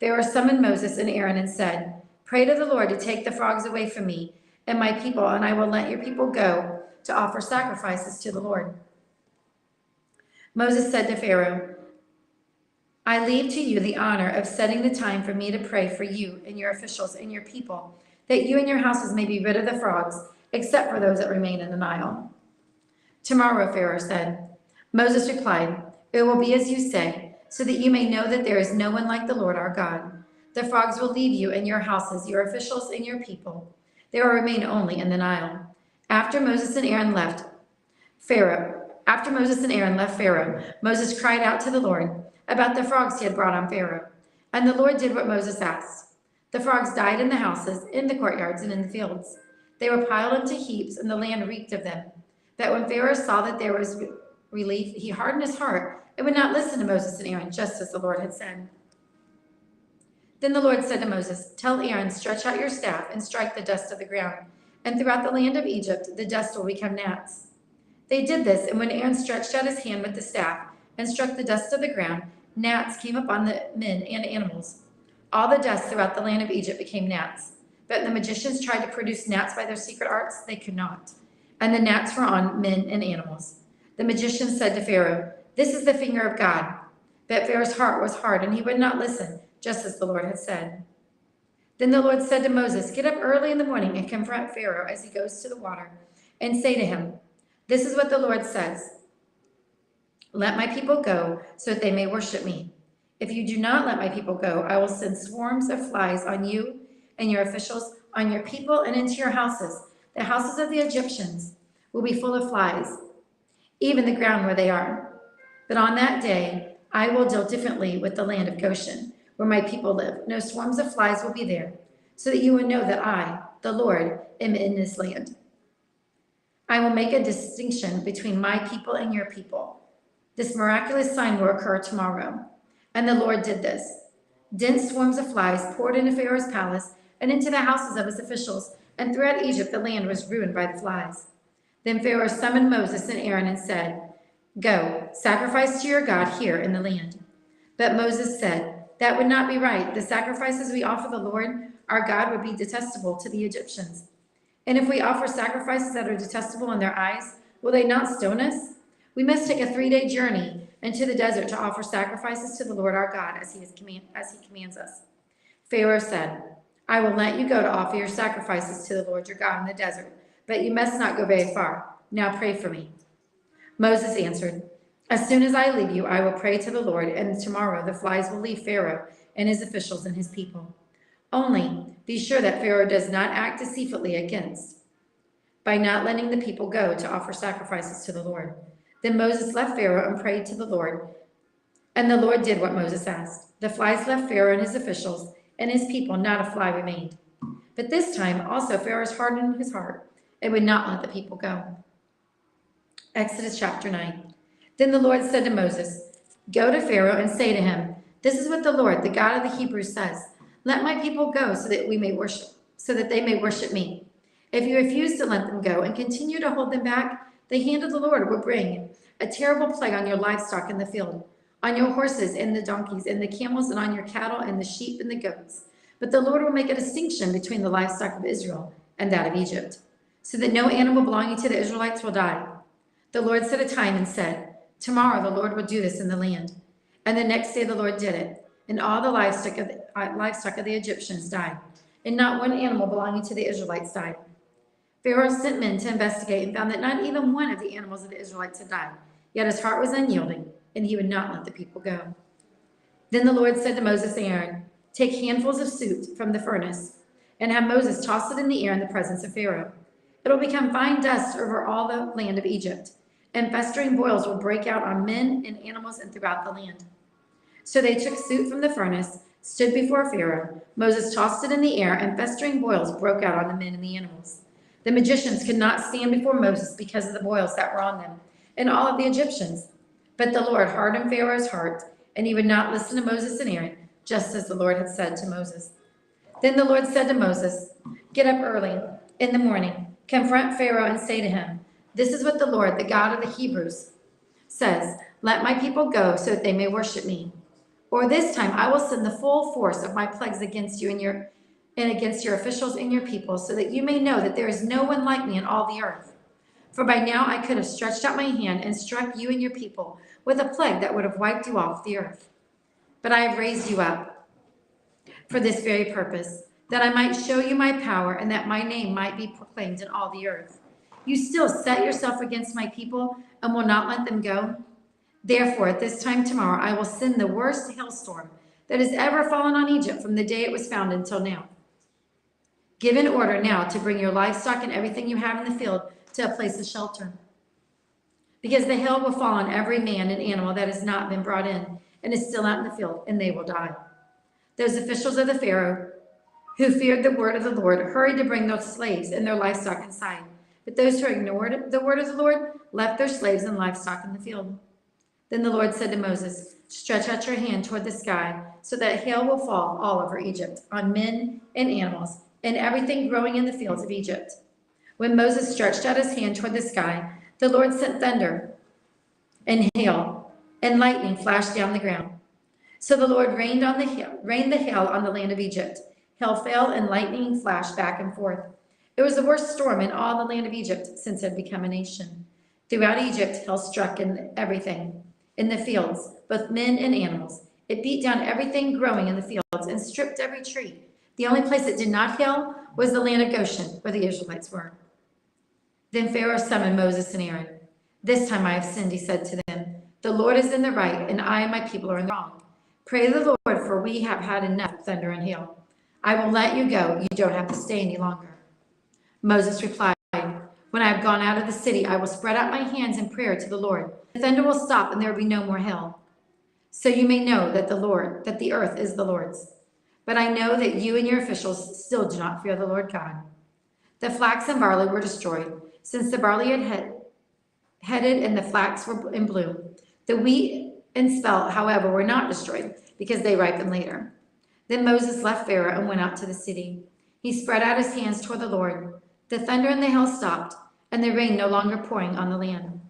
Pharaoh summoned Moses and Aaron and said, pray to the Lord to take the frogs away from me and my people, and I will let your people go to offer sacrifices to the Lord. Moses said to Pharaoh, I leave to you the honor of setting the time for me to pray for you and your officials and your people, that you and your houses may be rid of the frogs, except for those that remain in the Nile. Tomorrow, Pharaoh said. Moses replied, it will be as you say, so that you may know that there is no one like the Lord our God. The frogs will leave you and your houses, your officials and your people. They will remain only in the Nile. After Moses and Aaron left Pharaoh, Moses cried out to the Lord about the frogs he had brought on Pharaoh. And the Lord did what Moses asked. The frogs died in the houses, in the courtyards, and in the fields. They were piled into heaps, and the land reeked of them. But when Pharaoh saw that there was relief, he hardened his heart and would not listen to Moses and Aaron, just as the Lord had said. Then the Lord said to Moses, tell Aaron, stretch out your staff and strike the dust of the ground, and throughout the land of Egypt the dust will become gnats. They did this, and when Aaron stretched out his hand with the staff and struck the dust of the ground, gnats came upon the men and animals. All the dust throughout the land of Egypt became gnats. But the magicians tried to produce gnats by their secret arts. They could not. And the gnats were on men and animals. The magicians said to Pharaoh, this is the finger of God. But Pharaoh's heart was hard, and he would not listen, just as the Lord had said. Then the Lord said to Moses, get up early in the morning and confront Pharaoh as he goes to the water, and say to him, this is what the Lord says. Let my people go so that they may worship me. If you do not let my people go, I will send swarms of flies on you and your officials, on your people, and into your houses. The houses of the Egyptians will be full of flies, even the ground where they are. But on that day, I will deal differently with the land of Goshen, where my people live. No swarms of flies will be there, so that you will know that I, the Lord, am in this land. I will make a distinction between my people and your people. This miraculous sign will occur tomorrow. And the Lord did this. Dense swarms of flies poured into Pharaoh's palace and into the houses of his officials, and throughout Egypt the land was ruined by the flies. Then Pharaoh summoned Moses and Aaron and said, "Go, sacrifice to your God here in the land." But Moses said, "That would not be right. The sacrifices we offer the Lord our God would be detestable to the Egyptians. And if we offer sacrifices that are detestable in their eyes, will they not stone us? We must take a 3-day journey into the desert to offer sacrifices to the Lord our God as he commands us." Pharaoh said, "I will let you go to offer your sacrifices to the Lord your God in the desert, but you must not go very far. Now pray for me." Moses answered, "As soon as I leave you, I will pray to the Lord, and tomorrow the flies will leave Pharaoh and his officials and his people. Only be sure that Pharaoh does not act deceitfully by not letting the people go to offer sacrifices to the Lord." Then Moses left Pharaoh and prayed to the Lord, and the Lord did what Moses asked. The flies left Pharaoh and his officials and his people, not a fly remained. But this time also Pharaoh hardened his heart and would not let the people go. Exodus chapter 9. Then the Lord said to Moses, "Go to Pharaoh and say to him, 'This is what the Lord, the God of the Hebrews, says: Let my people go so that they may worship me. If you refuse to let them go and continue to hold them back, the hand of the Lord will bring a terrible plague on your livestock in the field, on your horses and the donkeys and the camels, and on your cattle and the sheep and the goats. But the Lord will make a distinction between the livestock of Israel and that of Egypt, so that no animal belonging to the Israelites will die.' The Lord set a time and said, 'Tomorrow the Lord will do this in the land.' And the next day the Lord did it, and all the livestock of the Egyptians died, and not one animal belonging to the Israelites died. Pharaoh sent men to investigate and found that not even one of the animals of the Israelites had died. Yet his heart was unyielding, and he would not let the people go. Then the Lord said to Moses and Aaron, 'Take handfuls of soot from the furnace, and have Moses toss it in the air in the presence of Pharaoh. It will become fine dust over all the land of Egypt, and festering boils will break out on men and animals and throughout the land.' So they took soot from the furnace, stood before Pharaoh. Moses tossed it in the air, and festering boils broke out on the men and the animals. The magicians could not stand before Moses because of the boils that were on them, and all of the Egyptians. But the Lord hardened Pharaoh's heart, and he would not listen to Moses and Aaron, just as the Lord had said to Moses. Then the Lord said to Moses, 'Get up early in the morning, confront Pharaoh, and say to him, "This is what the Lord, the God of the Hebrews, says: Let my people go so that they may worship me. Or this time I will send the full force of my plagues against you and against your officials and your people, so that you may know that there is no one like me in all the earth. For by now I could have stretched out my hand and struck you and your people with a plague that would have wiped you off the earth. But I have raised you up for this very purpose, that I might show you my power and that my name might be proclaimed in all the earth. You still set yourself against my people and will not let them go? Therefore, at this time tomorrow, I will send the worst hailstorm that has ever fallen on Egypt from the day it was founded until now. Give an order now to bring your livestock and everything you have in the field to a place of shelter, because the hail will fall on every man and animal that has not been brought in and is still out in the field, and they will die." Those officials of the Pharaoh who feared the word of the Lord hurried to bring their slaves and their livestock inside. But those who ignored the word of the Lord left their slaves and livestock in the field. Then the Lord said to Moses, "Stretch out your hand toward the sky, so that hail will fall all over Egypt, on men and animals, and everything growing in the fields of Egypt." When Moses stretched out his hand toward the sky, the Lord sent thunder and hail, and lightning flashed down the ground. So the Lord rained the hail on the land of Egypt. Hail fell and lightning flashed back and forth. It was the worst storm in all the land of Egypt since it had become a nation. Throughout Egypt, hail struck in everything in the fields, both men and animals. It beat down everything growing in the fields and stripped every tree. The only place it did not hail was the land of Goshen, where the Israelites were. Then Pharaoh summoned Moses and Aaron. "This time I have sinned," he said to them. "The Lord is in the right, and I and my people are in the wrong. Pray the Lord, for we have had enough thunder and hail. I will let you go. You don't have to stay any longer." Moses replied, "When I have gone out of the city, I will spread out my hands in prayer to the Lord. The thunder will stop, and there will be no more hail. So you may know that the earth is the Lord's. But I know that you and your officials still do not fear the Lord God." The flax and barley were destroyed, since the barley had headed and the flax were in bloom. The wheat and spelt, however, were not destroyed, because they ripened later. Then Moses left Pharaoh and went out to the city. He spread out his hands toward the Lord. The thunder and the hail stopped, and the rain no longer pouring on the land.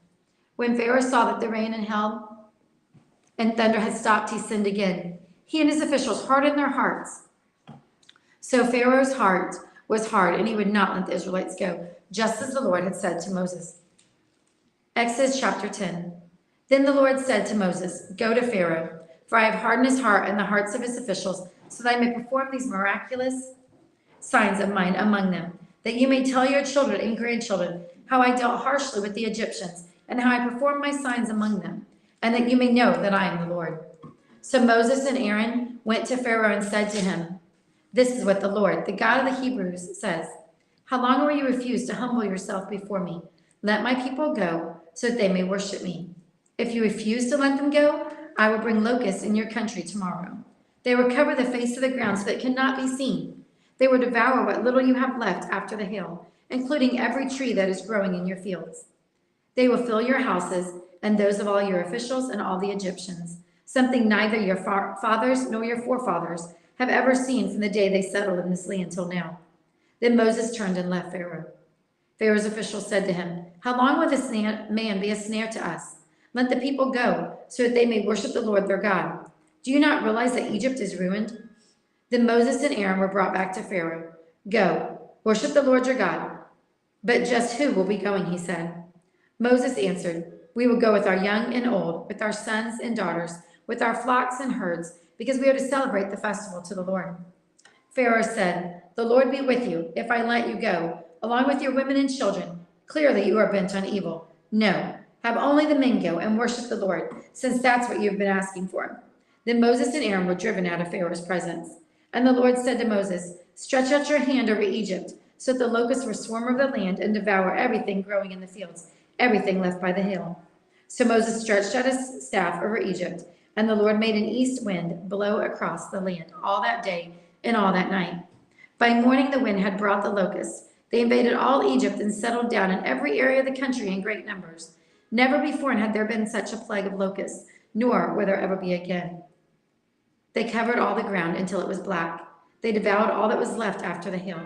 When Pharaoh saw that the rain and hail and thunder had stopped, he sinned again. He and his officials hardened their hearts. So Pharaoh's heart was hard, and he would not let the Israelites go, just as the Lord had said to Moses. Exodus chapter 10. Then the Lord said to Moses, "Go to Pharaoh, for I have hardened his heart and the hearts of his officials, so that I may perform these miraculous signs of mine among them, that you may tell your children and grandchildren how I dealt harshly with the Egyptians, and how I performed my signs among them, and that you may know that I am the Lord." So Moses and Aaron went to Pharaoh and said to him, "This is what the Lord, the God of the Hebrews, says. How long will you refuse to humble yourself before me? Let my people go, so that they may worship me. If you refuse to let them go, I will bring locusts in your country tomorrow. They will cover the face of the ground so that it cannot be seen. They will devour what little you have left after the hail, including every tree that is growing in your fields. They will fill your houses and those of all your officials and all the Egyptians, something neither your fathers nor your forefathers have ever seen from the day they settled in this land till now." Then Moses turned and left Pharaoh. Pharaoh's officials said to him, "How long will this man be a snare to us? Let the people go, so that they may worship the Lord their God. Do you not realize that Egypt is ruined?" Then Moses and Aaron were brought back to Pharaoh. "Go, worship the Lord your God." "But just who will be going?" he said. Moses answered, "We will go with our young and old, with our sons and daughters, with our flocks and herds, because we are to celebrate the festival to the Lord." Pharaoh said, "The Lord be with you, if I let you go, along with your women and children. Clearly you are bent on evil. No, have only the men go and worship the Lord, since that's what you have been asking for." Then Moses and Aaron were driven out of Pharaoh's presence. And the Lord said to Moses, "Stretch out your hand over Egypt, so that the locusts will swarm over the land and devour everything growing in the fields, everything left by the hail." So Moses stretched out his staff over Egypt, and the Lord made an east wind blow across the land all that day and all that night. By morning the wind had brought the locusts. They invaded all Egypt and settled down in every area of the country in great numbers. Never before had there been such a plague of locusts, nor will there ever be again. They covered all the ground until it was black. They devoured all that was left after the hail.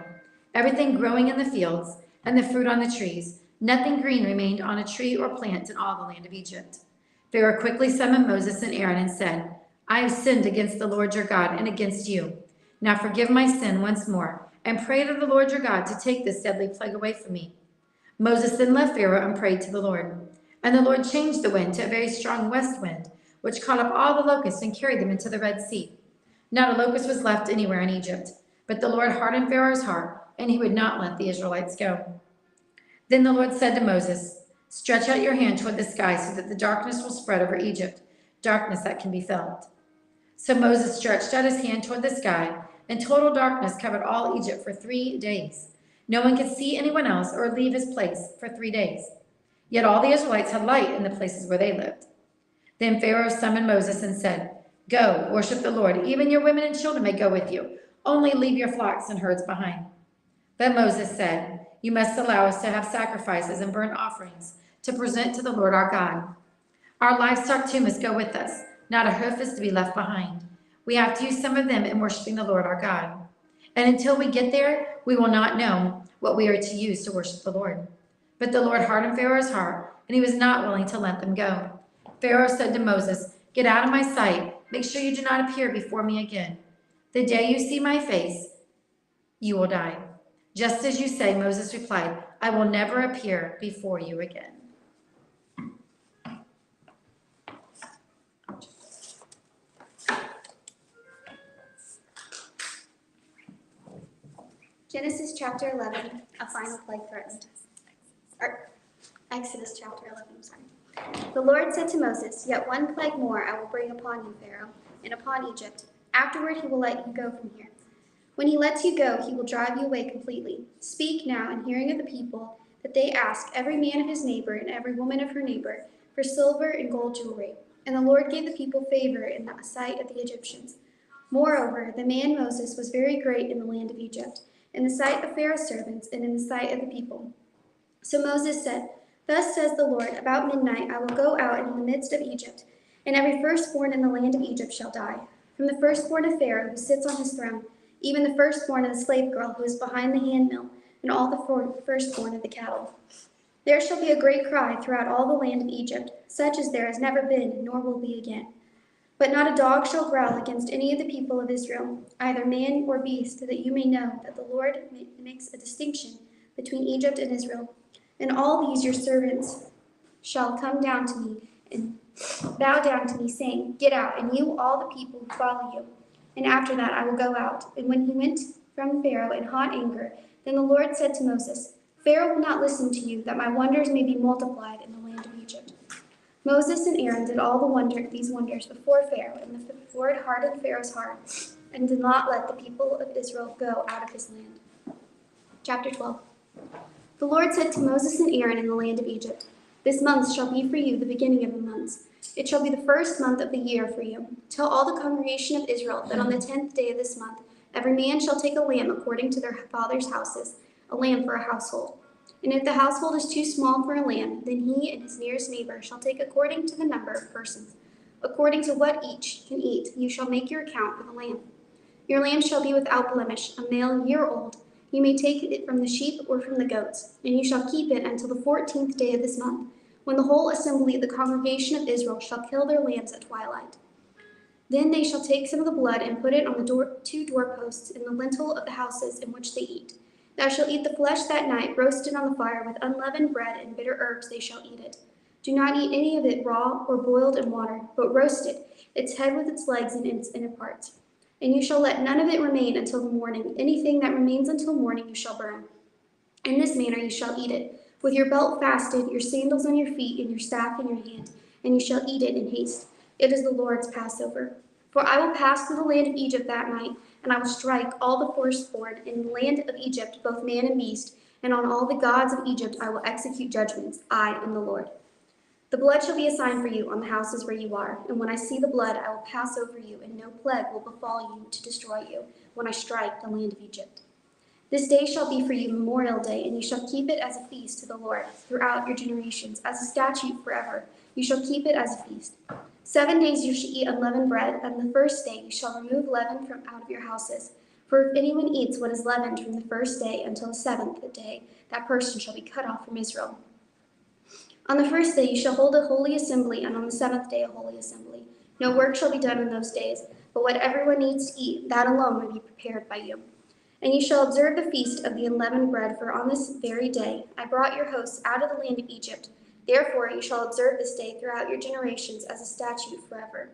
Everything growing in the fields and the fruit on the trees, nothing green remained on a tree or plant in all the land of Egypt. Pharaoh quickly summoned Moses and Aaron and said, "I have sinned against the Lord your God and against you. Now forgive my sin once more, and pray to the Lord your God to take this deadly plague away from me." Moses then left Pharaoh and prayed to the Lord. And the Lord changed the wind to a very strong west wind, which caught up all the locusts and carried them into the Red Sea. Not a locust was left anywhere in Egypt. But the Lord hardened Pharaoh's heart, and he would not let the Israelites go. Then the Lord said to Moses, "Stretch out your hand toward the sky so that the darkness will spread over Egypt, darkness that can be felt." So Moses stretched out his hand toward the sky, and total darkness covered all Egypt for 3 days. No one could see anyone else or leave his place for 3 days. Yet all the Israelites had light in the places where they lived. Then Pharaoh summoned Moses and said, "Go, worship the Lord. Even your women and children may go with you. Only leave your flocks and herds behind." But Moses said, "You must allow us to have sacrifices and burnt offerings to present to the Lord our God. Our livestock too must go with us. Not a hoof is to be left behind. We have to use some of them in worshiping the Lord our God. And until we get there, we will not know what we are to use to worship the Lord." But the Lord hardened Pharaoh's heart, and he was not willing to let them go. Pharaoh said to Moses, "Get out of my sight. Make sure you do not appear before me again. The day you see my face, you will die." "Just as you say," Moses replied, "I will never appear before you again." Genesis chapter 11, a final plague threatened. Or Exodus chapter 11, I'm sorry. The Lord said to Moses, "Yet one plague more I will bring upon you, Pharaoh, and upon Egypt. Afterward he will let you go from here. When he lets you go, he will drive you away completely. Speak now in hearing of the people, that they ask every man of his neighbor and every woman of her neighbor for silver and gold jewelry." And the Lord gave the people favor in the sight of the Egyptians. Moreover, the man Moses was very great in the land of Egypt, in the sight of Pharaoh's servants and in the sight of the people. So Moses said, "Thus says the Lord, about midnight I will go out in the midst of Egypt, and every firstborn in the land of Egypt shall die. from the firstborn of Pharaoh who sits on his throne, even the firstborn of the slave girl who is behind the handmill, and all the firstborn of the cattle. There shall be a great cry throughout all the land of Egypt, such as there has never been, nor will be again. But not a dog shall growl against any of the people of Israel, either man or beast, that you may know that the Lord makes a distinction between Egypt and Israel. And all these your servants shall come down to me and bow down to me, saying, Get out, and you all the people who follow you. And after that I will go out. And when he went from Pharaoh in hot anger, then the Lord said to Moses, Pharaoh will not listen to you, that my wonders may be multiplied in the land of Egypt. Moses and Aaron did all these wonders before Pharaoh, and the Lord hardened Pharaoh's heart, and did not let the people of Israel go out of his land. Chapter 12. The Lord said to Moses and Aaron in the land of Egypt, This month shall be for you the beginning of the months. It shall be the first month of the year for you. Tell all the congregation of Israel that on the 10th day of this month, every man shall take a lamb according to their father's houses, a lamb for a household. And if the household is too small for a lamb, then he and his nearest neighbor shall take according to the number of persons. According to what each can eat, you shall make your account for the lamb. Your lamb shall be without blemish, a male year old. You may take it from the sheep or from the goats, and you shall keep it until the 14th day of this month, when the whole assembly of the congregation of Israel shall kill their lambs at twilight. Then they shall take some of the blood and put it on the two doorposts in the lintel of the houses in which they eat. Thou shalt eat the flesh that night, roasted on the fire with unleavened bread and bitter herbs they shall eat it. Do not eat any of it raw or boiled in water, but roast it, its head with its legs and its inner parts. And you shall let none of it remain until the morning. Anything that remains until morning you shall burn. In this manner you shall eat it, with your belt fastened, your sandals on your feet, and your staff in your hand, and you shall eat it in haste. It is the Lord's Passover. For I will pass through the land of Egypt that night, and I will strike all the firstborn in the land of Egypt, both man and beast, and on all the gods of Egypt I will execute judgments. I am the Lord. The blood shall be a sign for you on the houses where you are, and when I see the blood I will pass over you, and no plague will befall you to destroy you when I strike the land of Egypt. This day shall be for you Memorial Day, and you shall keep it as a feast to the Lord throughout your generations, as a statute forever. You shall keep it as a feast. 7 days you shall eat unleavened bread, and the first day you shall remove leaven from out of your houses. For if anyone eats what is leavened from the first day until the 7th day, that person shall be cut off from Israel. On the first day you shall hold a holy assembly, and on the 7th day a holy assembly. No work shall be done in those days, but what everyone needs to eat, that alone may be prepared by you. And you shall observe the feast of the unleavened bread, for on this very day I brought your hosts out of the land of Egypt. Therefore you shall observe this day throughout your generations as a statute forever.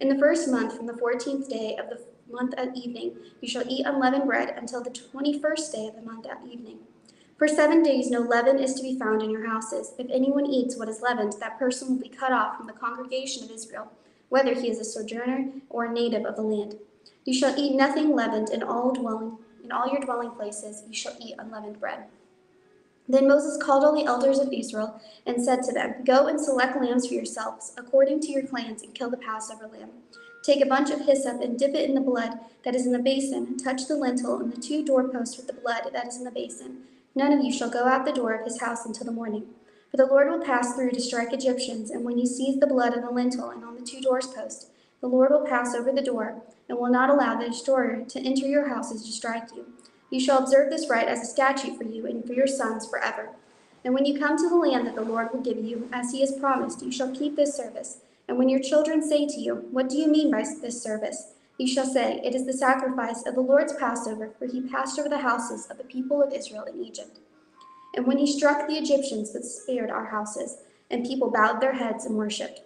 In the first month, from the 14th day of the month at evening, you shall eat unleavened bread until the 21st day of the month at evening. For 7 days no leaven is to be found in your houses. If anyone eats what is leavened, that person will be cut off from the congregation of Israel, whether he is a sojourner or a native of the land. You shall eat nothing leavened in all your dwelling places. You shall eat unleavened bread. Then Moses called all the elders of Israel and said to them, Go and select lambs for yourselves, according to your clans, and kill the Passover lamb. Take a bunch of hyssop and dip it in the blood that is in the basin, and touch the lintel and the two doorposts with the blood that is in the basin. None of you shall go out the door of his house until the morning. For the Lord will pass through to strike Egyptians, and when he sees the blood on the lintel and on the two doorposts, the Lord will pass over the door, and will not allow the destroyer to enter your houses to strike you. You shall observe this rite as a statute for you and for your sons forever. And when you come to the land that the Lord will give you, as he has promised, you shall keep this service. And when your children say to you, What do you mean by this service? You shall say, It is the sacrifice of the Lord's Passover, for he passed over the houses of the people of Israel in Egypt. And when he struck the Egyptians that spared our houses, and people bowed their heads and worshipped.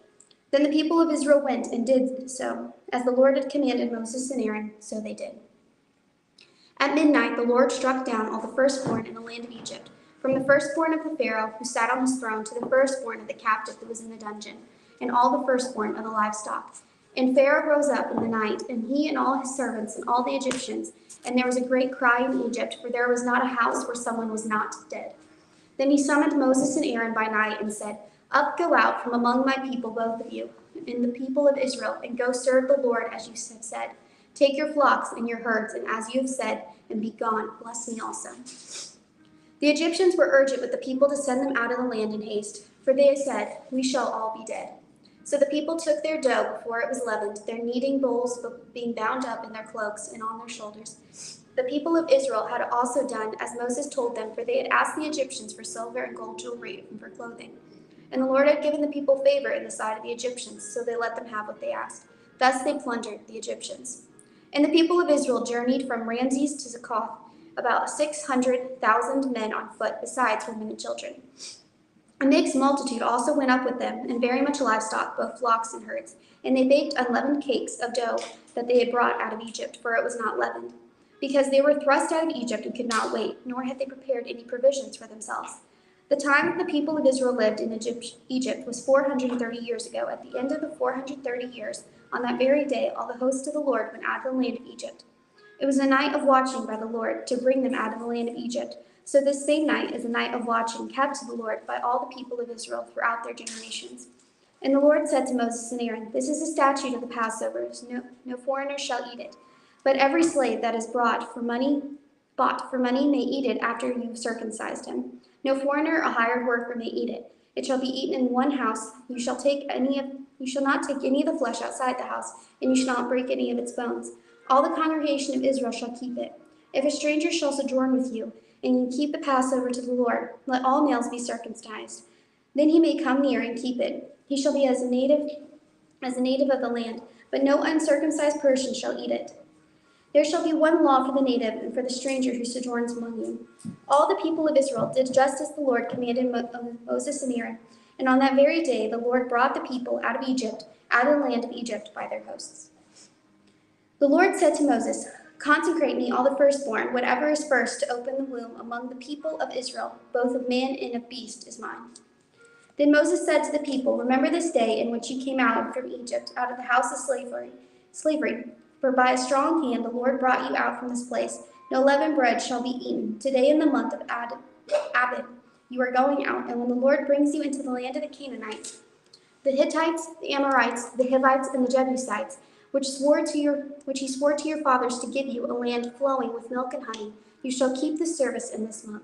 Then the people of Israel went and did so, as the Lord had commanded Moses and Aaron, so they did. At midnight the Lord struck down all the firstborn in the land of Egypt, from the firstborn of the Pharaoh who sat on his throne to the firstborn of the captive that was in the dungeon, and all the firstborn of the livestock. And Pharaoh rose up in the night, and he and all his servants and all the Egyptians, and there was a great cry in Egypt, for there was not a house where someone was not dead. Then he summoned Moses and Aaron by night and said, Up, go out from among my people, both of you, and the people of Israel, and go serve the Lord as you have said. Take your flocks and your herds, and as you have said, and be gone. Bless me also. The Egyptians were urgent with the people to send them out of the land in haste, for they said, We shall all be dead. So the people took their dough before it was leavened, their kneading bowls being bound up in their cloaks and on their shoulders. The people of Israel had also done as Moses told them, for they had asked the Egyptians for silver and gold jewelry and for clothing. And the Lord had given the people favor in the sight of the Egyptians, so they let them have what they asked. Thus they plundered the Egyptians. And the people of Israel journeyed from Ramses to Succoth, about 600,000 men on foot, besides women and children. A mixed multitude also went up with them, and very much livestock, both flocks and herds. And they baked unleavened cakes of dough that they had brought out of Egypt, for it was not leavened, because they were thrust out of Egypt and could not wait, nor had they prepared any provisions for themselves. The time the people of Israel lived in Egypt was 430 years ago. At the end of the 430 years, on that very day, all the hosts of the Lord went out of the land of Egypt. It was a night of watching by the Lord to bring them out of the land of Egypt. So this same night is a night of watching kept to the Lord by all the people of Israel throughout their generations. And the Lord said to Moses and Aaron, "This is a statute of the Passover. No foreigner shall eat it. But every slave that is bought for money may eat it after you have circumcised him. No foreigner or hired worker may eat it. It shall be eaten in one house. You shall not take any of the flesh outside the house, and you shall not break any of its bones. All the congregation of Israel shall keep it. If a stranger shall sojourn with you, and you keep the Passover to the Lord, let all males be circumcised. Then he may come near and keep it. He shall be as a native of the land, but no uncircumcised person shall eat it. There shall be one law for the native and for the stranger who sojourns among you." All the people of Israel did just as the Lord commanded Moses and Aaron, and on that very day the Lord brought the people out of Egypt, out of the land of Egypt by their hosts. The Lord said to Moses, "Consecrate me all the firstborn, whatever is first to open the womb among the people of Israel, both of man and of beast is mine." Then Moses said to the people, "Remember this day in which you came out from Egypt, out of the house of slavery. For by a strong hand the Lord brought you out from this place. No leavened bread shall be eaten. Today in the month of Abib you are going out, and when the Lord brings you into the land of the Canaanites, the Hittites, the Amorites, the Hivites, and the Jebusites, which he swore to your fathers to give you, a land flowing with milk and honey, you shall keep the service in this month.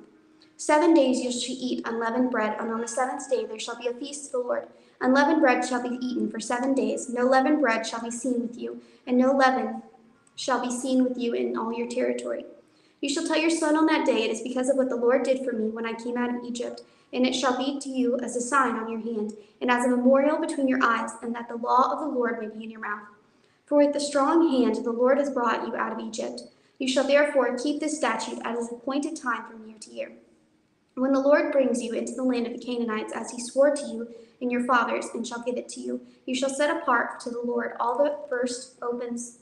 7 days you shall eat unleavened bread, and on the seventh day there shall be a feast to the Lord. Unleavened bread shall be eaten for 7 days. No leavened bread shall be seen with you, and no leaven shall be seen with you in all your territory. You shall tell your son on that day, it is because of what the Lord did for me when I came out of Egypt, and it shall be to you as a sign on your hand, and as a memorial between your eyes, and that the law of the Lord may be in your mouth. For with a strong hand the Lord has brought you out of Egypt. You shall therefore keep this statute at its appointed time from year to year. When the Lord brings you into the land of the Canaanites, as he swore to you and your fathers, and shall give it to you, you shall set apart to the Lord all that first opens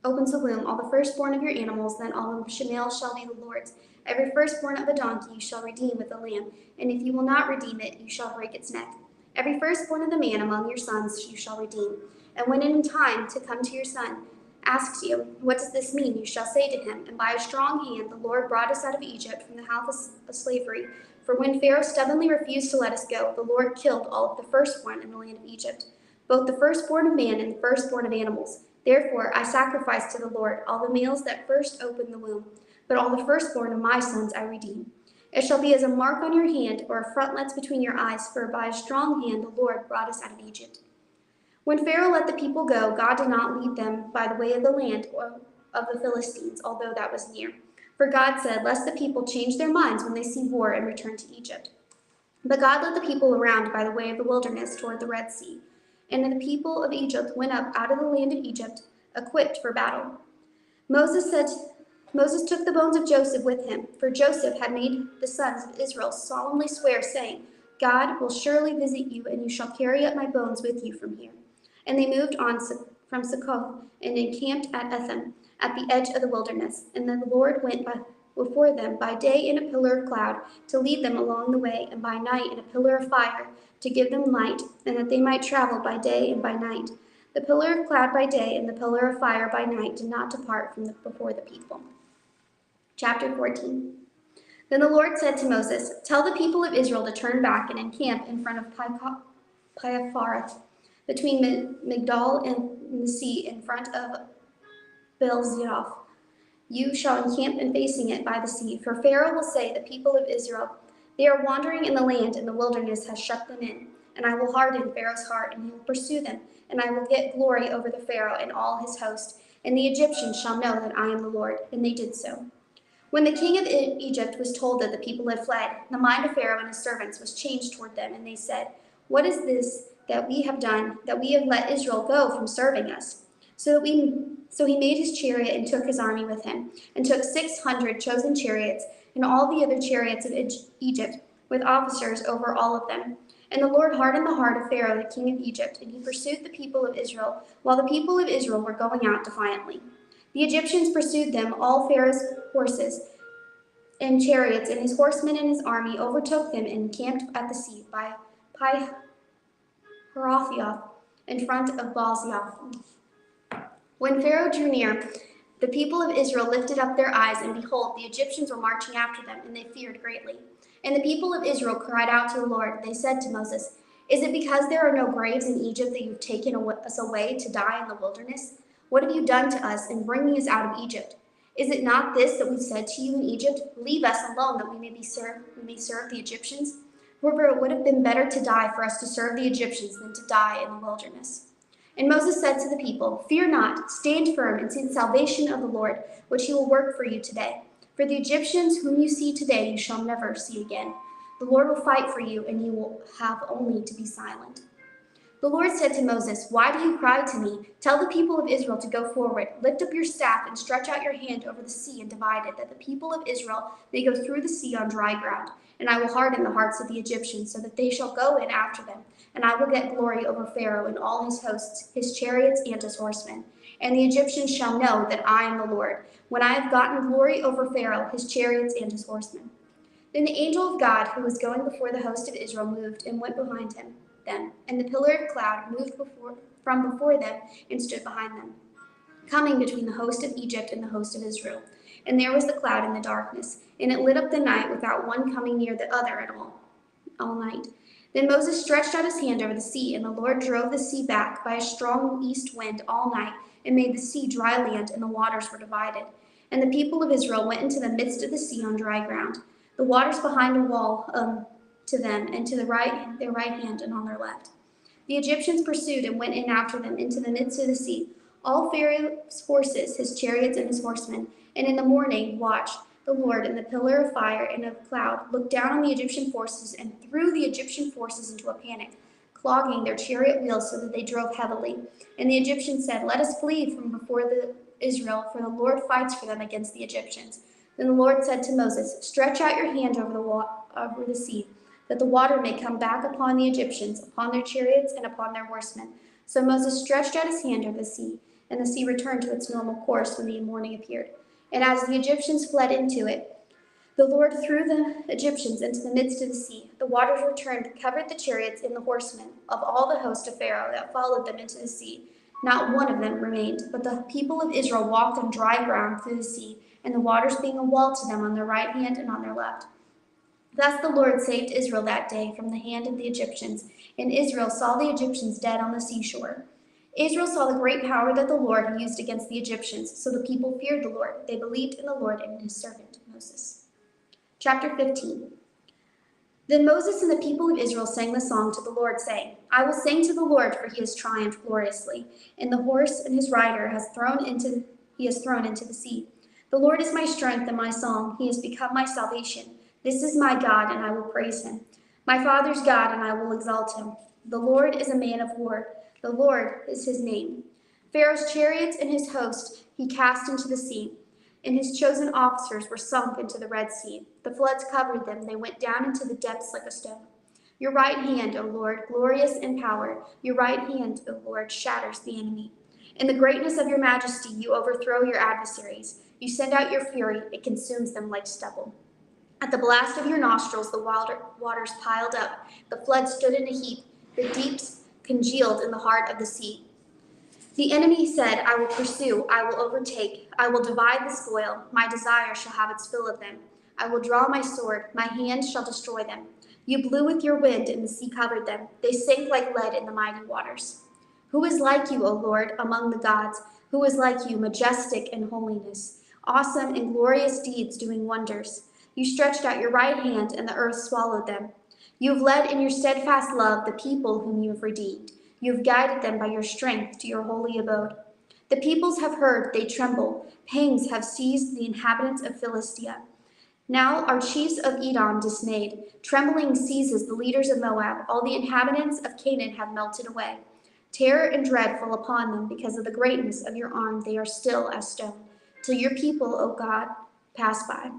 the womb, all the firstborn of your animals, then all the males shall be the Lord's. Every firstborn of a donkey you shall redeem with a lamb, and if you will not redeem it, you shall break its neck. Every firstborn of the man among your sons you shall redeem. And when in time to come to your son asks you, what does this mean? You shall say to him, and by a strong hand the Lord brought us out of Egypt from the house of slavery. For when Pharaoh stubbornly refused to let us go, the Lord killed all of the firstborn in the land of Egypt, both the firstborn of man and the firstborn of animals. Therefore I sacrifice to the Lord all the males that first opened the womb, but all the firstborn of my sons I redeem. It shall be as a mark on your hand or a frontlets between your eyes, for by a strong hand the Lord brought us out of Egypt. When Pharaoh let the people go, God did not lead them by the way of the land of the Philistines, although that was near. For God said, lest the people change their minds when they see war and return to Egypt. But God led the people around by the way of the wilderness toward the Red Sea. And the people of Egypt went up out of the land of Egypt, equipped for battle. Moses took the bones of Joseph with him, for Joseph had made the sons of Israel solemnly swear, saying, God will surely visit you, and you shall carry up my bones with you from here. And they moved on from Succoth and encamped at Etham, at the edge of the wilderness. And then the Lord went before them by day in a pillar of cloud to lead them along the way, and by night in a pillar of fire to give them light, and that they might travel by day and by night. The pillar of cloud by day and the pillar of fire by night did not depart from before the people. Chapter 14. Then the Lord said to Moses, tell the people of Israel to turn back and encamp in front of Pi-hahiroth, between Migdol and the sea, in front of Baal-zeroth. You shall encamp in facing it by the sea, for Pharaoh will say, the people of Israel, they are wandering in the land, and the wilderness has shut them in. and I will harden Pharaoh's heart, and he will pursue them, and I will get glory over the Pharaoh and all his host, and the Egyptians shall know that I am the Lord. And they did so. When the king of Egypt was told that the people had fled, the mind of Pharaoh and his servants was changed toward them, and they said, "What is this that we have done, that we have let Israel go from serving us?" So he made his chariot and took his army with him, and took 600 chosen chariots, and all the other chariots of Egypt, with officers over all of them. And the Lord hardened the heart of Pharaoh, the king of Egypt, and he pursued the people of Israel, while the people of Israel were going out defiantly. The Egyptians pursued them, all Pharaoh's horses and chariots, and his horsemen and his army overtook them and encamped at the sea by Pi-hahiroth in front of Baal-zephon. When Pharaoh drew near, the people of Israel lifted up their eyes, and behold, the Egyptians were marching after them, and they feared greatly. And the people of Israel cried out to the Lord. They said to Moses, "Is it because there are no graves in Egypt that you've taken us away to die in the wilderness? What have you done to us in bringing us out of Egypt? Is it not this that we said to you in Egypt? Leave us alone that we may serve the Egyptians? For it would have been better to die for us to serve the Egyptians than to die in the wilderness." And Moses said to the people, "Fear not, stand firm and see the salvation of the Lord, which he will work for you today. For the Egyptians whom you see today you shall never see again. The Lord will fight for you, and you will have only to be silent." The Lord said to Moses, "Why do you cry to me? Tell the people of Israel to go forward. Lift up your staff and stretch out your hand over the sea and divide it, that the people of Israel may go through the sea on dry ground. And I will harden the hearts of the Egyptians, so that they shall go in after them. And I will get glory over Pharaoh and all his hosts, his chariots and his horsemen. And the Egyptians shall know that I am the Lord, when I have gotten glory over Pharaoh, his chariots, and his horsemen." Then the angel of God, who was going before the host of Israel, moved and went behind them, and the pillar of cloud moved from before them and stood behind them, coming between the host of Egypt and the host of Israel. And there was the cloud in the darkness, and it lit up the night without one coming near the other at all night. Then Moses stretched out his hand over the sea, and the Lord drove the sea back by a strong east wind all night, and made the sea dry land, and the waters were divided. And the people of Israel went into the midst of the sea on dry ground, the waters behind a wall to them, and to their right hand and on their left. The Egyptians pursued and went in after them into the midst of the sea, all Pharaoh's horses, his chariots, and his horsemen. And in the morning watch, the Lord in the pillar of fire and of cloud looked down on the Egyptian forces and threw the Egyptian forces into a panic, clogging their chariot wheels so that they drove heavily. And the Egyptians said, "Let us flee from before Israel, for the Lord fights for them against the Egyptians." Then the Lord said to Moses, "Stretch out your hand over the sea, that the water may come back upon the Egyptians, upon their chariots, and upon their horsemen." So Moses stretched out his hand over the sea, and the sea returned to its normal course when the morning appeared. And as the Egyptians fled into it, the Lord threw the Egyptians into the midst of the sea. The waters returned, covered the chariots and the horsemen of all the host of Pharaoh that followed them into the sea. Not one of them remained, but the people of Israel walked on dry ground through the sea, and the waters being a wall to them on their right hand and on their left. Thus the Lord saved Israel that day from the hand of the Egyptians, and Israel saw the Egyptians dead on the seashore. Israel saw the great power that the Lord used against the Egyptians, so the people feared the Lord. They believed in the Lord and in his servant Moses. Chapter 15. Then Moses and the people of Israel sang the song to the Lord, saying, "I will sing to the Lord, for he has triumphed gloriously, and the horse and his rider he has thrown into the sea. The Lord is my strength and my song. He has become my salvation. This is my God, and I will praise him. My father's God, and I will exalt him. The Lord is a man of war. The Lord is his name. Pharaoh's chariots and his host he cast into the sea, and his chosen officers were sunk into the Red Sea. The floods covered them. They went down into the depths like a stone. Your right hand, O Lord, glorious in power. Your right hand, O Lord, shatters the enemy. In the greatness of your majesty, you overthrow your adversaries. You send out your fury. It consumes them like stubble. At the blast of your nostrils, the waters piled up. The flood stood in a heap. The deeps congealed in the heart of the sea. The enemy said, "I will pursue, I will overtake, I will divide the spoil. My desire shall have its fill of them. I will draw my sword, my hand shall destroy them. You blew with your wind, and the sea covered them. They sank like lead in the mighty waters. Who is like you, O Lord, among the gods? Who is like you, majestic in holiness, awesome in glorious deeds, doing wonders? You stretched out your right hand, and the earth swallowed them. You have led in your steadfast love the people whom you have redeemed. You have guided them by your strength to your holy abode. The peoples have heard, they tremble. Pangs have seized the inhabitants of Philistia. Now are chiefs of Edom dismayed. Trembling seizes the leaders of Moab. All the inhabitants of Canaan have melted away. Terror and dread fall upon them because of the greatness of your arm. They are still as stone. Till your people, O God, pass by.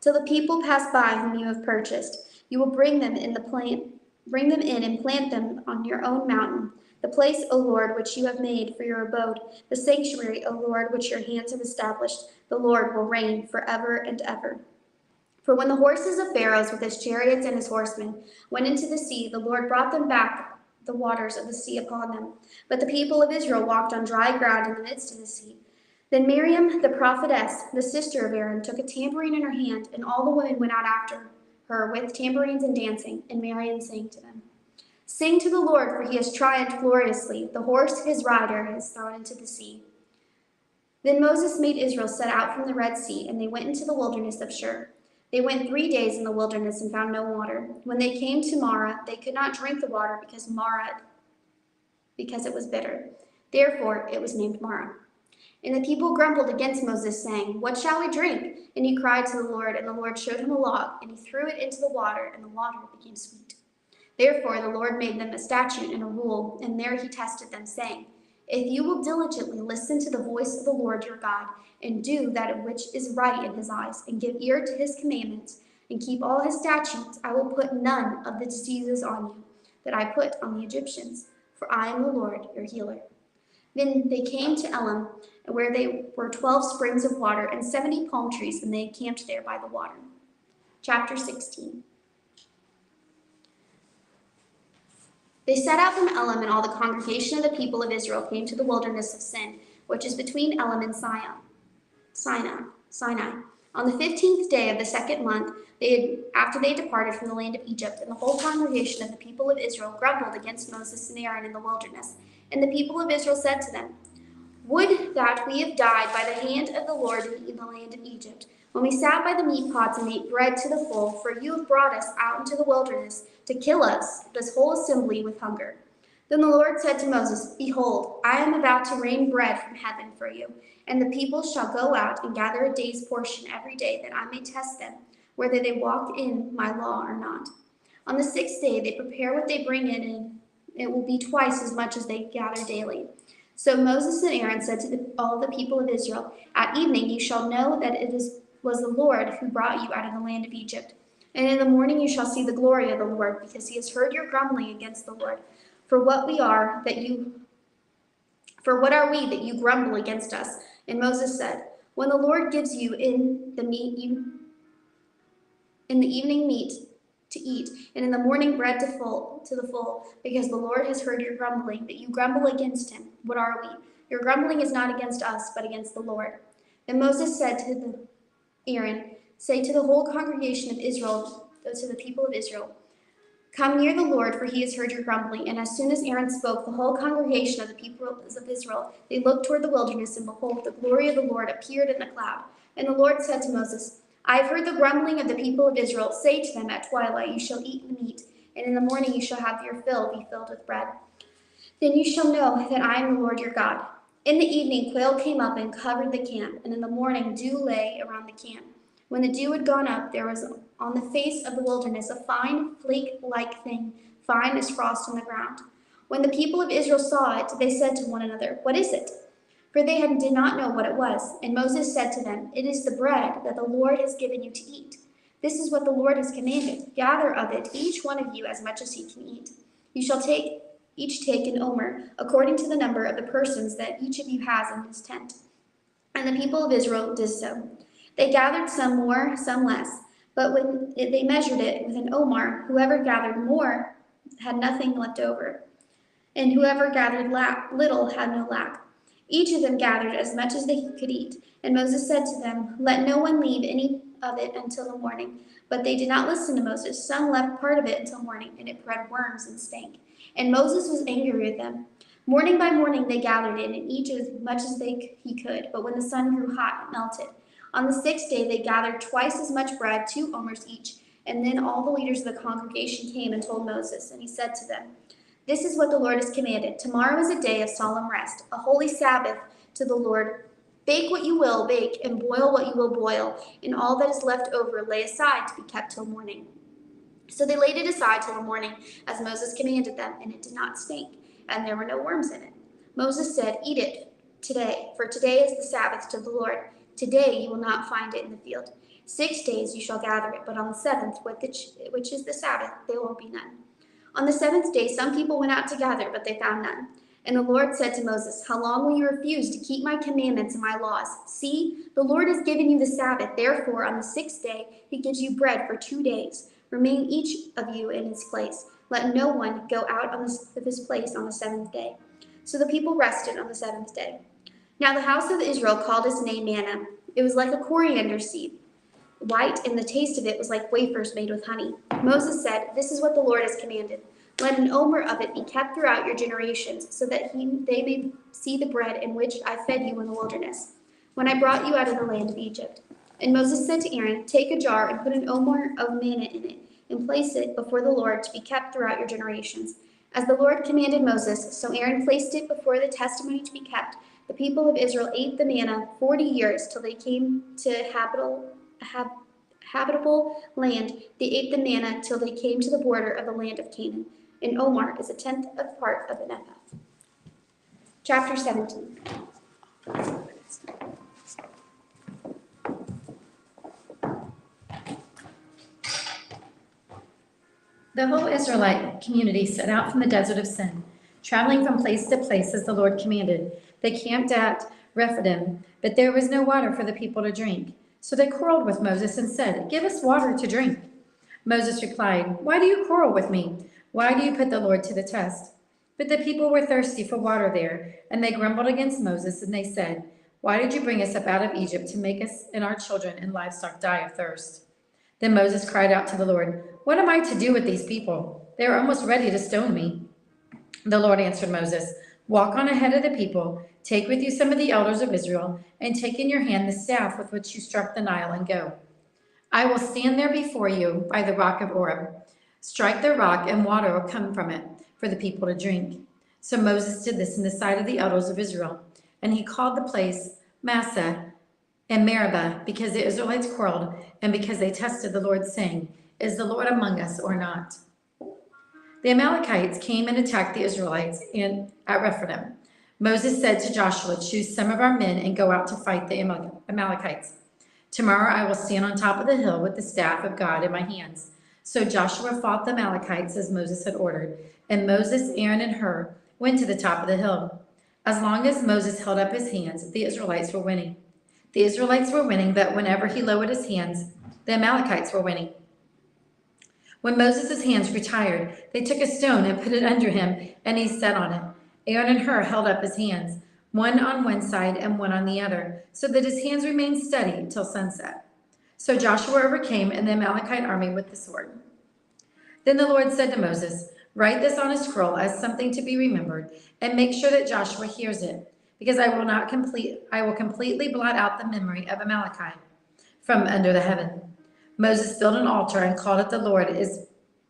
Till the people pass by whom you have purchased. You will bring them in and plant them on your own mountain. The place, O Lord, which you have made for your abode, the sanctuary, O Lord, which your hands have established. The Lord will reign forever and ever. For when the horses of Pharaoh with his chariots and his horsemen went into the sea, the Lord brought them back the waters of the sea upon them. But the people of Israel walked on dry ground in the midst of the sea. Then Miriam, the prophetess, the sister of Aaron, took a tambourine in her hand, and all the women went out after her with tambourines and dancing, and Miriam sang to them. Sing to the Lord, for he has triumphed gloriously. The horse his rider has thrown into the sea. Then Moses made Israel set out from the Red Sea, and they went into the wilderness of Shur. They went 3 days in the wilderness and found no water. When they came to Marah, they could not drink the water because it was bitter. Therefore it was named Marah. And the people grumbled against Moses, saying, What shall we drink? And he cried to the Lord, and the Lord showed him a log, and he threw it into the water, and the water became sweet. Therefore the Lord made them a statute and a rule, and there he tested them, saying, If you will diligently listen to the voice of the Lord your God, and do that which is right in his eyes, and give ear to his commandments, and keep all his statutes, I will put none of the diseases on you that I put on the Egyptians, for I am the Lord your healer. Then they came to Elim, where there were 12 springs of water and 70 palm trees, and they encamped there by the water. Chapter 16. They set out from Elim, and all the congregation of the people of Israel came to the wilderness of Sin, which is between Elim and Sinai. On the 15th day of the second month, after they departed from the land of Egypt, and the whole congregation of the people of Israel grumbled against Moses and Aaron in the wilderness. And the people of Israel said to them, Would that we had died by the hand of the Lord in the land of Egypt, when we sat by the meat pots and ate bread to the full, for you have brought us out into the wilderness to kill us, this whole assembly, with hunger. Then the Lord said to Moses, Behold, I am about to rain bread from heaven for you, and the people shall go out and gather a day's portion every day, that I may test them, whether they walk in my law or not. On the 6th day they prepare what they bring in, and it will be twice as much as they gather daily. So Moses and Aaron said to all the people of Israel, At evening you shall know that was the Lord who brought you out of the land of Egypt. And in the morning you shall see the glory of the Lord, because he has heard your grumbling against the Lord. For what are we that you grumble against us? And Moses said, When the Lord gives you in the evening meat to eat, and in the morning bread to the full, because the Lord has heard your grumbling, that you grumble against him. What are we? Your grumbling is not against us, but against the Lord. Then Moses said to Aaron, Say to the whole congregation of Israel, to the people of Israel, Come near the Lord, for he has heard your grumbling. And as soon as Aaron spoke, the whole congregation of the people of Israel, they looked toward the wilderness, and behold, the glory of the Lord appeared in the cloud. And the Lord said to Moses, I have heard the grumbling of the people of Israel. Say to them, At twilight you shall eat the meat, and in the morning you shall have your fill be filled with bread. Then you shall know that I am the Lord your God. In the evening quail came up and covered the camp, and in the morning dew lay around the camp. When the dew had gone up, there was on the face of the wilderness a fine flake-like thing, fine as frost on the ground. When the people of Israel saw it, they said to one another, What is it? For they did not know what it was. And Moses said to them, It is the bread that the Lord has given you to eat. This is what the Lord has commanded. Gather of it, each one of you, as much as he can eat. You shall each take an omer, according to the number of the persons that each of you has in his tent. And the people of Israel did so. They gathered some more, some less. But when they measured it with an omer, whoever gathered more had nothing left over, and whoever gathered little had no lack. Each of them gathered as much as they could eat. And Moses said to them, Let no one leave any of it until the morning. But they did not listen to Moses. Some left part of it until morning, and it bred worms and stank. And Moses was angry with them. Morning by morning they gathered in, and each as much as he could. But when the sun grew hot, it melted. On the 6th day they gathered twice as much bread, 2 omers each, And then all the leaders of the congregation came and told Moses, and he said to them, "This is what the Lord has commanded. Tomorrow is a day of solemn rest, a holy Sabbath to the Lord. Bake what you will bake, and boil what you will boil, and all that is left over lay aside to be kept till morning." So they laid it aside till the morning, as Moses commanded them, and it did not stink, and there were no worms in it. Moses said, "Eat it today, for today is the Sabbath to the Lord. Today you will not find it in the field. 6 days you shall gather it, but on the seventh, which is the Sabbath, there will be none." On the seventh day some people went out to gather, but they found none. And the Lord said to Moses, "How long will you refuse to keep my commandments and my laws? See, the Lord has given you the Sabbath. Therefore, on the 6th day, he gives you bread for 2 days. Remain each of you in his place. Let no one go out of his place on the 7th day." So the people rested on the 7th day. Now the house of Israel called its name manna. It was like a coriander seed, white, and the taste of it was like wafers made with honey. Moses said, "This is what the Lord has commanded. Let an omer of it be kept throughout your generations, so that they may see the bread in which I fed you in the wilderness, when I brought you out of the land of Egypt." And Moses said to Aaron, "Take a jar and put an omer of manna in it, and place it before the Lord to be kept throughout your generations." As the Lord commanded Moses, so Aaron placed it before the testimony to be kept. The people of Israel ate the manna 40 years till they came to habitable land. They ate the manna till they came to the border of the land of Canaan. An omer is a tenth of part of an ephah. Chapter 17. The whole Israelite community set out from the desert of Sin, traveling from place to place as the Lord commanded. They camped at Rephidim, but there was no water for the people to drink. So they quarreled with Moses and said, "Give us water to drink." Moses replied, "Why do you quarrel with me? Why do you put the Lord to the test?" But the people were thirsty for water there, and they grumbled against Moses, and they said, "Why did you bring us up out of Egypt to make us and our children and livestock die of thirst?" Then Moses cried out to the Lord, "What am I to do with these people? They are almost ready to stone me." The Lord answered Moses, "Walk on ahead of the people, take with you some of the elders of Israel, and take in your hand the staff with which you struck the Nile, and go. I will stand there before you by the rock of Oreb. Strike the rock, and water will come from it for the people to drink." So Moses did this in the sight of the elders of Israel, and he called the place Massah and Meribah, because the Israelites quarreled, and because they tested the Lord, saying, "Is the Lord among us or not?" The Amalekites came and attacked the Israelites at Rephidim. Moses said to Joshua, "Choose some of our men and go out to fight the Amalekites. Tomorrow I will stand on top of the hill with the staff of God in my hands." So Joshua fought the Amalekites as Moses had ordered, and Moses, Aaron, and Hur went to the top of the hill. As long as Moses held up his hands, the Israelites were winning. The Israelites were winning, but whenever he lowered his hands, the Amalekites were winning. When Moses' hands grew tired, they took a stone and put it under him, and he sat on it. Aaron and Hur held up his hands, one on one side and one on the other, so that his hands remained steady until sunset. So Joshua overcame the Amalekite army with the sword. Then the Lord said to Moses, "Write this on a scroll as something to be remembered, and make sure that Joshua hears it, because I will completely blot out the memory of Amalekite from under the heaven." Moses built an altar and called it "The Lord is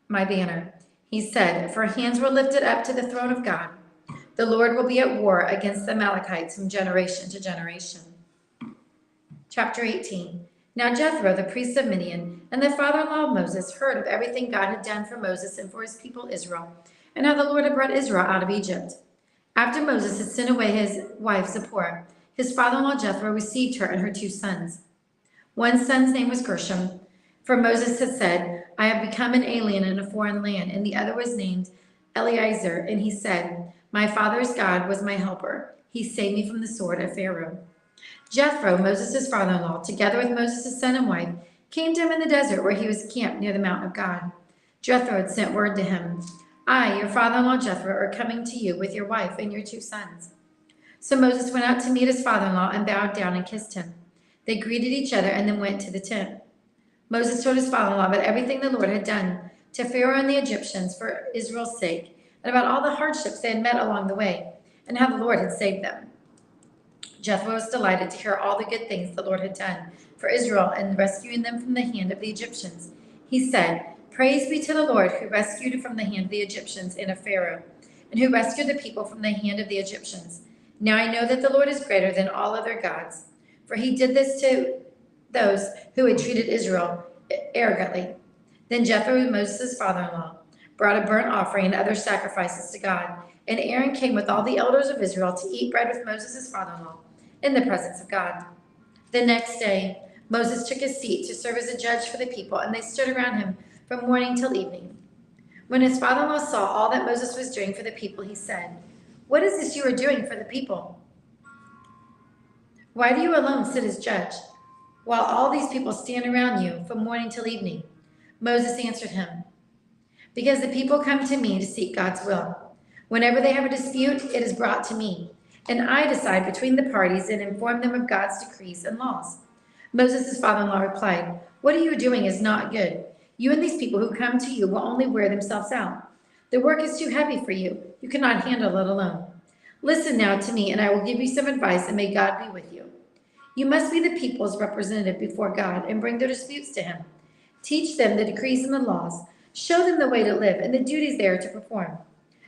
my banner." He said, "For hands were lifted up to the throne of God. The Lord will be at war against the Amalekites from generation to generation." Chapter 18. Now Jethro, the priest of Midian, and the father-in-law of Moses, heard of everything God had done for Moses and for his people Israel, and how the Lord had brought Israel out of Egypt. After Moses had sent away his wife Zipporah, his father-in-law Jethro received her and her 2 sons. One son's name was Gershom, for Moses had said, "I have become an alien in a foreign land," and the other was named Eleazar, and he said, "My father's God was my helper. He saved me from the sword of Pharaoh." Jethro, Moses' father-in-law, together with Moses' son and wife, came to him in the desert where he was camped near the mountain of God. Jethro had sent word to him, "I, your father-in-law Jethro, are coming to you with your wife and your 2 sons." So Moses went out to meet his father-in-law and bowed down and kissed him. They greeted each other and then went to the tent. Moses told his father-in-law about everything the Lord had done to Pharaoh and the Egyptians for Israel's sake, and about all the hardships they had met along the way, and how the Lord had saved them. Jethro was delighted to hear all the good things the Lord had done for Israel in rescuing them from the hand of the Egyptians. He said, "Praise be to the Lord who rescued you from the hand of the Egyptians and of Pharaoh, and who rescued the people from the hand of the Egyptians. Now I know that the Lord is greater than all other gods, for he did this to those who had treated Israel arrogantly." Then Jethro, Moses' father-in-law, brought a burnt offering and other sacrifices to God, and Aaron came with all the elders of Israel to eat bread with Moses' father-in-law in the presence of God. The next day, Moses took his seat to serve as a judge for the people, and they stood around him from morning till evening. When his father-in-law saw all that Moses was doing for the people, he said, "What is this you are doing for the people? Why do you alone sit as judge, while all these people stand around you from morning till evening?" Moses answered him, "Because the people come to me to seek God's will. Whenever they have a dispute, it is brought to me, and I decide between the parties and inform them of God's decrees and laws." Moses' father-in-law replied, "What are you doing is not good. You and these people who come to you will only wear themselves out. The work is too heavy for you. You cannot handle it alone. Listen now to me, and I will give you some advice, and may God be with you. You must be the people's representative before God and bring their disputes to him. Teach them the decrees and the laws. Show them the way to live and the duties they are to perform.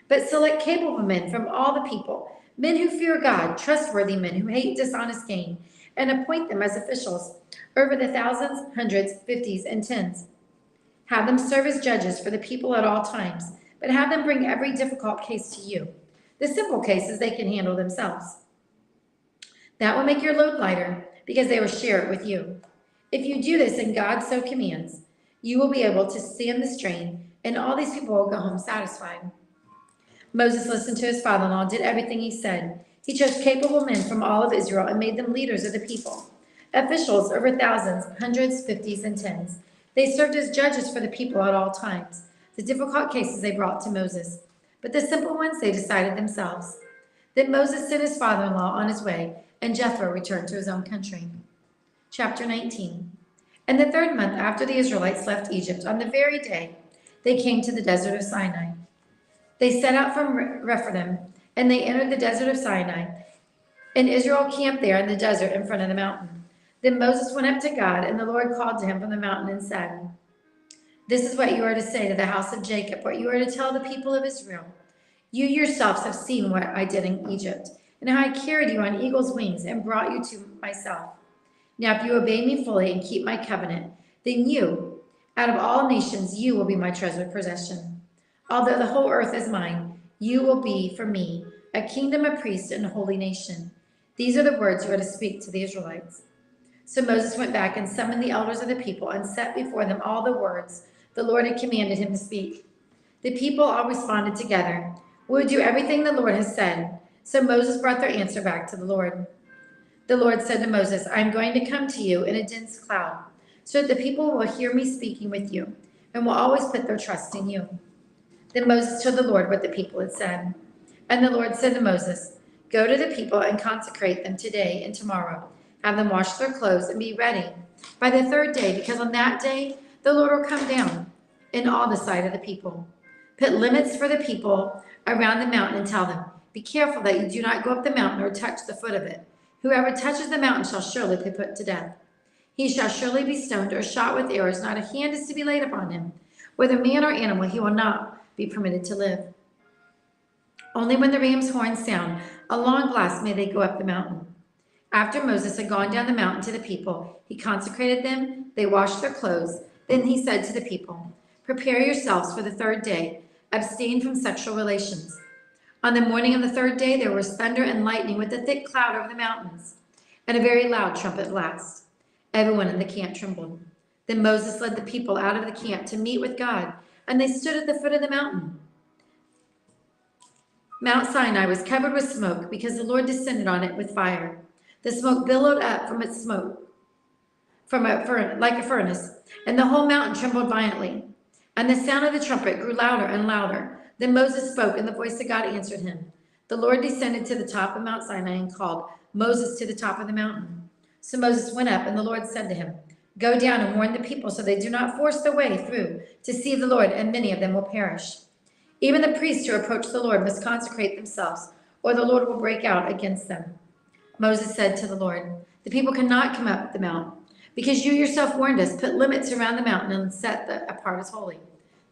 But select capable men from all the people, men who fear God, trustworthy men who hate dishonest gain, and appoint them as officials over the thousands, hundreds, fifties, and tens. Have them serve as judges for the people at all times, but have them bring every difficult case to you. The simple cases they can handle themselves. That will make your load lighter, because they will share it with you. If you do this and God so commands, you will be able to stand the strain, and all these people will go home satisfied." Moses listened to his father-in-law and did everything he said. He chose capable men from all of Israel and made them leaders of the people, officials over thousands, hundreds, fifties, and tens. They served as judges for the people at all times. The difficult cases they brought to Moses, but the simple ones they decided themselves. Then Moses sent his father-in-law on his way, and Jethro returned to his own country. Chapter 19. In the 3rd month after the Israelites left Egypt, on the very day they came to the desert of Sinai. They set out from Rephidim, and they entered the desert of Sinai, and Israel camped there in the desert in front of the mountain. Then Moses went up to God, and the Lord called to him from the mountain and said, "This is what you are to say to the house of Jacob, what you are to tell the people of Israel. You yourselves have seen what I did in Egypt, and how I carried you on eagle's wings and brought you to myself. Now if you obey me fully and keep my covenant, then you, out of all nations, you will be my treasured possession. Although the whole earth is mine, you will be for me a kingdom, a priest, and a holy nation. These are the words you are to speak to the Israelites." So Moses went back and summoned the elders of the people and set before them all the words the Lord had commanded him to speak. The people all responded together, "We will do everything the Lord has said." So Moses brought their answer back to the Lord. The Lord said to Moses, "I am going to come to you in a dense cloud, so that the people will hear me speaking with you, and will always put their trust in you." Then Moses told the Lord what the people had said. And the Lord said to Moses, "Go to the people and consecrate them today and tomorrow. Have them wash their clothes and be ready by the 3rd day, because on that day the Lord will come down in all the sight of the people. Put limits for the people around the mountain and tell them, 'Be careful that you do not go up the mountain or touch the foot of it. Whoever touches the mountain shall surely be put to death. He shall surely be stoned or shot with arrows. Not a hand is to be laid upon him. Whether man or animal, he will not be permitted to live. Only when the ram's horns sound a long blast may they go up the mountain.'" After Moses had gone down the mountain to the people, he consecrated them, they washed their clothes. Then he said to the people, "Prepare yourselves for the 3rd day, abstain from sexual relations." On the morning of the 3rd day there was thunder and lightning with a thick cloud over the mountains, and a very loud trumpet blast. Everyone in the camp trembled. Then Moses led the people out of the camp to meet with God, and they stood at the foot of the mountain. Mount Sinai was covered with smoke, because the Lord descended on it with fire. The smoke billowed up from its smoke, like a furnace, and the whole mountain trembled violently. And the sound of the trumpet grew louder and louder. Then Moses spoke, and the voice of God answered him. The Lord descended to the top of Mount Sinai and called Moses to the top of the mountain. So Moses went up, and the Lord said to him, "Go down and warn the people so they do not force their way through to see the Lord, and many of them will perish. Even the priests who approach the Lord must consecrate themselves, or the Lord will break out against them." Moses said to the Lord, "The people cannot come up the mount, Because you yourself warned us, put limits around the mountain and set the apart as holy.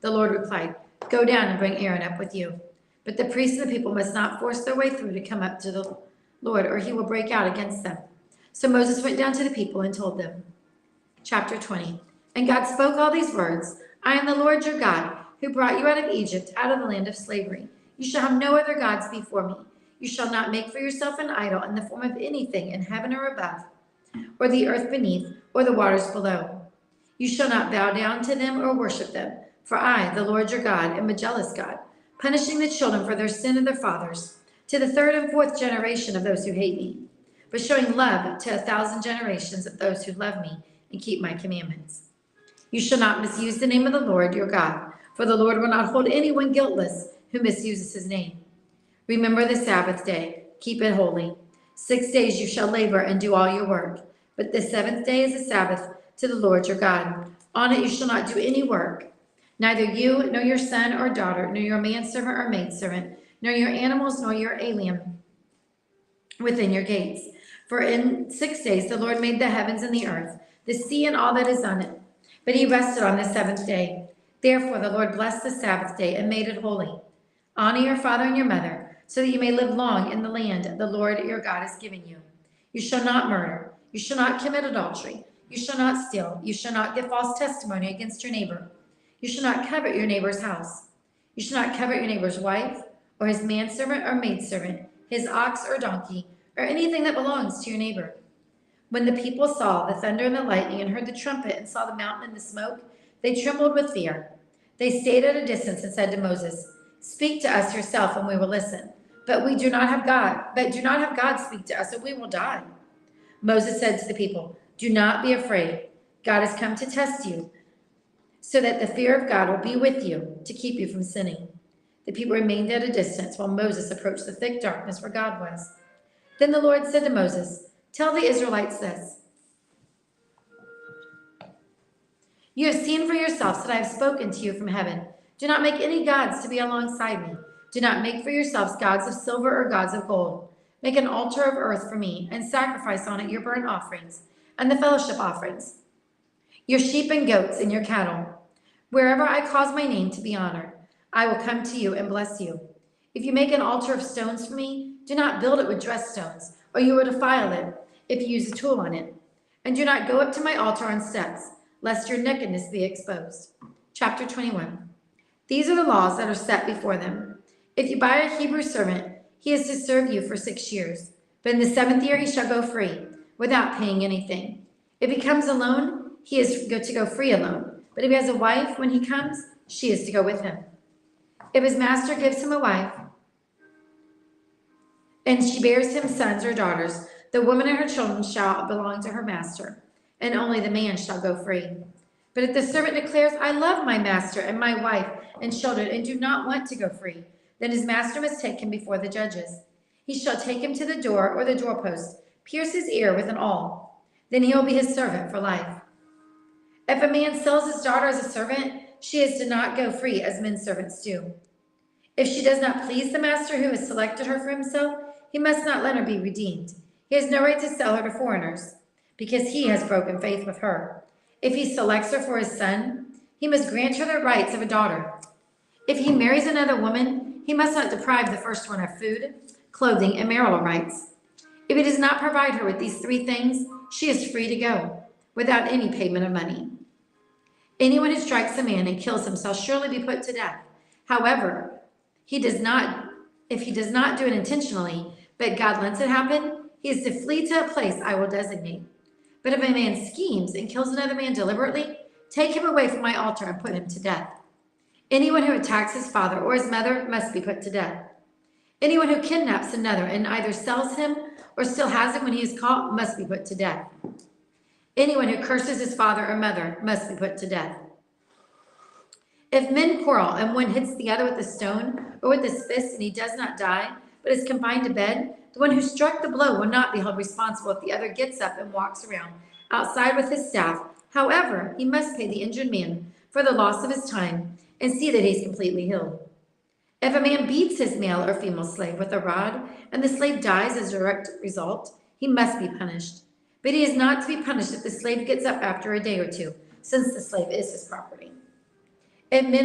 The Lord replied, go down and bring Aaron up with you. But the priests and the people must not force their way through to come up to the Lord, or he will break out against them. So Moses went down to the people and told them. Chapter 20. And God spoke all these words, I am the Lord your God, who brought you out of Egypt, out of the land of slavery. You shall have no other gods before me. You shall not make for yourself an idol in the form of anything in heaven or above, or the earth beneath, or the waters below. You shall not bow down to them or worship them, for I, the Lord your God, am a jealous God, punishing the children for their sin of their fathers, to the third and fourth generation of those who hate me, but showing love to 1,000 generations of those who love me and keep my commandments. You shall not misuse the name of the Lord your God, for the Lord will not hold anyone guiltless who misuses his name. Remember the Sabbath day, keep it holy. 6 days you shall labor and do all your work, but the seventh day is a Sabbath to the Lord your God. On it you shall not do any work, neither you, nor your son or daughter, nor your manservant or maidservant, nor your animals, nor your alien within your gates. For in 6 days the Lord made the heavens and the earth, the sea and all that is on it. But he rested on the seventh day. Therefore the Lord blessed the Sabbath day and made it holy. Honor your father and your mother, so that you may live long in the land the Lord your God is giving you. You shall not murder. You shall not commit adultery. You shall not steal. You shall not give false testimony against your neighbor. You shall not covet your neighbor's house. You shall not covet your neighbor's wife, or his manservant or maidservant, his ox or donkey, or anything that belongs to your neighbor. When the people saw the thunder and the lightning and heard the trumpet and saw the mountain and the smoke, they trembled with fear. They stayed at a distance and said to Moses, speak to us yourself and we will listen. But do not have God speak to us, or we will die. Moses said to the people, do not be afraid. God has come to test you, so that the fear of God will be with you to keep you from sinning. The people remained at a distance while Moses approached the thick darkness where God was. Then the Lord said to Moses, tell the Israelites this. You have seen for yourselves that I have spoken to you from heaven. Do not make any gods to be alongside me. Do not make for yourselves gods of silver or gods of gold. Make an altar of earth for me and sacrifice on it your burnt offerings and the fellowship offerings, your sheep and goats and your cattle. Wherever I cause my name to be honored, I will come to you and bless you. If you make an altar of stones for me, do not build it with dressed stones, or you will defile it if you use a tool on it. And do not go up to my altar on steps, lest your nakedness be exposed. Chapter 21. These are the laws that are set before them. If you buy a Hebrew servant, he is to serve you for 6 years. But in the 7th year he shall go free, without paying anything. If he comes alone, he is to go free alone. But if he has a wife, when he comes, she is to go with him. If his master gives him a wife, and she bears him sons or daughters, the woman and her children shall belong to her master, and only the man shall go free. But if the servant declares, I love my master and my wife and children, and do not want to go free, then his master must take him before the judges. He shall take him to the door or the doorpost, pierce his ear with an awl. Then he will be his servant for life. If a man sells his daughter as a servant, she is to not go free as men servants do. If she does not please the master who has selected her for himself, he must not let her be redeemed. He has no right to sell her to foreigners, because he has broken faith with her. If he selects her for his son, he must grant her the rights of a daughter. If he marries another woman, he must not deprive the first one of food, clothing, and marital rights. If he does not provide her with these 3 things, she is free to go, without any payment of money. Anyone who strikes a man and kills him shall surely be put to death. However, if he does not do it intentionally, but God lets it happen, he is to flee to a place I will designate. But if a man schemes and kills another man deliberately, take him away from my altar and put him to death. Anyone who attacks his father or his mother must be put to death. Anyone who kidnaps another and either sells him or still has him when he is caught must be put to death. Anyone who curses his father or mother must be put to death. If men quarrel and one hits the other with a stone or with his fist and he does not die, but is confined to bed, the one who struck the blow will not be held responsible if the other gets up and walks around outside with his staff. However, he must pay the injured man for the loss of his time and see that he is completely healed. If a man beats his male or female slave with a rod and the slave dies as a direct result, he must be punished. But he is not to be punished if the slave gets up after a day or two, since the slave is his property. If men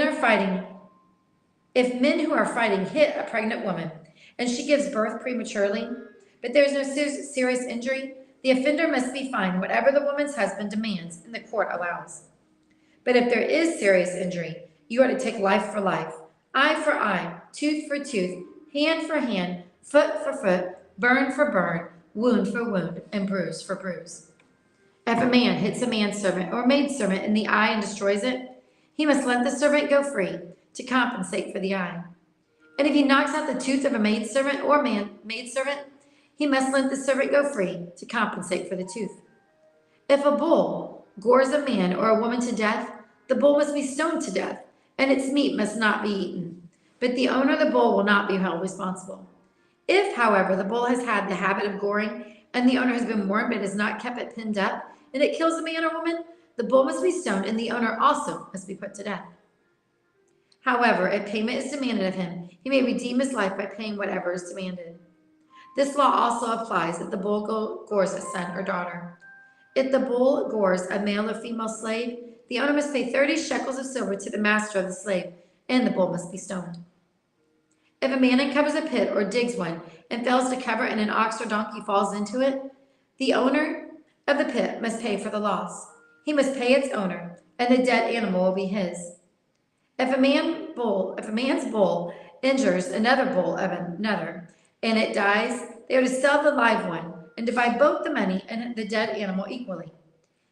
who are fighting hit a pregnant woman and she gives birth prematurely, but there is no serious injury, the offender must be fined whatever the woman's husband demands and the court allows. But if there is serious injury, you are to take life for life, eye for eye, tooth for tooth, hand for hand, foot for foot, burn for burn, wound for wound, and bruise for bruise. If a man hits a manservant or maidservant in the eye and destroys it, he must let the servant go free to compensate for the eye. And if he knocks out the tooth of a maidservant or maidservant, he must let the servant go free to compensate for the tooth. If a bull gores a man or a woman to death, the bull must be stoned to death, and its meat must not be eaten. But the owner of the bull will not be held responsible. If, however, the bull has had the habit of goring, and the owner has been warned but has not kept it pinned up, and it kills a man or woman, the bull must be stoned, and the owner also must be put to death. However, if payment is demanded of him, he may redeem his life by paying whatever is demanded. This law also applies if the bull gores a son or daughter. If the bull gores a male or female slave, the owner must pay 30 shekels of silver to the master of the slave, and the bull must be stoned. If a man uncovers a pit or digs one and fails to cover and an ox or donkey falls into it, the owner of the pit must pay for the loss. He must pay its owner, and the dead animal will be his. If a man's bull injures another bull of another, and it dies, they are to sell the live one and divide both the money and the dead animal equally.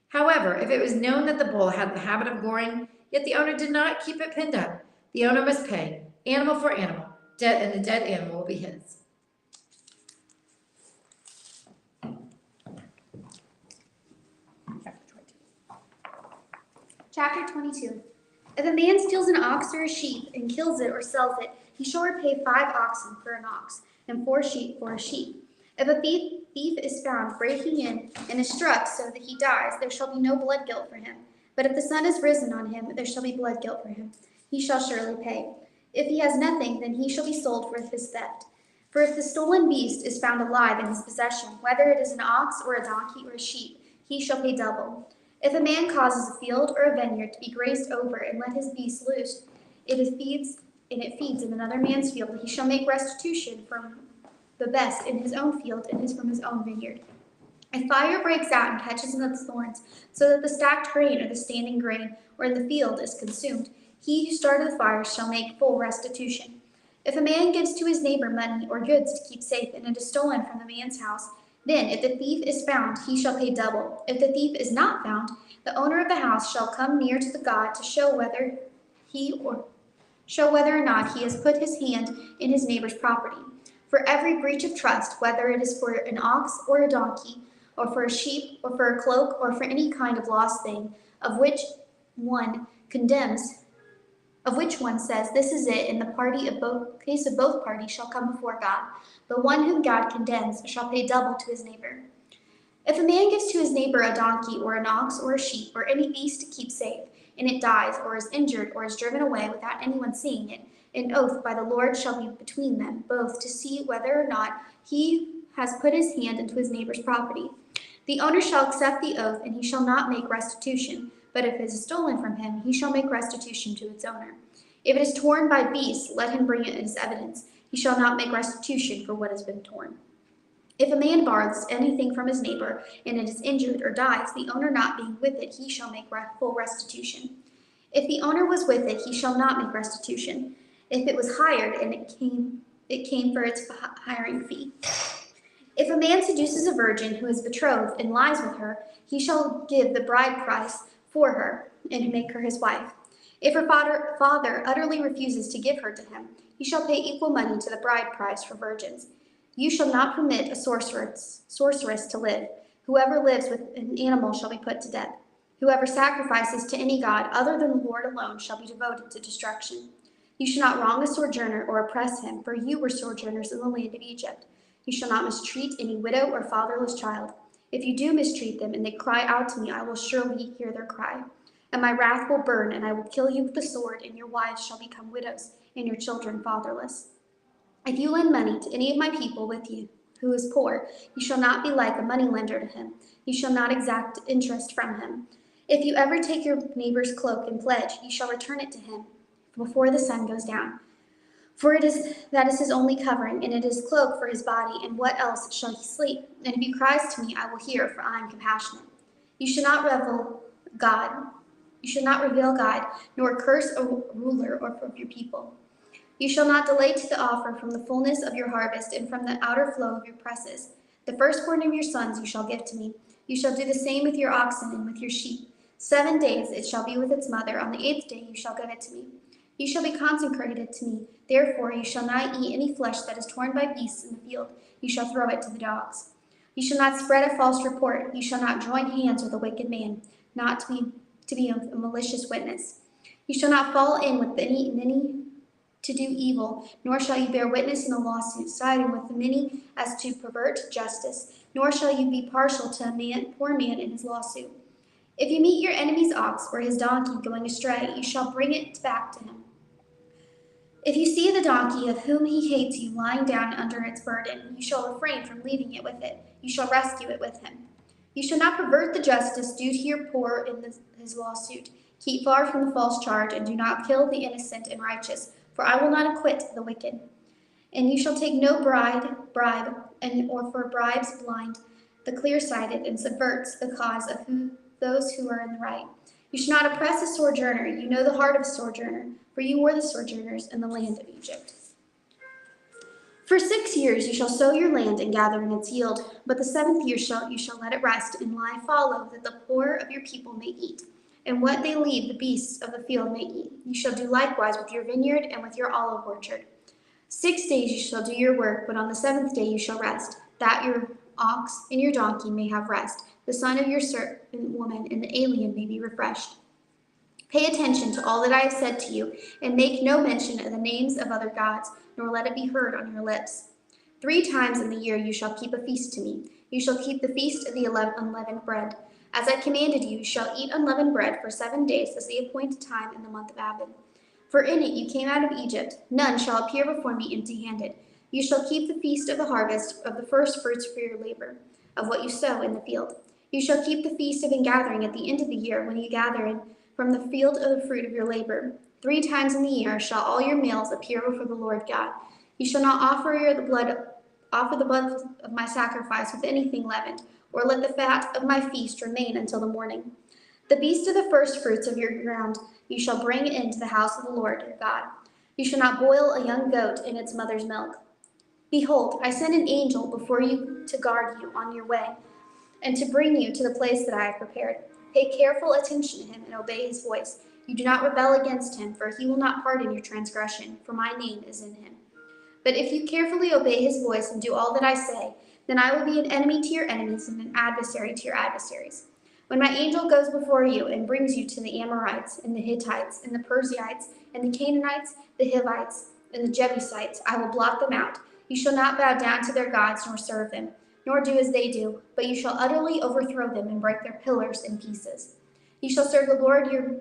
However, if it was known that the bull had the habit of goring, yet the owner did not keep it pinned up, the owner must pay, animal for animal, and the dead animal will be his. Chapter 22. If a man steals an ox or a sheep and kills it or sells it, he shall repay 5 oxen for an ox and 4 sheep for a sheep. If a thief is found breaking in and is struck so that he dies, there shall be no blood guilt for him. But if the sun is risen on him, there shall be blood guilt for him. He shall surely pay. If he has nothing, then he shall be sold for his theft. For if the stolen beast is found alive in his possession, whether it is an ox or a donkey or a sheep, he shall pay double. If a man causes a field or a vineyard to be grazed over and let his beast loose, it feeds in another man's field, he shall make restitution from the best in his own field and from his own vineyard. If fire breaks out and catches in its thorns, so that the stacked grain or the standing grain or in the field is consumed, he who started the fire shall make full restitution. If a man gives to his neighbor money or goods to keep safe, and it is stolen from the man's house, then if the thief is found, he shall pay double. If the thief is not found, the owner of the house shall come near to the God to show whether or not he has put his hand in his neighbor's property. For every breach of trust, whether it is for an ox or a donkey, or for a sheep, or for a cloak, or for any kind of lost thing, of which one says, "This is it," in the case of both parties shall come before God. The one whom God condemns shall pay double to his neighbor. If a man gives to his neighbor a donkey or an ox or a sheep or any beast to keep safe, and it dies or is injured or is driven away without anyone seeing it, an oath by the Lord shall be between them both to see whether or not he has put his hand into his neighbor's property. The owner shall accept the oath, and he shall not make restitution. But if it is stolen from him, he shall make restitution to its owner. If it is torn by beasts, let him bring it as evidence. He shall not make restitution for what has been torn. If a man borrows anything from his neighbor, and it is injured or dies, the owner not being with it, he shall make full restitution. If the owner was with it, he shall not make restitution. If it was hired, and it came for its hiring fee. If a man seduces a virgin who is betrothed and lies with her, he shall give the bride price for her and make her his wife. If her father utterly refuses to give her to him, he shall pay equal money to the bride price for virgins. You shall not permit a sorceress to live. Whoever lives with an animal shall be put to death. Whoever sacrifices to any god other than the Lord alone shall be devoted to destruction. You shall not wrong a sojourner or oppress him, for you were sojourners in the land of Egypt. You shall not mistreat any widow or fatherless child. If you do mistreat them and they cry out to me, I will surely hear their cry. And my wrath will burn, and I will kill you with the sword, and your wives shall become widows, and your children fatherless. If you lend money to any of my people with you, who is poor. You shall not be like a moneylender to him. You shall not exact interest from him. If you ever take your neighbor's cloak and pledge, you shall return it to him before the sun goes down. For that is his only covering, and it is cloak for his body, and what else shall he sleep? And if he cries to me, I will hear, for I am compassionate. You shall not reveal God, nor curse a ruler or of your people. You shall not delay to offer from the fullness of your harvest and from the outer flow of your presses. The firstborn of your sons you shall give to me. You shall do the same with your oxen and with your sheep. 7 days it shall be with its mother. On the 8th day you shall give it to me. You shall be consecrated to me. Therefore you shall not eat any flesh that is torn by beasts in the field. You shall throw it to the dogs. You shall not spread a false report. You shall not join hands with a wicked man, not to be a malicious witness. You shall not fall in with many to do evil, nor shall you bear witness in a lawsuit, siding with the many as to pervert justice, nor shall you be partial to a poor man in his lawsuit. If you meet your enemy's ox or his donkey going astray, you shall bring it back to him. If you see the donkey of whom he hates you lying down under its burden, you shall refrain from leaving it with it. You shall rescue it with him. You shall not pervert the justice due to your poor in his lawsuit. Keep far from the false charge, and do not kill the innocent and righteous, for I will not acquit the wicked. And you shall take no bribe, or for bribes blind the clear-sighted, and subverts the cause of those who are in the right. You shall not oppress a sojourner. You know the heart of a sojourner, for you were the sojourners in the land of Egypt. For 6 years you shall sow your land and gather in its yield, but the 7th year you shall let it rest and lie fallow, that the poor of your people may eat, and what they leave the beasts of the field may eat. You shall do likewise with your vineyard and with your olive orchard. 6 days you shall do your work, but on the 7th day you shall rest, that your ox and your donkey may have rest, the son of your servant woman and the alien may be refreshed. Pay attention to all that I have said to you, and make no mention of the names of other gods, nor let it be heard on your lips. 3 times in the year you shall keep a feast to me. You shall keep the feast of the unleavened bread. As I commanded you, you shall eat unleavened bread for 7 days as the appointed time in the month of Abib. For in it you came out of Egypt. None shall appear before me empty-handed. You shall keep the feast of the harvest of the first fruits for your labor, of what you sow in the field. You shall keep the feast of ingathering at the end of the year, when you gather in from the field of the fruit of your labor. 3 times in the year shall all your males appear before the Lord God. You shall not offer the blood of my sacrifice with anything leavened, or let the fat of my feast remain until the morning. The beast of the first fruits of your ground you shall bring into the house of the Lord your God. You shall not boil a young goat in its mother's milk. Behold, I send an angel before you to guard you on your way, and to bring you to the place that I have prepared. Pay careful attention to him and obey his voice. You do not rebel against him, for he will not pardon your transgression, for my name is in him. But if you carefully obey his voice and do all that I say, then I will be an enemy to your enemies and an adversary to your adversaries. When my angel goes before you and brings you to the Amorites and the Hittites and the Perizzites and the Canaanites, the Hivites and the Jebusites, I will blot them out. You shall not bow down to their gods nor serve them, nor do as they do, but you shall utterly overthrow them and break their pillars in pieces. You shall serve the Lord your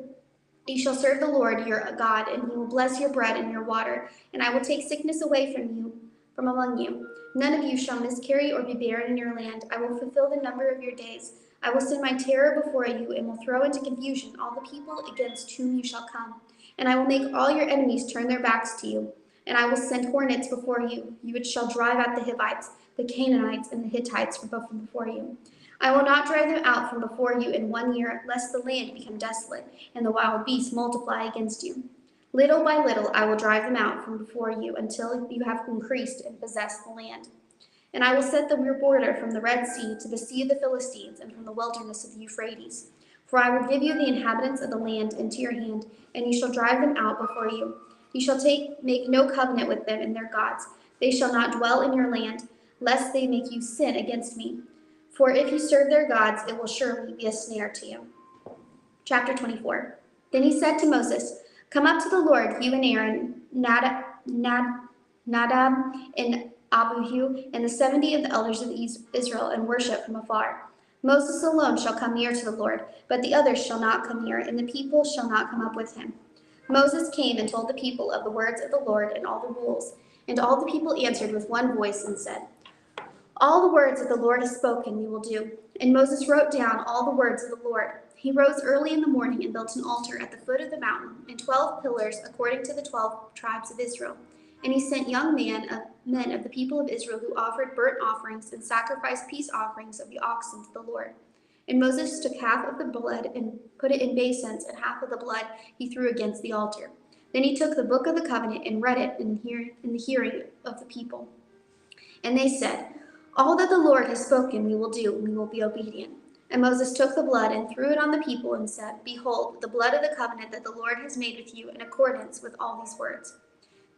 God, and he will bless your bread and your water, and I will take sickness away from among you. None of you shall miscarry or be barren in your land. I will fulfill the number of your days. I will send my terror before you, and will throw into confusion all the people against whom you shall come. And I will make all your enemies turn their backs to you. And I will send hornets before you. You shall drive out the Hivites, the Canaanites, and the Hittites from before you. I will not drive them out from before you in 1 year, lest the land become desolate, and the wild beasts multiply against you. Little by little I will drive them out from before you, until you have increased and possessed the land. And I will set your border from the Red Sea to the Sea of the Philistines, and from the wilderness of the Euphrates. For I will give you the inhabitants of the land into your hand, and you shall drive them out before you. You shall make no covenant with them and their gods. They shall not dwell in your land, lest they make you sin against me. For if you serve their gods, it will surely be a snare to you. Chapter 24. Then he said to Moses, Come up to the Lord, you and Aaron, Nadab and Abihu, and the 70 of the elders of Israel, and worship from afar. Moses alone shall come near to the Lord, but the others shall not come near, and the people shall not come up with him. Moses came and told the people of the words of the Lord and all the rules. And all the people answered with one voice and said, All the words that the Lord has spoken we will do. And Moses wrote down all the words of the Lord. He rose early in the morning and built an altar at the foot of the mountain and 12 pillars according to the 12 tribes of Israel. And he sent young men of the people of Israel who offered burnt offerings and sacrificed peace offerings of the oxen to the Lord. And Moses took half of the blood and put it in basins, and half of the blood he threw against the altar. Then he took the book of the covenant and read it in the hearing of the people. And they said, all that the Lord has spoken we will do, and we will be obedient. And Moses took the blood and threw it on the people and said, behold, the blood of the covenant that the Lord has made with you in accordance with all these words.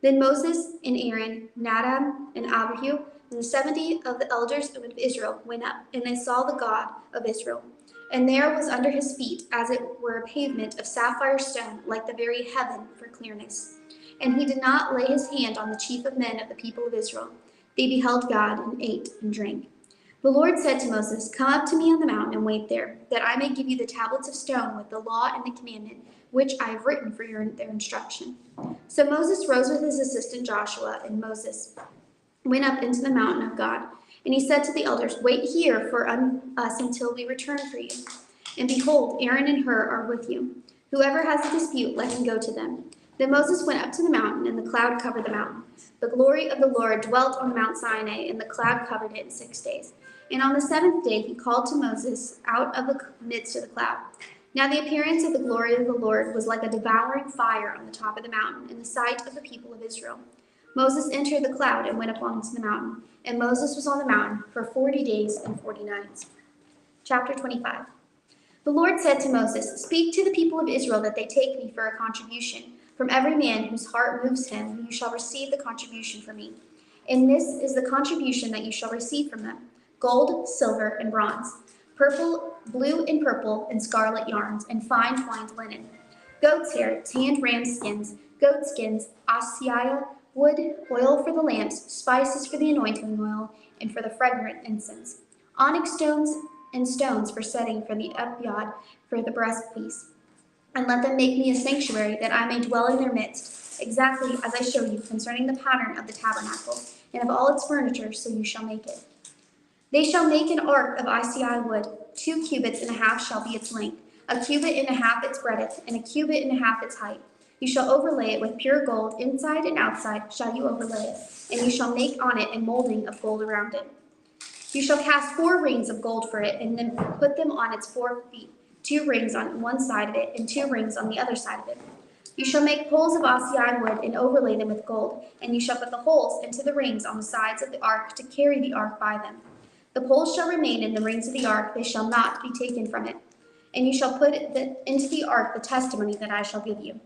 Then Moses and Aaron, Nadab and Abihu, and the 70 of the elders of Israel went up, and they saw the God of Israel. And there was under his feet, as it were a pavement of sapphire stone, like the very heaven for clearness. And he did not lay his hand on the chief of men of the people of Israel. They beheld God and ate and drank. The Lord said to Moses, come up to me on the mountain and wait there, that I may give you the tablets of stone with the law and the commandment, which I have written for their instruction. So Moses rose with his assistant Joshua, and Moses went up into the mountain of God. And he said to the elders, wait here for us until we return for you. And behold, Aaron and Hur are with you. Whoever has a dispute, let him go to them. Then Moses went up to the mountain, and the cloud covered the mountain. The glory of the Lord dwelt on Mount Sinai, and the cloud covered it 6 days. And on the 7th day he called to Moses out of the midst of the cloud. Now the appearance of the glory of the Lord was like a devouring fire on the top of the mountain in the sight of the people of Israel. Moses entered the cloud and went up onto the mountain, and Moses was on the mountain for 40 days and 40 nights. Chapter 25. The Lord said to Moses, speak to the people of Israel that they take me for a contribution. From every man whose heart moves him, you shall receive the contribution from me. And this is the contribution that you shall receive from them: gold, silver, and bronze, purple, blue and purple and scarlet yarns, and fine twined linen, goat's hair, tanned ram skins, goat skins, asiah, wood, oil for the lamps, spices for the anointing oil, and for the fragrant incense, onyx stones and stones for setting for the ephod for the breastpiece. And let them make me a sanctuary, that I may dwell in their midst, exactly as I show you concerning the pattern of the tabernacle, and of all its furniture, so you shall make it. They shall make an ark of asiah wood. 2 cubits and a half shall be its length, a cubit and a half its breadth, and a cubit and a half its height. You shall overlay it with pure gold, inside and outside shall you overlay it, and you shall make on it a molding of gold around it. You shall cast 4 rings of gold for it, and then put them on its 4 feet, 2 rings on one side of it, and 2 rings on the other side of it. You shall make poles of asiah wood, and overlay them with gold, and you shall put the holes into the rings on the sides of the ark to carry the ark by them. The poles shall remain in the rings of the ark, they shall not be taken from it. And you shall put into the ark the testimony that I shall give you.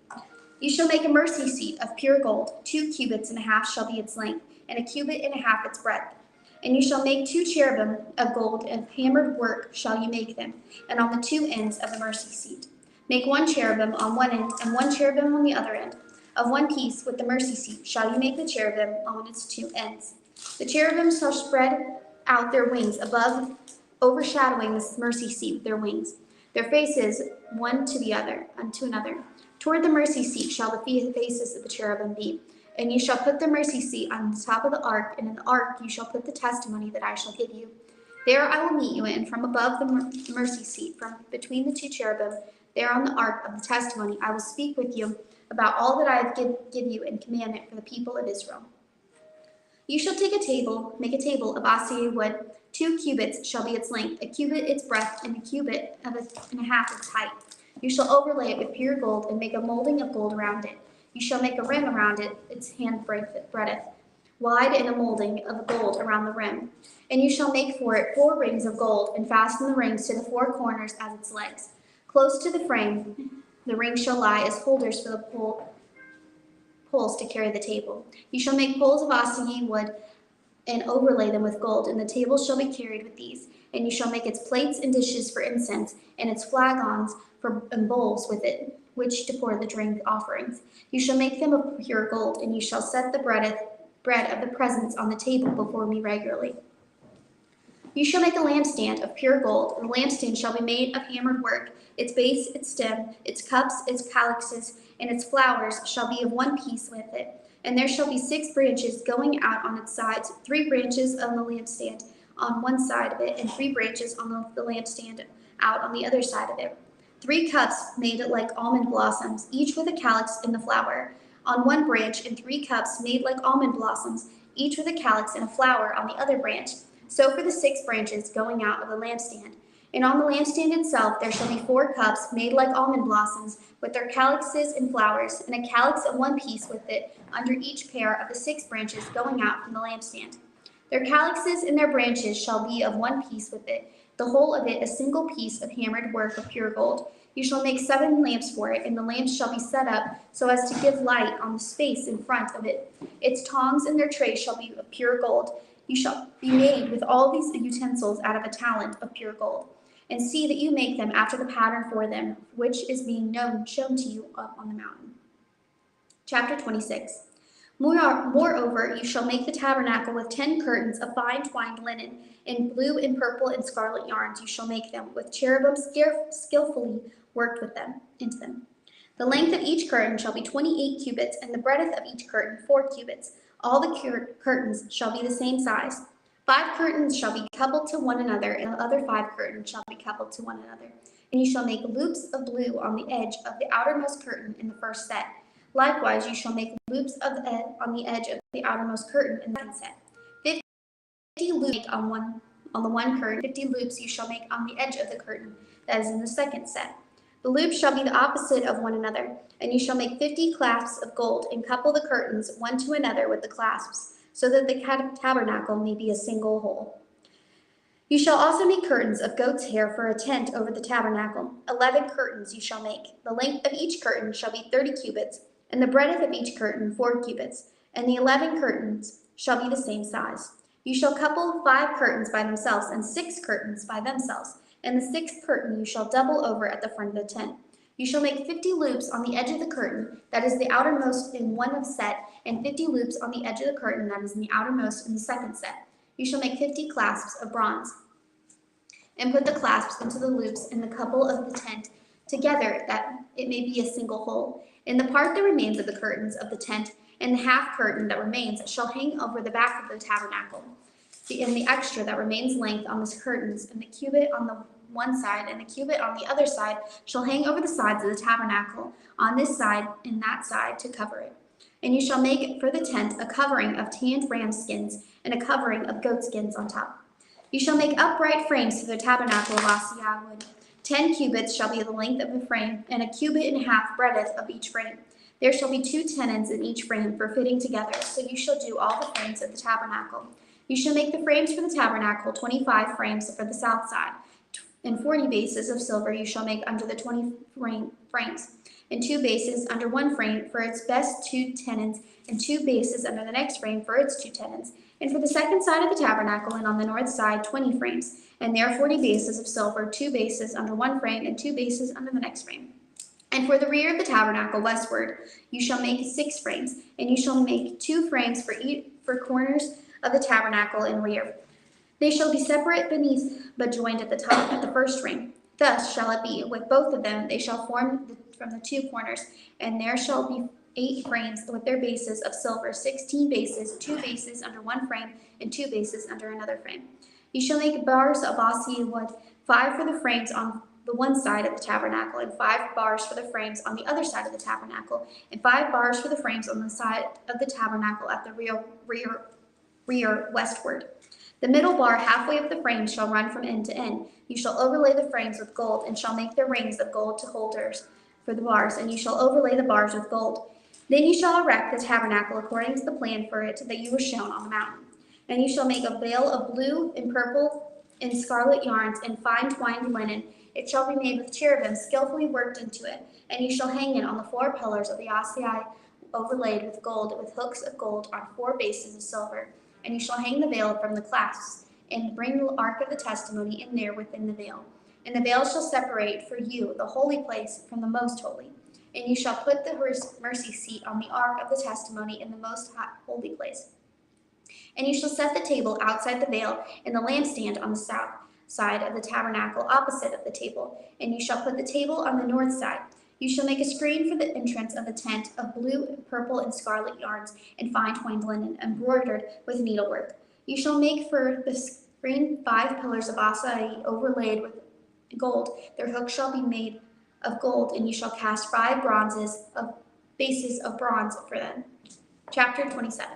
You shall make a mercy seat of pure gold. 2 cubits and a half shall be its length, and a cubit and a half its breadth. And you shall make 2 cherubim of gold, and hammered work shall you make them, and on the 2 ends of the mercy seat. Make 1 cherubim on one end, and 1 cherubim on the other end. Of one piece with the mercy seat shall you make the cherubim on its 2 ends. The cherubim shall spread out their wings above, overshadowing the mercy seat with their wings, their faces one to the other, unto another. Toward the mercy seat shall the faces of the cherubim be. And you shall put the mercy seat on the top of the ark, and in the ark you shall put the testimony that I shall give you. There I will meet you, and from above the mercy seat, from between the 2 cherubim, there on the ark of the testimony, I will speak with you about all that I have give you in commandment for the people of Israel. You shall make a table of asiah wood. 2 cubits shall be its length, a cubit its breadth, and a cubit and a half its height. You shall overlay it with pure gold, and make a molding of gold around it. You shall make a rim around it, its hand breadth, wide, and a molding of gold around the rim. And you shall make for it 4 rings of gold, and fasten the rings to the 4 corners as its legs. Close to the frame, the rings shall lie as holders for the poles to carry the table. You shall make poles of asiah wood, and overlay them with gold, and the table shall be carried with these. And you shall make its plates and dishes for incense, and its flagons and bowls with it, which to pour the drink offerings. You shall make them of pure gold, and you shall set the bread of the presence on the table before me regularly. You shall make a lampstand of pure gold, and the lampstand shall be made of hammered work. Its base, its stem, its cups, its calyxes, and its flowers shall be of one piece with it. And there shall be 6 branches going out on its sides, 3 branches on the lampstand, on one side of it, and 3 branches on the lampstand out on the other side of it. 3 cups made like almond blossoms, each with a calyx in the flower on one branch, and 3 cups made like almond blossoms, each with a calyx and a flower on the other branch. So for the 6 branches going out of the lampstand. And on the lampstand itself there shall be 4 cups made like almond blossoms, with their calyxes and flowers, and a calyx of one piece with it under each pair of the 6 branches going out from the lampstand. Their calyxes and their branches shall be of one piece with it, the whole of it a single piece of hammered work of pure gold. You shall make 7 lamps for it, and the lamps shall be set up so as to give light on the space in front of it. Its tongs and their trays shall be of pure gold. You shall be made with all these utensils out of a talent of pure gold. And see that you make them after the pattern for them, which is being shown to you up on the mountain. Chapter 26. Moreover, you shall make the tabernacle with 10 curtains of fine twined linen, in blue and purple and scarlet yarns. You shall make them, with cherubim skillfully worked with them into them. The length of each curtain shall be 28 cubits, and the breadth of each curtain 4 cubits. All the curtains shall be the same size. 5 curtains shall be coupled to one another, and the other 5 curtains shall be coupled to one another. And you shall make loops of blue on the edge of the outermost curtain in the first set. Likewise, you shall make loops on the edge of the outermost curtain in the second set. 50 loops on the one curtain. 50 loops you shall make on the edge of the curtain that is in the second set. The loops shall be the opposite of one another, and you shall make 50 clasps of gold, and couple the curtains one to another with the clasps, so that the tabernacle may be a single whole. You shall also make curtains of goat's hair for a tent over the tabernacle. 11 curtains you shall make. The length of each curtain shall be 30 cubits, and the breadth of each curtain 4 cubits, and the 11 curtains shall be the same size. You shall couple 5 curtains by themselves, and 6 curtains by themselves, and the 6th curtain you shall double over at the front of the tent. You shall make 50 loops on the edge of the curtain that is the outermost in one set, and 50 loops on the edge of the curtain that is in the outermost in the second set. You shall make 50 clasps of bronze, and put the clasps into the loops in the couple of the tent together, that it may be a single whole. In the part that remains of the curtains of the tent, and the half curtain that remains shall hang over the back of the tabernacle. And the extra that remains length on the curtains, and the cubit on the one side and the cubit on the other side shall hang over the sides of the tabernacle, on this side and that side, to cover it. And you shall make for the tent a covering of tanned ram skins, and a covering of goat skins on top. You shall make upright frames for the tabernacle of ossia wood. 10 cubits shall be the length of the frame, and a cubit and a half breadth of each frame. There shall be 2 tenons in each frame for fitting together, so you shall do all the frames of the tabernacle. You shall make the frames for the tabernacle 25 frames for the south side, and 40 bases of silver you shall make under the 20 frames, and 2 bases under one frame for its best 2 tenons, and 2 bases under the next frame for its 2 tenons. And for the second side of the tabernacle, and on the north side, 20 frames, and there 40 bases of silver, 2 bases under one frame, and 2 bases under the next frame. And for the rear of the tabernacle westward, you shall make 6 frames, and you shall make 2 frames for corners of the tabernacle in rear. They shall be separate beneath, but joined at the top at the first frame. Thus shall it be with both of them. They shall form from the 2 corners, and there shall be 8 frames with their bases of silver, 16 bases, 2 bases under one frame, and 2 bases under another frame. You shall make bars of ossia wood, 5 for the frames on the one side of the tabernacle, and 5 bars for the frames on the other side of the tabernacle, and 5 bars for the frames on the side of the tabernacle at the rear westward. The middle bar halfway up the frame shall run from end to end. You shall overlay the frames with gold, and shall make the rings of gold to holders for the bars, and you shall overlay the bars with gold. Then you shall erect the tabernacle according to the plan for it that you were shown on the mountain. And you shall make a veil of blue and purple and scarlet yarns and fine twined linen. It shall be made with cherubim skillfully worked into it, and you shall hang it on the 4 pillars of the ossia overlaid with gold, with hooks of gold on 4 bases of silver. And you shall hang the veil from the clasps, and bring the ark of the testimony in there within the veil. And the veil shall separate for you the holy place from the most holy. And you shall put the mercy seat on the ark of the testimony in the most holy place. And you shall set the table outside the veil, and the lampstand on the south side of the tabernacle opposite of the table. And you shall put the table on the north side. You shall make a screen for the entrance of the tent of blue, purple, and scarlet yarns, and fine twined linen, embroidered with needlework. You shall make for Bring 5 pillars of acai overlaid with gold. Their hooks shall be made of gold, and you shall cast 5 bases of bronze for them. Chapter 27.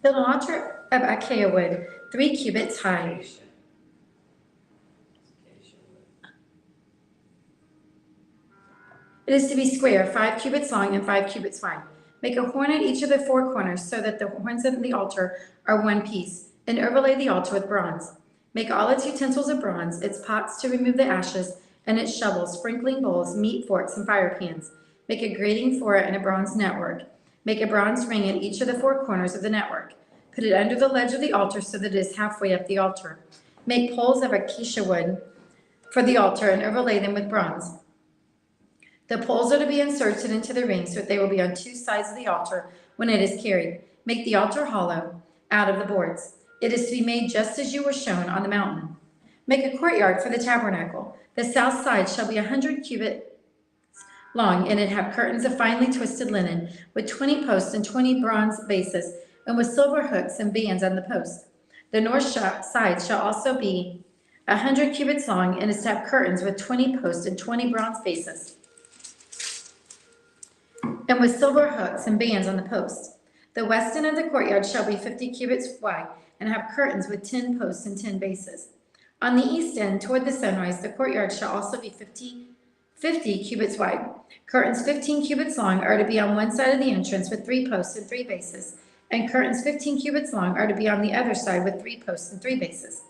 Build an altar of acacia wood, 3 cubits high. It is to be square, 5 cubits long and 5 cubits wide. Make a horn at each of the 4 corners so that the horns of the altar are one piece, and overlay the altar with bronze. Make all its utensils of bronze, its pots to remove the ashes, and its shovels, sprinkling bowls, meat forks, and fire pans. Make a grating for it and a bronze network. Make a bronze ring at each of the 4 corners of the network. Put it under the ledge of the altar so that it is halfway up the altar. Make poles of acacia wood for the altar and overlay them with bronze. The poles are to be inserted into the ring so that they will be on 2 sides of the altar when it is carried. Make the altar hollow out of the boards. It is to be made just as you were shown on the mountain. Make a courtyard for the tabernacle. The south side shall be 100 cubits long, and it have curtains of finely twisted linen, with 20 posts and 20 bronze bases, and with silver hooks and bands on the posts. The north side shall also be 100 cubits long, and is to have curtains with 20 posts and 20 bronze bases, and with silver hooks and bands on the posts. The west end of the courtyard shall be 50 cubits wide, and have curtains with 10 posts and 10 bases. On the east end, toward the sunrise, the courtyard shall also be 50 cubits wide. Curtains 15 cubits long are to be on one side of the entrance with 3 posts and 3 bases, and curtains 15 cubits long are to be on the other side with 3 posts and 3 bases.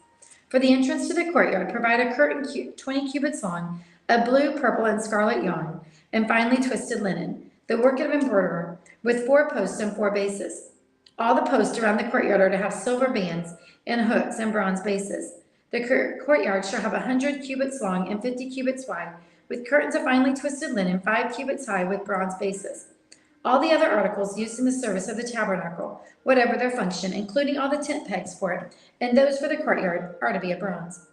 For the entrance to the courtyard, provide a curtain 20 cubits long, of blue, purple, and scarlet yarn, and finely twisted linen, the work of an embroiderer, with 4 posts and 4 bases. All the posts around the courtyard are to have silver bands and hooks and bronze bases. The courtyard shall have 100 cubits long and 50 cubits wide, with curtains of finely twisted linen 5 cubits high with bronze bases. All the other articles used in the service of the tabernacle, whatever their function, including all the tent pegs for it, and those for the courtyard, are to be of bronze.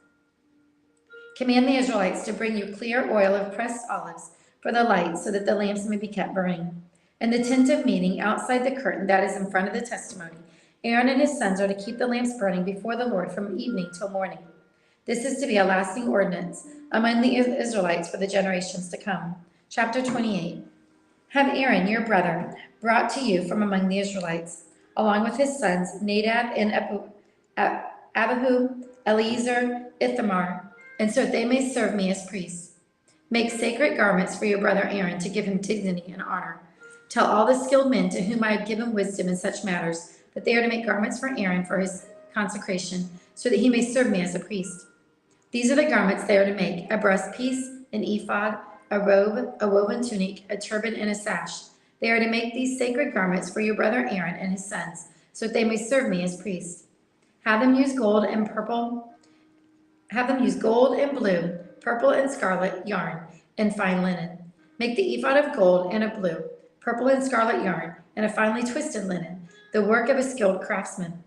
Command the Israelites to bring you clear oil of pressed olives for the light, so that the lamps may be kept burning. In the tent of meeting, outside the curtain that is in front of the testimony, Aaron and his sons are to keep the lamps burning before the Lord from evening till morning. This is to be a lasting ordinance among the Israelites for the generations to come. Chapter 28. Have Aaron, your brother, brought to you from among the Israelites, along with his sons Nadab and Abihu, Eleazar, Ithamar, and so that they may serve me as priests. Make sacred garments for your brother Aaron to give him dignity and honor. Tell all the skilled men to whom I have given wisdom in such matters that they are to make garments for Aaron for his consecration, so that he may serve me as a priest. These are the garments they are to make: a breastpiece, an ephod, a robe, a woven tunic, a turban, and a sash. They are to make these sacred garments for your brother Aaron and his sons, so that they may serve me as priests. Have them use gold and blue, purple and scarlet yarn, and fine linen. Make the ephod of gold and of blue, purple and scarlet yarn, and a finely twisted linen, the work of a skilled craftsman.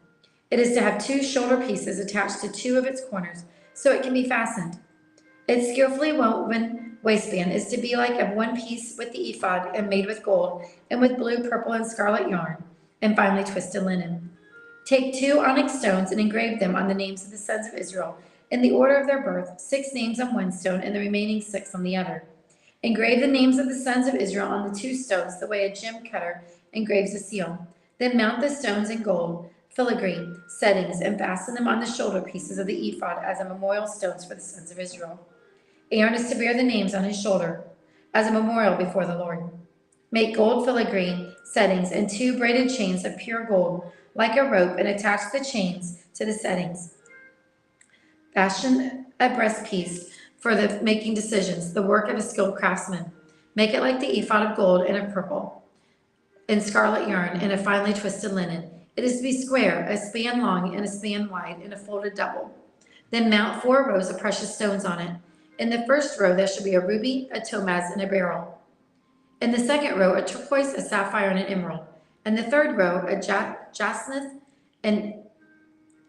It is to have 2 shoulder pieces attached to 2 of its corners, so it can be fastened. Its skillfully woven waistband is to be like of one piece with the ephod, and made with gold, and with blue, purple, and scarlet yarn, and finely twisted linen. Take 2 onyx stones and engrave them on the names of the sons of Israel, in the order of their birth, 6 names on one stone, and the remaining 6 on the other. Engrave the names of the sons of Israel on the 2 stones, the way a gem cutter engraves a seal. Then mount the stones in gold, filigree settings, and fasten them on the shoulder pieces of the ephod as a memorial stones for the sons of Israel. Aaron is to bear the names on his shoulder as a memorial before the Lord. Make gold filigree settings and 2 braided chains of pure gold, like a rope, and attach the chains to the settings. Fashion a breastpiece for the making decisions, the work of a skilled craftsman. Make it like the ephod of gold and of purple and scarlet yarn and a finely twisted linen. It is to be square, a span long and a span wide, and a folded double. Then mount 4 rows of precious stones on it. In the first row there shall be a ruby, a topaz, and a beryl. In the second row a turquoise, a sapphire, and an emerald. In the third row a jacinth, an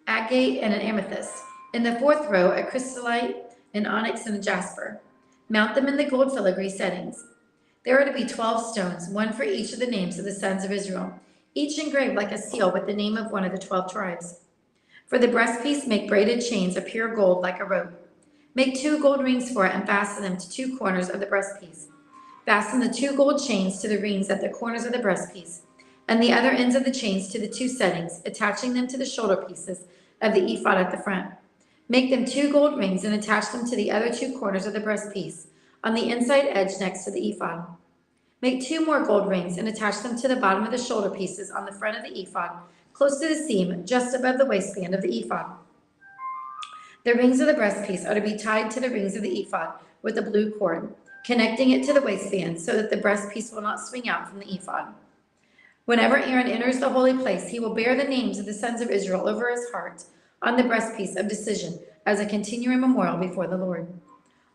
agate, and an amethyst. In the fourth row, a chrysolite, an onyx, and a jasper. Mount them in the gold filigree settings. There are to be 12 stones, one for each of the names of the sons of Israel, each engraved like a seal with the name of one of the 12 tribes. For the breastpiece, make braided chains of pure gold like a rope. Make 2 gold rings for it and fasten them to 2 corners of the breastpiece. Fasten the 2 gold chains to the rings at the corners of the breastpiece, and the other ends of the chains to the 2 settings, attaching them to the shoulder pieces of the ephod at the front. Make them 2 gold rings and attach them to the other 2 corners of the breastpiece, on the inside edge next to the ephod. Make 2 more gold rings and attach them to the bottom of the shoulder pieces on the front of the ephod, close to the seam, just above the waistband of the ephod. The rings of the breastpiece are to be tied to the rings of the ephod with a blue cord, connecting it to the waistband so that the breastpiece will not swing out from the ephod. Whenever Aaron enters the holy place, he will bear the names of the sons of Israel over his heart on the breastpiece of decision as a continuing memorial before the Lord.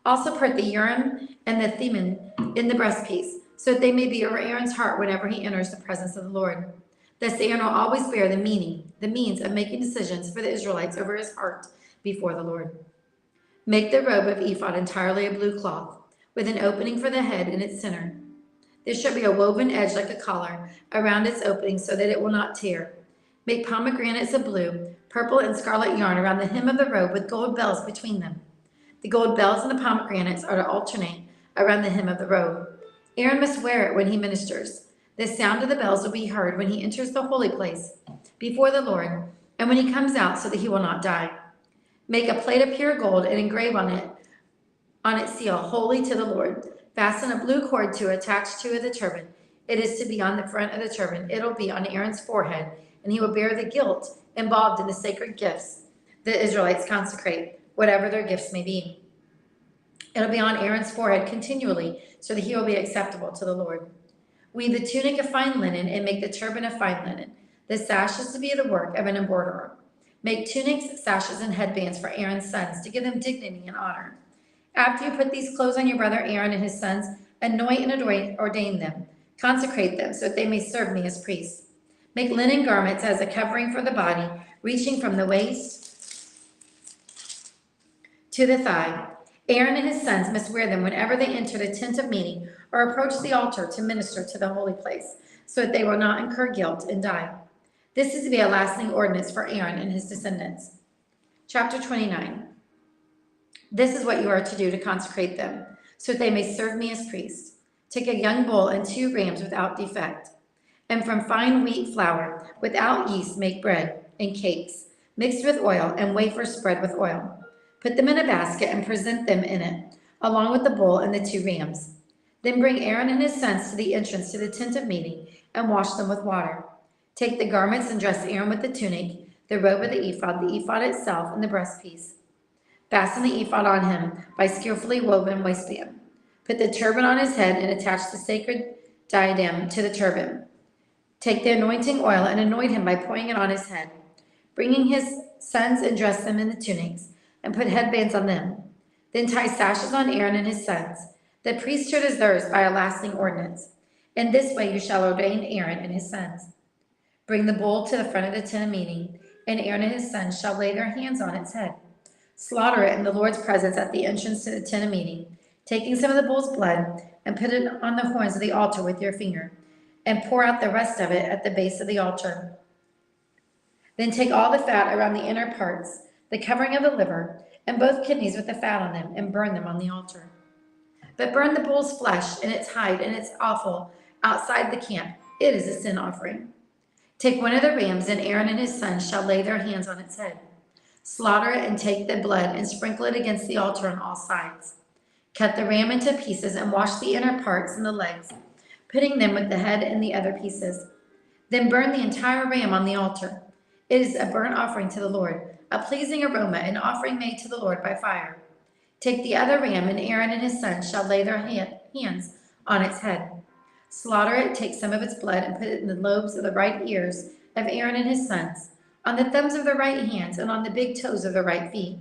Also put the Urim and the Thummim in the breastpiece, so that they may be over Aaron's heart whenever he enters the presence of the Lord. Thus Aaron will always bear the means of making decisions for the Israelites over his heart before the Lord. Make the robe of ephod entirely of blue cloth, with an opening for the head in its center. There shall be a woven edge like a collar around its opening so that it will not tear. Make pomegranates of blue, purple, and scarlet yarn around the hem of the robe with gold bells between them. The gold bells and the pomegranates are to alternate around the hem of the robe. Aaron must wear it when he ministers. The sound of the bells will be heard when he enters the holy place before the Lord, and when he comes out, so that he will not die. Make a plate of pure gold and engrave on its seal, holy to the Lord. Fasten a blue cord to attach to the turban. It is to be on the front of the turban. It'll be on Aaron's forehead, and he will bear the guilt involved in the sacred gifts the Israelites consecrate, whatever their gifts may be. It'll be on Aaron's forehead continually, so that he will be acceptable to the Lord. Weave the tunic of fine linen and make the turban of fine linen. The sash is to be the work of an embroiderer. Make tunics, sashes, and headbands for Aaron's sons to give them dignity and honor. After you put these clothes on your brother Aaron and his sons, anoint and ordain them. Consecrate them so that they may serve me as priests. Make linen garments as a covering for the body, reaching from the waist to the thigh. Aaron and his sons must wear them whenever they enter the tent of meeting or approach the altar to minister to the holy place, so that they will not incur guilt and die. This is to be a lasting ordinance for Aaron and his descendants. Chapter 29. This is what you are to do to consecrate them, so that they may serve me as priests. Take a young bull and 2 rams without defect. And from fine wheat flour, without yeast, make bread and cakes, mixed with oil, and wafers spread with oil. Put them in a basket and present them in it, along with the bull and the 2 rams. Then bring Aaron and his sons to the entrance to the tent of meeting and wash them with water. Take the garments and dress Aaron with the tunic, the robe of the ephod itself, and the breastpiece. Fasten the ephod on him by skillfully woven waistband. Put the turban on his head and attach the sacred diadem to the turban. Take the anointing oil and anoint him by pouring it on his head. Bringing his sons and dress them in the tunics and put headbands on them. Then tie sashes on Aaron and his sons. The priesthood is theirs by a lasting ordinance. In this way you shall ordain Aaron and his sons. Bring the bull to the front of the tent of meeting, and Aaron and his sons shall lay their hands on its head. Slaughter it in the Lord's presence at the entrance to the tent of meeting, taking some of the bull's blood and put it on the horns of the altar with your finger, and pour out the rest of it at the base of the altar. Then take all the fat around the inner parts, the covering of the liver, and both kidneys with the fat on them, and burn them on the altar. But burn the bull's flesh and its hide and its offal outside the camp. It is a sin offering. Take one of the rams, and Aaron and his sons shall lay their hands on its head. Slaughter it and take the blood and sprinkle it against the altar on all sides. Cut the ram into pieces and wash the inner parts and the legs, putting them with the head and the other pieces. Then burn the entire ram on the altar. It is a burnt offering to the Lord, a pleasing aroma, an offering made to the Lord by fire. Take the other ram, and Aaron and his sons shall lay their hands on its head. Slaughter it, take some of its blood, and put it in the lobes of the right ears of Aaron and his sons, on the thumbs of their right hands, and on the big toes of their right feet.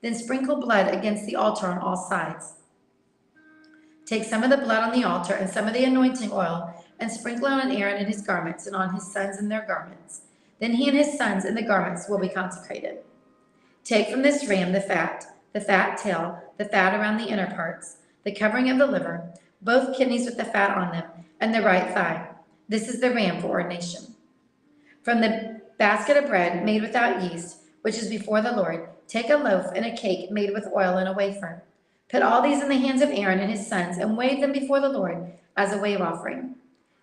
Then sprinkle blood against the altar on all sides. Take some of the blood on the altar and some of the anointing oil, and sprinkle it on Aaron and his garments, and on his sons and their garments. Then he and his sons and the garments will be consecrated. Take from this ram the fat tail, the fat around the inner parts, the covering of the liver, both kidneys with the fat on them, and the right thigh. This is the ram for ordination. From the basket of bread made without yeast, which is before the Lord, take a loaf and a cake made with oil and a wafer. Put all these in the hands of Aaron and his sons, and wave them before the Lord as a wave offering.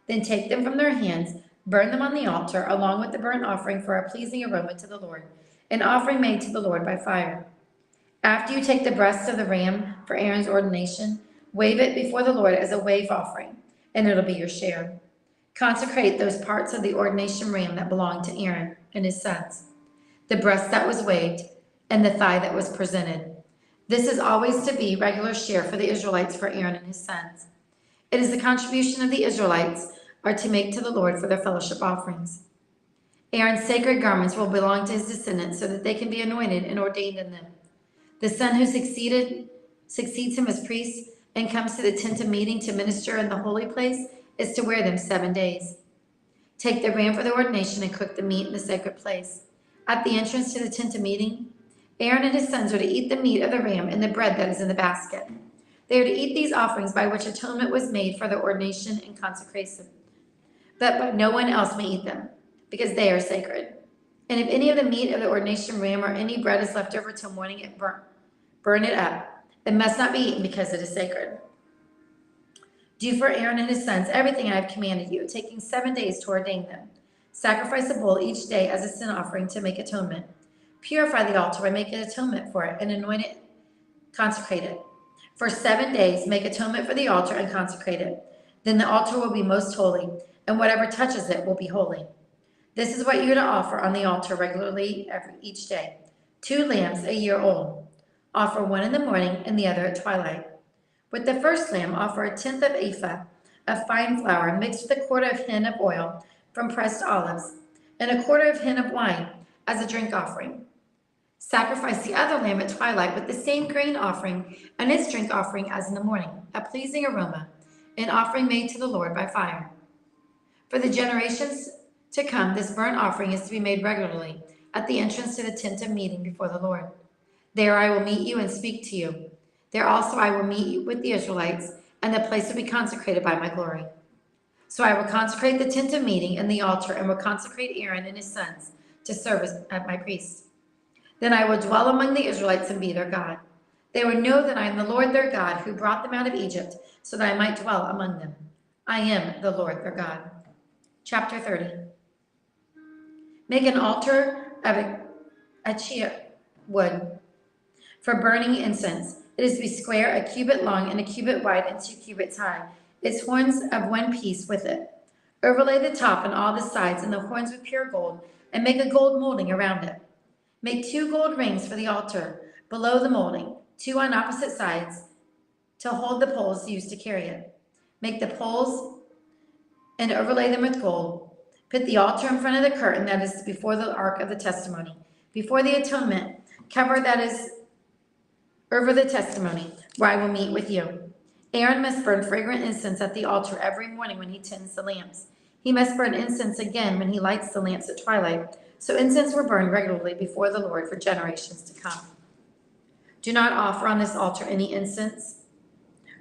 Then take them from their hands, burn them on the altar, along with the burnt offering for a pleasing aroma to the Lord, an offering made to the Lord by fire. After you take the breast of the ram for Aaron's ordination, wave it before the Lord as a wave offering, and it'll be your share. Consecrate those parts of the ordination ram that belong to Aaron and his sons, the breast that was waved, and the thigh that was presented. This is always to be regular share for the Israelites for Aaron and his sons. It is the contribution of the Israelites are to make to the Lord for their fellowship offerings. Aaron's sacred garments will belong to his descendants so that they can be anointed and ordained in them. The son who succeeds him as priest and comes to the tent of meeting to minister in the holy place is to wear them 7 days. Take the ram for the ordination and cook the meat in the sacred place. At the entrance to the tent of meeting, Aaron and his sons are to eat the meat of the ram and the bread that is in the basket. They are to eat these offerings by which atonement was made for their ordination and consecration. But no one else may eat them, because they are sacred. And if any of the meat of the ordination ram or any bread is left over till morning, burn it up. It must not be eaten because it is sacred. Do for Aaron and his sons everything I have commanded you, taking 7 days to ordain them. Sacrifice a bull each day as a sin offering to make atonement. Purify the altar by making atonement for it, and anoint it, consecrate it. For 7 days, make atonement for the altar and consecrate it. Then the altar will be most holy, and whatever touches it will be holy. This is what you are to offer on the altar regularly each day. 2 lambs a year old. Offer one in the morning and the other at twilight. With the first lamb, offer 1/10 of ephah of fine flour mixed with 1/4 of hin of oil from pressed olives, and 1/4 of hin of wine as a drink offering. Sacrifice the other lamb at twilight with the same grain offering and its drink offering as in the morning, a pleasing aroma, an offering made to the Lord by fire. For the generations to come, this burnt offering is to be made regularly at the entrance to the tent of meeting before the Lord. There I will meet you and speak to you. There also I will meet you with the Israelites, and the place will be consecrated by my glory. So I will consecrate the tent of meeting and the altar, and will consecrate Aaron and his sons to serve as my priests. Then I will dwell among the Israelites and be their God. They will know that I am the Lord their God, who brought them out of Egypt, so that I might dwell among them. I am the Lord their God. Chapter 30. Make an altar of acacia wood for burning incense. It is to be square, a cubit long and a cubit wide and 2 cubits high. Its horns of one piece with it. Overlay the top and all the sides and the horns with pure gold, and make a gold molding around it. Make 2 gold rings for the altar below the molding, 2 on opposite sides, to hold the poles used to carry it. Make the poles and overlay them with gold. Put the altar in front of the curtain that is before the ark of the testimony, before the atonement cover that is over the testimony, where I will meet with you. Aaron must burn fragrant incense at the altar every morning when he tends the lamps. He must burn incense again when he lights the lamps at twilight. So incense were burned regularly before the Lord for generations to come. Do not offer on this altar any incense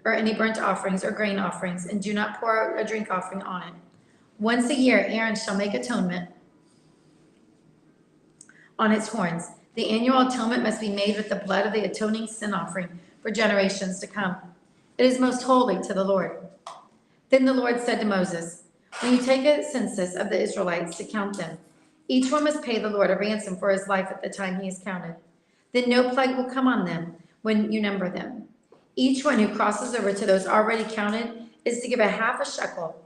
or any burnt offerings or grain offerings, and do not pour out a drink offering on it. Once a year, Aaron shall make atonement on its horns. The annual atonement must be made with the blood of the atoning sin offering for generations to come. It is most holy to the Lord. Then the Lord said to Moses, when you take a census of the Israelites to count them, each one must pay the Lord a ransom for his life at the time he is counted. Then no plague will come on them when you number them. Each one who crosses over to those already counted is to give a half a shekel,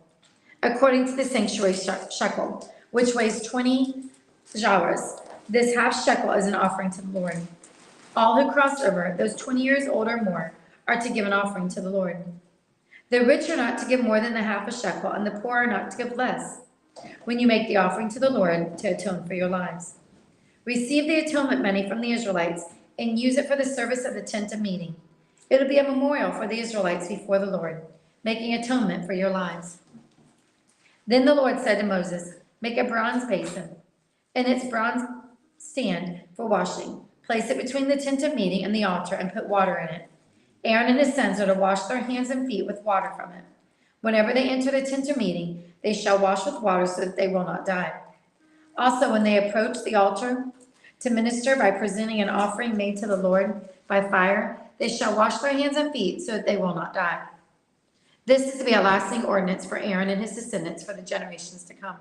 according to the sanctuary shekel, which weighs 20 jawers. This half shekel is an offering to the Lord. All who cross over, those 20 years old or more, are to give an offering to the Lord. The rich are not to give more than the half a shekel, and the poor are not to give less, when you make the offering to the Lord to atone for your lives. Receive the atonement money from the Israelites and use it for the service of the tent of meeting. It will be a memorial for the Israelites before the Lord, making atonement for your lives. Then the Lord said to Moses, make a bronze basin, and its bronze stand for washing. Place it between the tent of meeting and the altar and put water in it. Aaron and his sons are to wash their hands and feet with water from it. Whenever they enter the tent of meeting, they shall wash with water so that they will not die. Also, when they approach the altar to minister by presenting an offering made to the Lord by fire, they shall wash their hands and feet so that they will not die. This is to be a lasting ordinance for Aaron and his descendants for the generations to come.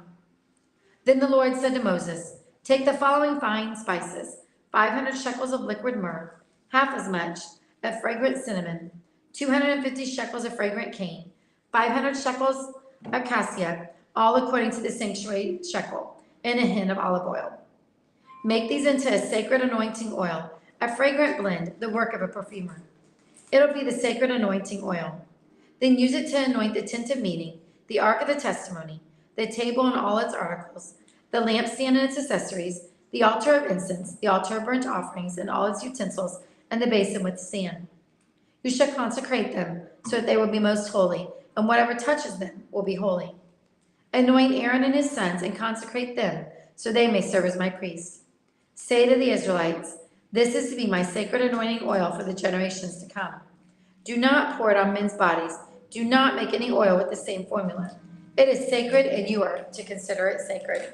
Then the Lord said to Moses, take the following fine spices, 500 shekels of liquid myrrh, half as much of fragrant cinnamon, 250 shekels of fragrant cane, 500 shekels of cassia, all according to the sanctuary shekel, and a hin of olive oil. Make these into a sacred anointing oil, a fragrant blend, the work of a perfumer. It'll be the sacred anointing oil. Then use it to anoint the tent of meeting, the ark of the testimony, the table and all its articles, the lampstand and its accessories, the altar of incense, the altar of burnt offerings and all its utensils, and the basin with the stand. You shall consecrate them so that they will be most holy, and whatever touches them will be holy. Anoint Aaron and his sons and consecrate them so they may serve as my priests. Say to the Israelites, this is to be my sacred anointing oil for the generations to come. Do not pour it on men's bodies. Do not make any oil with the same formula. It is sacred, and you are to consider it sacred.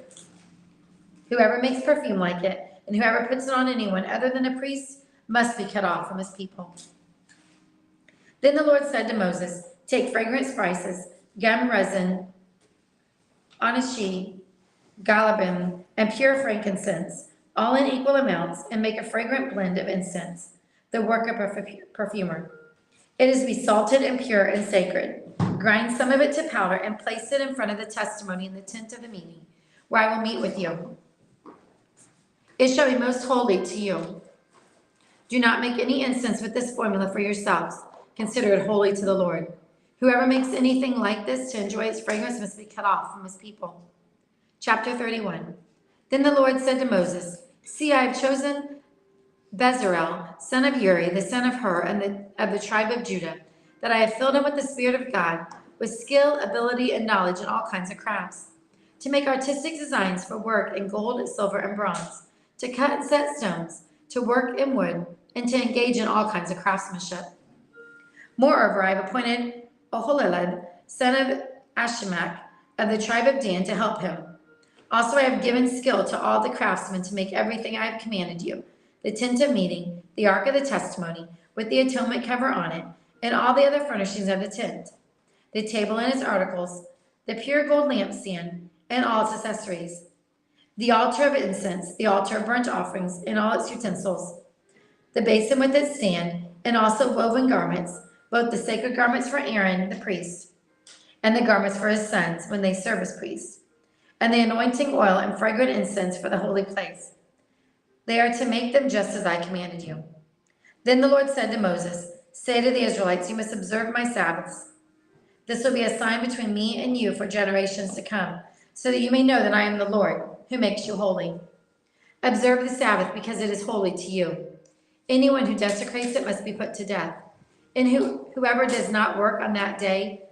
Whoever makes perfume like it, and whoever puts it on anyone other than a priest, must be cut off from his people. Then the Lord said to Moses, take fragrant spices, gum resin, onishi, galbanum, and pure frankincense, all in equal amounts, and make a fragrant blend of incense, the work of a perfumer. It is to be salted and pure and sacred. Grind some of it to powder and place it in front of the testimony in the tent of the meeting, where I will meet with you. It shall be most holy to you. Do not make any incense with this formula for yourselves. Consider it holy to the Lord. Whoever makes anything like this to enjoy its fragrance must be cut off from his people. Chapter 31. Then the Lord said to Moses, see, I have chosen Bezalel, son of Uri, the son of Hur, and of the tribe of Judah, that I have filled him with the Spirit of God, with skill, ability, and knowledge in all kinds of crafts, to make artistic designs for work in gold, silver, and bronze, to cut and set stones, to work in wood, and to engage in all kinds of craftsmanship. Moreover, I have appointed Aholeled, son of Ashimach, of the tribe of Dan, to help him. Also, I have given skill to all the craftsmen to make everything I have commanded you, the tent of meeting, the ark of the testimony, with the atonement cover on it, and all the other furnishings of the tent, the table and its articles, the pure gold lampstand, and all its accessories, the altar of incense, the altar of burnt offerings, and all its utensils, the basin with its stand, and also woven garments, both the sacred garments for Aaron the priest, and the garments for his sons when they serve as priests, and the anointing oil and fragrant incense for the holy place. They are to make them just as I commanded you. Then the Lord said to Moses, say to the Israelites, you must observe my Sabbaths. This will be a sign between me and you for generations to come, so that you may know that I am the Lord, who makes you holy. Observe the Sabbath, because it is holy to you. Anyone who desecrates it must be put to death. And whoever does not work on that day,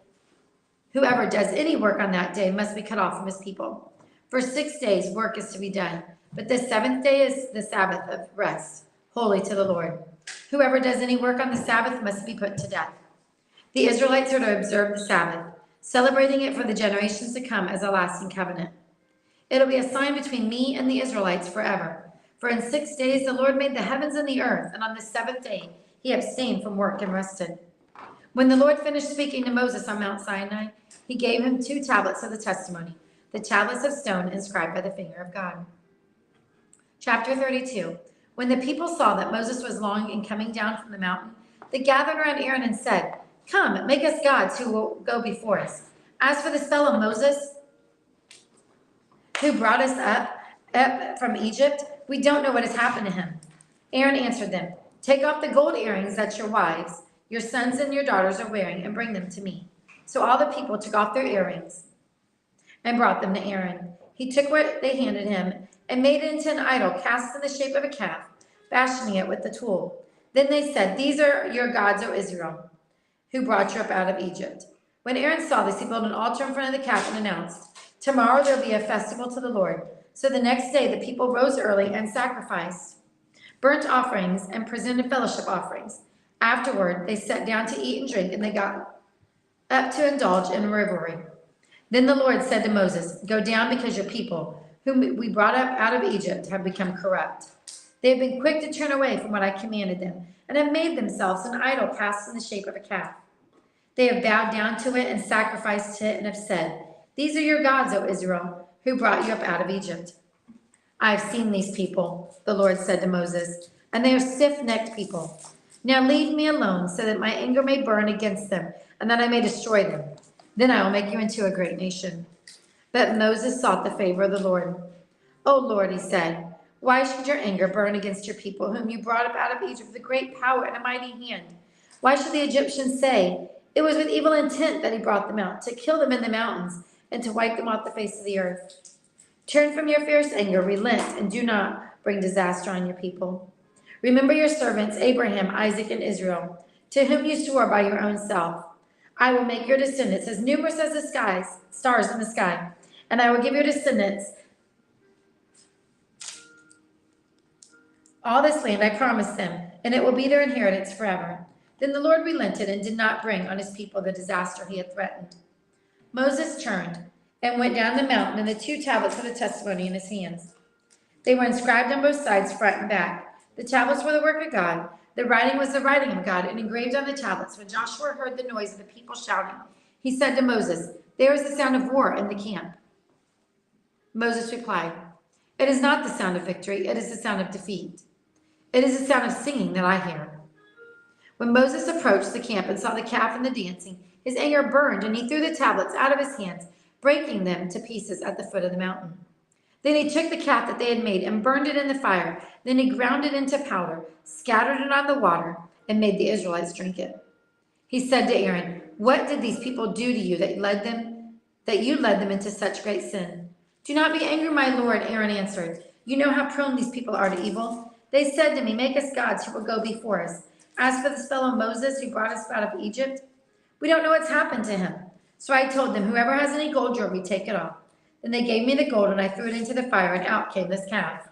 whoever does any work on that day must be cut off from his people. For 6 days work is to be done, but the seventh day is the Sabbath of rest, holy to the Lord. Whoever does any work on the Sabbath must be put to death. The Israelites are to observe the Sabbath, celebrating it for the generations to come as a lasting covenant. It'll be a sign between me and the Israelites forever. For in 6 days the Lord made the heavens and the earth, and on the seventh day he abstained from work and rested. When the Lord finished speaking to Moses on Mount Sinai, he gave him 2 tablets of the testimony, the tablets of stone inscribed by the finger of God. Chapter 32. When the people saw that Moses was long in coming down from the mountain, they gathered around Aaron and said, come, make us gods who will go before us. As for this fellow Moses, who brought us up from Egypt, we don't know what has happened to him. Aaron answered them, take off the gold earrings that your wives, your sons and your daughters are wearing, and bring them to me. So all the people took off their earrings and brought them to Aaron. He took what they handed him and made it into an idol cast in the shape of a calf, fashioning it with the tool. Then they said, these are your gods, O Israel, who brought you up out of Egypt. When Aaron saw this, he built an altar in front of the calf and announced, tomorrow there will be a festival to the Lord. So the next day the people rose early and sacrificed burnt offerings, and presented fellowship offerings. Afterward, they sat down to eat and drink, and they got up to indulge in revelry. Then the Lord said to Moses, "Go down, because your people, whom we brought up out of Egypt, have become corrupt. They have been quick to turn away from what I commanded them, and have made themselves an idol cast in the shape of a calf. They have bowed down to it and sacrificed to it, and have said, 'These are your gods, O Israel, who brought you up out of Egypt.' I have seen these people," the Lord said to Moses, "and they are stiff-necked people. Now leave me alone, so that my anger may burn against them, and that I may destroy them. Then I will make you into a great nation." But Moses sought the favor of the Lord. "O Lord," he said, "why should your anger burn against your people, whom you brought up out of Egypt with a great power and a mighty hand? Why should the Egyptians say, 'It was with evil intent that he brought them out, to kill them in the mountains, and to wipe them off the face of the earth'? Turn from your fierce anger, relent, and do not bring disaster on your people. Remember your servants, Abraham, Isaac, and Israel, to whom you swore by your own self. I will make your descendants as numerous as the stars in the sky, and I will give your descendants all this land I promised them, and it will be their inheritance forever." Then the Lord relented and did not bring on his people the disaster he had threatened. Moses turned and went down the mountain, and the 2 tablets of the testimony in his hands. They were inscribed on both sides, front and back. The tablets were the work of God. The writing was the writing of God, and engraved on the tablets. When Joshua heard the noise of the people shouting, he said to Moses, "There is the sound of war in the camp." Moses replied, "It is not the sound of victory, it is the sound of defeat. It is the sound of singing that I hear." When Moses approached the camp and saw the calf and the dancing, his anger burned, and he threw the tablets out of his hands, breaking them to pieces at the foot of the mountain. Then he took the calf that they had made and burned it in the fire. Then he ground it into powder, scattered it on the water, and made the Israelites drink it. He said to Aaron, "What did these people do to you that you led them into such great sin?" "Do not be angry, my lord," Aaron answered. "You know how prone these people are to evil. They said to me, 'Make us gods who will go before us.' As for this fellow Moses who brought us out of Egypt, we don't know what's happened to him." So I told them, "Whoever has any gold jewelry, take it off." Then they gave me the gold, and I threw it into the fire, and out came this calf.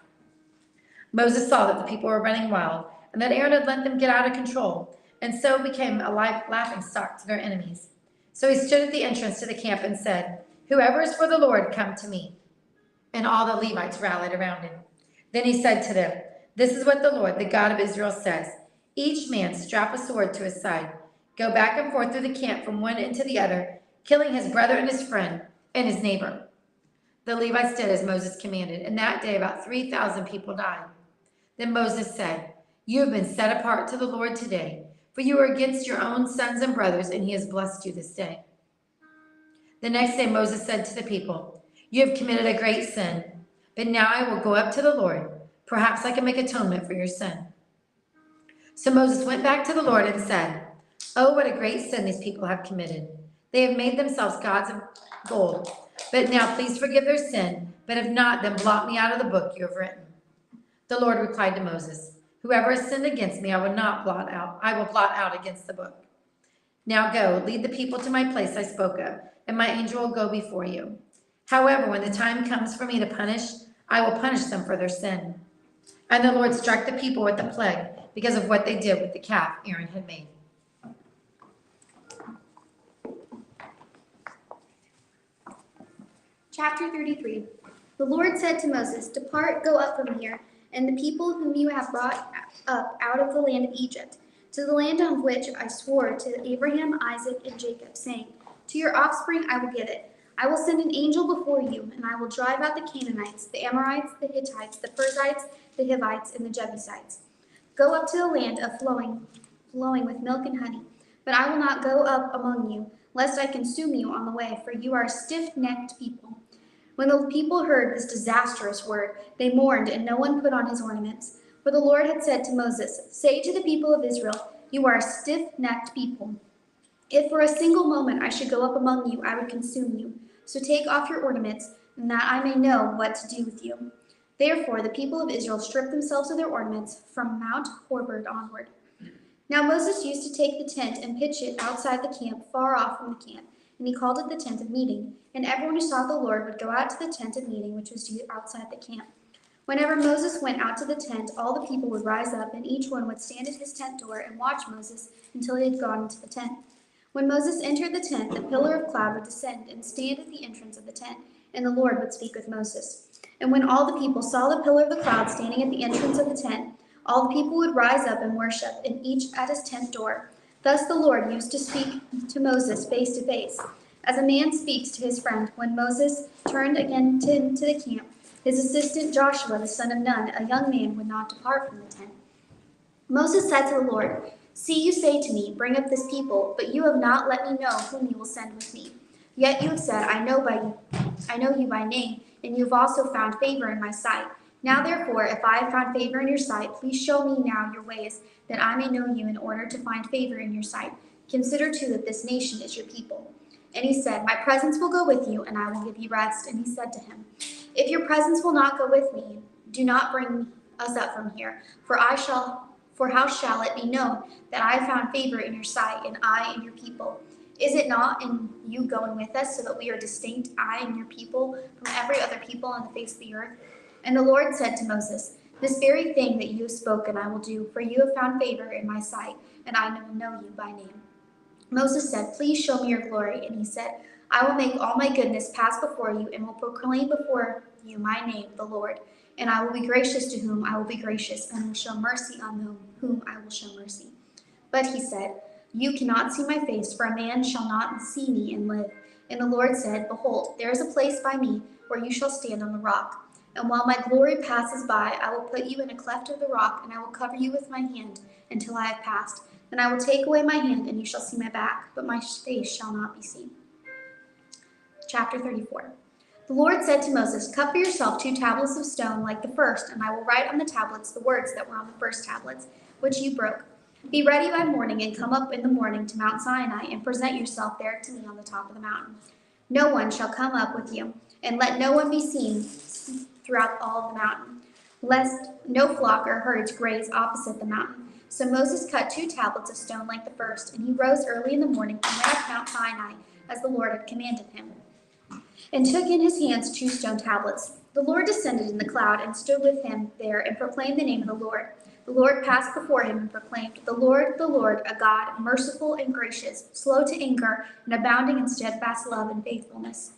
Moses saw that the people were running wild, and that Aaron had let them get out of control, and so became a laughing stock to their enemies. So he stood at the entrance to the camp and said, "Whoever is for the Lord, come to me." And all the Levites rallied around him. Then he said to them, "This is what the Lord, the God of Israel, says. Each man strap a sword to his side. Go back and forth through the camp from one end to the other, killing his brother and his friend and his neighbor." The Levites did as Moses commanded, and that day about 3,000 people died. Then Moses said, "You have been set apart to the Lord today, for you are against your own sons and brothers, and he has blessed you this day." The next day Moses said to the people, "You have committed a great sin, but now I will go up to the Lord. Perhaps I can make atonement for your sin." So Moses went back to the Lord and said, "Oh, what a great sin these people have committed. They have made themselves gods of gold. But now please forgive their sin, but if not, then blot me out of the book you have written." The Lord replied to Moses, "Whoever has sinned against me, I will blot out against the book. Now go, lead the people to my place I spoke of, and my angel will go before you. However, when the time comes for me to punish, I will punish them for their sin." And the Lord struck the people with the plague because of what they did with the calf Aaron had made. Chapter 33. The Lord said to Moses, "Depart, go up from here, and the people whom you have brought up out of the land of Egypt, to the land on which I swore to Abraham, Isaac, and Jacob, saying, 'To your offspring I will give it.' I will send an angel before you, and I will drive out the Canaanites, the Amorites, the Hittites, the Perizzites, the Hivites, and the Jebusites. Go up to the land of flowing with milk and honey. But I will not go up among you, lest I consume you on the way, for you are a stiff-necked people." When the people heard this disastrous word, they mourned, and no one put on his ornaments. For the Lord had said to Moses, "Say to the people of Israel, 'You are a stiff-necked people. If for a single moment I should go up among you, I would consume you. So take off your ornaments, and that I may know what to do with you.'" Therefore the people of Israel stripped themselves of their ornaments from Mount Horeb onward. Now Moses used to take the tent and pitch it outside the camp, far off from the camp, and he called it the tent of meeting. And everyone who saw the Lord would go out to the tent of meeting, which was outside the camp. Whenever Moses went out to the tent, all the people would rise up, and each one would stand at his tent door and watch Moses until he had gone into the tent. When Moses entered the tent, the pillar of cloud would descend and stand at the entrance of the tent, and the Lord would speak with Moses. And when all the people saw the pillar of the cloud standing at the entrance of the tent, all the people would rise up and worship, and each at his tent door. Thus the Lord used to speak to Moses face to face, as a man speaks to his friend. When Moses turned again to the camp, his assistant Joshua, the son of Nun, a young man, would not depart from the tent. Moses said to the Lord, "See, you say to me, 'Bring up this people,' but you have not let me know whom you will send with me. Yet you have said, 'I know you by name, and you have also found favor in my sight.' Now therefore, if I have found favor in your sight, please show me now your ways, that I may know you in order to find favor in your sight. Consider too that this nation is your people." And he said, "My presence will go with you, and I will give you rest." And he said to him, "If your presence will not go with me, do not bring us up from here, for how shall it be known that I have found favor in your sight, and I and your people? Is it not in you going with us, so that we are distinct, I and your people, from every other people on the face of the earth?" And the Lord said to Moses, "This very thing that you have spoken I will do, for you have found favor in my sight, and I know you by name." Moses said, "Please show me your glory." And he said, "I will make all my goodness pass before you, and will proclaim before you my name, the Lord. And I will be gracious to whom I will be gracious, and will show mercy on whom I will show mercy." But he said, "You cannot see my face, for a man shall not see me and live." And the Lord said, "Behold, there is a place by me where you shall stand on the rock. And while my glory passes by, I will put you in a cleft of the rock, and I will cover you with my hand until I have passed. Then I will take away my hand, and you shall see my back, but my face shall not be seen." Chapter 34. The Lord said to Moses, "Cut for yourself 2 tablets of stone like the first, and I will write on the tablets the words that were on the first tablets, which you broke. Be ready by morning, and come up in the morning to Mount Sinai, and present yourself there to me on the top of the mountain. No one shall come up with you, and let no one be seen throughout all of the mountain, lest no flock or herds graze opposite the mountain." So Moses cut 2 tablets of stone like the first, and he rose early in the morning and went up Mount Sinai, as the Lord had commanded him, and took in his hands 2 stone tablets. The Lord descended in the cloud and stood with him there, and proclaimed the name of the Lord. The Lord passed before him and proclaimed, the Lord, a God, merciful and gracious, slow to anger, and abounding in steadfast love and faithfulness,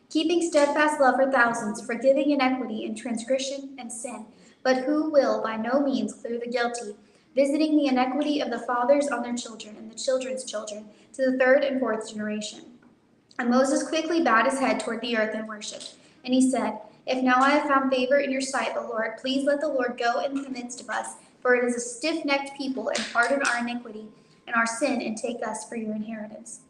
keeping steadfast love for thousands, forgiving iniquity and transgression and sin, but who will by no means clear the guilty, visiting the iniquity of the fathers on their children and the children's children, to the 3rd and 4th generation. And Moses quickly bowed his head toward the earth and worshipped. And he said, "If now I have found favor in your sight, O Lord, please let the Lord go in the midst of us, for it is a stiff-necked people, and pardon our iniquity and our sin, and take us for your inheritance."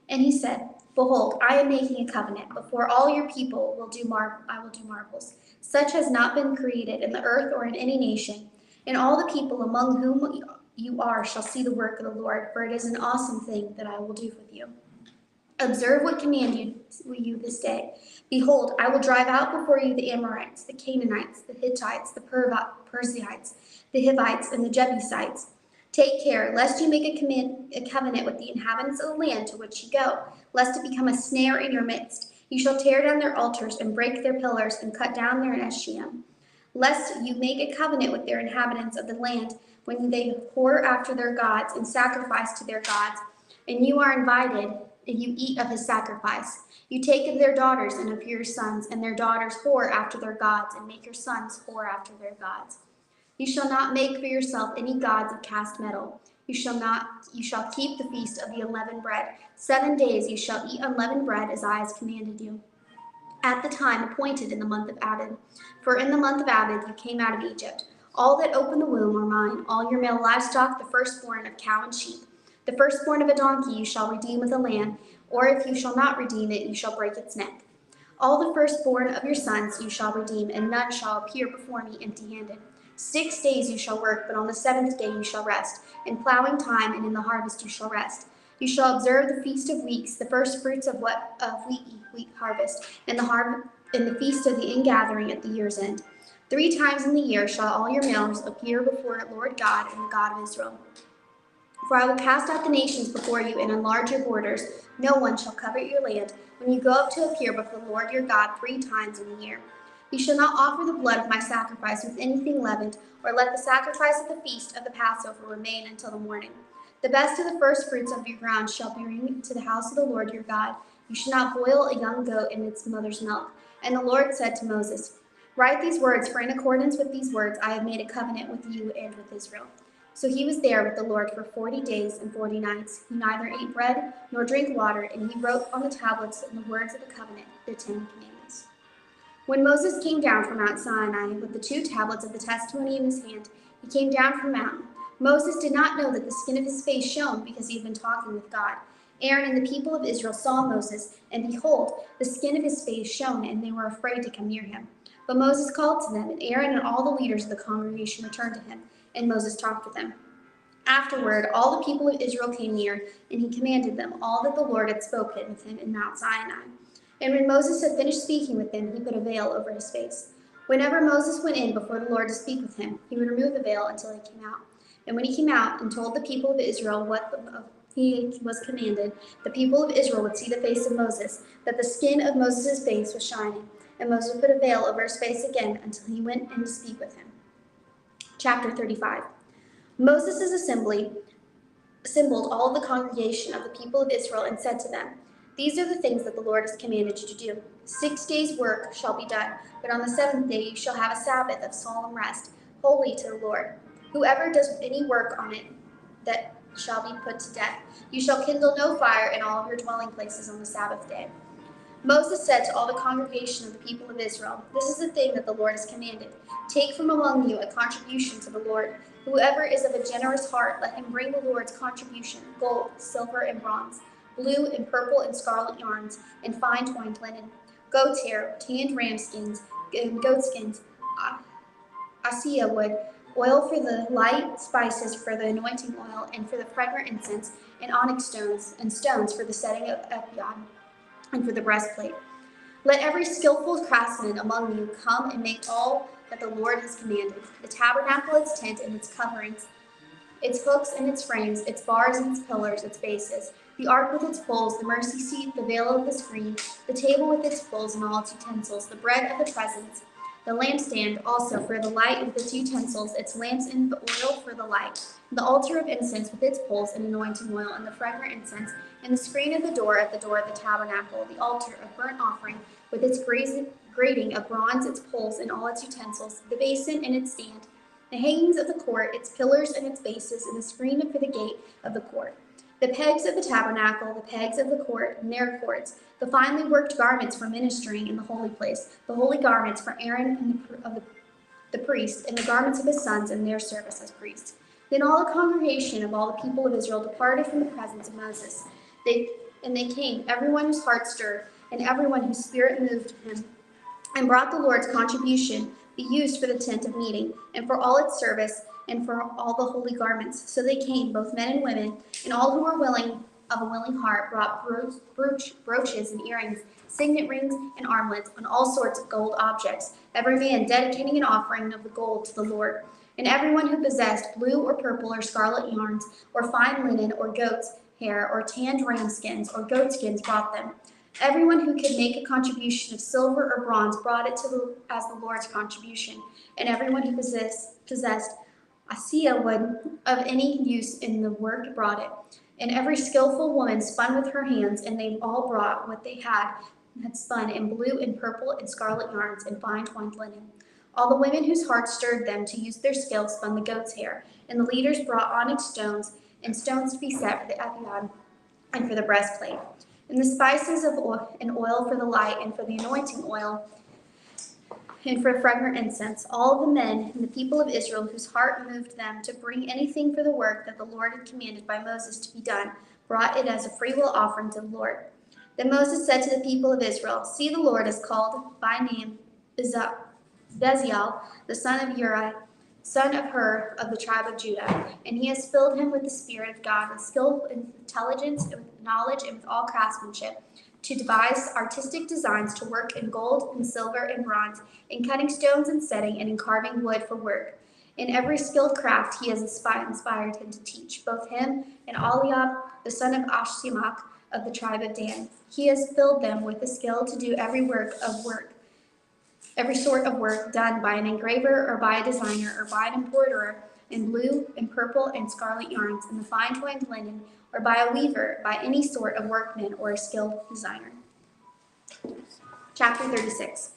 And he said, "Behold, I am making a covenant. Before all your people I will do marvels, such has not been created in the earth or in any nation. And all the people among whom you are shall see the work of the Lord, for it is an awesome thing that I will do with you. Observe what command you this day. Behold, I will drive out before you the Amorites, the Canaanites, the Hittites, the Perizzites, the Hivites, and the Jebusites. Take care, lest you make a covenant with the inhabitants of the land to which you go, lest it become a snare in your midst. You shall tear down their altars and break their pillars and cut down their Eshiam. Lest you make a covenant with their inhabitants of the land when they whore after their gods and sacrifice to their gods, and you are invited, and you eat of his sacrifice. You take of their daughters and of your sons, and their daughters whore after their gods, and make your sons whore after their gods. You shall not make for yourself any gods of cast metal. You shall keep the feast of the unleavened bread. 7 days you shall eat unleavened bread, as I have commanded you, at the time appointed in the month of Abib. For in the month of Abib you came out of Egypt. All that open the womb are mine, all your male livestock, the firstborn of cow and sheep. The firstborn of a donkey you shall redeem with a lamb, or if you shall not redeem it, you shall break its neck. All the firstborn of your sons you shall redeem, and none shall appear before me empty-handed. 6 days you shall work, but on the 7th day you shall rest. In plowing time and in the harvest you shall rest. You shall observe the feast of weeks, the first fruits of wheat harvest, and the feast of the ingathering at the year's end. 3 times in the year shall all your males appear before Lord God and the God of Israel. For I will cast out the nations before you and enlarge your borders. No one shall covet your land when you go up to appear before the Lord your God 3 times in the year. You shall not offer the blood of my sacrifice with anything leavened, or let the sacrifice of the feast of the Passover remain until the morning. The best of the first fruits of your ground shall bring to the house of the Lord your God. You shall not boil a young goat in its mother's milk. And the Lord said to Moses, Write these words, for in accordance with these words I have made a covenant with you and with Israel. So he was there with the Lord for 40 days and 40 nights. He neither ate bread nor drank water, and he wrote on the tablets the words of the covenant, the 10 Commandments. When Moses came down from Mount Sinai with the 2 tablets of the testimony in his hand, he came down from the mountain. Moses did not know that the skin of his face shone because he had been talking with God. Aaron and the people of Israel saw Moses, and behold, the skin of his face shone, and they were afraid to come near him. But Moses called to them, and Aaron and all the leaders of the congregation returned to him, and Moses talked with them. Afterward, all the people of Israel came near, and he commanded them all that the Lord had spoken with him in Mount Sinai. And when Moses had finished speaking with them, he put a veil over his face. Whenever Moses went in before the Lord to speak with him, he would remove the veil until he came out. And when he came out and told the people of Israel what he was commanded, the people of Israel would see the face of Moses, that the skin of Moses' face was shining. And Moses put a veil over his face again until he went in to speak with him. Chapter 35. Moses' assembled all the congregation of the people of Israel and said to them, These are the things that the Lord has commanded you to do. 6 days' work shall be done, but on the 7th day you shall have a Sabbath of solemn rest, holy to the Lord. Whoever does any work on it, that shall be put to death. You shall kindle no fire in all of your dwelling places on the Sabbath day. Moses said to all the congregation of the people of Israel, This is the thing that the Lord has commanded. Take from among you a contribution to the Lord. Whoever is of a generous heart, let him bring the Lord's contribution, gold, silver, and bronze, blue and purple and scarlet yarns, and fine twined linen, goat's hair, tanned ram skins, and goat skins, acacia wood, oil for the light, spices for the anointing oil, and for the fragrant incense, and onyx stones, and stones for the setting of ephod, and for the breastplate. Let every skillful craftsman among you come and make all that the Lord has commanded, the tabernacle, its tent, and its coverings, its hooks and its frames, its bars and its pillars, its bases, the ark with its poles, the mercy seat, the veil of the screen, the table with its poles and all its utensils, the bread of the presence, the lampstand also for the light with its utensils, its lamps and the oil for the light, the altar of incense with its poles and anointing oil, and the fragrant incense, and the screen of the door at the door of the tabernacle, the altar of burnt offering with its grating of bronze, its poles and all its utensils, the basin and its stand, the hangings of the court, its pillars and its bases, and the screen for the gate of the court, the pegs of the tabernacle, the pegs of the court and their cords, the finely worked garments for ministering in the holy place, the holy garments for Aaron and the priest, and the garments of his sons and their service as priests. Then all the congregation of all the people of Israel departed from the presence of Moses. They came, everyone whose heart stirred, and everyone whose spirit moved him, and brought the Lord's contribution, be used for the tent of meeting, and for all its service, and for all the holy garments. So they came, both men and women, and all who were willing of a willing heart brought brooches and earrings, signet rings and armlets, and all sorts of gold objects, every man dedicating an offering of the gold to the Lord. And everyone who possessed blue or purple or scarlet yarns, or fine linen, or goat's hair, or tanned ram skins, or goat skins brought them. Everyone who could make a contribution of silver or bronze brought it as the Lord's contribution. And everyone who possessed acacia wood of any use in the work brought it. And every skillful woman spun with her hands, and they all brought what they had spun in blue and purple and scarlet yarns and fine twined linen. All the women whose hearts stirred them to use their skill spun the goat's hair, and the leaders brought onyx stones and stones to be set for the ephod and for the breastplate, and the spices of oil and oil for the light and for the anointing oil and for fragrant incense. All the men and the people of Israel whose heart moved them to bring anything for the work that the Lord had commanded by Moses to be done, brought it as a freewill offering to the Lord. Then Moses said to the people of Israel, See, the Lord has called by name Bezalel, the son of Uri, son of Hur of the tribe of Judah, and he has filled him with the Spirit of God, with skill and intelligence, and with knowledge, and with all craftsmanship, to devise artistic designs, to work in gold and silver and bronze, in cutting stones and setting, and in carving wood for work. In every skilled craft he has inspired him to teach, both him and Eliab, the son of Ashimach of the tribe of Dan. He has filled them with the skill to do every work every sort of work done by an engraver or by a designer or by an embroiderer in blue and purple and scarlet yarns and the fine twined linen, or by a weaver, by any sort of workman or a skilled designer. Chapter 36.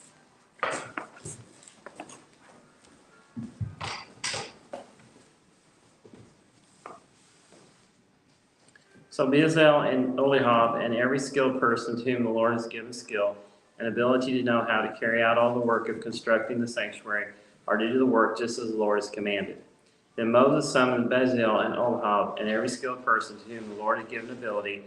So Bezalel and Oholiab and every skilled person to whom the Lord has given skill and ability to know how to carry out all the work of constructing the sanctuary are to do the work just as the Lord has commanded. Then Moses summoned Bezalel and Oholiab and every skilled person to whom the Lord had given ability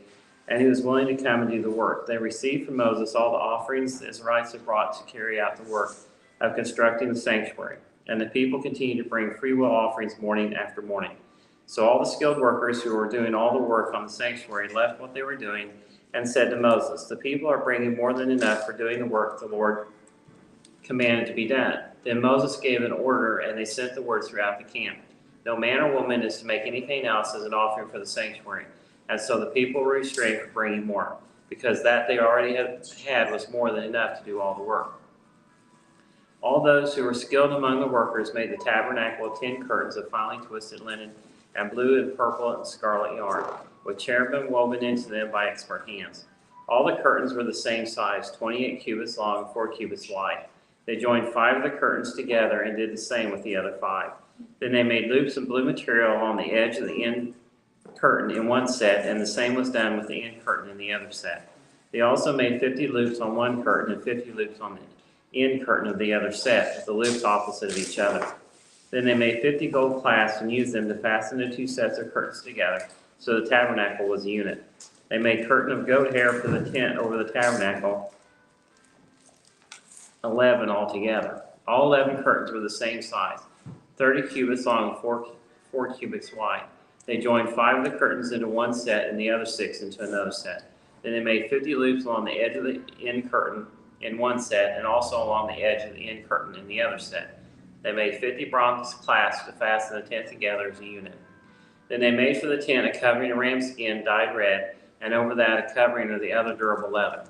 and who was willing to come and do the work. They received from Moses all the offerings the Israelites had brought to carry out the work of constructing the sanctuary. And the people continued to bring freewill offerings morning after morning. So all the skilled workers who were doing all the work on the sanctuary left what they were doing and said to Moses, "The people are bringing more than enough for doing the work the Lord commanded to be done." Then Moses gave an order, and they sent the word throughout the camp. No man or woman is to make anything else as an offering for the sanctuary. And so the people were restrained from bringing more, because that they already had was more than enough to do all the work. All those who were skilled among the workers made the tabernacle of 10 curtains of finely twisted linen and blue and purple and scarlet yarn, with cherubim woven into them by expert hands. All the curtains were the same size, 28 cubits long and 4 cubits wide. They joined 5 of the curtains together and did the same with the other 5. Then they made loops of blue material on the edge of the end curtain in one set, and the same was done with the end curtain in the other set. They also made 50 loops on one curtain and 50 loops on the end curtain of the other set, with the loops opposite of each other. Then they made 50 gold clasps and used them to fasten the 2 sets of curtains together, so the tabernacle was a unit. They made curtain of goat hair for the tent over the tabernacle, 11 altogether. All 11 curtains were the same size, 30 cubits long and 4 cubits wide. They joined 5 of the curtains into one set and the other 6 into another set. Then they made 50 loops along the edge of the end curtain in one set and also along the edge of the end curtain in the other set. They made 50 bronze clasps to fasten the tent together as a unit. Then they made for the tent a covering of ram skin dyed red, and over that a covering of the other durable leather.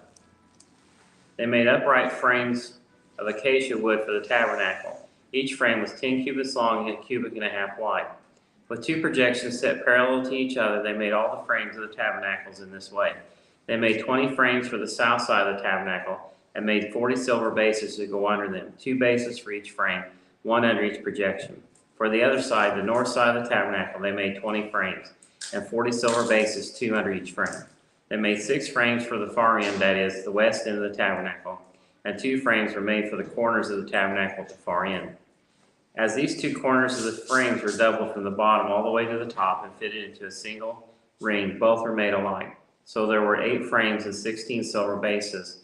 They made upright frames of acacia wood for the tabernacle. Each frame was 10 cubits long and a cubit and a half wide. With 2 projections set parallel to each other, they made all the frames of the tabernacles in this way. They made 20 frames for the south side of the tabernacle and made 40 silver bases to go under them, 2 bases for each frame, 1 under each projection. For the other side, the north side of the tabernacle, they made 20 frames and 40 silver bases, 2 under each frame. They made 6 frames for the far end, that is, the west end of the tabernacle, and 2 frames were made for the corners of the tabernacle at the far end. As these 2 corners of the frames were doubled from the bottom all the way to the top and fitted into a single ring, both were made alike. So there were 8 frames and 16 silver bases,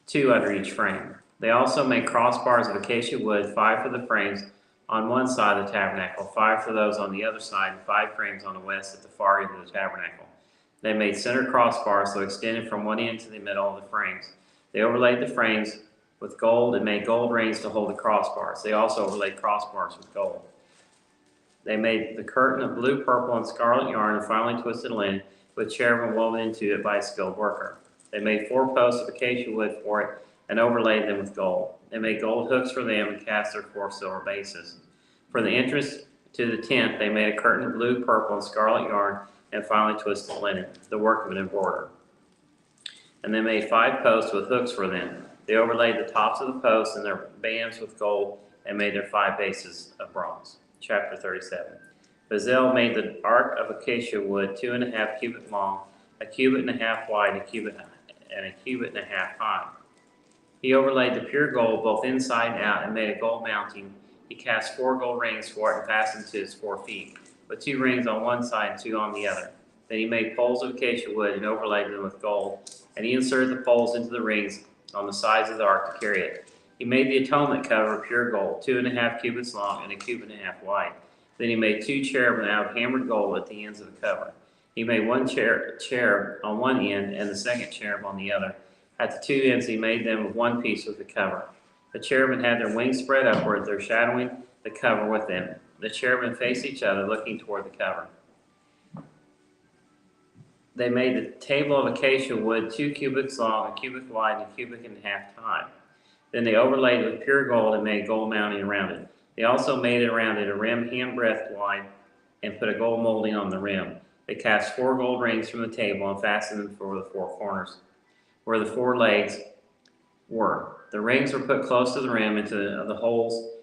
2 under each frame. They also made crossbars of acacia wood, 5 for the frames on one side of the tabernacle, 5 for those on the other side, and 5 frames on the west at the far end of the tabernacle. They made center crossbars so extended from one end to the middle of the frames. They overlaid the frames with gold and made gold rings to hold the crossbars. They also overlaid crossbars with gold. They made the curtain of blue, purple, and scarlet yarn and finely twisted linen with cherubim woven into it by a skilled worker. They made 4 posts of acacia wood for it and overlaid them with gold. They made gold hooks for them and cast their 4 silver bases. For the entrance to the tent, they made a curtain of blue, purple, and scarlet yarn and finely twisted linen, the work of an embroiderer. And they made 5 posts with hooks for them. They overlaid the tops of the posts and their bands with gold and made their 5 bases of bronze. Chapter 37. Bezalel made the ark of acacia wood 2.5 cubits long, a cubit and a half wide, and a cubit and a half high. He overlaid the pure gold both inside and out and made a gold mounting. He cast 4 gold rings for it and fastened to its 4 feet, with 2 rings on one side and 2 on the other. Then he made poles of acacia wood and overlaid them with gold, and he inserted the poles into the rings on the sides of the ark to carry it. He made the atonement cover of pure gold, 2.5 cubits long and a cubit and a half wide. Then he made 2 cherubim out of hammered gold at the ends of the cover. He made 1 cherub on one end and the second cherub on the other. At the 2 ends he made them of one piece with the cover. The cherubim had their wings spread upward, they're shadowing the cover with them. The cherubim faced each other, looking toward the cover. They made the table of acacia wood 2 cubits long, a cubit wide, and a cubit and a half high. Then they overlaid it with pure gold and made gold mounting around it. They also made it around it a rim handbreadth wide and put a gold molding on the rim. They cast 4 gold rings from the table and fastened them for the 4 corners, where the 4 legs were. The rings were put close to the rim into the holes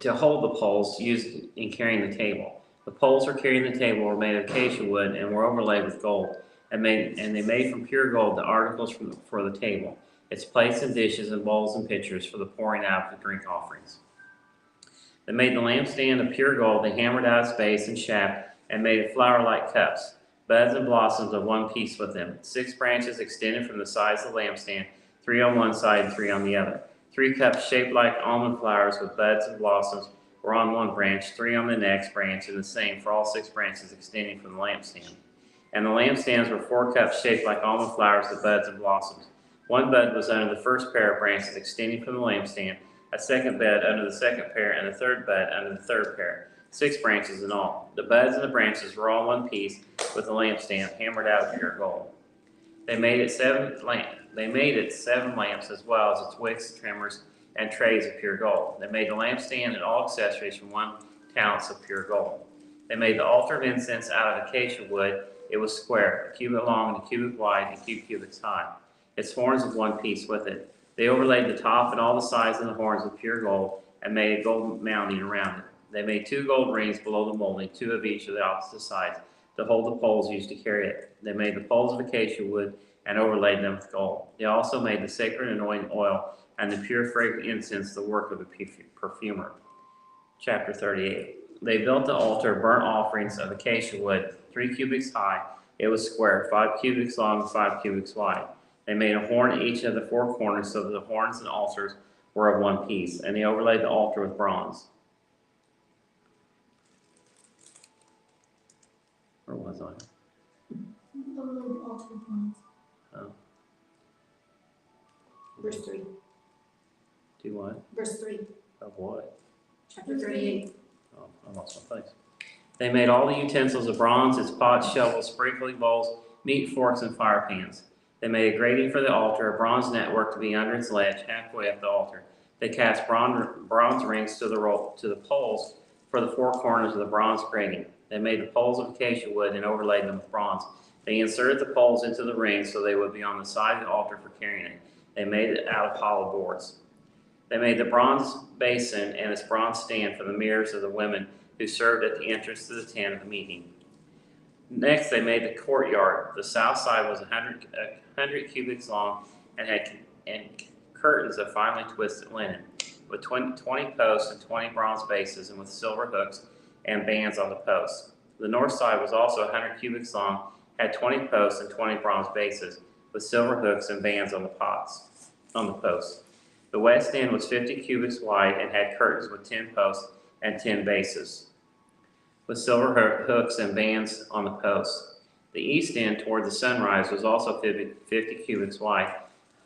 to hold the poles used in carrying the table. The poles for carrying the table were made of acacia wood and were overlaid with gold, and they made from pure gold the articles for the table, its plates and dishes and bowls and pitchers for the pouring out of the drink offerings. They made the lampstand of pure gold. They hammered out its base and shaft and made it flower-like cups, buds and blossoms of one piece with them. 6 branches extended from the sides of the lampstand, 3 on one side and 3 on the other. 3 cups shaped like almond flowers with buds and blossoms were on one branch, 3 on the next branch, and the same for all 6 branches extending from the lampstand. And the lampstands were 4 cups shaped like almond flowers with buds and blossoms. 1 bud was under the first pair of branches extending from the lampstand, a 2nd bud under the 2nd pair, and a 3rd bud under the 3rd pair. 6 branches in all. The buds and the branches were all one piece with the lampstand hammered out of pure gold. They made it 7 lamps as well as its wicks, trimmers, and trays of pure gold. They made the lampstand and all accessories from 1 talent of pure gold. They made the altar of incense out of acacia wood. It was square, a cubit long and a cubit wide and 2 cubits high. Its horns of one piece with it. They overlaid the top and all the sides of the horns with pure gold and made a gold mounting around it. They made 2 gold rings below the molding, 2 of each of the opposite sides, to hold the poles used to carry it. They made the poles of acacia wood and overlaid them with gold. They also made the sacred anointing oil and the pure fragrant incense, the work of the perfumer. Chapter 38. They built the altar of burnt offerings of acacia wood, 3 cubits high. It was square, 5 cubits long and 5 cubits wide. They made a horn at each of the 4 corners so that the horns and altars were of one piece, and they overlaid the altar with bronze. Where was I? Oh. Verse 3. Do what? Verse 3. Of what? Chapter 38. Oh, I lost my place. They made all the utensils of bronze, its pots, shovels, sprinkling bowls, meat forks, and fire pans. They made a grating for the altar, a bronze network to be under its ledge, halfway up the altar. They cast bronze rings to the poles for the 4 corners of the bronze grating. They made the poles of acacia wood and overlaid them with bronze. They inserted the poles into the rings so they would be on the side of the altar for carrying it. They made it out of hollow boards. They made the bronze basin and its bronze stand for the mirrors of the women who served at the entrance to the tent of the meeting. Next, they made the courtyard. The south side was 100 cubits long and had curtains of finely twisted linen, with 20 posts and 20 bronze bases, and with silver hooks and bands on the posts. The north side was also 100 cubits long, had 20 posts and 20 bronze bases, with silver hooks and bands on the posts. The west end was 50 cubits wide and had curtains with 10 posts and 10 bases, with silver hooks and bands on the posts. The east end toward the sunrise was also 50 cubits wide.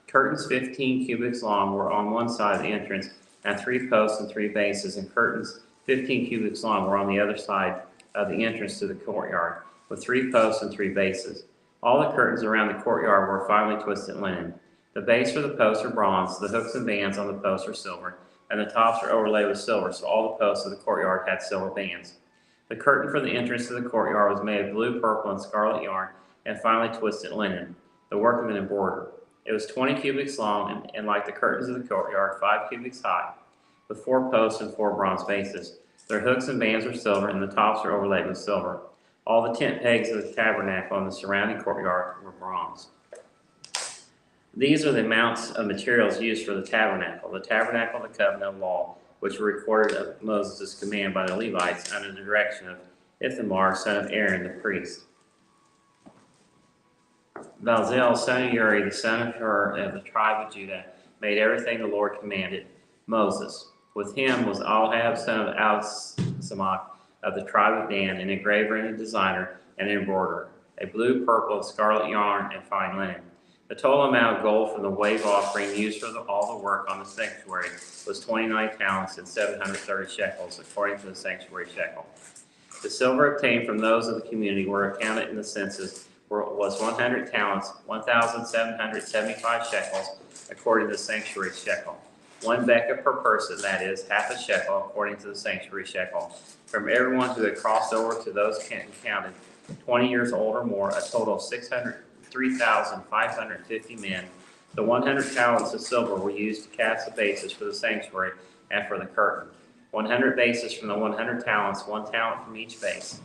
Curtains 15 cubits long were on one side of the entrance, and 3 posts and 3 bases, and curtains 15 cubits long were on the other side of the entrance to the courtyard, with 3 posts and 3 bases. All the curtains around the courtyard were finely twisted linen. The base for the posts are bronze, the hooks and bands on the posts are silver, and the tops are overlaid with silver, so all the posts of the courtyard had silver bands. The curtain for the entrance to the courtyard was made of blue, purple, and scarlet yarn and finely twisted linen, the work of an embroiderer. It was 20 cubits long and like the curtains of the courtyard, 5 cubits high, with 4 posts and 4 bronze bases. Their hooks and bands were silver, and the tops were overlaid with silver. All the tent pegs of the tabernacle and the surrounding courtyard were bronze. These are the amounts of materials used for the tabernacle of the covenant of law, which were recorded of Moses' command by the Levites under the direction of Ithamar, son of Aaron, the priest. Balzeel, son of Uri, the son of Hur, of the tribe of Judah, made everything the Lord commanded Moses. With him was Ahab, son of Al-Samach, of the tribe of Dan, an engraver and a designer and an embroiderer, a blue, purple, and scarlet yarn and fine linen. The total amount of gold from the wave offering used for all the work on the sanctuary was 29 talents and 730 shekels, according to the sanctuary shekel. The silver obtained from those of the community were accounted in the census was 100 talents, 1,775 shekels, according to the sanctuary shekel. 1 bekah per person, that is, half a shekel, according to the sanctuary shekel. From everyone who had crossed over to those counted 20 years old or more, a total of 3,550 men. The 100 talents of silver were used to cast the bases for the sanctuary and for the curtain. 100 bases from the 100 talents, 1 talent from each base.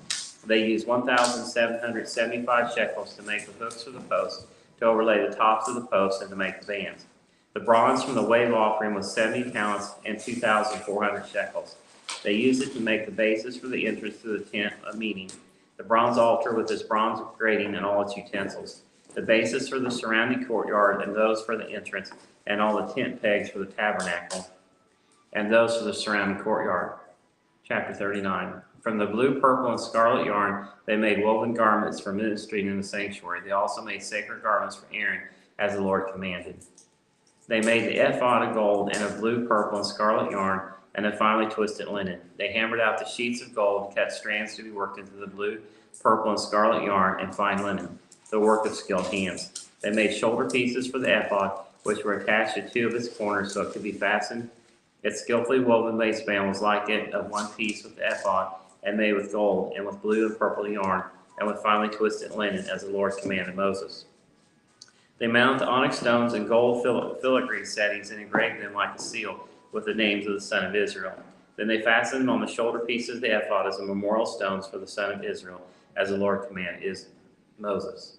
They used 1,775 shekels to make the hooks for the posts, to overlay the tops of the posts, and to make the bands. The bronze from the wave offering was 70 talents and 2,400 shekels. They used it to make the bases for the entrance to the tent of meeting, the bronze altar with its bronze grating and all its utensils, the bases for the surrounding courtyard and those for the entrance, and all the tent pegs for the tabernacle, and those for the surrounding courtyard. Chapter 39. From the blue, purple, and scarlet yarn, they made woven garments for ministering in the sanctuary. They also made sacred garments for Aaron, as the Lord commanded. They made the ephod of gold and of blue, purple, and scarlet yarn, and of finely twisted linen. They hammered out the sheets of gold and cut strands to be worked into the blue, purple, and scarlet yarn and fine linen, the work of skilled hands. They made shoulder pieces for the ephod, which were attached to 2 of its corners so it could be fastened. Its skillfully woven waistband was like it, of 1 piece with the ephod, and made with gold, and with blue and purple yarn, and with finely twisted linen, as the Lord commanded Moses. They mounted the onyx stones and gold filigree settings and engraved them like a seal with the names of the son of Israel. Then they fastened them on the shoulder pieces of the ephod as memorial stones for the son of Israel, as the Lord commanded Moses.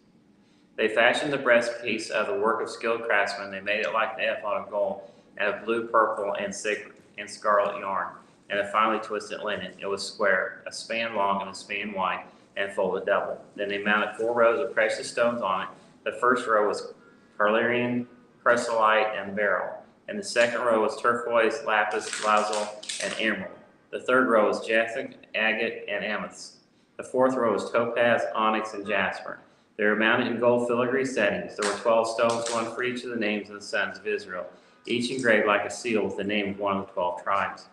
They fashioned the breastpiece of the work of skilled craftsmen. They made it like the ephod of gold, and of blue, purple, and scarlet yarn, and of finely twisted linen. It was square, a span long and a span wide, and folded double. Then they mounted 4 rows of precious stones on it. The first row was carnelian, chrysolite, and beryl, and the second row was turquoise, lapis lazuli, and emerald. The third row was jacinth, agate, and amethyst. The fourth row was topaz, onyx, and jasper. They were mounted in gold filigree settings. There were 12 stones, 1 for each of the names of the sons of Israel, each engraved like a seal with the name of one of the 12 tribes.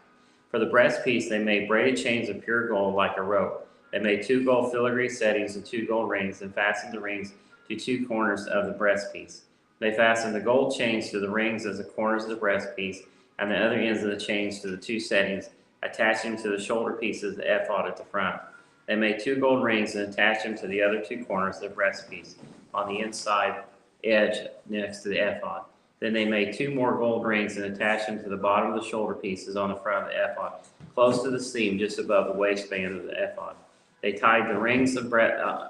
For the breastpiece, they made braided chains of pure gold like a rope. They made 2 gold filigree settings and 2 gold rings, and fastened the rings to 2 corners of the breastpiece. They fastened the gold chains to the rings as the corners of the breastpiece, and the other ends of the chains to the 2 settings, attaching them to the shoulder pieces of the ephod at the front. They made 2 gold rings and attached them to the other 2 corners of the breastpiece on the inside edge next to the ephod. Then they made 2 more gold rings and attached them to the bottom of the shoulder pieces on the front of the ephod, close to the seam just above the waistband of the ephod. They tied the rings of the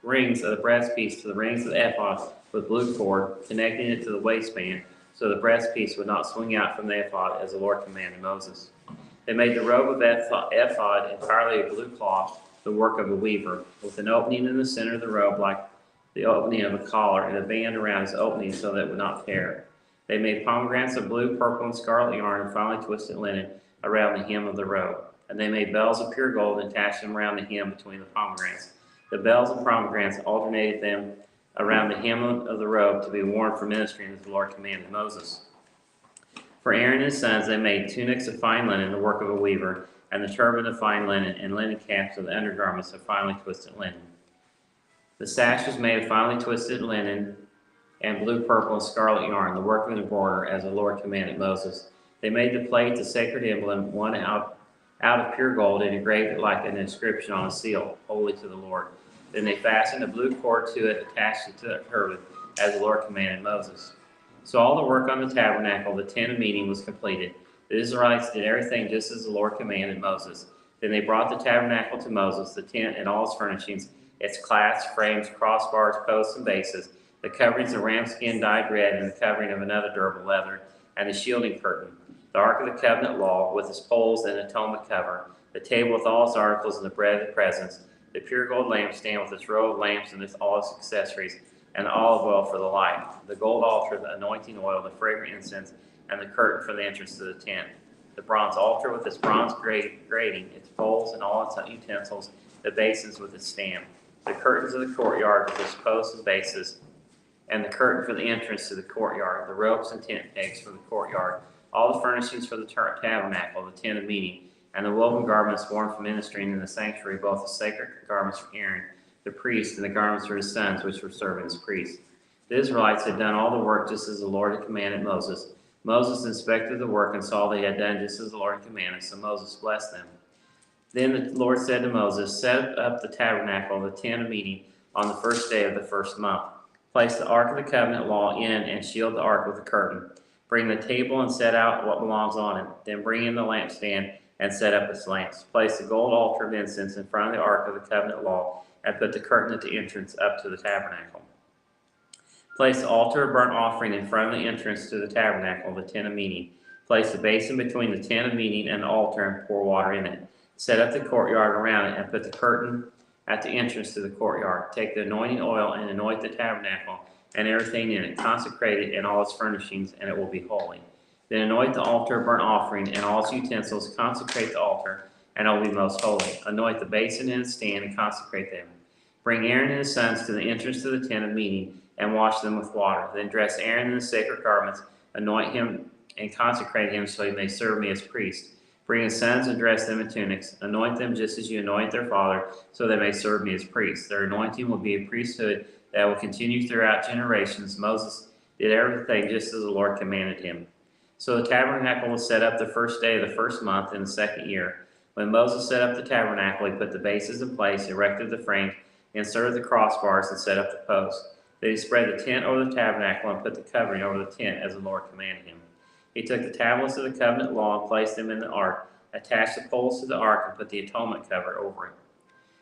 breastpiece to the rings of the ephod with blue cord, connecting it to the waistband so the breastpiece would not swing out from the ephod, as the Lord commanded Moses. They made the robe of ephod entirely of blue cloth, the work of a weaver, with an opening in the center of the robe like the opening of a collar, and a band around its opening so that it would not tear. They made pomegranates of blue, purple, and scarlet yarn and finely twisted linen around the hem of the robe. And they made bells of pure gold and attached them around the hem between the pomegranates. The bells and pomegranates alternated them around the hem of the robe to be worn for ministering, as the Lord commanded Moses. For Aaron and his sons, they made tunics of fine linen, the work of a weaver, and the turban of fine linen, and linen caps of the undergarments of finely twisted linen. The sash was made of finely twisted linen and blue, purple, and scarlet yarn, the work of an embroiderer, as the Lord commanded Moses. They made the plate, the sacred emblem, one out of pure gold, and engraved it like an inscription on a seal, holy to the Lord. Then they fastened a blue cord to it, attached it to the turban, as the Lord commanded Moses. So all the work on the tabernacle, the tent of meeting, was completed. The Israelites did everything just as the Lord commanded Moses. Then they brought the tabernacle to Moses, the tent and all its furnishings, its clasps, frames, crossbars, posts, and bases, the coverings of ram skin dyed red, and the covering of another durable leather, and the shielding curtain, the Ark of the Covenant law with its poles and atonement cover, the table with all its articles and the bread of the presence, the pure gold lampstand with its row of lamps and all its accessories, and the olive oil for the light, the gold altar, the anointing oil, the fragrant incense, and the curtain for the entrance to the tent, the bronze altar with its bronze grating, its bowls and all its utensils, the basins with its stand, the curtains of the courtyard with its posts and bases, and the curtain for the entrance to the courtyard, the ropes and tent pegs for the courtyard, all the furnishings for the tabernacle, the tent of meeting, and the woven garments worn for ministering in the sanctuary, both the sacred garments for Aaron, the priest, and the garments for his sons, which were serving as priests. The Israelites had done all the work just as the Lord had commanded Moses. Moses inspected the work and saw they had done just as the Lord commanded, so Moses blessed them. Then the Lord said to Moses, set up the tabernacle, the tent of meeting, on the first day of the first month. Place the ark of the covenant law in and shield the ark with a curtain. Bring the table and set out what belongs on it. Then bring in the lampstand and set up its lamps. Place the gold altar of incense in front of the ark of the covenant law and put the curtain at the entrance up to the tabernacle. Place the altar of burnt offering in front of the entrance to the tabernacle, the tent of meeting. Place the basin between the tent of meeting and the altar and pour water in it. Set up the courtyard around it and put the curtain at the entrance to the courtyard. Take the anointing oil and anoint the tabernacle and everything in it. Consecrate it and all its furnishings, and it will be holy. Then anoint the altar of burnt offering and all its utensils. Consecrate the altar, and it will be most holy. Anoint the basin and its stand and consecrate them. Bring Aaron and his sons to the entrance to the tent of meeting and wash them with water. Then dress Aaron in the sacred garments, anoint him and consecrate him so he may serve me as priest. Bring his sons and dress them in tunics. Anoint them just as you anoint their father, so they may serve me as priests. Their anointing will be a priesthood that will continue throughout generations. Moses did everything just as the Lord commanded him. So the tabernacle was set up the first day of the first month in the second year. When Moses set up the tabernacle, he put the bases in place, erected the frame, inserted the crossbars, and set up the posts. Then he spread the tent over the tabernacle and put the covering over the tent as the Lord commanded him. He took the tablets of the covenant law and placed them in the ark, attached the poles to the ark, and put the atonement cover over it.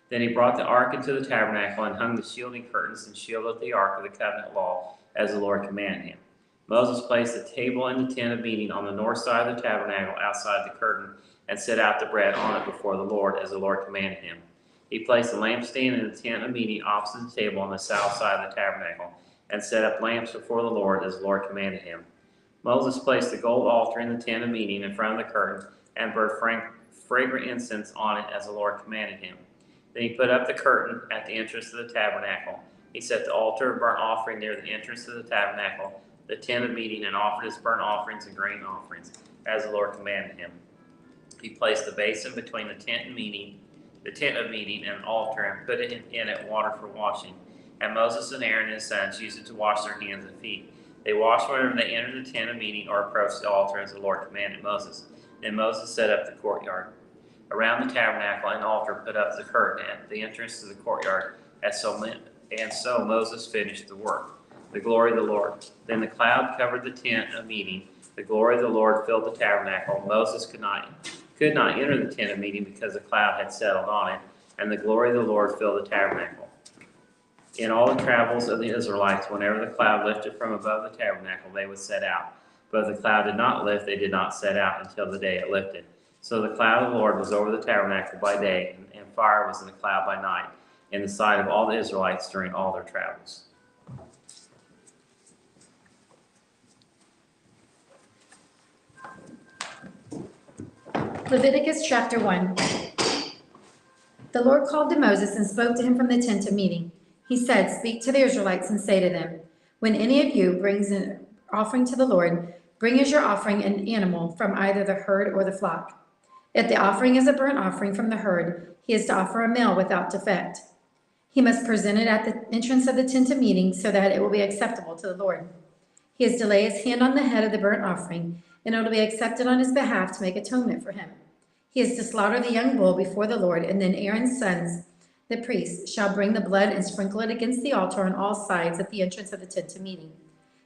Then he brought the ark into the tabernacle and hung the shielding curtains and shielded the ark of the covenant law as the Lord commanded him. Moses placed the table in the tent of meeting on the north side of the tabernacle outside the curtain and set out the bread on it before the Lord as the Lord commanded him. He placed the lampstand in the tent of meeting opposite the table on the south side of the tabernacle and set up lamps before the Lord as the Lord commanded him. Moses placed the gold altar in the tent of meeting in front of the curtain and burned fragrant incense on it as the Lord commanded him. Then he put up the curtain at the entrance to the tabernacle. He set the altar of burnt offering near the entrance to the tabernacle, the tent of meeting, and offered his burnt offerings and grain offerings as the Lord commanded him. He placed the basin between the tent of meeting and the altar and put in it water for washing. And Moses and Aaron and his sons used it to wash their hands and feet. They washed whenever they entered the tent of meeting or approached the altar as the Lord commanded Moses. Then Moses set up the courtyard. Around the tabernacle and altar put up the curtain at the entrance to the courtyard, and so Moses finished the work. The glory of the Lord. Then the cloud covered the tent of meeting. The glory of the Lord filled the tabernacle. Moses could not enter the tent of meeting because the cloud had settled on it, and the glory of the Lord filled the tabernacle. In all the travels of the Israelites, whenever the cloud lifted from above the tabernacle, they would set out. But if the cloud did not lift, they did not set out until the day it lifted. So the cloud of the Lord was over the tabernacle by day, and fire was in the cloud by night, in the sight of all the Israelites during all their travels. Leviticus chapter 1. The Lord called to Moses and spoke to him from the tent of meeting. He said, "Speak to the Israelites and say to them, when any of you brings an offering to the Lord, bring as your offering an animal from either the herd or the flock. If the offering is a burnt offering from the herd, he is to offer a male without defect. He must present it at the entrance of the tent of meeting so that it will be acceptable to the Lord. He is to lay his hand on the head of the burnt offering, and it will be accepted on his behalf to make atonement for him. He is to slaughter the young bull before the Lord, and then Aaron's sons, the priests, shall bring the blood and sprinkle it against the altar on all sides at the entrance of the tent of meeting.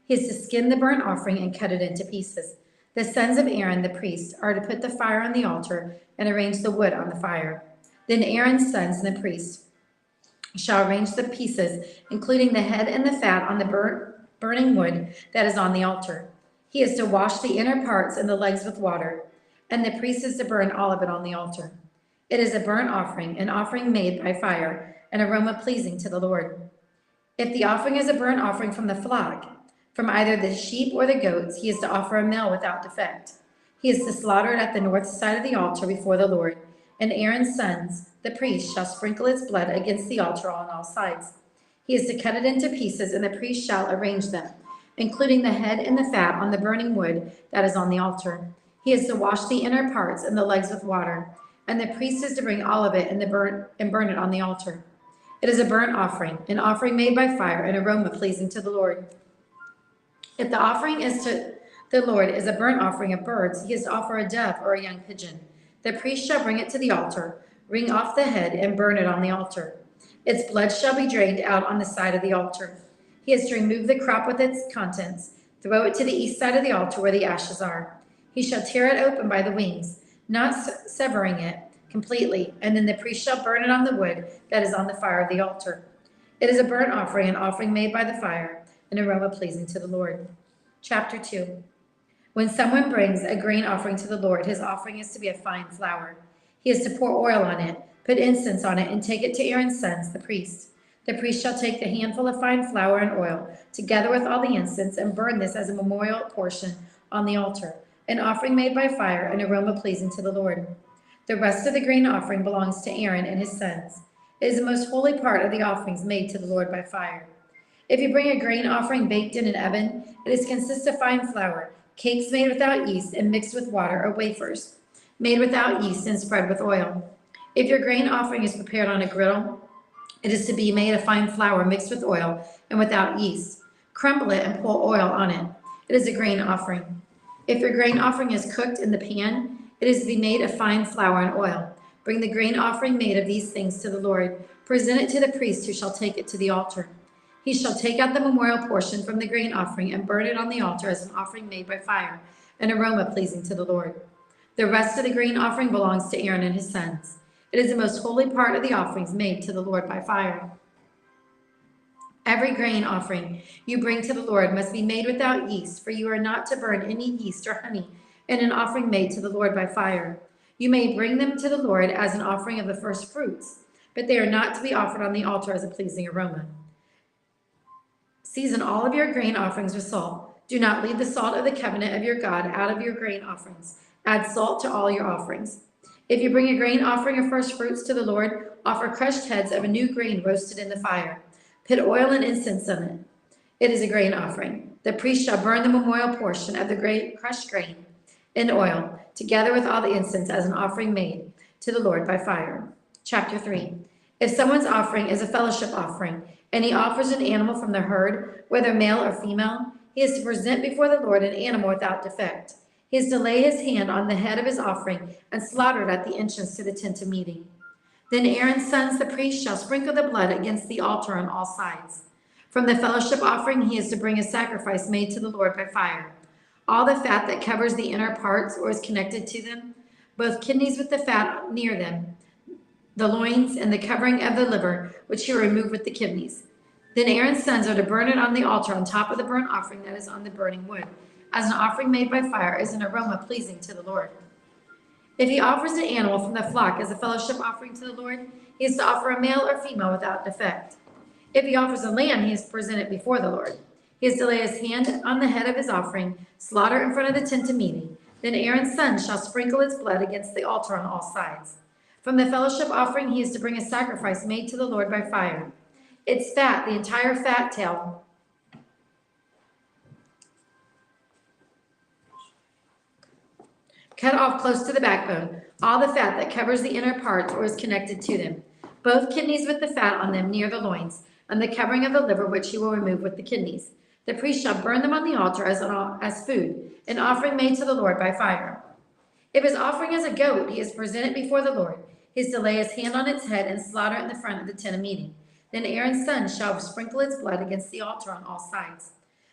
He is to skin the burnt offering and cut it into pieces. The sons of Aaron, the priest, are to put the fire on the altar and arrange the wood on the fire. Then Aaron's sons, the priests, shall arrange the pieces, including the head and the fat, on the burning wood that is on the altar. He is to wash the inner parts and the legs with water, and the priest is to burn all of it on the altar. It is a burnt offering, an offering made by fire, an aroma pleasing to the Lord. If the offering is a burnt offering from the flock, from either the sheep or the goats, he is to offer a male without defect. He is to slaughter it at the north side of the altar before the Lord, and Aaron's sons, the priests, shall sprinkle its blood against the altar on all sides. He is to cut it into pieces, and the priest shall arrange them, including the head and the fat, on the burning wood that is on the altar. He is to wash the inner parts and the legs with water, and the priest is to bring all of it and burn it on the altar. It is a burnt offering, an offering made by fire, an aroma pleasing to the Lord. If the offering is to the Lord is a burnt offering of birds, he is to offer a dove or a young pigeon. The priest shall bring it to the altar, wring off the head, and burn it on the altar. Its blood shall be drained out on the side of the altar. He is to remove the crop with its contents, throw it to the east side of the altar where the ashes are. He shall tear it open by the wings, not severing it completely, and then the priest shall burn it on the wood that is on the fire of the altar. It is a burnt offering, an offering made by the fire, an aroma pleasing to the Lord. Chapter 2. When someone brings a grain offering to the Lord, his offering is to be a fine flour. He is to pour oil on it, put incense on it, and take it to Aaron's sons, the priest. The priest shall take the handful of fine flour and oil, together with all the incense, and burn this as a memorial portion on the altar, an offering made by fire, an aroma pleasing to the Lord. The rest of the grain offering belongs to Aaron and his sons. It is the most holy part of the offerings made to the Lord by fire. If you bring a grain offering baked in an oven, it is consists of fine flour, cakes made without yeast and mixed with water, or wafers made without yeast and spread with oil. If your grain offering is prepared on a griddle, it is to be made of fine flour mixed with oil and without yeast. Crumble it and pour oil on it. It is a grain offering. If your grain offering is cooked in the pan, it is to be made of fine flour and oil. Bring the grain offering made of these things to the Lord. Present it to the priest who shall take it to the altar. He shall take out the memorial portion from the grain offering and burn it on the altar as an offering made by fire, an aroma pleasing to the Lord. The rest of the grain offering belongs to Aaron and his sons. It is the most holy part of the offerings made to the Lord by fire. Every grain offering you bring to the Lord must be made without yeast, for you are not to burn any yeast or honey in an offering made to the Lord by fire. You may bring them to the Lord as an offering of the first fruits, but they are not to be offered on the altar as a pleasing aroma. Season all of your grain offerings with salt. Do not leave the salt of the covenant of your God out of your grain offerings. Add salt to all your offerings. If you bring a grain offering of first fruits to the Lord, offer crushed heads of a new grain roasted in the fire. Put oil and incense on it. It is a grain offering. The priest shall burn the memorial portion of the crushed grain in oil, together with all the incense as an offering made to the Lord by fire. Chapter 3. If someone's offering is a fellowship offering, and he offers an animal from the herd, whether male or female, he is to present before the Lord an animal without defect. He is to lay his hand on the head of his offering and slaughter it at the entrance to the tent of meeting. Then Aaron's sons, the priest, shall sprinkle the blood against the altar on all sides. From the fellowship offering, he is to bring a sacrifice made to the Lord by fire. All the fat that covers the inner parts or is connected to them, both kidneys with the fat near them, the loins, and the covering of the liver, which he will remove with the kidneys. Then Aaron's sons are to burn it on the altar on top of the burnt offering that is on the burning wood, as an offering made by fire, as an aroma pleasing to the Lord. If he offers an animal from the flock as a fellowship offering to the Lord, he is to offer a male or female without defect. If he offers a lamb, he is to present it before the Lord. He is to lay his hand on the head of his offering, slaughter in front of the tent of meeting. Then Aaron's son shall sprinkle its blood against the altar on all sides. From the fellowship offering, he is to bring a sacrifice made to the Lord by fire. Its fat, the entire fat tail, cut off close to the backbone, all the fat that covers the inner parts or is connected to them, both kidneys with the fat on them near the loins, and the covering of the liver, which he will remove with the kidneys. The priest shall burn them on the altar as food, an offering made to the Lord by fire. If his offering is a goat, he is presented before the Lord. He is to lay his hand on its head and slaughter it in the front of the tent of meeting. Then Aaron's son shall sprinkle its blood against the altar on all sides.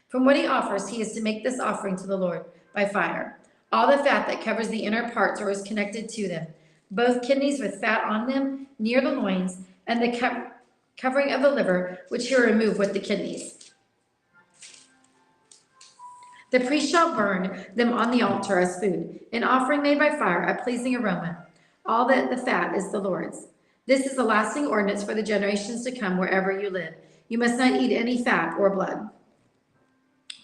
From what he offers, he is to make this offering to the Lord by fire. All the fat that covers the inner parts or is connected to them, both kidneys with fat on them near the loins, and the covering of the liver, which he will remove with the kidneys. The priest shall burn them on the altar as food, an offering made by fire, a pleasing aroma. All that the fat is the Lord's. This is a lasting ordinance for the generations to come wherever you live. You must not eat any fat or blood.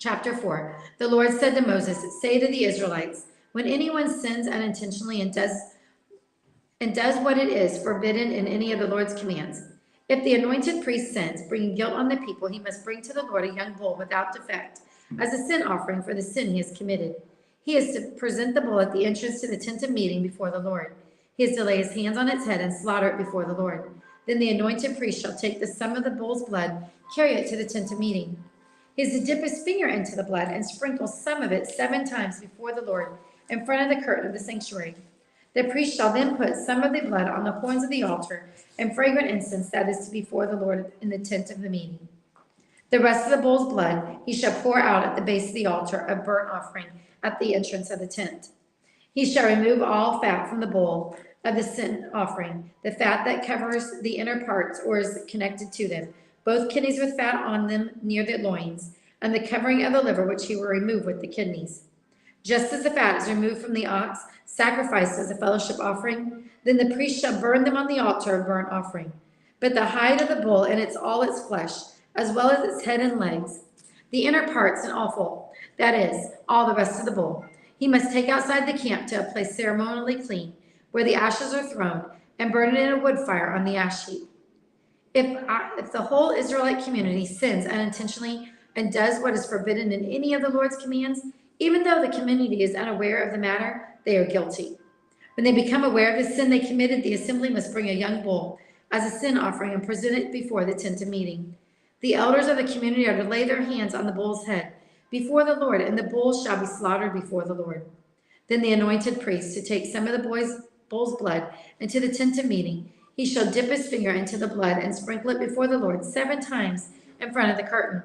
Chapter 4. The Lord said to Moses, say to the Israelites, when anyone sins unintentionally and does what it is forbidden in any of the Lord's commands, if the anointed priest sins, bringing guilt on the people, he must bring to the Lord a young bull without defect as a sin offering for the sin he has committed. He is to present the bull at the entrance to the tent of meeting before the Lord. He is to lay his hands on its head and slaughter it before the Lord. Then the anointed priest shall take the sum of the bull's blood, carry it to the tent of meeting. He is to dip his finger into the blood and sprinkle some of it 7 times before the Lord in front of the curtain of the sanctuary. The priest shall then put some of the blood on the horns of the altar and fragrant incense that is to be before the Lord in the tent of the meeting. The rest of the bull's blood he shall pour out at the base of the altar of burnt offering at the entrance of the tent. He shall remove all fat from the bull of the sin offering, the fat that covers the inner parts or is connected to them, both kidneys with fat on them near the loins, and the covering of the liver which he will remove with the kidneys. Just as the fat is removed from the ox sacrificed as a fellowship offering, then the priest shall burn them on the altar of burnt offering. But the hide of the bull and all its flesh, as well as its head and legs, the inner parts and offal, that is, all the rest of the bull, he must take outside the camp to a place ceremonially clean, where the ashes are thrown, and burn it in a wood fire on the ash heap. If the whole Israelite community sins unintentionally and does what is forbidden in any of the Lord's commands, even though the community is unaware of the matter, they are guilty. When they become aware of the sin they committed, the assembly must bring a young bull as a sin offering and present it before the tent of meeting. The elders of the community are to lay their hands on the bull's head before the Lord, and the bull shall be slaughtered before the Lord. Then the anointed priest, to take some of the bull's blood into the tent of meeting, he shall dip his finger into the blood and sprinkle it before the Lord 7 times in front of the curtain.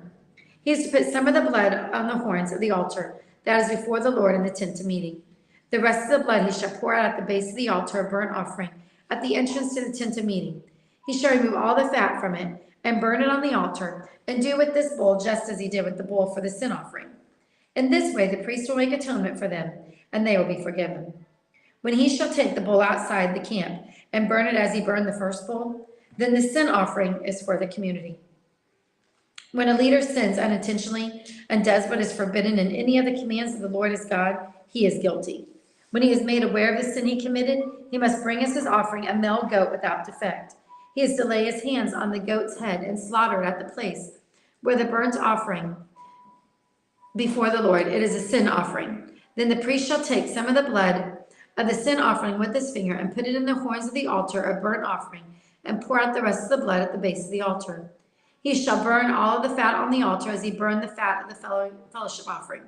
He is to put some of the blood on the horns of the altar that is before the Lord in the tent of meeting. The rest of the blood he shall pour out at the base of the altar of burnt offering at the entrance to the tent of meeting. He shall remove all the fat from it and burn it on the altar, and do with this bull just as he did with the bull for the sin offering. In this way the priest will make atonement for them, and they will be forgiven. When he shall take the bull outside the camp and burn it as he burned the first bull, then the sin offering is for the community. When a leader sins unintentionally and does what is forbidden in any of the commands of the Lord his God, he is guilty. When he is made aware of the sin he committed, he must bring as his offering a male goat without defect. He is to lay his hands on the goat's head and slaughter it at the place where the burnt offering before the Lord. It is a sin offering. Then the priest shall take some of the blood of the sin offering with his finger and put it in the horns of the altar of burnt offering and pour out the rest of the blood at the base of the altar. He shall burn all of the fat on the altar as he burned the fat of the fellowship offering.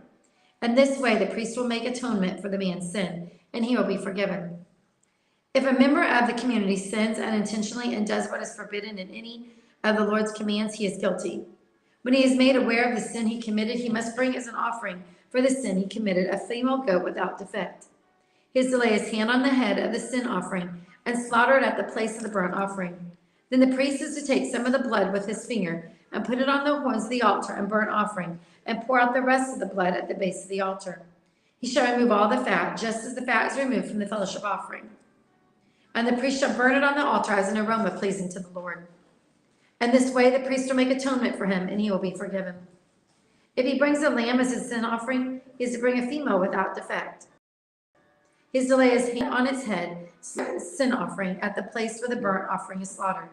And this way the priest will make atonement for the man's sin, and he will be forgiven. If a member of the community sins unintentionally and does what is forbidden in any of the Lord's commands, he is guilty. When he is made aware of the sin he committed, he must bring as an offering for the sin he committed a female goat without defect. He is to lay his hand on the head of the sin offering and slaughter it at the place of the burnt offering. Then the priest is to take some of the blood with his finger and put it on the horns of the altar and burnt offering and pour out the rest of the blood at the base of the altar. He shall remove all the fat, just as the fat is removed from the fellowship offering. And the priest shall burn it on the altar as an aroma pleasing to the Lord. And this way the priest will make atonement for him, and he will be forgiven. If he brings a lamb as his sin offering, he is to bring a female without defect. He is to lay his hand on its head, sin offering, at the place where the burnt offering is slaughtered.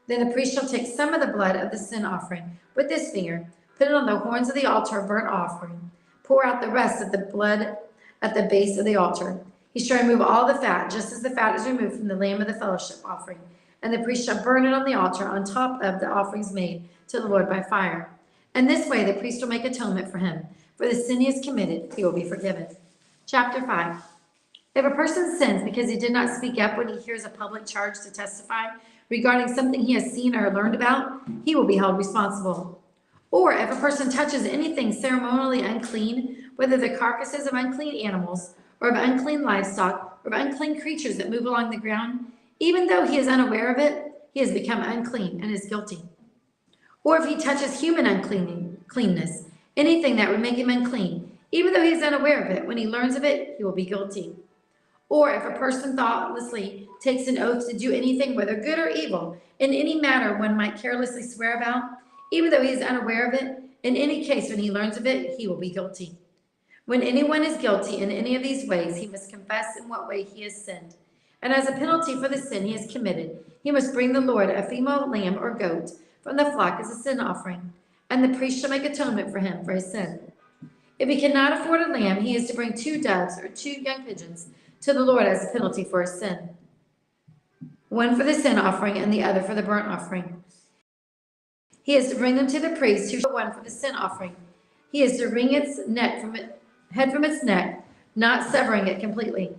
Then the priest shall take some of the blood of the sin offering with his finger, put it on the horns of the altar of burnt offering, pour out the rest of the blood at the base of the altar. He shall remove all the fat, just as the fat is removed from the lamb of the fellowship offering, and the priest shall burn it on the altar on top of the offerings made to the Lord by fire. And this way the priest will make atonement for him. For the sin he has committed, he will be forgiven. Chapter 5. If a person sins because he did not speak up when he hears a public charge to testify regarding something he has seen or learned about, he will be held responsible. Or if a person touches anything ceremonially unclean, whether the carcasses of unclean animals, or of unclean livestock, or of unclean creatures that move along the ground, even though he is unaware of it, he has become unclean and is guilty. Or if he touches human uncleanness, anything that would make him unclean, even though he is unaware of it, when he learns of it, he will be guilty. Or if a person thoughtlessly takes an oath to do anything, whether good or evil, in any matter one might carelessly swear about, even though he is unaware of it, in any case when he learns of it, he will be guilty. When anyone is guilty in any of these ways, he must confess in what way he has sinned. And as a penalty for the sin he has committed, he must bring the Lord a female lamb or goat from the flock as a sin offering, and the priest shall make atonement for him for his sin. If he cannot afford a lamb, he is to bring 2 doves or 2 young pigeons to the Lord as a penalty for his sin. one for the sin offering and the other for the burnt offering. He is to bring them to the priest, who shall one for the sin offering. He is to wring its head from its neck, not severing it completely,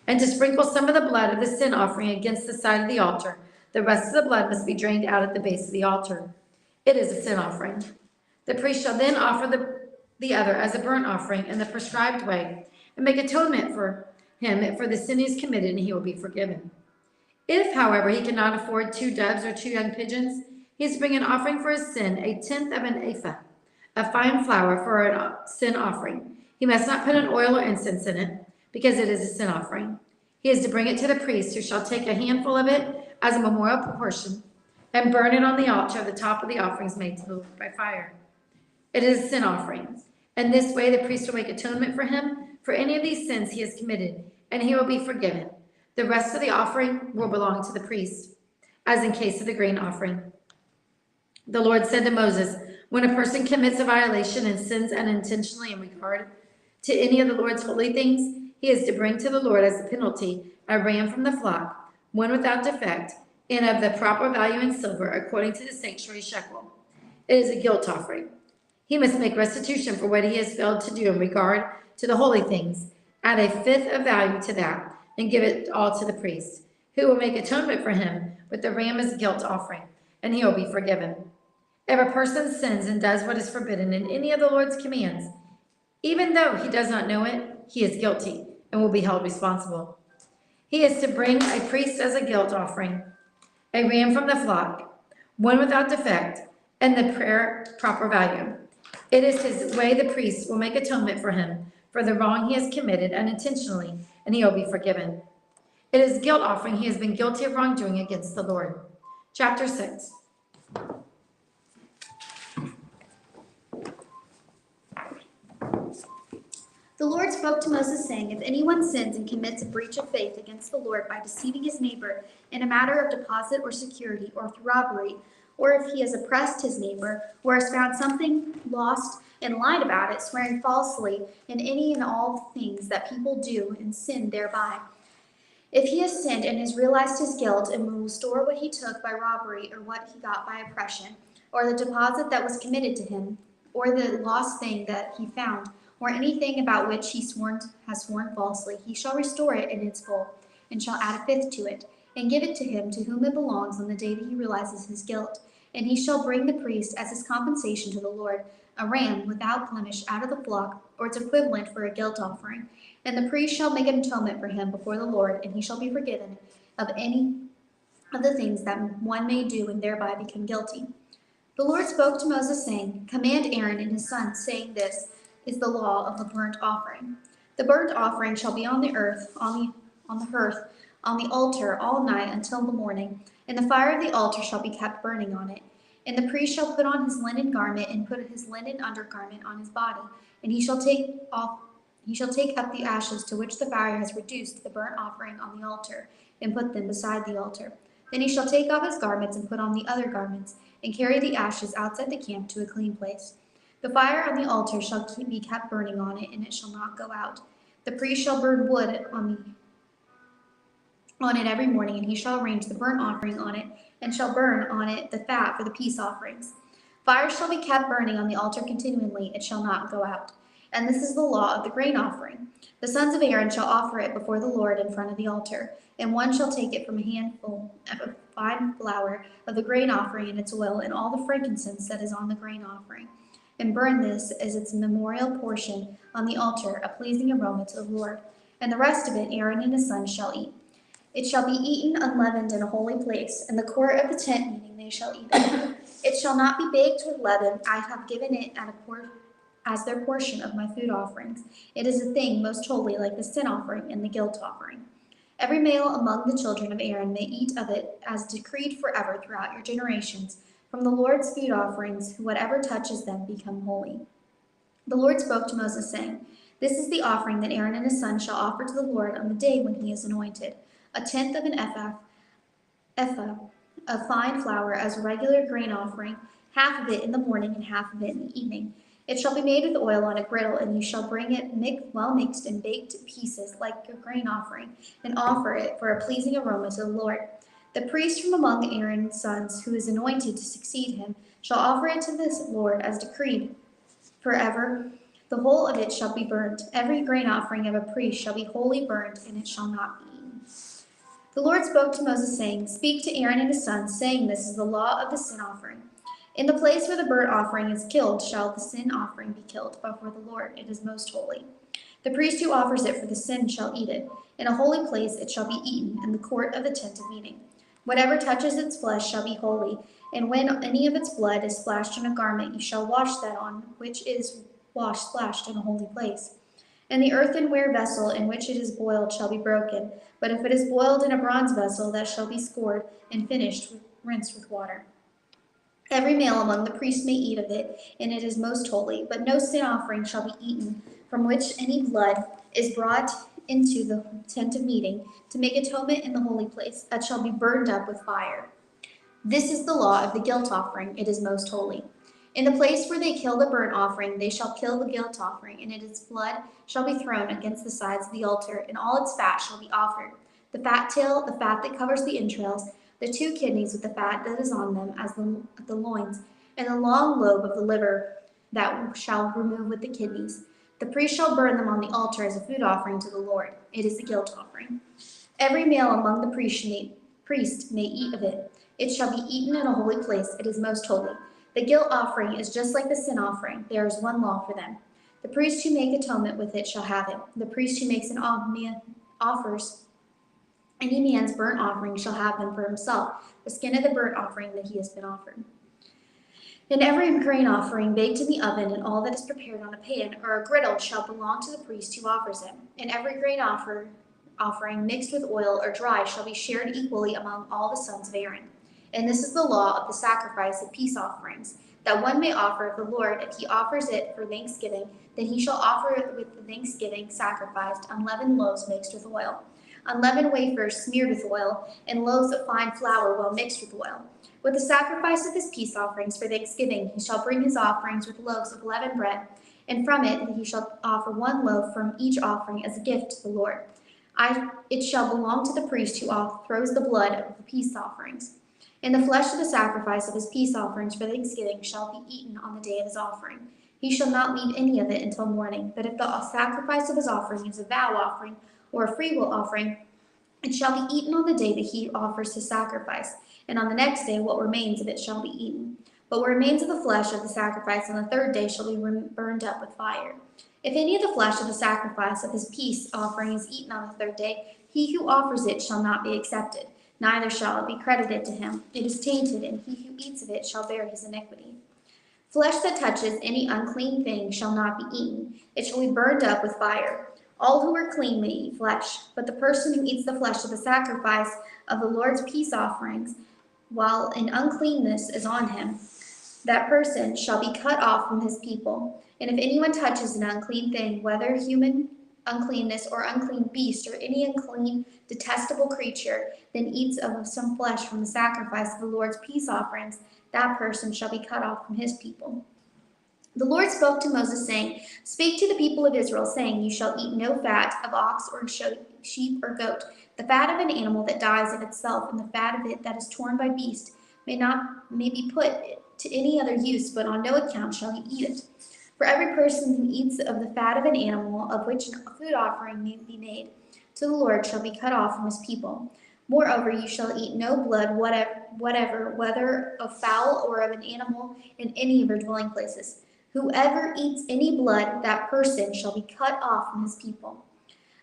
and to sprinkle some of the blood of the sin offering against the side of the altar. The rest of the blood must be drained out at the base of the altar. It is a sin offering. The priest shall then offer the other as a burnt offering in the prescribed way, and make atonement for him for the sin he has committed, and he will be forgiven. If, however, he cannot afford 2 doves or 2 young pigeons, he is to bring an offering for his sin, a tenth of an ephah of fine flour for a sin offering. He must not put an oil or incense in it, because it is a sin offering. He is to bring it to the priest, who shall take a handful of it as a memorial proportion, and burn it on the altar at the top of the offerings made to the Lord by fire. It is a sin offering. In this way, the priest will make atonement for him for any of these sins he has committed, and he will be forgiven. The rest of the offering will belong to the priest, as in case of the grain offering. The Lord said to Moses, when a person commits a violation and sins unintentionally in regard to any of the Lord's holy things, he is to bring to the Lord as a penalty a ram from the flock, one without defect, and of the proper value in silver, according to the sanctuary shekel. It is a guilt offering. He must make restitution for what he has failed to do in regard to the holy things, add a fifth of value to that, and give it all to the priest, who will make atonement for him with the ram as a guilt offering, and he will be forgiven. If a person sins and does what is forbidden in any of the Lord's commands, even though he does not know it, he is guilty and will be held responsible. He is to bring a priest as a guilt offering, a ram from the flock, one without defect, and the proper value. It is his way the priest will make atonement for him for the wrong he has committed unintentionally, and he will be forgiven. It is guilt offering he has been guilty of wrongdoing against the Lord. Chapter 6. The Lord spoke to Moses, saying, if anyone sins and commits a breach of faith against the Lord by deceiving his neighbor in a matter of deposit or security or through robbery, or if he has oppressed his neighbor, or has found something lost and lied about it, swearing falsely in any and all things that people do and sin thereby. If he has sinned and has realized his guilt and will restore what he took by robbery or what he got by oppression, or the deposit that was committed to him, or the lost thing that he found, or anything about which he has sworn falsely, he shall restore it in its full, and shall add a fifth to it, and give it to him to whom it belongs on the day that he realizes his guilt. And he shall bring the priest as his compensation to the Lord a ram without blemish out of the flock, or its equivalent for a guilt offering. And the priest shall make an atonement for him before the Lord, and he shall be forgiven of any of the things that one may do and thereby become guilty. The Lord spoke to Moses, saying, command Aaron and his sons, saying, this is the law of the burnt offering. The burnt offering shall be on the hearth, on the altar all night until the morning, and the fire of the altar shall be kept burning on it. And the priest shall put on his linen garment and put his linen undergarment on his body, and he shall take up the ashes to which the fire has reduced the burnt offering on the altar, and put them beside the altar. Then he shall take off his garments and put on the other garments, and carry the ashes outside the camp to a clean place. The fire on the altar shall be kept burning on it, and it shall not go out. The priest shall burn wood on it every morning, and he shall arrange the burnt offering on it, and shall burn on it the fat for the peace offerings. Fire shall be kept burning on the altar continually, it shall not go out. And this is the law of the grain offering. The sons of Aaron shall offer it before the Lord in front of the altar, and one shall take it from a handful of fine flour of the grain offering and its oil, and all the frankincense that is on the grain offering, and burn this as its memorial portion on the altar, a pleasing aroma to the Lord. And the rest of it Aaron and his sons shall eat. It shall be eaten unleavened in a holy place. In the court of the tent meeting they shall eat it. It shall not be baked with leaven. I have given it as their portion of my food offerings. It is a thing most holy, like the sin offering and the guilt offering. Every male among the children of Aaron may eat of it as decreed forever throughout your generations. From the Lord's food offerings, whatever touches them become holy. The Lord spoke to Moses, saying, this is the offering that Aaron and his sons shall offer to the Lord on the day when he is anointed. A tenth of an ephah of fine flour as a regular grain offering, half of it in the morning and half of it in the evening. It shall be made with oil on a griddle, and you shall bring it well mixed and baked pieces like your grain offering, and offer it for a pleasing aroma to the Lord. The priest from among Aaron's sons, who is anointed to succeed him, shall offer it to the Lord as decreed forever. The whole of it shall be burnt. Every grain offering of a priest shall be wholly burnt, and it shall not be eaten. The Lord spoke to Moses, saying, Speak to Aaron and his sons, saying, This is the law of the sin offering. In the place where the burnt offering is killed shall the sin offering be killed before the Lord. It is most holy. The priest who offers it for the sin shall eat it. In a holy place it shall be eaten, in the court of the tent of meeting. Whatever touches its flesh shall be holy, and when any of its blood is splashed on a garment, you shall wash that on which is splashed in a holy place. And the earthenware vessel in which it is boiled shall be broken, but if it is boiled in a bronze vessel, that shall be scored and rinsed with water. Every male among the priests may eat of it, and it is most holy, but no sin offering shall be eaten from which any blood is brought into the tent of meeting to make atonement in the holy place, that shall be burned up with fire. This is the law of the guilt offering, it is most holy. In the place where they kill the burnt offering, they shall kill the guilt offering, and its blood shall be thrown against the sides of the altar, and all its fat shall be offered. The fat tail, the fat that covers the entrails, the 2 kidneys with the fat that is on them as the loins, and the long lobe of the liver that shall remove with the kidneys. The priest shall burn them on the altar as a food offering to the Lord. It is the guilt offering. Every male among the priests may eat of it. It shall be eaten in a holy place. It is most holy. The guilt offering is just like the sin offering. There is one law for them. The priest who make atonement with it shall have it. The priest who makes offers any man's burnt offering shall have them for himself, the skin of the burnt offering that he has been offered. And every grain offering baked in the oven and all that is prepared on a pan or a griddle shall belong to the priest who offers it. And every grain offering mixed with oil or dry shall be shared equally among all the sons of Aaron. And this is the law of the sacrifice of peace offerings, that one may offer of the Lord. If he offers it for thanksgiving, then he shall offer it with the thanksgiving sacrificed unleavened loaves mixed with oil, unleavened wafers smeared with oil, and loaves of fine flour well mixed with oil. With the sacrifice of his peace offerings for thanksgiving, he shall bring his offerings with loaves of leavened bread, and from it he shall offer 1 loaf from each offering as a gift to the Lord. It shall belong to the priest who throws the blood of the peace offerings. And the flesh of the sacrifice of his peace offerings for thanksgiving shall be eaten on the day of his offering. He shall not eat any of it until morning. But if the sacrifice of his offering is a vow offering or a freewill offering, it shall be eaten on the day that he offers his sacrifice. And on the next day what remains of it shall be eaten. But what remains of the flesh of the sacrifice on the 3rd day shall be burned up with fire. If any of the flesh of the sacrifice of his peace offering is eaten on the 3rd day, he who offers it shall not be accepted, neither shall it be credited to him. It is tainted, and he who eats of it shall bear his iniquity. Flesh that touches any unclean thing shall not be eaten. It shall be burned up with fire. All who are clean may eat flesh, but the person who eats the flesh of the sacrifice of the Lord's peace offerings, while an uncleanness is on him, that person shall be cut off from his people. And if anyone touches an unclean thing, whether human uncleanness or unclean beast or any unclean, detestable creature, then eats of some flesh from the sacrifice of the Lord's peace offerings, that person shall be cut off from his people. The Lord spoke to Moses, saying, Speak to the people of Israel, saying, You shall eat no fat of ox or sheep or goat. The fat of an animal that dies of itself, and the fat of it that is torn by beast, may be put to any other use, but on no account shall you eat it. For every person who eats of the fat of an animal, of which a food offering may be made to the Lord, shall be cut off from his people. Moreover, you shall eat no blood whatever, whether of fowl or of an animal, in any of your dwelling places. Whoever eats any blood, that person shall be cut off from his people.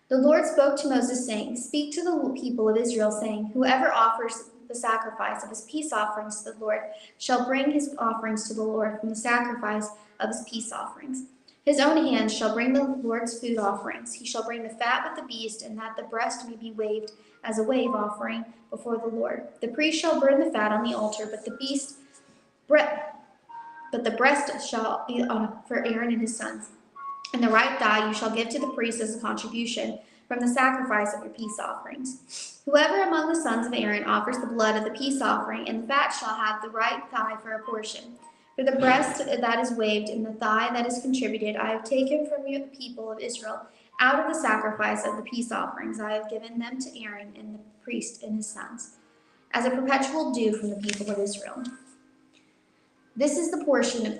The Lord spoke to Moses, saying, Speak to the people of Israel, saying, Whoever offers the sacrifice of his peace offerings to the Lord shall bring his offerings to the Lord from the sacrifice of his peace offerings. His own hands shall bring the Lord's food offerings. He shall bring the fat with the beast, and that the breast may be waved as a wave offering before the Lord. The priest shall burn the fat on the altar, but the breast shall be for Aaron and his sons. And the right thigh you shall give to the priest as a contribution from the sacrifice of your peace offerings. Whoever among the sons of Aaron offers the blood of the peace offering, and the fat shall have the right thigh for a portion. For the breast that is waved and the thigh that is contributed, I have taken from you the people of Israel out of the sacrifice of the peace offerings. I have given them to Aaron and the priest and his sons. as a perpetual due from the people of Israel. This is the portion of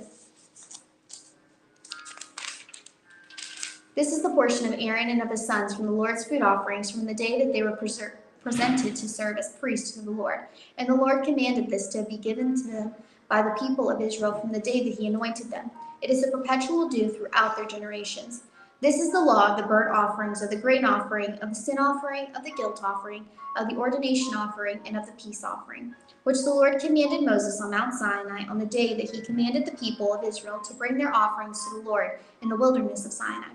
Aaron and of his sons from the Lord's food offerings from the day that they were presented to serve as priests to the Lord. And the Lord commanded this to be given to them by the people of Israel from the day that he anointed them. It is a perpetual due throughout their generations. This is the law of the burnt offerings, of the grain offering, of the sin offering, of the guilt offering, of the ordination offering, and of the peace offering, which the Lord commanded Moses on Mount Sinai on the day that he commanded the people of Israel to bring their offerings to the Lord in the wilderness of Sinai.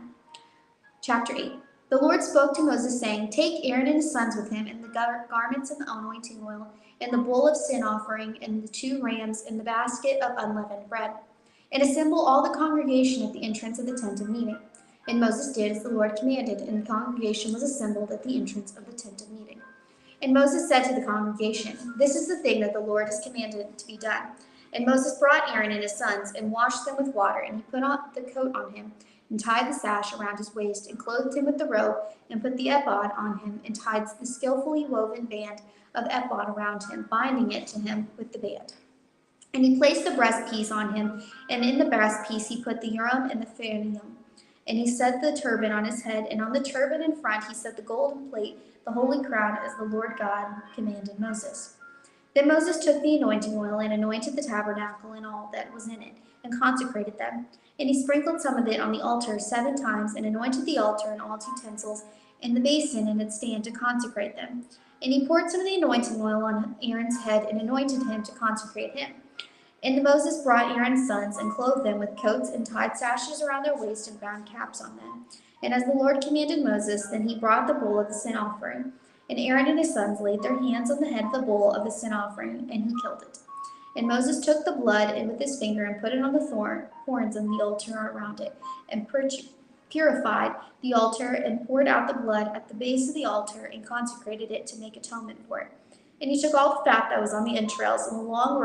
Chapter 8. The Lord spoke to Moses, saying, Take Aaron and his sons with him, and the garments and the anointing oil, and the bowl of sin offering, and the 2 rams, and the basket of unleavened bread, and assemble all the congregation at the entrance of the tent of meeting. And Moses did as the Lord commanded, and the congregation was assembled at the entrance of the tent of meeting. And Moses said to the congregation, This is the thing that the Lord has commanded to be done. And Moses brought Aaron and his sons, and washed them with water, and he put on the coat on him, and tied the sash around his waist, and clothed him with the robe, and put the ephod on him, and tied the skillfully woven band of ephod around him, binding it to him with the band. And he placed the breastpiece on him, and in the breastpiece he put the Urim and the Thummim. And he set the turban on his head, and on the turban in front he set the golden plate, the holy crown, as the Lord God commanded Moses. Then Moses took the anointing oil and anointed the tabernacle and all that was in it, and consecrated them. And he sprinkled some of it on the altar 7 times, and anointed the altar and all its utensils, and the basin and its stand to consecrate them. And he poured some of the anointing oil on Aaron's head, and anointed him to consecrate him. And Moses brought Aaron's sons, and clothed them with coats, and tied sashes around their waist, and bound caps on them. And as the Lord commanded Moses, then he brought the bull of the sin offering. And Aaron and his sons laid their hands on the head of the bull of the sin offering, and he killed it. And Moses took the blood and with his finger and put it on the horns on the altar around it, and purified the altar, and poured out the blood at the base of the altar, and consecrated it to make atonement for it. And he took all the fat that was on the entrails, and the long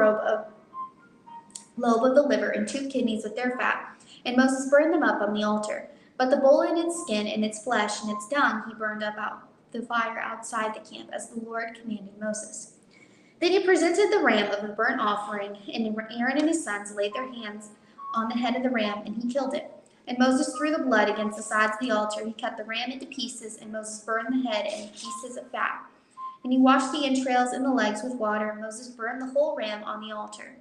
lobe of the liver, and 2 kidneys with their fat, and Moses burned them up on the altar. But the bull and its skin and its flesh and its dung he burned up out the fire outside the camp, as the Lord commanded Moses. Then he presented the ram of the burnt offering, and Aaron and his sons laid their hands on the head of the ram, and he killed it. And Moses threw the blood against the sides of the altar. He cut the ram into pieces, and Moses burned the head and the pieces of fat. And he washed the entrails and the legs with water, and Moses burned the whole ram on the altar.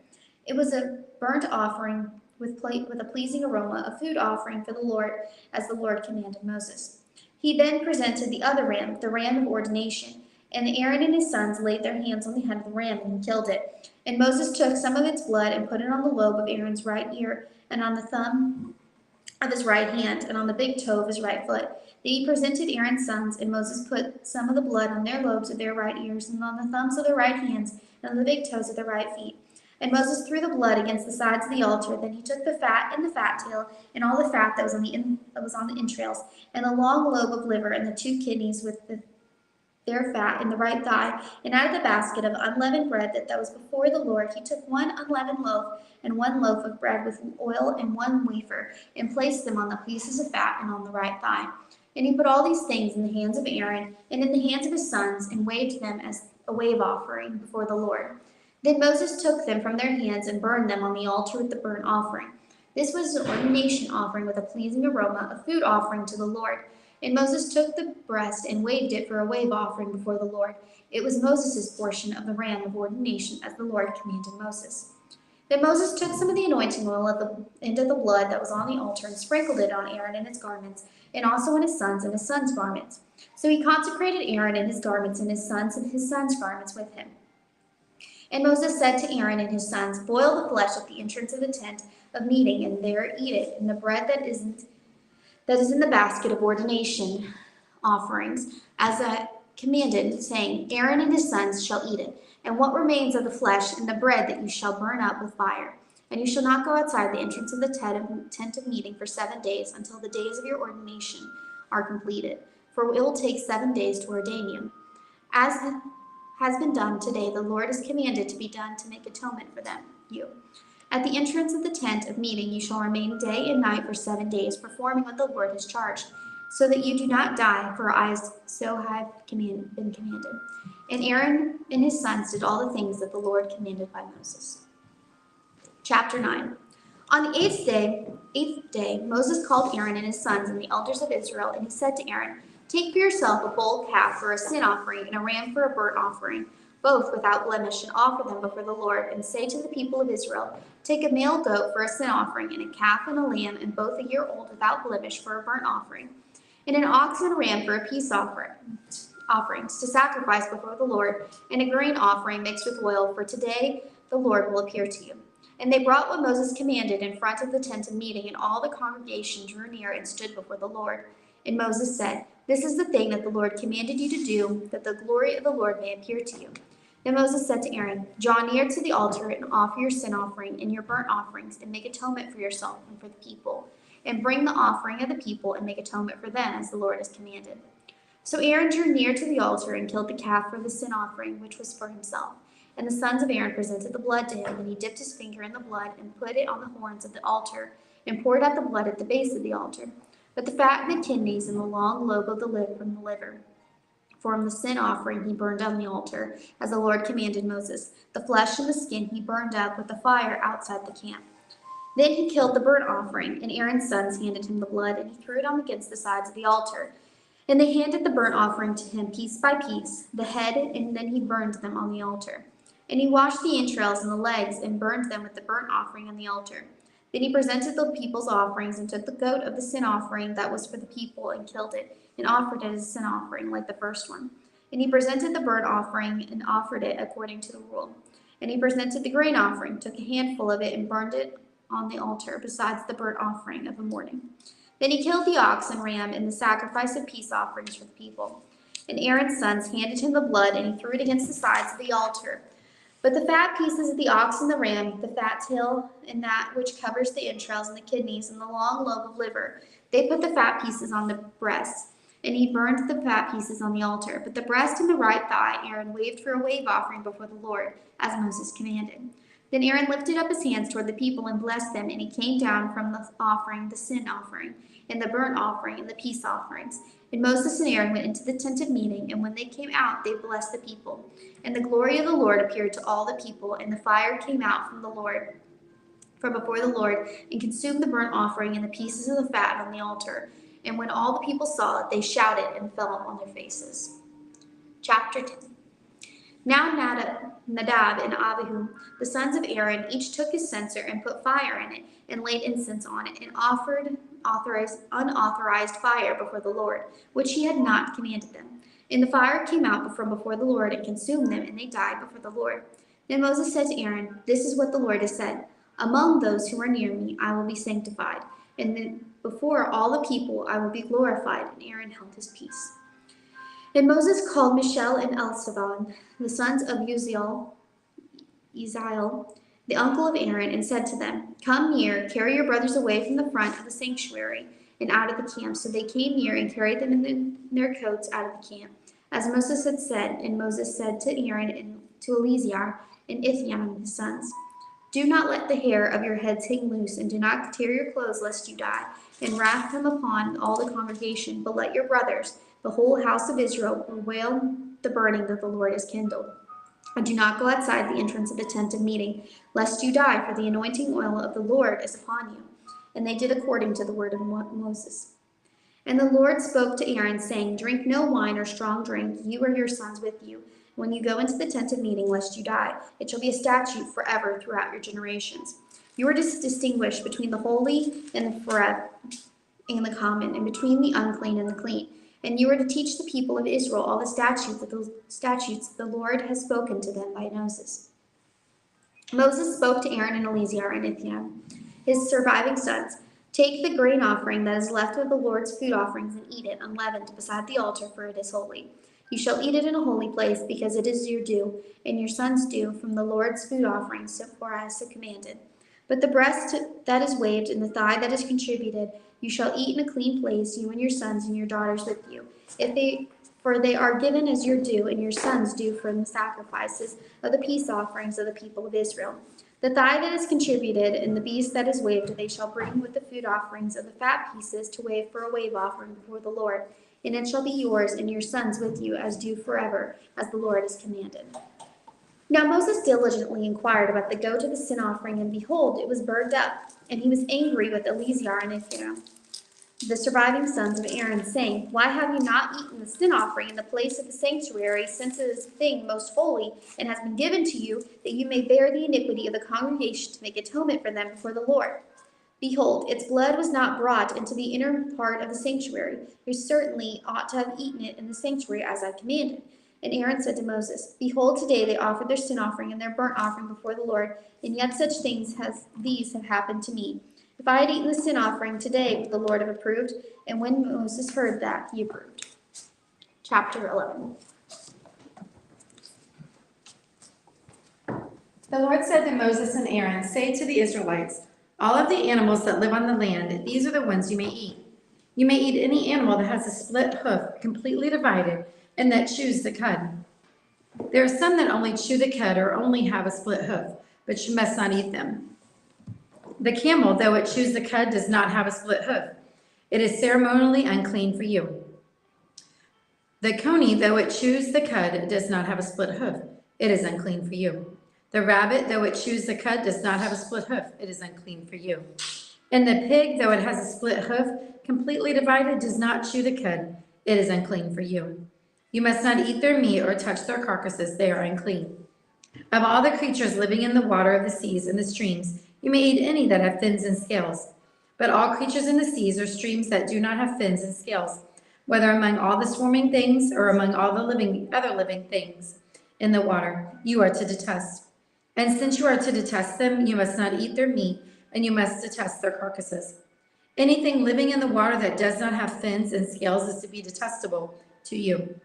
It was a burnt offering with a pleasing aroma, a food offering for the Lord, as the Lord commanded Moses. He then presented the other ram, the ram of ordination. And Aaron and his sons laid their hands on the head of the ram, and he killed it. And Moses took some of its blood and put it on the lobe of Aaron's right ear, and on the thumb of his right hand, and on the big toe of his right foot. Then he presented Aaron's sons, and Moses put some of the blood on their lobes of their right ears, and on the thumbs of their right hands, and on the big toes of their right feet. And Moses threw the blood against the sides of the altar. Then he took the fat and the fat tail, and all the fat that was on the entrails, and the long lobe of liver, and the 2 kidneys with their fat in the right thigh, and out of the basket of unleavened bread that was before the Lord, he took 1 unleavened loaf and 1 loaf of bread with oil and 1 wafer, and placed them on the pieces of fat and on the right thigh. And he put all these things in the hands of Aaron and in the hands of his sons, and waved them as a wave offering before the Lord. Then Moses took them from their hands and burned them on the altar with the burnt offering. This was an ordination offering with a pleasing aroma, a food offering to the Lord. And Moses took the breast and waved it for a wave offering before the Lord. It was Moses' portion of the ram of ordination, as the Lord commanded Moses. Then Moses took some of the anointing oil at the end of the blood that was on the altar, and sprinkled it on Aaron and his garments, and also on his sons' garments. So he consecrated Aaron and his garments, and his sons' garments with him. And Moses said to Aaron and his sons, Boil the flesh at the entrance of the tent of meeting, and there eat it, and the bread that is in the basket of ordination offerings, as I commanded, saying, Aaron and his sons shall eat it, and what remains of the flesh and the bread that you shall burn up with fire. And you shall not go outside the entrance of the tent of meeting for 7 days, until the days of your ordination are completed. For it will take 7 days to ordain you. As has been done today, the Lord has commanded to be done to make atonement for you. At the entrance of the tent of meeting you shall remain day and night for 7 days, performing what the Lord has charged, so that you do not die, for I so have been commanded. And Aaron and his sons did all the things that the Lord commanded by Moses. Chapter 9. On the eighth day, Moses called Aaron and his sons and the elders of Israel, and he said to Aaron, "Take for yourself a bull calf for a sin offering and a ram for a burnt offering, both without blemish, and offer them before the Lord, and say to the people of Israel, take a male goat for a sin offering, and a calf and a lamb, and both a year old without blemish for a burnt offering, and an ox and a ram for a peace offerings to sacrifice before the Lord, and a grain offering mixed with oil, for today the Lord will appear to you." And they brought what Moses commanded in front of the tent of meeting, and all the congregation drew near and stood before the Lord. And Moses said, "This is the thing that the Lord commanded you to do, that the glory of the Lord may appear to you." Then Moses said to Aaron, "Draw near to the altar and offer your sin offering and your burnt offerings, and make atonement for yourself and for the people. And bring the offering of the people and make atonement for them, as the Lord has commanded." So Aaron drew near to the altar and killed the calf for the sin offering, which was for himself. And the sons of Aaron presented the blood to him, and he dipped his finger in the blood and put it on the horns of the altar, and poured out the blood at the base of the altar. But the fat and the kidneys and the long lobe of the liver from the liver, from the sin offering he burned on the altar, as the Lord commanded Moses. The flesh and the skin he burned up with the fire outside the camp. Then he killed the burnt offering, and Aaron's sons handed him the blood, and he threw it on against the sides of the altar. And they handed the burnt offering to him piece by piece, the head, and then he burned them on the altar. And he washed the entrails and the legs, and burned them with the burnt offering on the altar. Then he presented the people's offerings, and took the goat of the sin offering that was for the people, and killed it, and offered it as a sin offering, like the first one. And he presented the burnt offering, and offered it according to the rule. And he presented the grain offering, took a handful of it, and burned it on the altar, besides the burnt offering of the morning. Then he killed the ox and ram in the sacrifice of peace offerings for the people. And Aaron's sons handed him the blood, and he threw it against the sides of the altar. But the fat pieces of the ox and the ram, the fat tail, and that which covers the entrails and the kidneys, and the long lobe of liver, they put the fat pieces on the breast, and he burned the fat pieces on the altar. But the breast and the right thigh Aaron waved for a wave offering before the Lord, as Moses commanded. Then Aaron lifted up his hands toward the people and blessed them, and he came down from the offering, the sin offering, and the burnt offering, and the peace offerings. And Moses and Aaron went into the tent of meeting, and when they came out, they blessed the people. And the glory of the Lord appeared to all the people, and the fire came out from before the Lord, and consumed the burnt offering and the pieces of the fat on the altar. And when all the people saw it, they shouted and fell on their faces. Chapter 10. Now Nadab and Abihu, the sons of Aaron, each took his censer and put fire in it, and laid incense on it, and offered unauthorized fire before the Lord, which he had not commanded them. And the fire came out from before the Lord and consumed them, and they died before the Lord. Then Moses said to Aaron, "This is what the Lord has said. Among those who are near me I will be sanctified, and then before all the people I will be glorified." And Aaron held his peace. And Moses called Mishael and Elzaphan, the sons of Uzziel, the uncle of Aaron, and said to them, "Come near, carry your brothers away from the front of the sanctuary and out of the camp." So they came near and carried them in their coats out of the camp, as Moses had said. And Moses said to Aaron and to Eleazar and Ithiam his sons, "Do not let the hair of your heads hang loose, and do not tear your clothes lest you die, and wrath come upon all the congregation, but let your brothers, the whole house of Israel, bewail the burning that the Lord has kindled. And do not go outside the entrance of the tent of meeting, lest you die, for the anointing oil of the Lord is upon you." And they did according to the word of Moses. And the Lord spoke to Aaron, saying, "Drink no wine or strong drink, you or your sons with you, when you go into the tent of meeting, lest you die. It shall be a statute forever throughout your generations. You are to distinguish between the holy and the forever and the common, and between the unclean and the clean. And you are to teach the people of Israel all the statutes that the Lord has spoken to them by Moses." Moses spoke to Aaron and Eleazar and Ithiam, his surviving sons, "Take the grain offering that is left of the Lord's food offerings and eat it unleavened beside the altar, for it is holy. You shall eat it in a holy place, because it is your due, and your sons' due, from the Lord's food offerings, so far as commanded. But the breast that is waved and the thigh that is contributed, you shall eat in a clean place, you and your sons and your daughters with you. For they are given as your due, and your sons' due from the sacrifices of the peace offerings of the people of Israel. The thigh that is contributed and the beast that is waved they shall bring with the food offerings of the fat pieces to wave for a wave offering before the Lord. and it shall be yours and your sons with you as due forever, as the Lord has commanded. Now Moses diligently inquired about the goat of the sin offering, and behold, it was burned up, and he was angry with Eleazar and Ithamar, the surviving sons of Aaron, saying, Why have you not eaten the sin offering in the place of the sanctuary, since it is a thing most holy, and has been given to you, that you may bear the iniquity of the congregation to make atonement for them before the Lord? Behold, its blood was not brought into the inner part of the sanctuary. You certainly ought to have eaten it in the sanctuary as I commanded. And Aaron said to Moses, Behold, today they offered their sin offering and their burnt offering before the Lord, and yet such things as these have happened to me. If I had eaten the sin offering today, would the Lord have approved? And when Moses heard that, he approved. Chapter 11. The Lord said to Moses and Aaron, Say to the Israelites, all of the animals that live on the land, these are the ones you may eat. You may eat any animal that has a split hoof, completely divided, and that chews the cud. There are some that only chew the cud or only have a split hoof, but you must not eat them. The camel, though it chews the cud, does not have a split hoof. It is ceremonially unclean for you. The coney, though it chews the cud, does not have a split hoof. It is unclean for you. The rabbit, though it chews the cud, does not have a split hoof. It is unclean for you. And the pig, though it has a split hoof, completely divided, does not chew the cud. It is unclean for you. You must not eat their meat or touch their carcasses. They are unclean. Of all the creatures living in the water of the seas and the streams, you may eat any that have fins and scales. But all creatures in the seas or streams that do not have fins and scales, whether among all the swarming things or among all the other living things in the water, you are to detest. And since you are to detest them, you must not eat their meat, and you must detest their carcasses. Anything living in the water that does not have fins and scales is to be detestable to you.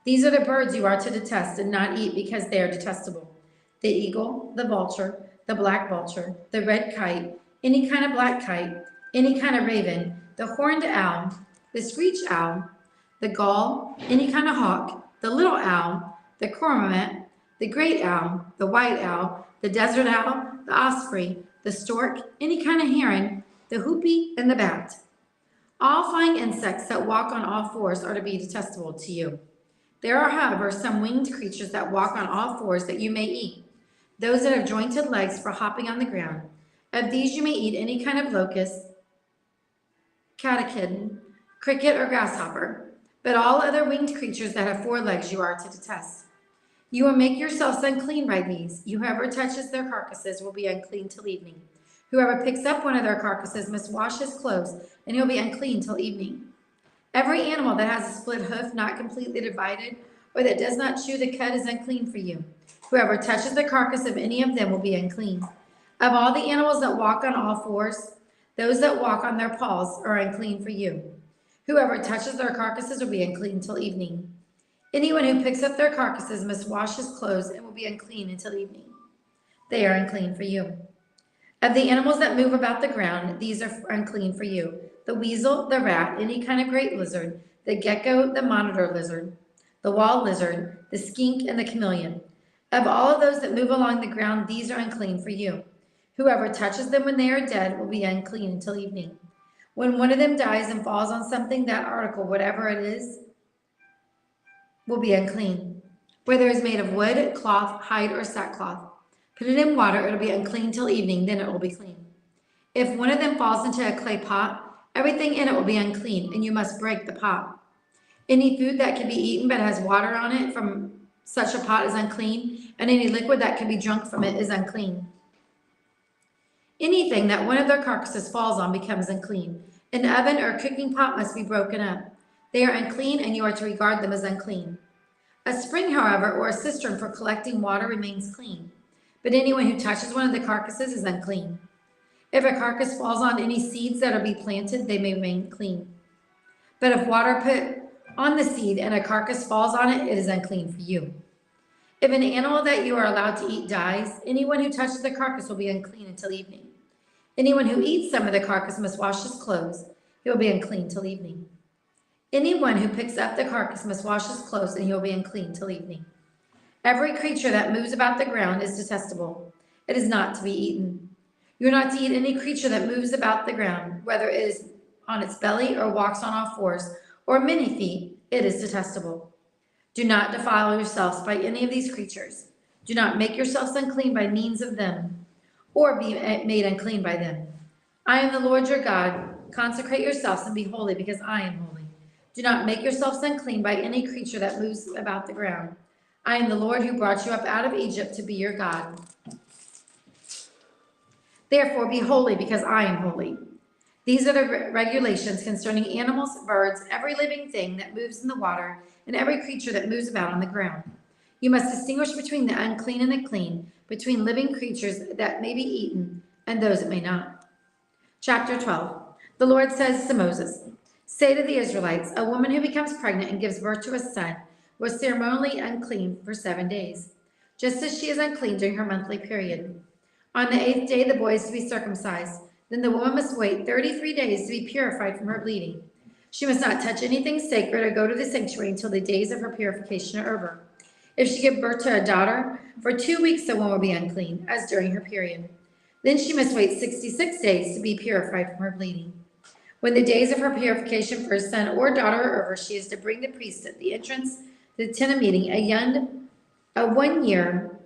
These are the birds you are to detest and not eat because they are detestable: the eagle, the vulture, the black vulture, the red kite, any kind of black kite, any kind of raven, the horned owl, the screech owl, the gull, any kind of hawk, the little owl, the cormorant, the great owl, the white owl, the desert owl, the osprey, the stork, any kind of heron, the hoopie, and the bat. All flying insects that walk on all fours are to be detestable to you. There are, however, some winged creatures that walk on all fours that you may eat, those that have jointed legs for hopping on the ground. Of these you may eat any kind of locust, catechid, cricket, or grasshopper, but all other winged creatures that have 4 legs you are to detest. You will make yourselves unclean by these. Whoever touches their carcasses will be unclean till evening. Whoever picks up one of their carcasses must wash his clothes, and he'll be unclean till evening. Every animal that has a split hoof, not completely divided, or that does not chew the cud is unclean for you. Whoever touches the carcass of any of them will be unclean. Of all the animals that walk on all fours, those that walk on their paws are unclean for you. Whoever touches their carcasses will be unclean till evening. Anyone who picks up their carcasses must wash his clothes and will be unclean until evening. They are unclean for you. Of the animals that move about the ground, these are unclean for you: the weasel, the rat, any kind of great lizard, the gecko, the monitor lizard, the wall lizard, the skink, and the chameleon. Of all of those that move along the ground, these are unclean for you. Whoever touches them when they are dead will be unclean until evening. When one of them dies and falls on something, that article, whatever it is, will be unclean. Whether it is made of wood, cloth, hide, or sackcloth, put it in water, it'll be unclean till evening, then it will be clean. If one of them falls into a clay pot, everything in it will be unclean, and you must break the pot. Any food that can be eaten but has water on it from such a pot is unclean, and any liquid that can be drunk from it is unclean. Anything that one of their carcasses falls on becomes unclean. An oven or cooking pot must be broken up. They are unclean, and you are to regard them as unclean. A spring, however, or a cistern for collecting water remains clean, but anyone who touches one of the carcasses is unclean. If a carcass falls on any seeds that are be planted, they may remain clean. But if water put on the seed and a carcass falls on it, it is unclean for you. If an animal that you are allowed to eat dies, anyone who touches the carcass will be unclean until evening. Anyone who eats some of the carcass must wash his clothes. He will be unclean till evening. Anyone who picks up the carcass must wash his clothes, and he will be unclean till evening. Every creature that moves about the ground is detestable. It is not to be eaten. You are not to eat any creature that moves about the ground, whether it is on its belly or walks on all fours, or many feet, it is detestable. Do not defile yourselves by any of these creatures. Do not make yourselves unclean by means of them, or be made unclean by them. I am the Lord your God. Consecrate yourselves and be holy, because I am holy. Do not make yourselves unclean by any creature that moves about the ground. I am the Lord who brought you up out of Egypt to be your God. Therefore be holy, because I am holy. These are the regulations concerning animals, birds, every living thing that moves in the water, and every creature that moves about on the ground. You must distinguish between the unclean and the clean, between living creatures that may be eaten and those that may not. Chapter 12. The Lord says to Moses, say to the Israelites, a woman who becomes pregnant and gives birth to a son was ceremonially unclean for 7 days, just as she is unclean during her monthly period. On the 8th day, the boy is to be circumcised. Then the woman must wait 33 days to be purified from her bleeding. She must not touch anything sacred or go to the sanctuary until the days of her purification are over. If she gives birth to a daughter, for 2 weeks the woman will be unclean, as during her period. Then she must wait 66 days to be purified from her bleeding. When the days of her purification for a son or daughter are over, she is to bring the priest at the entrance to the tent of meeting a 1-year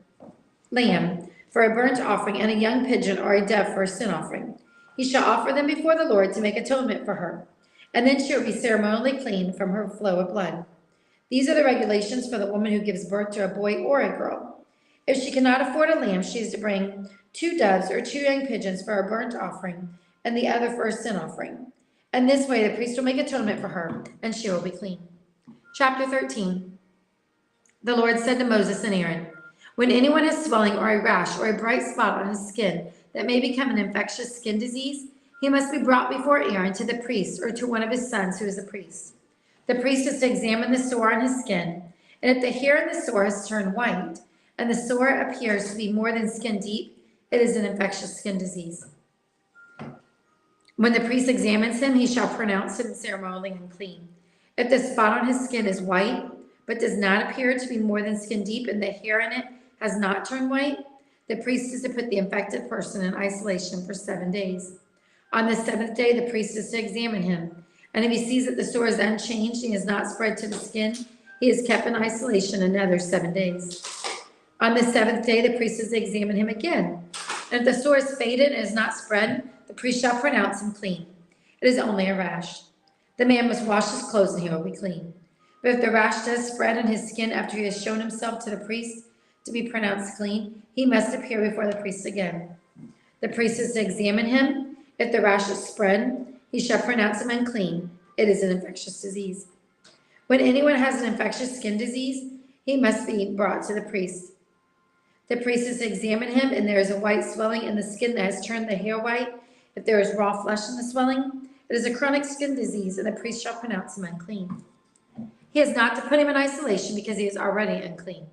lamb for a burnt offering, and a young pigeon or a dove for a sin offering. He shall offer them before the Lord to make atonement for her, and then she will be ceremonially clean from her flow of blood. These are the regulations for the woman who gives birth to a boy or a girl. If she cannot afford a lamb, she is to bring 2 doves or 2 young pigeons for a burnt offering, and the other for a sin offering. And this way the priest will make atonement for her, and she will be clean. Chapter 13. The Lord said to Moses and Aaron, when anyone has swelling or a rash or a bright spot on his skin that may become an infectious skin disease, he must be brought before Aaron to the priest or to one of his sons who is a priest. The priest is to examine the sore on his skin, and if the hair in the sore has turned white, and the sore appears to be more than skin deep, it is an infectious skin disease. When the priest examines him, he shall pronounce him ceremonially unclean. If the spot on his skin is white, but does not appear to be more than skin deep, and the hair in it has not turned white, the priest is to put the infected person in isolation for 7 days. On the 7th day, the priest is to examine him, and if he sees that the sore is unchanged and has not spread to the skin, he is kept in isolation another 7 days. On the 7th day, the priest is to examine him again, and if the sore is faded and is not spread, the priest shall pronounce him clean. It is only a rash. The man must wash his clothes and he will be clean. But if the rash does spread on his skin after he has shown himself to the priest to be pronounced clean, he must appear before the priest again. The priest is to examine him. If the rash is spread, he shall pronounce him unclean. It is an infectious disease. When anyone has an infectious skin disease, he must be brought to the priest. The priest is to examine him, and there is a white swelling in the skin that has turned the hair white. If there is raw flesh in the swelling, it is a chronic skin disease, and the priest shall pronounce him unclean. He is not to put him in isolation because he is already unclean.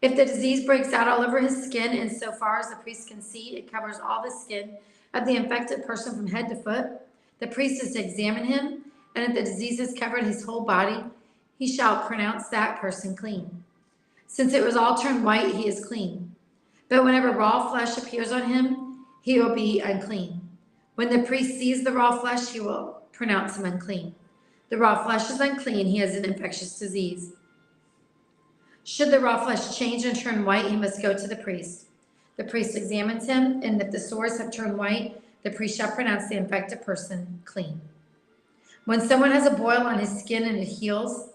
If the disease breaks out all over his skin, and so far as the priest can see, it covers all the skin of the infected person from head to foot, the priest is to examine him, and if the disease has covered his whole body, he shall pronounce that person clean. Since it was all turned white, he is clean. But whenever raw flesh appears on him, he will be unclean. When the priest sees the raw flesh, he will pronounce him unclean. The raw flesh is unclean, he has an infectious disease. Should the raw flesh change and turn white, he must go to the priest. The priest examines him, and if the sores have turned white, the priest shall pronounce the infected person clean. When someone has a boil on his skin and it heals,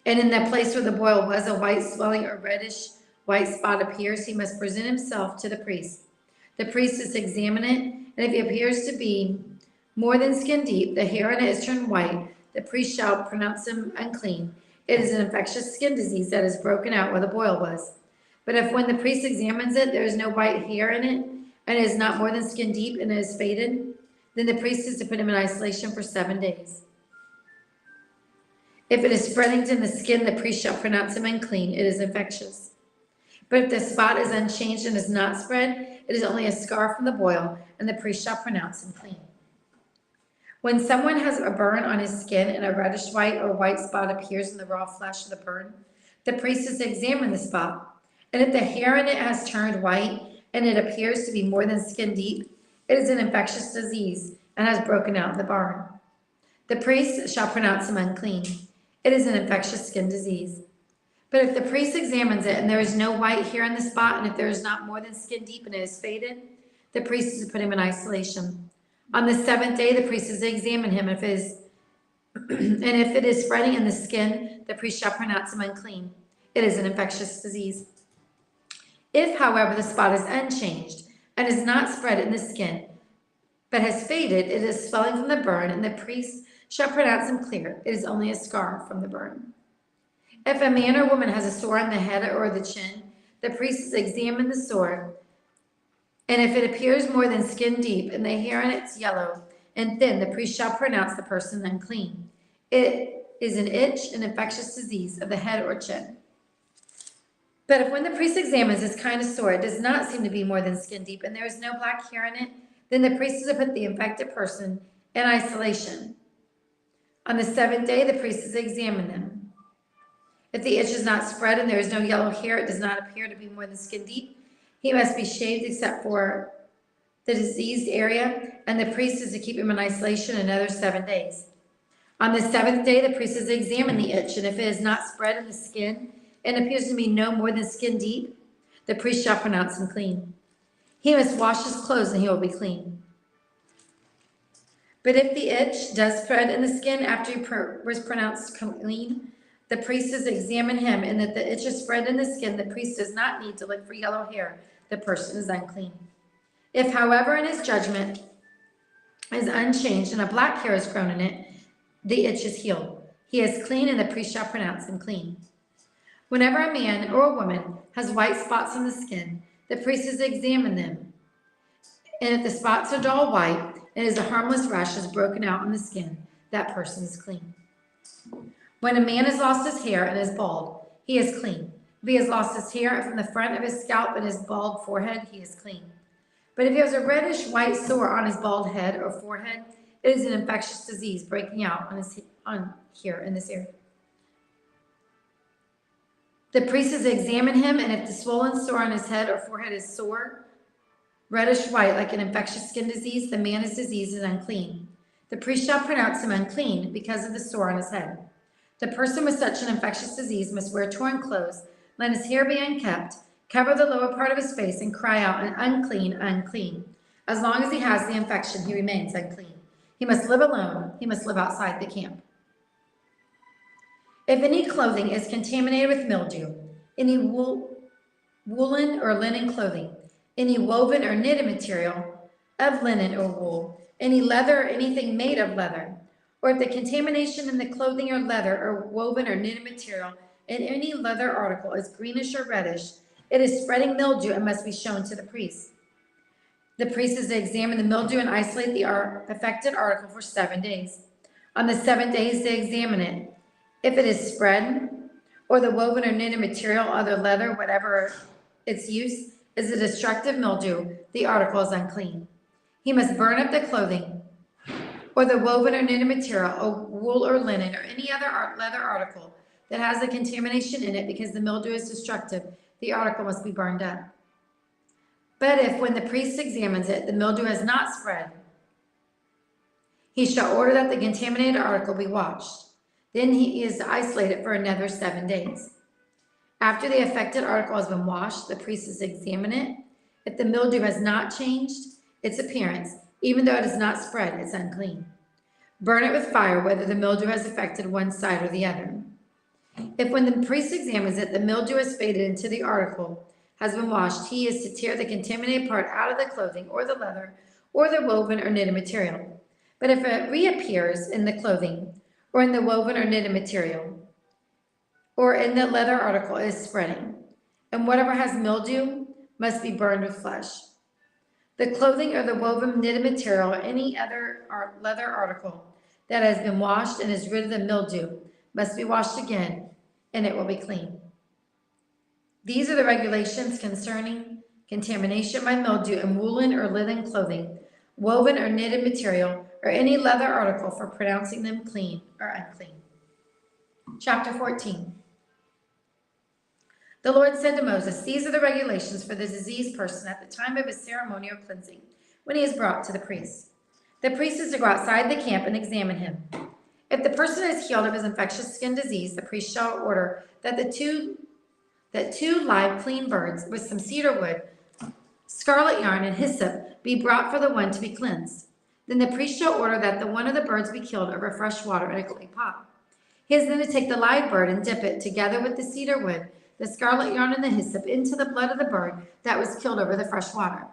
and in that place where the boil was, a white swelling or reddish white spot appears, he must present himself to the priest. The priest is to examine it, and if it appears to be more than skin deep, the hair in it is turned white, the priest shall pronounce him unclean. It is an infectious skin disease that has broken out where the boil was. But if when the priest examines it, there is no white hair in it, and it is not more than skin deep and it is faded, then the priest is to put him in isolation for 7 days. If it is spreading to the skin, the priest shall pronounce him unclean. It is infectious. But if the spot is unchanged and is not spread, it is only a scar from the boil, and the priest shall pronounce him clean. When someone has a burn on his skin and a reddish white or white spot appears in the raw flesh of the burn, the priest is to examine the spot. And if the hair in it has turned white and it appears to be more than skin deep, it is an infectious disease and has broken out in the burn. The priest shall pronounce him unclean. It is an infectious skin disease. But if the priest examines it and there is no white hair in the spot, and if there is not more than skin deep and it is faded, the priest is to put him in isolation. On the 7th day, the priest is to examine him. If it is, and if it is spreading in the skin, the priest shall pronounce him unclean. It is an infectious disease. If, however, the spot is unchanged and is not spread in the skin, but has faded, it is swelling from the burn, and the priest shall pronounce him clear. It is only a scar from the burn. If a man or woman has a sore on the head or the chin, the priest is to examine the sore, and if it appears more than skin deep, and the hair on it is yellow and thin, the priest shall pronounce the person unclean. It is an itch, an infectious disease of the head or chin. But if when the priest examines this kind of sore, it does not seem to be more than skin deep, and there is no black hair in it, then the priest is to put the infected person in isolation. On the 7th day, the priest is to examine them. If the itch is not spread and there is no yellow hair, it does not appear to be more than skin deep, he must be shaved except for the diseased area, and the priest is to keep him in isolation another 7 days. On the 7th day, the priest is to examine the itch, and if it is not spread in the skin and appears to be no more than skin deep, the priest shall pronounce him clean. He must wash his clothes, and he will be clean. But if the itch does spread in the skin after he was pronounced clean, the priest is to examine him, and if the itch is spread in the skin, the priest does not need to look for yellow hair. The person is unclean. If, however, in his judgment is unchanged and a black hair is grown in it, the itch is healed. He is clean, and the priest shall pronounce him clean. Whenever a man or a woman has white spots on the skin, the priest is to examine them. And if the spots are dull white and is a harmless rash is broken out on the skin, that person is clean. When a man has lost his hair and is bald, he is clean. If he has lost his hair from the front of his scalp and his bald forehead, he is clean. But if he has a reddish white sore on his bald head or forehead, it is an infectious disease breaking out on here in this area. The priest is to examine him, and if the swollen sore on his head or forehead is sore, reddish white like an infectious skin disease, the man is diseased and unclean. The priest shall pronounce him unclean because of the sore on his head. The person with such an infectious disease must wear torn clothes, let his hair be unkept, cover the lower part of his face, and cry out, unclean, unclean. As long as he has the infection, he remains unclean. He must live alone. He must live outside the camp. If any clothing is contaminated with mildew, any woolen or linen clothing, any woven or knitted material of linen or wool, any leather or anything made of leather, or if the contamination in the clothing or leather or woven or knitted material in any leather article is greenish or reddish, it is spreading mildew and must be shown to the priest. The priest is to examine the mildew and isolate the affected article for 7 days. On the 7th day, he is to examine it. If it is spread, or the woven or knitted material, other leather, whatever its use, is a destructive mildew, the article is unclean. He must burn up the clothing, or the woven or knitted material, or wool or linen, or any other leather article that has a contamination in it because the mildew is destructive, the article must be burned up. But if, when the priest examines it, the mildew has not spread, he shall order that the contaminated article be washed. Then he is to isolate it for another 7 days. After the affected article has been washed, the priest is to examine it. If the mildew has not changed its appearance, even though it is not spread, it's unclean. Burn it with fire, whether the mildew has affected one side or the other. If when the priest examines it, the mildew has faded into the article, has been washed, he is to tear the contaminated part out of the clothing or the leather or the woven or knitted material. But if it reappears in the clothing or in the woven or knitted material, or in the leather article is spreading, and whatever has mildew must be burned with flesh. The clothing or the woven knitted material or any other leather article that has been washed and is rid of the mildew must be washed again, and it will be clean. These are the regulations concerning contamination by mildew in woolen or linen clothing, woven or knitted material, or any leather article for pronouncing them clean or unclean. Chapter 14. The Lord said to Moses, "These are the regulations for the diseased person at the time of his ceremonial cleansing, when he is brought to the priest. The priest is to go outside the camp and examine him. If the person is healed of his infectious skin disease, the priest shall order that two live clean birds with some cedar wood, scarlet yarn, and hyssop be brought for the one to be cleansed. Then the priest shall order that the one of the birds be killed over fresh water in a clay pot. He is then to take the live bird and dip it, together with the cedar wood, the scarlet yarn, and the hyssop, into the blood of the bird that was killed over the fresh water.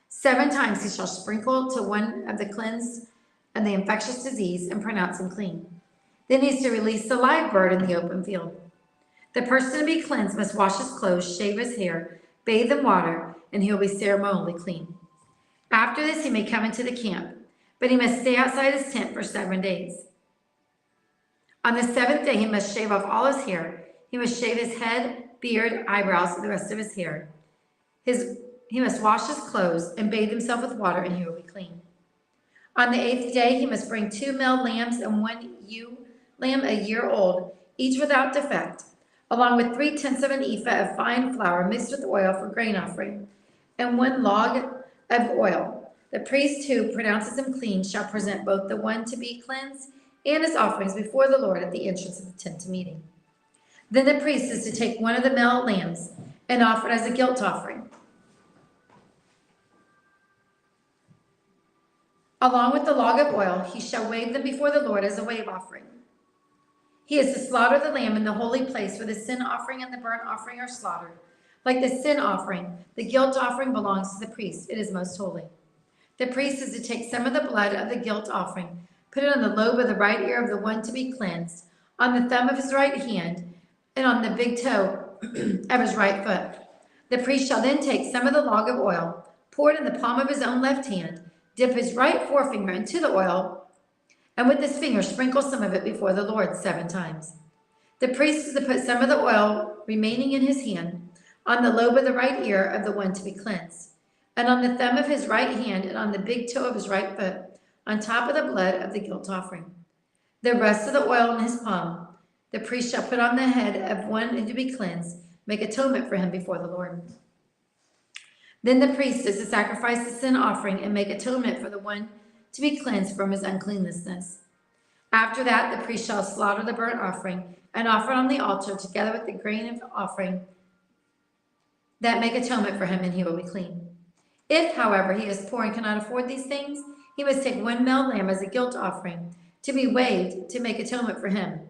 7 times he shall sprinkle to one of the cleansed of the infectious disease and pronounce him clean. Then he is to release the live bird in the open field. The person to be cleansed must wash his clothes, shave his hair, bathe in water, and he will be ceremonially clean. After this he may come into the camp, but he must stay outside his tent for 7 days. On the 7th day he must shave off all his hair. He must shave his head, beard, eyebrows, and the rest of his hair. He must wash his clothes and bathe himself with water, and he will be clean. On the 8th day he must bring 2 male lambs and 1 ewe lamb a year old, each without defect, along with 3/10 of an ephah of fine flour mixed with oil for grain offering, and 1 log of oil. The priest who pronounces him clean shall present both the one to be cleansed and his offerings before the Lord at the entrance of the tent of meeting. Then the priest is to take 1 of the male lambs and offer it as a guilt offering, along with the log of oil. He shall wave them before the Lord as a wave offering. He is to slaughter the lamb in the holy place, where the sin offering and the burnt offering are slaughtered. Like the sin offering, the guilt offering belongs to the priest. It is most holy. The priest is to take some of the blood of the guilt offering, put it on the lobe of the right ear of the one to be cleansed, on the thumb of his right hand, and on the big toe of his right foot. The priest shall then take some of the log of oil, pour it in the palm of his own left hand, dip his right forefinger into the oil, and with his finger sprinkle some of it before the Lord 7 times. The priest is to put some of the oil remaining in his hand on the lobe of the right ear of the one to be cleansed, and on the thumb of his right hand, and on the big toe of his right foot, on top of the blood of the guilt offering. The rest of the oil in his palm the priest shall put on the head of one to be cleansed, make atonement for him before the Lord. Then the priest is to sacrifice the sin offering and make atonement for the one to be cleansed from his uncleanness. After that, the priest shall slaughter the burnt offering and offer it on the altar, together with the grain of offering that make atonement for him, and he will be clean. If, however, he is poor and cannot afford these things, he must take 1 male lamb as a guilt offering, to be waved to make atonement for him,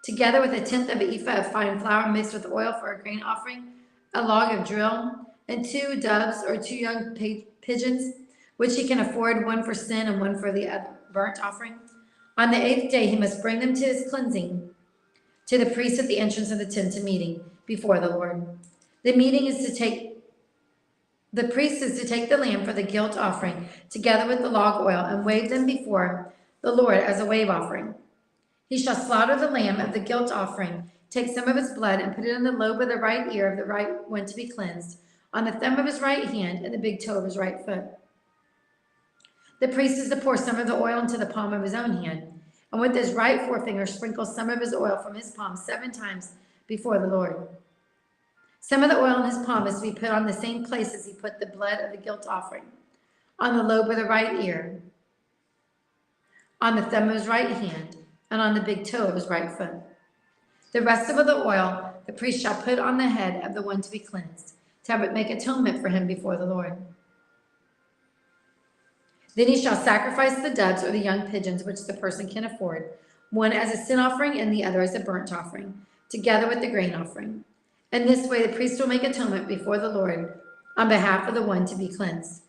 together with 1/10 of an ephah of fine flour mixed with oil for a grain offering, a log of drill, and 2 doves or 2 young pigeons, which he can afford, 1 for sin and 1 for the burnt offering. On the 8th day he must bring them to his cleansing to the priest at the entrance of the tent of meeting before the Lord. The priest is to take the lamb for the guilt offering, together with the log oil, and wave them before the Lord as a wave offering. He shall slaughter the lamb of the guilt offering, take some of its blood, and put it in the lobe of the right ear of the right one to be cleansed, on the thumb of his right hand, and the big toe of his right foot. The priest is to pour some of the oil into the palm of his own hand, and with his right forefinger sprinkle some of his oil from his palm 7 times before the Lord. Some of the oil in his palm is to be put on the same place as he put the blood of the guilt offering, on the lobe of the right ear, on the thumb of his right hand, and on the big toe of his right foot. The rest of the oil the priest shall put on the head of the one to be cleansed, to have it make atonement for him before the Lord. Then he shall sacrifice the doves or the young pigeons, which the person can afford, one as a sin offering and the other as a burnt offering, together with the grain offering. In this way the priest will make atonement before the Lord on behalf of the one to be cleansed.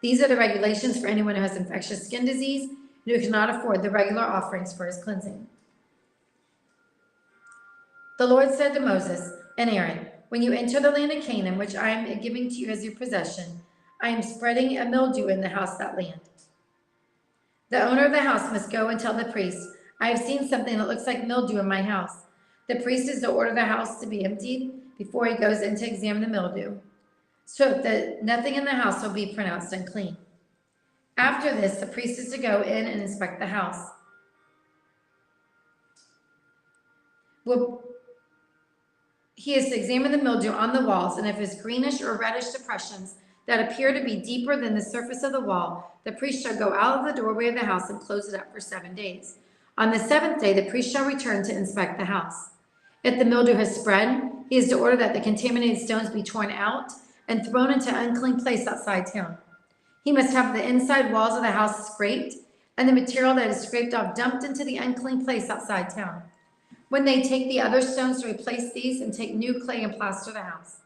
These are the regulations for anyone who has infectious skin disease and who cannot afford the regular offerings for his cleansing. The Lord said to Moses and Aaron, "When you enter the land of Canaan, which I am giving to you as your possession, I am spreading a mildew in the house of that land. The owner of the house must go and tell the priest, 'I have seen something that looks like mildew in my house.' The priest is to order the house to be emptied before he goes in to examine the mildew, so that nothing in the house will be pronounced unclean. After this, the priest is to go in and inspect the house. He is to examine the mildew on the walls, and if it's greenish or reddish depressions that appear to be deeper than the surface of the wall, the priest shall go out of the doorway of the house and close it up for 7 days. On the seventh day, the priest shall return to inspect the house. If the mildew has spread, he is to order that the contaminated stones be torn out and thrown into an unclean place outside town. He must have the inside walls of the house scraped and the material that is scraped off dumped into the unclean place outside town. When they take the other stones to replace these and take new clay and plaster the house.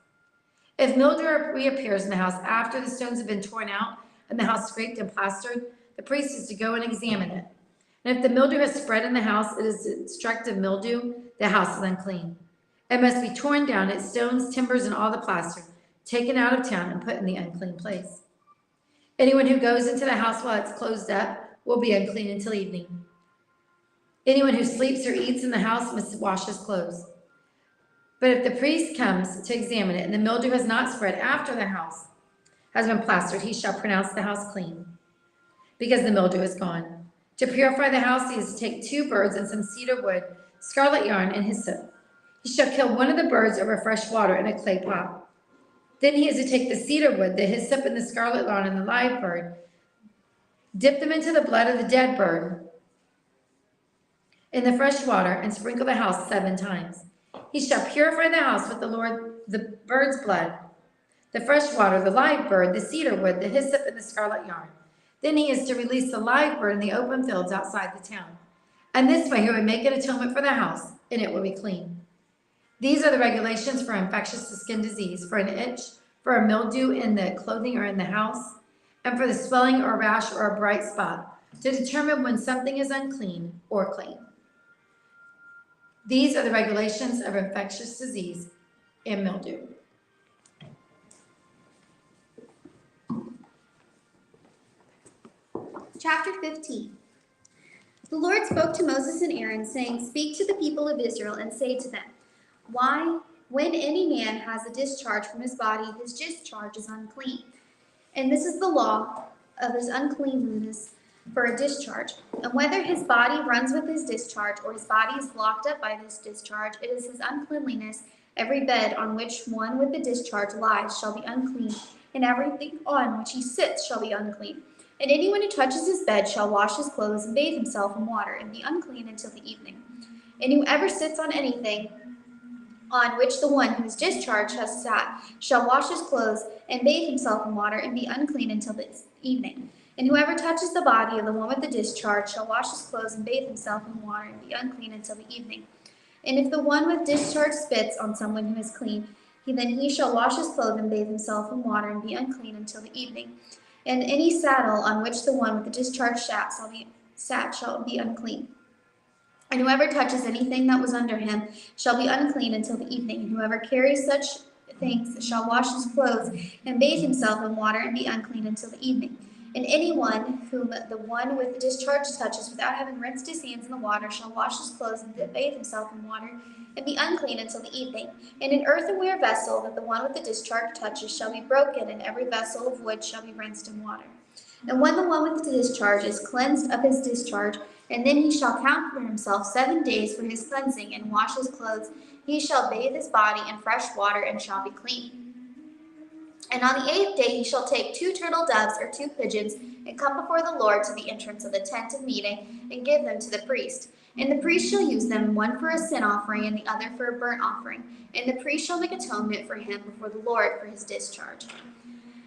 If mildew reappears in the house after the stones have been torn out and the house scraped and plastered, the priest is to go and examine it. And if the mildew has spread in the house, it is destructive mildew, the house is unclean. It must be torn down, its stones, timbers, and all the plaster, taken out of town and put in the unclean place. Anyone who goes into the house while it's closed up will be unclean until evening. Anyone who sleeps or eats in the house must wash his clothes. But if the priest comes to examine it and the mildew has not spread after the house has been plastered, he shall pronounce the house clean, because the mildew is gone. To purify the house, he is to take 2 birds and some cedar wood, scarlet yarn, and hyssop. He shall kill one of the birds over fresh water in a clay pot. Then he is to take the cedar wood, the hyssop, and the scarlet yarn, and the live bird, dip them into the blood of the dead bird in the fresh water, and sprinkle the house 7 times. He shall purify the house with the bird's blood, the fresh water, the live bird, the cedar wood, the hyssop, and the scarlet yarn. Then he is to release the live bird in the open fields outside the town. And this way he will make an atonement for the house, and it will be clean. These are the regulations for infectious skin disease, for an itch, for a mildew in the clothing or in the house, and for the swelling or rash or a bright spot, to determine when something is unclean or clean. These are the regulations of infectious disease and mildew. Chapter 15. The Lord spoke to Moses and Aaron, saying, "Speak to the people of Israel and say to them, when any man has a discharge from his body, his discharge is unclean. And this is the law of his uncleanness for a discharge. And whether his body runs with his discharge or his body is blocked up by this discharge, it is his uncleanliness. Every bed on which one with the discharge lies shall be unclean, and everything on which he sits shall be unclean. And anyone who touches his bed shall wash his clothes and bathe himself in water and be unclean until the evening. And whoever sits on anything on which the one whose discharge has sat shall wash his clothes and bathe himself in water and be unclean until the evening. And whoever touches the body of the one with the discharge shall wash his clothes and bathe himself in water and be unclean until the evening. And if the one with discharge spits on someone who is clean, he shall wash his clothes and bathe himself in water and be unclean until the evening. And any saddle on which the one with the discharge sat shall be unclean. And whoever touches anything that was under him shall be unclean until the evening. And whoever carries such things shall wash his clothes and bathe himself in water and be unclean until the evening. And anyone whom the one with the discharge touches without having rinsed his hands in the water shall wash his clothes and bathe himself in water and be unclean until the evening. And an earthenware vessel that the one with the discharge touches shall be broken, and every vessel of wood shall be rinsed in water. And when the one with the discharge is cleansed of his discharge, and then he shall count for himself 7 days for his cleansing, and wash his clothes, he shall bathe his body in fresh water, and shall be clean. And on the 8th day he shall take 2 turtle doves or 2 pigeons, and come before the Lord to the entrance of the tent of meeting, and give them to the priest. And the priest shall use them, one for a sin offering, and the other for a burnt offering. And the priest shall make atonement for him before the Lord for his discharge.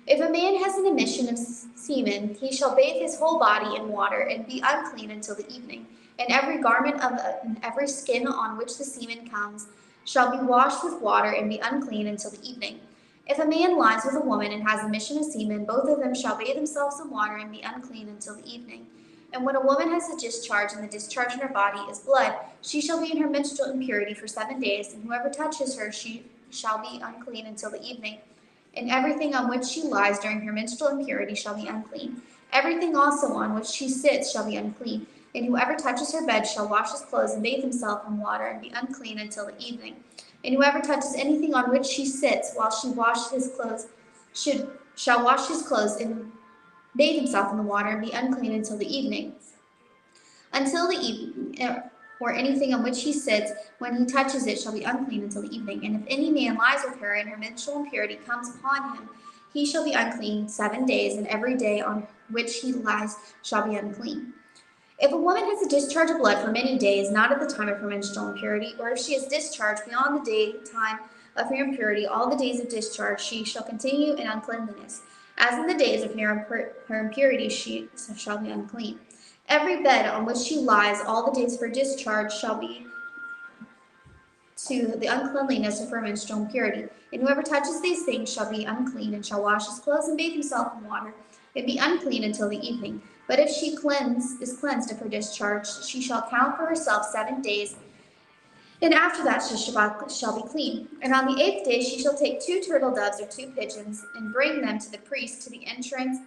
If a man has an emission of semen, he shall bathe his whole body in water, and be unclean until the evening. And every garment and every skin on which the semen comes shall be washed with water, and be unclean until the evening. If a man lies with a woman and has a mission of semen, both of them shall bathe themselves in water and be unclean until the evening. And when a woman has a discharge, and the discharge in her body is blood, she shall be in her menstrual impurity for 7 days, and whoever touches her, she shall be unclean until the evening. And everything on which she lies during her menstrual impurity shall be unclean. Everything also on which she sits shall be unclean. And whoever touches her bed shall wash his clothes and bathe himself in water and be unclean until the evening. And whoever touches anything on which she sits while she washes his clothes shall wash his clothes and bathe himself in the water and be unclean until the evening. Until the evening, or anything on which he sits when he touches it shall be unclean until the evening. And if any man lies with her and her menstrual impurity comes upon him, he shall be unclean 7 days, and every day on which he lies shall be unclean. If a woman has a discharge of blood for many days, not at the time of her menstrual impurity, or if she is discharged beyond the time of her impurity, all the days of discharge she shall continue in uncleanliness. As in the days of her impurity, she shall be unclean. Every bed on which she lies all the days of her discharge shall be to the uncleanliness of her menstrual impurity. And whoever touches these things shall be unclean, and shall wash his clothes and bathe himself in water, and be unclean until the evening. But if she is cleansed of her discharge, she shall count for herself 7 days, and after that she shall be clean. And on the 8th day she shall take 2 turtle doves or 2 pigeons, and bring them to the priest to the entrance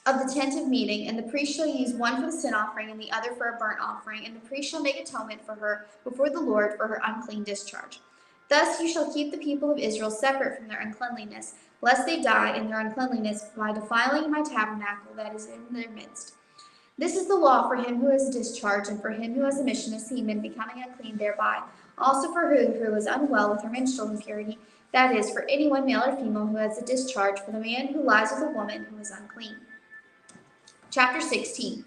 of the tent of meeting, and the priest shall use one for the sin offering and the other for a burnt offering, and the priest shall make atonement for her before the Lord for her unclean discharge. Thus you shall keep the people of Israel separate from their uncleanliness, lest they die in their uncleanliness by defiling my tabernacle that is in their midst. This is the law for him who is discharged, and for him who has a mission of semen, becoming unclean thereby. Also for her who is unwell with her menstrual impurity, that is, for anyone male or female who has a discharge, for the man who lies with a woman who is unclean. Chapter 16.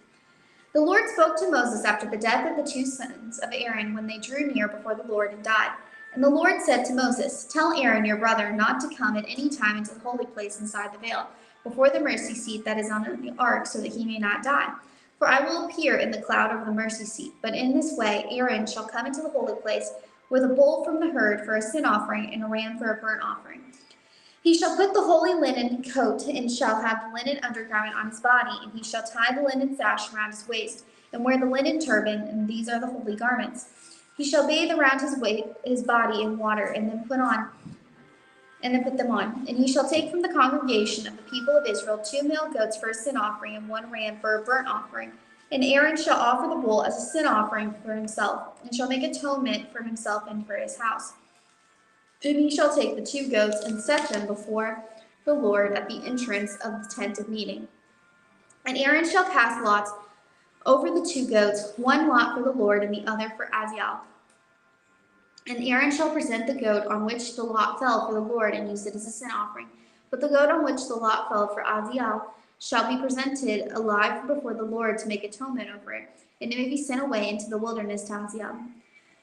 The Lord spoke to Moses after the death of the 2 sons of Aaron when they drew near before the Lord and died. And the Lord said to Moses, Tell Aaron your brother not to come at any time into the holy place inside the veil, before the mercy seat that is on the ark, so that he may not die. For I will appear in the cloud over the mercy seat. But in this way Aaron shall come into the holy place with a bull from the herd for a sin offering and a ram for a burnt offering. He shall put the holy linen coat, and shall have the linen undergarment on his body, and he shall tie the linen sash around his waist, and wear the linen turban, and these are the holy garments. He shall bathe around his body in water, and then put them on. And he shall take from the congregation of the people of Israel 2 male goats for a sin offering, and 1 ram for a burnt offering. And Aaron shall offer the bull as a sin offering for himself, and shall make atonement for himself and for his house. Then he shall take the 2 goats and set them before the Lord at the entrance of the tent of meeting. And Aaron shall cast lots over the 2 goats, 1 lot for the Lord and the other for Azazel. And Aaron shall present the goat on which the lot fell for the Lord and use it as a sin offering. But the goat on which the lot fell for Azazel shall be presented alive before the Lord to make atonement over it, and it may be sent away into the wilderness to Azazel.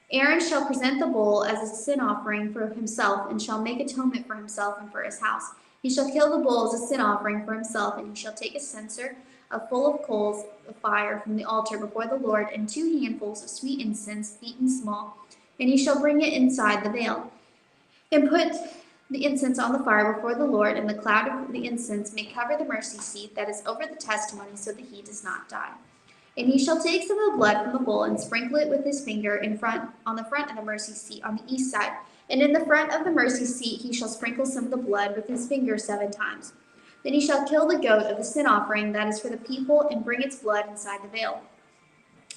Aaron shall present the bull as a sin offering for himself, and shall make atonement for himself and for his house. He shall kill the bull as a sin offering for himself, and he shall take a censer full of coals of fire from the altar before the Lord, and 2 handfuls of sweet incense beaten small, and he shall bring it inside the veil, and put the incense on the fire before the Lord, and the cloud of the incense may cover the mercy seat that is over the testimony, so that he does not die. And he shall take some of the blood from the bull and sprinkle it with his finger on the front of the mercy seat on the east side. And in the front of the mercy seat he shall sprinkle some of the blood with his finger 7 times. Then he shall kill the goat of the sin offering that is for the people, and bring its blood inside the veil.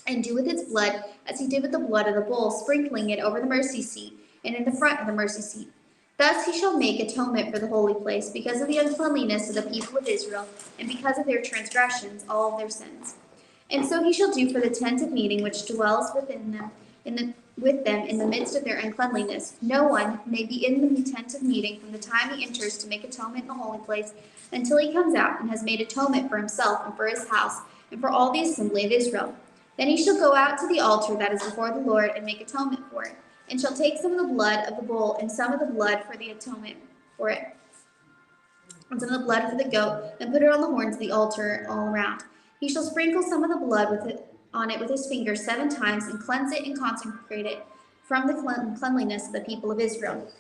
And do with its blood as he did with the blood of the bull, sprinkling it over the mercy seat and in the front of the mercy seat. Thus he shall make atonement for the holy place, because of the uncleanliness of the people of Israel, and because of their transgressions, all of their sins. And so he shall do for the tent of meeting which dwells with them in the midst of their uncleanliness. No one may be in the tent of meeting from the time he enters to make atonement in the holy place, until he comes out and has made atonement for himself and for his house and for all the assembly of Israel. Then he shall go out to the altar that is before the Lord and make atonement for it, and shall take some of the blood of the bull and some of the blood for the atonement for it, and some of the blood for the goat, and put it on the horns of the altar all around. He shall sprinkle some of the blood on it with his finger 7 times, and cleanse it and consecrate it from the cleanliness of the people of Israel.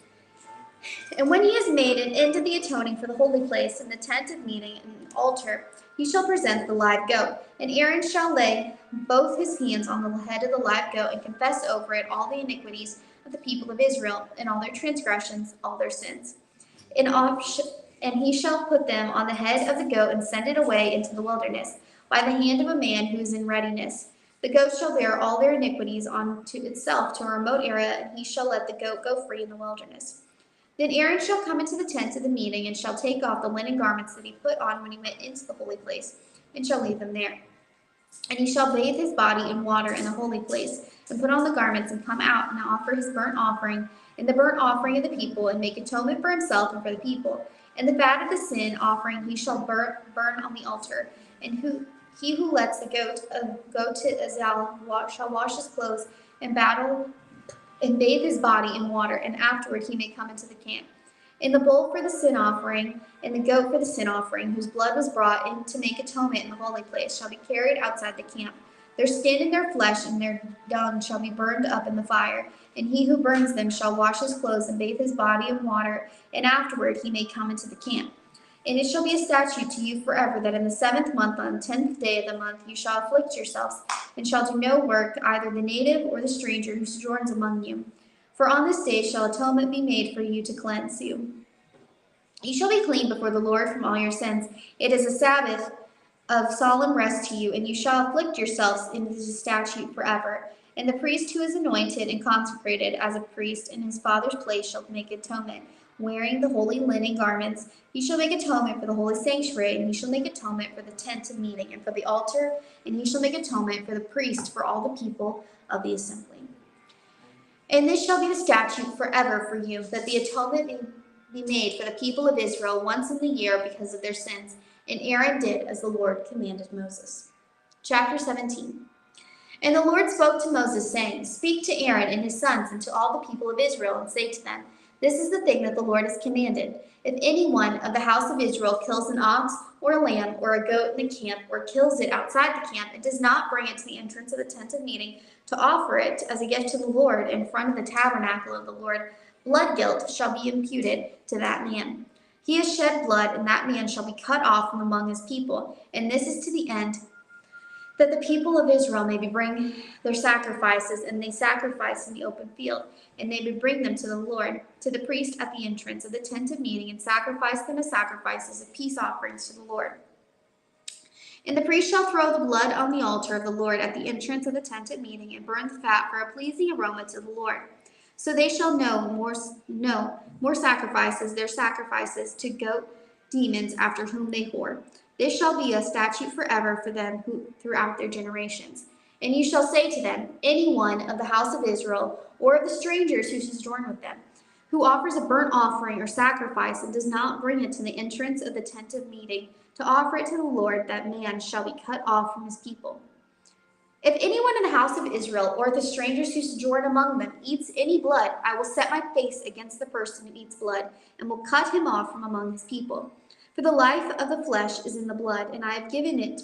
And when he has made an end of the atoning for the holy place and the tent of meeting and the altar, he shall present the live goat. And Aaron shall lay both his hands on the head of the live goat, and confess over it all the iniquities of the people of Israel, and all their transgressions, all their sins. And he shall put them on the head of the goat, and send it away into the wilderness, by the hand of a man who is in readiness. The goat shall bear all their iniquities onto itself to a remote area, and he shall let the goat go free in the wilderness. Then Aaron shall come into the tent of the meeting, and shall take off the linen garments that he put on when he went into the holy place, and shall leave them there. And he shall bathe his body in water in the holy place, and put on the garments, and come out, and offer his burnt offering and the burnt offering of the people, and make atonement for himself and for the people. And the fat of the sin offering he shall burn on the altar. And he who lets the goat go to Azal shall wash his clothes and bathe his body in water, and afterward he may come into the camp. And the bull for the sin offering, and the goat for the sin offering, whose blood was brought in to make atonement in the holy place, shall be carried outside the camp. Their skin and their flesh and their dung shall be burned up in the fire, and he who burns them shall wash his clothes and bathe his body in water, and afterward he may come into the camp. And it shall be a statute to you forever, that in the 7th month, on the 10th day of the month, you shall afflict yourselves, and shall do no work, either the native or the stranger who sojourns among you. For on this day shall atonement be made for you to cleanse you. You shall be clean before the Lord from all your sins. It is a Sabbath of solemn rest to you, and you shall afflict yourselves, and it is a statute forever. And the priest who is anointed and consecrated as a priest in his father's place shall make atonement, wearing the holy linen garments. He shall make atonement for the holy sanctuary, and he shall make atonement for the tent of meeting, and for the altar, and he shall make atonement for the priest, for all the people of the assembly. And this shall be the statute forever for you, that the atonement may be made for the people of Israel once in the year because of their sins. And Aaron did as the Lord commanded Moses. Chapter 17. And the Lord spoke to Moses, saying, Speak to Aaron and his sons and to all the people of Israel, and say to them, This is the thing that the Lord has commanded. If anyone of the house of Israel kills an ox or a lamb or a goat in the camp, or kills it outside the camp, and does not bring it to the entrance of the tent of meeting to offer it as a gift to the Lord in front of the tabernacle of the Lord, blood guilt shall be imputed to that man. He has shed blood, and that man shall be cut off from among his people. And this is to the end that the people of Israel may bring their sacrifices, and they sacrifice in the open field, and they may bring them to the Lord, to the priest at the entrance of the tent of meeting, and sacrifice them as sacrifices of peace offerings to the Lord. And the priest shall throw the blood on the altar of the Lord at the entrance of the tent of meeting, and burn the fat for a pleasing aroma to the Lord. So they shall know more sacrifices, their sacrifices to goat demons after whom they whore. This shall be a statute forever for them throughout their generations. And you shall say to them, Any one of the house of Israel, or of the strangers who sojourn with them, who offers a burnt offering or sacrifice, and does not bring it to the entrance of the tent of meeting to offer it to the Lord, that man shall be cut off from his people. If anyone in the house of Israel, or the strangers who sojourn among them, eats any blood, I will set my face against the person who eats blood, and will cut him off from among his people. For the life of the flesh is in the blood, and I have given it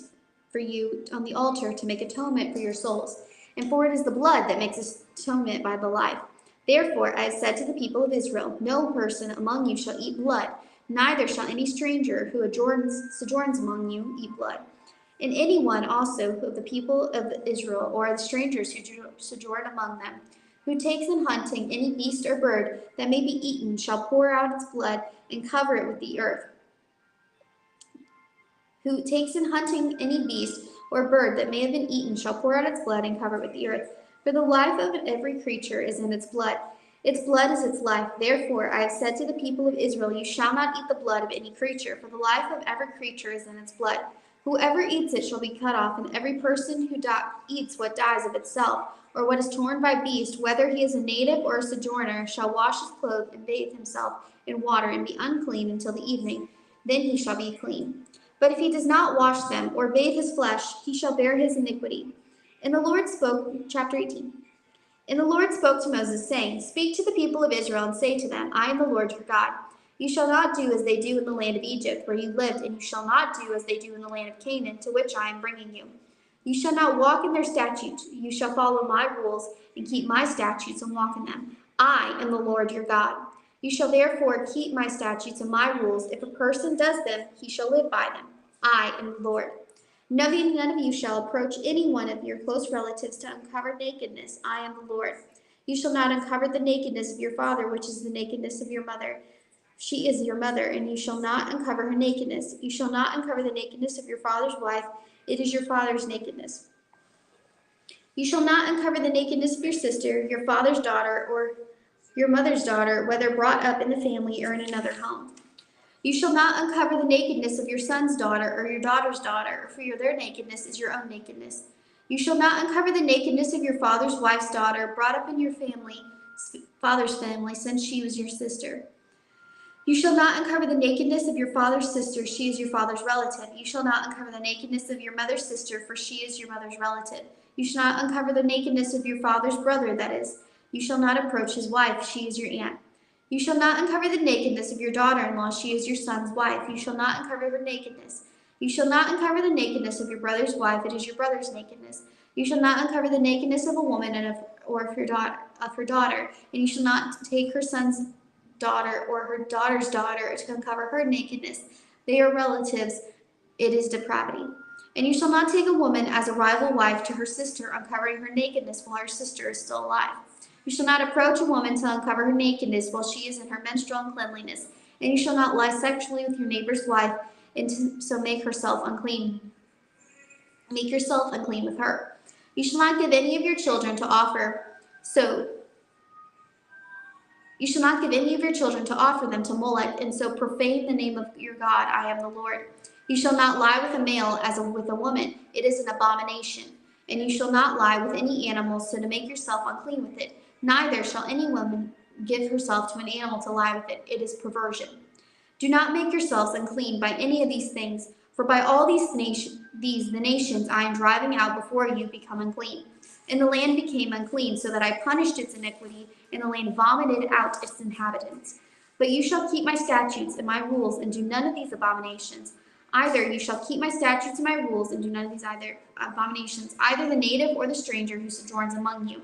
for you on the altar to make atonement for your souls. And for it is the blood that makes atonement by the life. Therefore I have said to the people of Israel, No person among you shall eat blood, neither shall any stranger who sojourns among you eat blood. And anyone also of the people of Israel, or the strangers who sojourn among them, who takes in hunting any beast or bird that may be eaten, shall pour out its blood and cover it with the earth. Who takes in hunting any beast or bird that may have been eaten shall pour out its blood and cover it with the earth. For the life of every creature is in its blood. Its blood is its life. Therefore I have said to the people of Israel, You shall not eat the blood of any creature, for the life of every creature is in its blood. Whoever eats it shall be cut off, and every person who eats what dies of itself, or what is torn by beast, whether he is a native or a sojourner, shall wash his clothes and bathe himself in water, and be unclean until the evening. Then he shall be clean. But if he does not wash them, or bathe his flesh, he shall bear his iniquity. And the Lord spoke, chapter 18. And the Lord spoke to Moses, saying, Speak to the people of Israel, and say to them, I am the Lord your God. You shall not do as they do in the land of Egypt, where you lived, and you shall not do as they do in the land of Canaan, to which I am bringing you. You shall not walk in their statutes. You shall follow my rules, and keep my statutes, and walk in them. I am the Lord your God. You shall therefore keep my statutes and my rules. If a person does them, he shall live by them. I am the Lord. None of you shall approach any one of your close relatives to uncover nakedness. I am the Lord. You shall not uncover the nakedness of your father, which is the nakedness of your mother. She is your mother, and you shall not uncover her nakedness. You shall not uncover the nakedness of your father's wife. It is your father's nakedness. You shall not uncover the nakedness of your sister, your father's daughter, or your mother's daughter, whether brought up in the family or in another home. You shall not uncover the nakedness of your son's daughter or your daughter's daughter, for their nakedness is your own nakedness. You shall not uncover the nakedness of your father's wife's daughter, brought up in your father's family, since she was your sister. You shall not uncover the nakedness of your father's sister, she is your father's relative. You shall not uncover the nakedness of your mother's sister, for she is your mother's relative. You shall not uncover the nakedness of your father's brother, that is. You shall not approach his wife, she is your aunt. You shall not uncover the nakedness of your daughter-in-law, she is your son's wife. You shall not uncover her nakedness. You shall not uncover the nakedness of your brother's wife, it is your brother's nakedness. You shall not uncover the nakedness of a woman or of her daughter, and you shall not take her son's daughter or her daughter's daughter to uncover her nakedness. They are relatives, it is depravity. And you shall not take a woman as a rival wife to her sister, uncovering her nakedness while her sister is still alive. You shall not approach a woman to uncover her nakedness while she is in her menstrual uncleanliness. And you shall not lie sexually with your neighbor's wife, and so make yourself unclean with her. You shall not give any of your children to offer them to Molech, and so profane the name of your God. I am the Lord. You shall not lie with a male as with a woman. It is an abomination. And you shall not lie with any animal, so to make yourself unclean with it. Neither shall any woman give herself to an animal to lie with it. It is perversion. Do not make yourselves unclean by any of these things, for by all the nations I am driving out before you become unclean. And the land became unclean, so that I punished its iniquity, and the land vomited out its inhabitants. But you shall keep my statutes and my rules, and do none of these abominations. Either you shall keep my statutes and my rules, and do none of these abominations, either the native or the stranger who sojourns among you,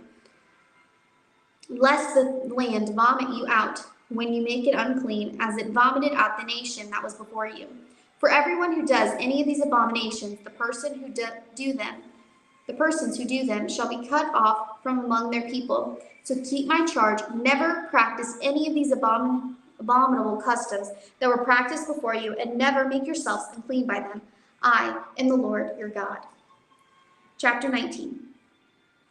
lest the land vomit you out when you make it unclean, as it vomited out the nation that was before you. For everyone who does any of these abominations, the persons who do them shall be cut off from among their people. So keep my charge, never practice any of these abominable customs that were practiced before you, and never make yourselves unclean by them. I am the Lord your God. Chapter 19.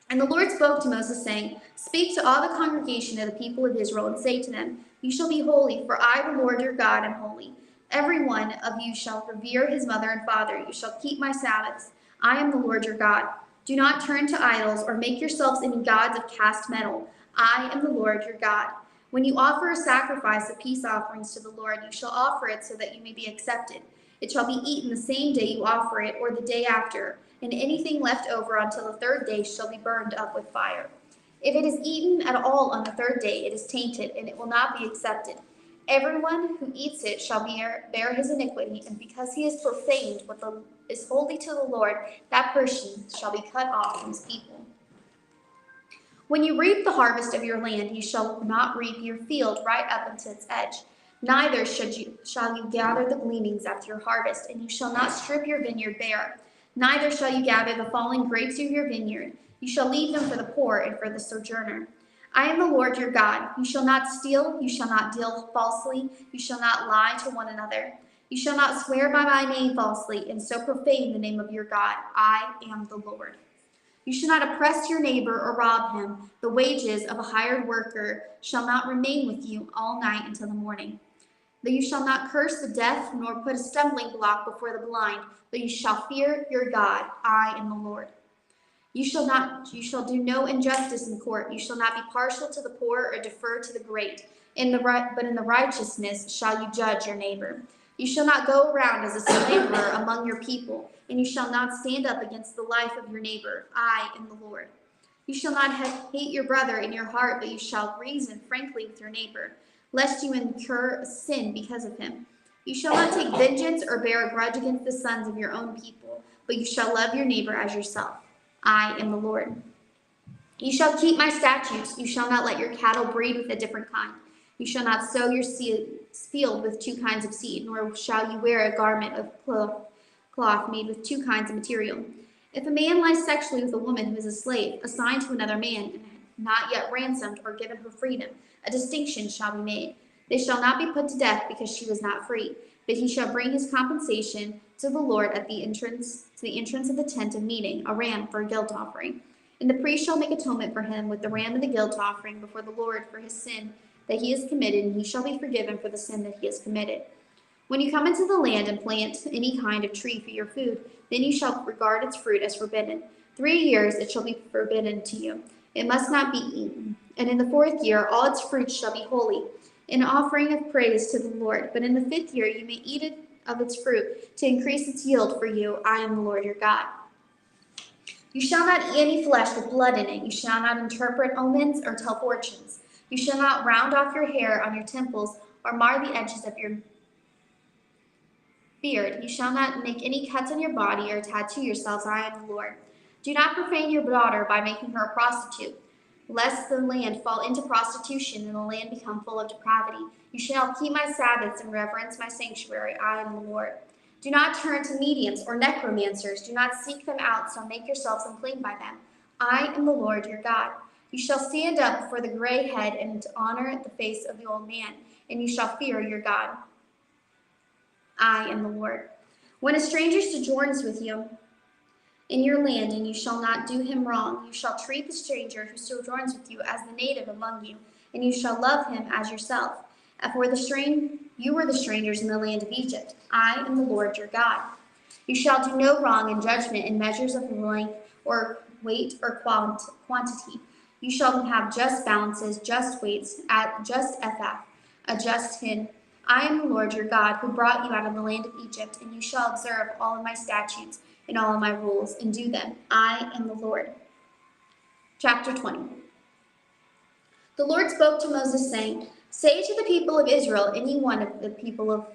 And the Lord spoke to Moses, saying, Speak to all the congregation of the people of Israel, and say to them, You shall be holy, for I, the Lord your God, am holy. Every one of you shall revere his mother and father. You shall keep my Sabbaths. I am the Lord your God. Do not turn to idols or make yourselves any gods of cast metal. I am the Lord your God. When you offer a sacrifice of peace offerings to the Lord, you shall offer it so that you may be accepted. It shall be eaten the same day you offer it, or the day after, and anything left over until the third day shall be burned up with fire. If it is eaten at all on the third day, it is tainted, and it will not be accepted. Everyone who eats it shall bear his iniquity, and because he has profaned what is holy to the Lord, that person shall be cut off from his people. When you reap the harvest of your land, you shall not reap your field right up unto its edge. Neither shall you gather the gleanings after your harvest, and you shall not strip your vineyard bare. Neither shall you gather the fallen grapes of your vineyard. You shall leave them for the poor and for the sojourner. I am the Lord your God. You shall not steal, you shall not deal falsely, you shall not lie to one another. You shall not swear by my name falsely, and so profane the name of your God. I am the Lord. You shall not oppress your neighbor or rob him. The wages of a hired worker shall not remain with you all night until the morning. That you shall not curse the deaf, nor put a stumbling block before the blind, but you shall fear your God. I am the Lord. You shall do no injustice in court. You shall not be partial to the poor or defer to the great. But in the righteousness shall you judge your neighbor. You shall not go around as a slanderer among your people, and you shall not stand up against the life of your neighbor. I am the Lord. You shall not hate your brother in your heart, but you shall reason frankly with your neighbor, lest you incur sin because of him. You shall not take vengeance or bear a grudge against the sons of your own people, but you shall love your neighbor as yourself. I am the Lord. You shall keep my statutes. You shall not let your cattle breed with a different kind. You shall not sow your field with two kinds of seed, nor shall you wear a garment of cloth made with two kinds of material. If a man lies sexually with a woman who is a slave, assigned to another man, and not yet ransomed or given her freedom, a distinction shall be made. They shall not be put to death because she was not free, but he shall bring his compensation to the Lord at the entrance of the tent of meeting, a ram for a guilt offering. And the priest shall make atonement for him with the ram of the guilt offering before the Lord for his sin that he has committed, and he shall be forgiven for the sin that he has committed. When you come into the land and plant any kind of tree for your food, then you shall regard its fruit as forbidden. 3 years it shall be forbidden to you. It must not be eaten. And in the 4th year all its fruits shall be holy. an offering of praise to the Lord. But in the 5th year you may eat it of its fruit, to increase its yield for you. I am the Lord your God. You shall not eat any flesh with blood in it. You shall not interpret omens or tell fortunes. You shall not round off your hair on your temples or mar the edges of your beard. You shall not make any cuts on your body or tattoo yourselves. I am the Lord. Do not profane your daughter by making her a prostitute, lest the land fall into prostitution and the land become full of depravity. You shall keep my Sabbaths and reverence my sanctuary. I am the Lord. Do not turn to mediums or necromancers. Do not seek them out, so make yourselves unclean by them. I am the Lord your God. You shall stand up before the gray head and honor the face of the old man, and you shall fear your God. I am the Lord. When a stranger sojourns with you in your land, and you shall not do him wrong, you shall treat the stranger who sojourns with you as the native among you, and you shall love him as yourself. You were the strangers in the land of Egypt. I am the Lord your God. You shall do no wrong in judgment in measures of length or weight or quantity. You shall have just balances, just weights, at just ephah, a just hin. I am the Lord your God, who brought you out of the land of Egypt, and you shall observe all of my statutes and all of my rules, and do them. I am the Lord. Chapter 20. The Lord spoke to Moses, saying, Say to the people of Israel, any one of the people of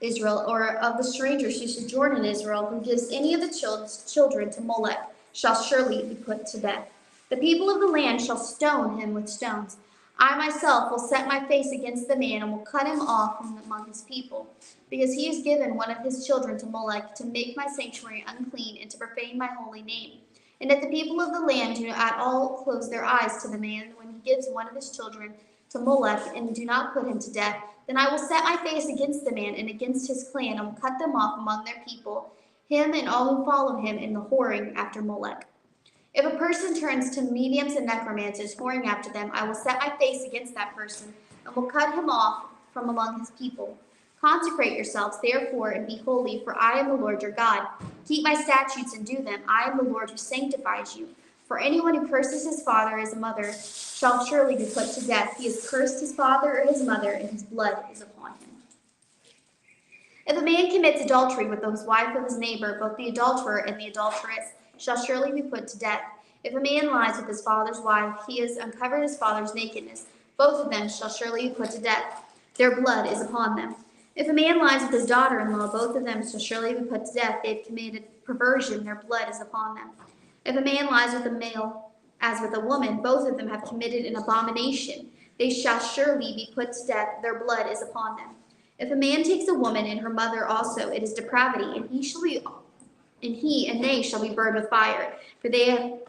Israel, or of the strangers who sojourn in Israel, who gives any of the children to Molech, shall surely be put to death. The people of the land shall stone him with stones. I myself will set my face against the man and will cut him off from among his people, because he has given one of his children to Molech to make my sanctuary unclean and to profane my holy name. And if the people of the land do at all close their eyes to the man when he gives one of his children to Molech and do not put him to death, then I will set my face against the man and against his clan and will cut them off among their people, him and all who follow him in the whoring after Molech. If a person turns to mediums and necromancers, whoring after them, I will set my face against that person and will cut him off from among his people. Consecrate yourselves, therefore, and be holy, for I am the Lord your God. Keep my statutes and do them. I am the Lord who sanctifies you. For anyone who curses his father or his mother shall surely be put to death. He has cursed his father or his mother, and his blood is upon him. If a man commits adultery with the wife of his neighbor, both the adulterer and the adulteress shall surely be put to death. If a man lies with his father's wife, he has uncovered his father's nakedness. Both of them shall surely be put to death. Their blood is upon them. If a man lies with his daughter-in-law, both of them shall surely be put to death. They have committed perversion. Their blood is upon them. If a man lies with a male as with a woman, both of them have committed an abomination. They shall surely be put to death. Their blood is upon them. If a man takes a woman and her mother also, it is depravity, and he and they shall be burned with fire, for there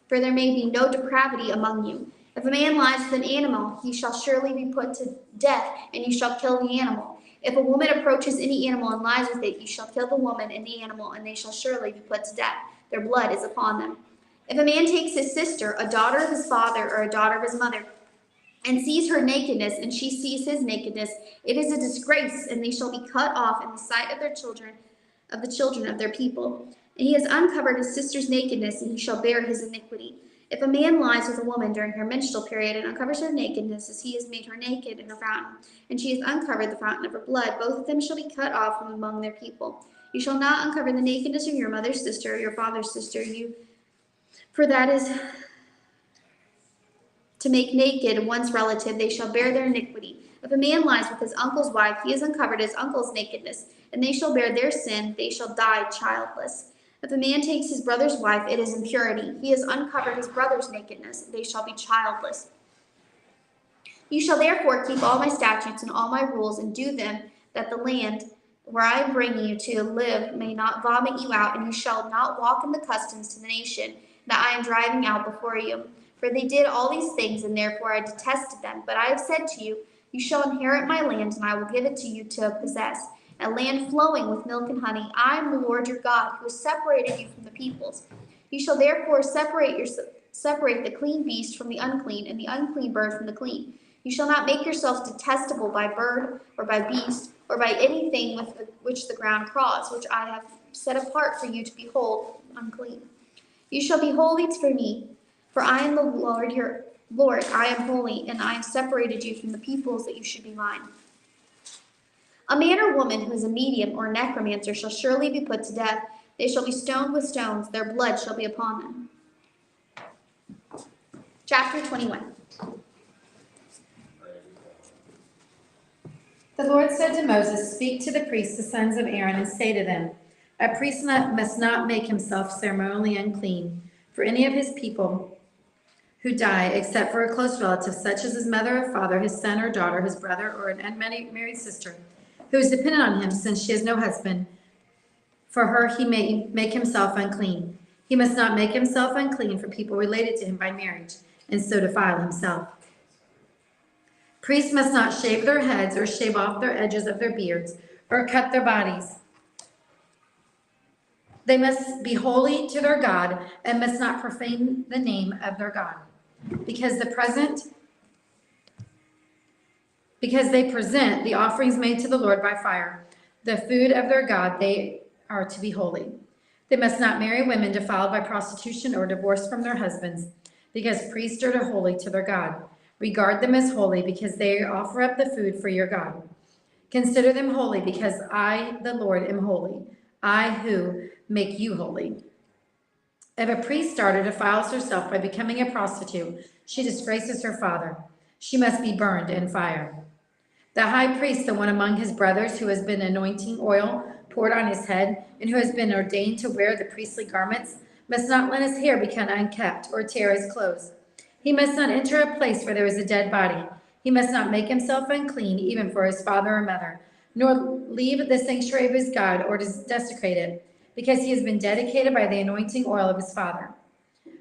may be no depravity among you. If a man lies with an animal, he shall surely be put to death, and you shall kill the animal. If a woman approaches any animal and lies with it, you shall kill the woman and the animal, and they shall surely be put to death. Their blood is upon them. If a man takes his sister, a daughter of his father or a daughter of his mother, and sees her nakedness, and she sees his nakedness, it is a disgrace, and they shall be cut off in the sight of their children, of the children of their people. And he has uncovered his sister's nakedness, and he shall bear his iniquity. If a man lies with a woman during her menstrual period and uncovers her nakedness, as he has made her naked in her fountain, and she has uncovered the fountain of her blood, both of them shall be cut off from among their people. You shall not uncover the nakedness of your mother's sister or your father's sister, for that is to make naked one's relative. They shall bear their iniquity. If a man lies with his uncle's wife, he has uncovered his uncle's nakedness, and they shall bear their sin. They shall die childless. If a man takes his brother's wife, it is impurity. He has uncovered his brother's nakedness. They shall be childless. You shall therefore keep all my statutes and all my rules and do them, that the land where I am bringing you to live may not vomit you out, and you shall not walk in the customs to the nation that I am driving out before you. For they did all these things, and therefore I detested them. But I have said to you, you shall inherit my land, and I will give it to you to possess, a land flowing with milk and honey. I am the Lord your God, who has separated you from the peoples. You shall therefore separate the clean beast from the unclean, and the unclean bird from the clean. You shall not make yourselves detestable by bird, or by beast, or by anything with which the ground craws, which I have set apart for you to behold unclean. You shall be holy for me, for I am the Lord Lord, I am holy, and I have separated you from the peoples that you should be mine. A man or woman who is a medium or necromancer shall surely be put to death. They shall be stoned with stones, their blood shall be upon them. Chapter 21. The Lord said to Moses, "Speak to the priests, the sons of Aaron, and say to them, a priest must not make himself ceremonially unclean for any of his people who die, except for a close relative, such as his mother or father, his son or daughter, his brother, or an unmarried sister, who is dependent on him, since she has no husband. For her he may make himself unclean. He must not make himself unclean for people related to him by marriage, and so defile himself. Priests must not shave their heads or shave off their edges of their beards or cut their bodies. They must be holy to their God and must not profane the name of their God. Because they present the offerings made to the Lord by fire, the food of their God, they are to be holy. They must not marry women defiled by prostitution or divorced from their husbands, because priests are holy to their God. Regard them as holy, because they offer up the food for your God. Consider them holy, because I, the Lord, am holy, I who make you holy. If a priest's daughter defiles herself by becoming a prostitute, she disgraces her father. She must be burned in fire. The high priest, the one among his brothers who has been anointing oil poured on his head and who has been ordained to wear the priestly garments, must not let his hair become unkept or tear his clothes. He must not enter a place where there is a dead body. He must not make himself unclean even for his father or mother, nor leave the sanctuary of his God or desecrate it, because he has been dedicated by the anointing oil of his father.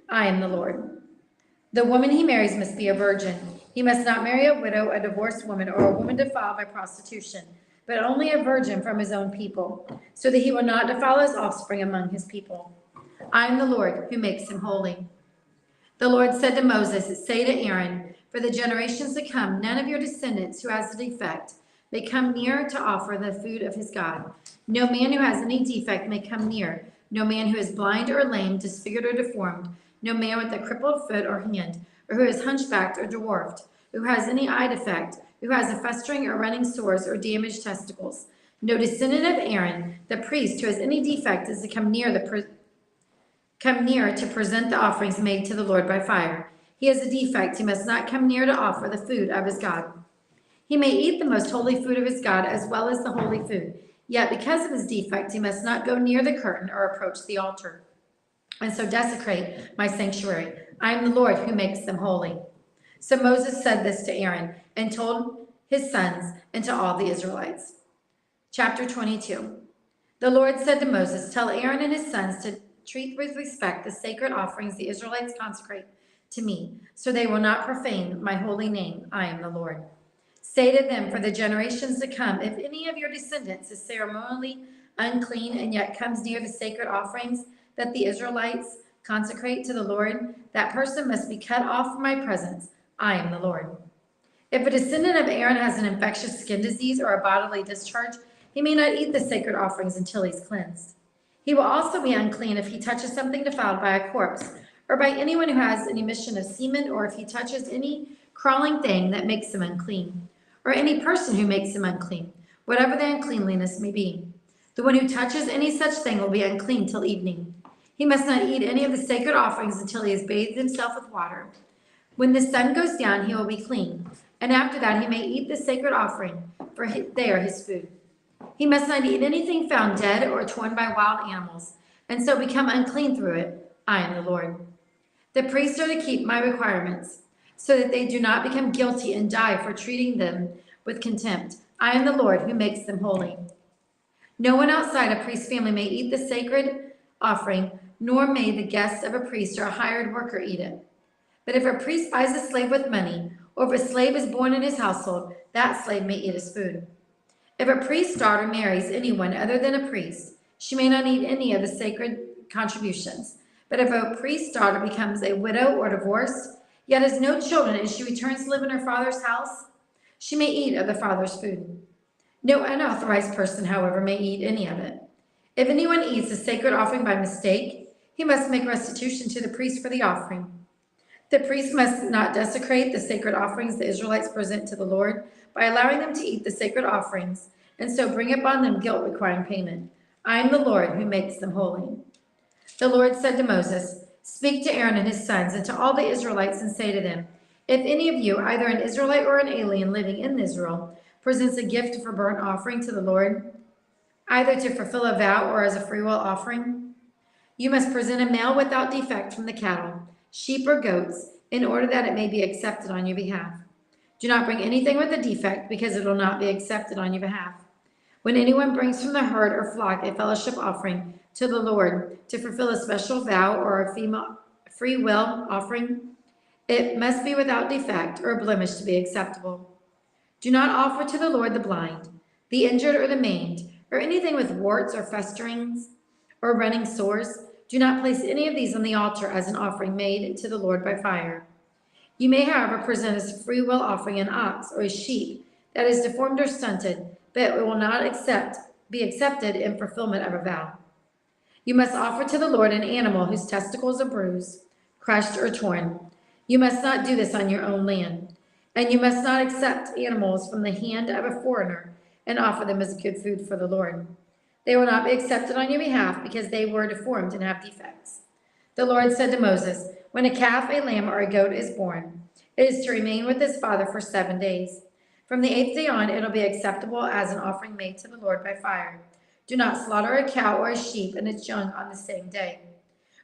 I am the Lord. The woman he marries must be a virgin. He must not marry a widow, a divorced woman, or a woman defiled by prostitution, but only a virgin from his own people, so that he will not defile his offspring among his people. I am the Lord who makes him holy. The Lord said to Moses, say to Aaron, for the generations to come, none of your descendants who has a defect may come near to offer the food of his God. No man who has any defect may come near. No man who is blind or lame, disfigured or deformed. No man with a crippled foot or hand, or who is hunchbacked or dwarfed, who has any eye defect, who has a festering or running sores or damaged testicles. No descendant of Aaron, the priest, who has any defect is to come near to present the offerings made to the Lord by fire. He has a defect, he must not come near to offer the food of his God. He may eat the most holy food of his God as well as the holy food. Yet because of his defect, he must not go near the curtain or approach the altar, and so desecrate my sanctuary. I am the Lord who makes them holy. So Moses said this to Aaron and told his sons and to all the Israelites. Chapter 22. The Lord said to Moses, tell Aaron and his sons to treat with respect the sacred offerings the Israelites consecrate to me, so they will not profane my holy name. I am the Lord. Say to them, for the generations to come, if any of your descendants is ceremonially unclean and yet comes near the sacred offerings that the Israelites consecrate to the Lord, that person must be cut off from my presence. I am the Lord. If a descendant of Aaron has an infectious skin disease or a bodily discharge, he may not eat the sacred offerings until he's cleansed. He will also be unclean if he touches something defiled by a corpse, or by anyone who has an emission of semen, or if he touches any crawling thing that makes him unclean, or any person who makes him unclean, whatever the uncleanliness may be. The one who touches any such thing will be unclean till evening. He must not eat any of the sacred offerings until he has bathed himself with water. When the sun goes down, he will be clean, and after that he may eat the sacred offering, for they are his food. He must not eat anything found dead or torn by wild animals, and so become unclean through it. I am the Lord. The priests are to keep my requirements, so that they do not become guilty and die for treating them with contempt. I am the Lord who makes them holy. No one outside a priest's family may eat the sacred offering, nor may the guests of a priest or a hired worker eat it. But if a priest buys a slave with money, or if a slave is born in his household, that slave may eat his food. If a priest's daughter marries anyone other than a priest, she may not eat any of the sacred contributions. But if a priest's daughter becomes a widow or divorced, yet has no children, and she returns to live in her father's house, she may eat of the father's food. No unauthorized person, however, may eat any of it. If anyone eats a sacred offering by mistake, he must make restitution to the priest for the offering. The priest must not desecrate the sacred offerings the Israelites present to the Lord by allowing them to eat the sacred offerings, and so bring upon them guilt requiring payment. I am the Lord who makes them holy. The Lord said to Moses, "Speak to Aaron and his sons and to all the Israelites and say to them, if any of you, either an Israelite or an alien living in Israel, presents a gift for burnt offering to the Lord, either to fulfill a vow or as a freewill offering, you must present a male without defect from the cattle, sheep or goats, in order that it may be accepted on your behalf. Do not bring anything with a defect, because it will not be accepted on your behalf. When anyone brings from the herd or flock a fellowship offering to the Lord to fulfill a special vow or a free will offering, it must be without defect or blemish to be acceptable. Do not offer to the Lord the blind, the injured or the maimed, or anything with warts or festerings or running sores. Do not place any of these on the altar as an offering made to the Lord by fire. You may, however, present as a free will offering an ox or a sheep that is deformed or stunted, but it will not be accepted in fulfillment of a vow. You must offer to the Lord an animal whose testicles are bruised, crushed, or torn. You must not do this on your own land, and you must not accept animals from the hand of a foreigner and offer them as good food for the Lord. They will not be accepted on your behalf because they were deformed and have defects. The Lord said to Moses, when a calf, a lamb, or a goat is born, it is to remain with its father for 7 days. From the 8th day on, it will be acceptable as an offering made to the Lord by fire. Do not slaughter a cow or a sheep and its young on the same day.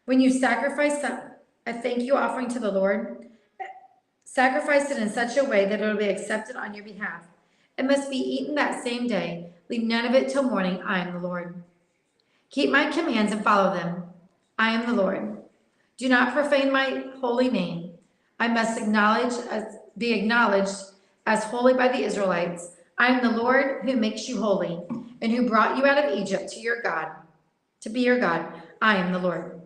When you sacrifice a thank you offering to the Lord, sacrifice it in such a way that it will be accepted on your behalf. It must be eaten that same day. Leave none of it till morning. I am the Lord. Keep my commands and follow them. I am the Lord. Do not profane my holy name. I must be acknowledged as holy by the Israelites. I am the Lord who makes you holy and who brought you out of Egypt to be your God. I am the Lord.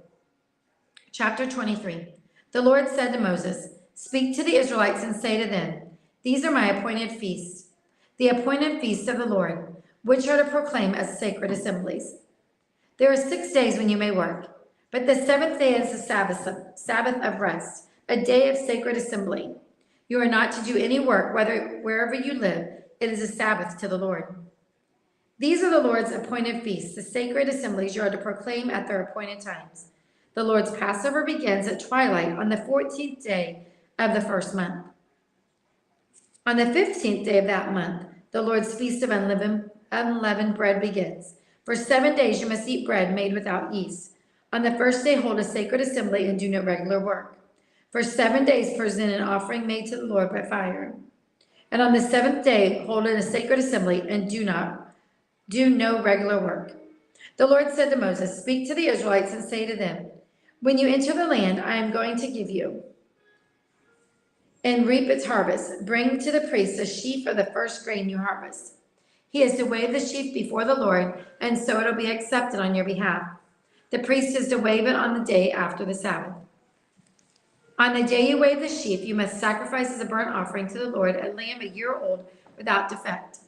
Chapter 23. The Lord said to Moses, speak to the Israelites and say to them, these are my appointed feasts, the appointed feasts of the Lord, which are to proclaim as sacred assemblies. There are 6 days when you may work, but the 7th day is the Sabbath of rest, a day of sacred assembly. You are not to do any work, wherever you live. It is a Sabbath to the Lord. These are the Lord's appointed feasts, the sacred assemblies you are to proclaim at their appointed times. The Lord's Passover begins at twilight on the 14th day of the first month. On the 15th day of that month, the Lord's feast of unleavened bread begins. For 7 days you must eat bread made without yeast. On the first day hold a sacred assembly and do no regular work. For 7 days present an offering made to the Lord by fire. And on the 7th day hold a sacred assembly and do no regular work. The Lord said to Moses, speak to the Israelites and say to them, when you enter the land I am going to give you, and reap its harvest, bring to the priest a sheaf of the first grain you harvest. He is to wave the sheaf before the Lord, and so it will be accepted on your behalf. The priest is to wave it on the day after the Sabbath. On the day you wave the sheaf, you must sacrifice as a burnt offering to the Lord a lamb a year old without defect,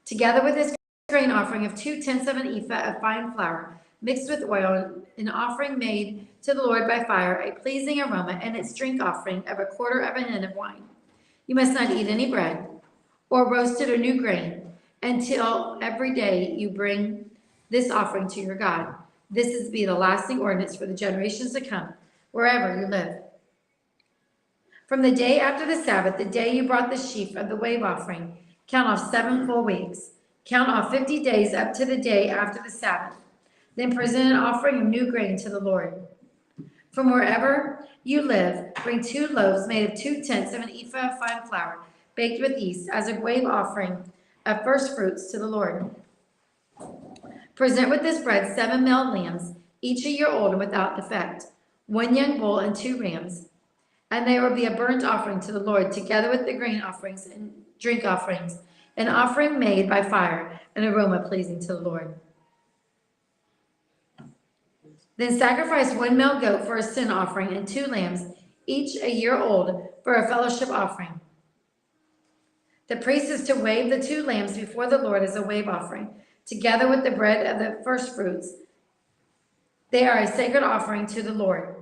together with his grain offering of 2/10 of an ephah of fine flour, mixed with oil, an offering made to the Lord by fire, a pleasing aroma, and its drink offering of 1/4 of a hin of wine. You must not eat any bread, or roasted or new grain, until every day you bring this offering to your God. This is to be the lasting ordinance for the generations to come, wherever you live. From the day after the Sabbath, the day you brought the sheaf of the wave offering, count off 7 full weeks. Count off 50 days up to the day after the Sabbath. Then present an offering of new grain to the Lord. From wherever you live, bring 2 loaves made of 2/10 of an ephah of fine flour, baked with yeast, as a wave offering of first fruits to the Lord. Present with this bread 7 male lambs, each a year old and without defect, 1 young bull and 2 rams, and they will be a burnt offering to the Lord, together with the grain offerings and drink offerings, an offering made by fire, an aroma pleasing to the Lord. Then sacrifice 1 male goat for a sin offering and 2 lambs, each a year old, for a fellowship offering. The priest is to wave the 2 lambs before the Lord as a wave offering, together with the bread of the first fruits. They are a sacred offering to the Lord.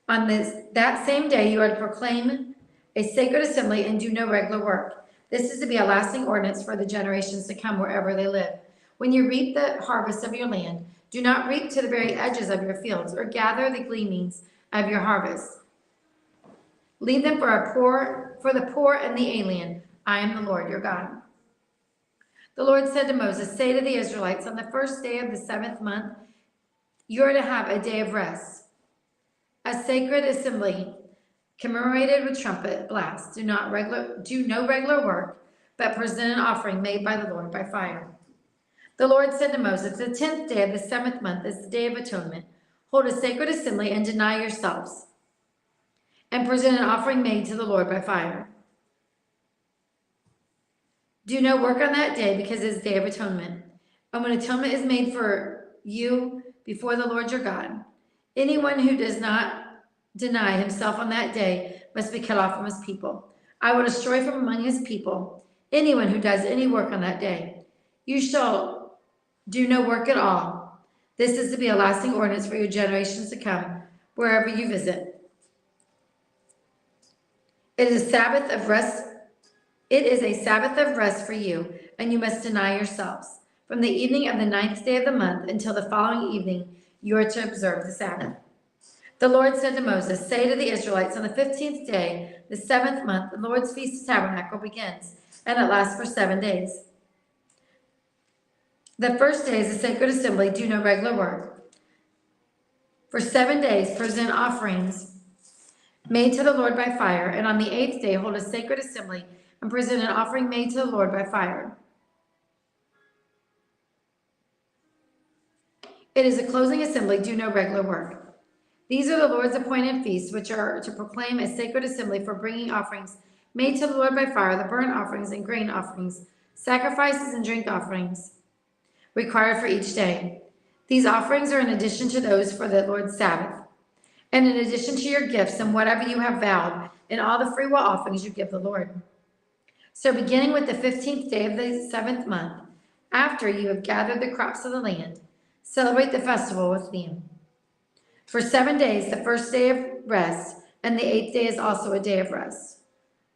On that same day, you are to proclaim a sacred assembly and do no regular work. This is to be a lasting ordinance for the generations to come wherever they live. When you reap the harvest of your land, do not reap to the very edges of your fields or gather the gleanings of your harvest. Leave them for the poor and the alien. I am the Lord your God. The Lord said to Moses, say to the Israelites, on the first day of the 7th month, you are to have a day of rest, a sacred assembly commemorated with trumpet blasts. Do no regular work, but present an offering made by the Lord by fire. The Lord said to Moses, the 10th day of the 7th month is the Day of Atonement. Hold a sacred assembly and deny yourselves, and present an offering made to the Lord by fire. Do no work on that day because it is Day of Atonement. And when atonement is made for you before the Lord your God, anyone who does not deny himself on that day must be cut off from his people. I will destroy from among his people anyone who does any work on that day. You shall do no work at all. This is to be a lasting ordinance for your generations to come, wherever you visit. It is a Sabbath of rest. It is a Sabbath of rest for you, and you must deny yourselves. From the evening of the 9th day of the month until the following evening, you are to observe the Sabbath. The Lord said to Moses, say to the Israelites, on the 15th day, the 7th month, the Lord's Feast of Tabernacle begins, and it lasts for 7 days. The first day is a sacred assembly, do no regular work. For 7 days, present offerings made to the Lord by fire, and on the 8th day, hold a sacred assembly and present an offering made to the Lord by fire. It is a closing assembly, do no regular work. These are the Lord's appointed feasts, which are to proclaim a sacred assembly for bringing offerings made to the Lord by fire, the burnt offerings and grain offerings, sacrifices and drink offerings required for each day. These offerings are in addition to those for the Lord's Sabbath, and in addition to your gifts and whatever you have vowed, and all the freewill offerings you give the Lord. So beginning with the 15th day of the 7th month, after you have gathered the crops of the land, celebrate the festival with them. For 7 days, the first day of rest, and the 8th day is also a day of rest.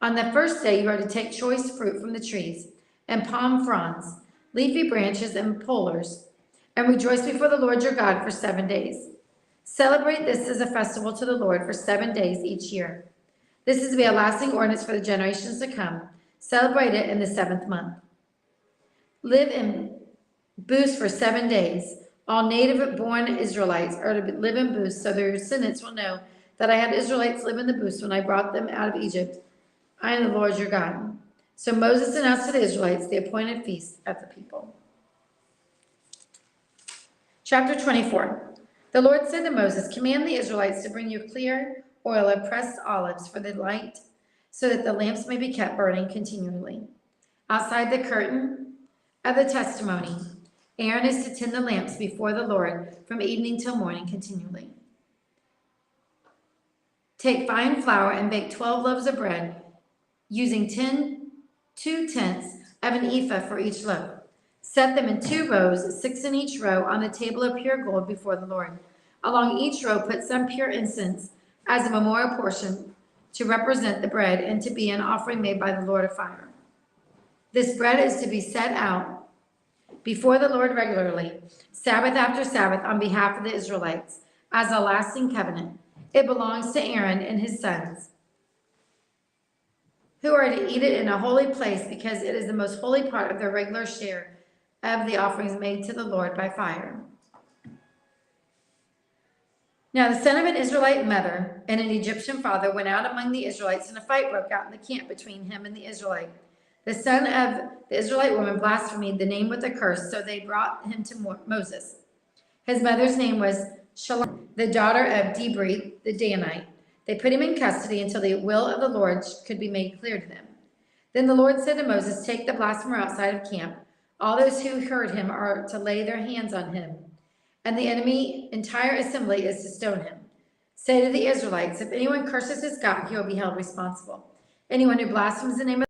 On the first day, you are to take choice fruit from the trees, and palm fronds, leafy branches, and pollers, and rejoice before the Lord your God for 7 days. Celebrate this as a festival to the Lord for 7 days each year. This is to be a lasting ordinance for the generations to come. Celebrate it in the 7th month. Live in booths for 7 days. All native-born Israelites are to live in booths, so their descendants will know that I had Israelites live in the booths when I brought them out of Egypt. I am the Lord your God. So Moses announced to the Israelites the appointed feast of the people. Chapter 24. The Lord said to Moses, command the Israelites to bring you clear oil of pressed olives for the light, so that the lamps may be kept burning continually. Outside the curtain of the testimony, Aaron is to tend the lamps before the Lord from evening till morning continually. Take fine flour and bake 12 loaves of bread, using 2/10 of an ephah for each loaf. Set them in 2 rows, 6 in each row, on the table of pure gold before the Lord. Along each row put some pure incense as a memorial portion to represent the bread and to be an offering made by the Lord of fire. This bread is to be set out before the Lord regularly, Sabbath after Sabbath, on behalf of the Israelites, as a lasting covenant. It belongs to Aaron and his sons, who are to eat it in a holy place, because it is the most holy part of their regular share of the offerings made to the Lord by fire. Now the son of an Israelite mother and an Egyptian father went out among the Israelites, and a fight broke out in the camp between him and the Israelite. The son of the Israelite woman blasphemed the name with a curse, so they brought him to Moses. His mother's name was Shalom, the daughter of Dibri the Danite. They put him in custody until the will of the Lord could be made clear to them. Then the Lord said to Moses, take the blasphemer outside of camp. All those who heard him are to lay their hands on him, and the enemy entire assembly is to stone him. Say to the Israelites, if anyone curses his God, he will be held responsible. Anyone who blasphemes the name of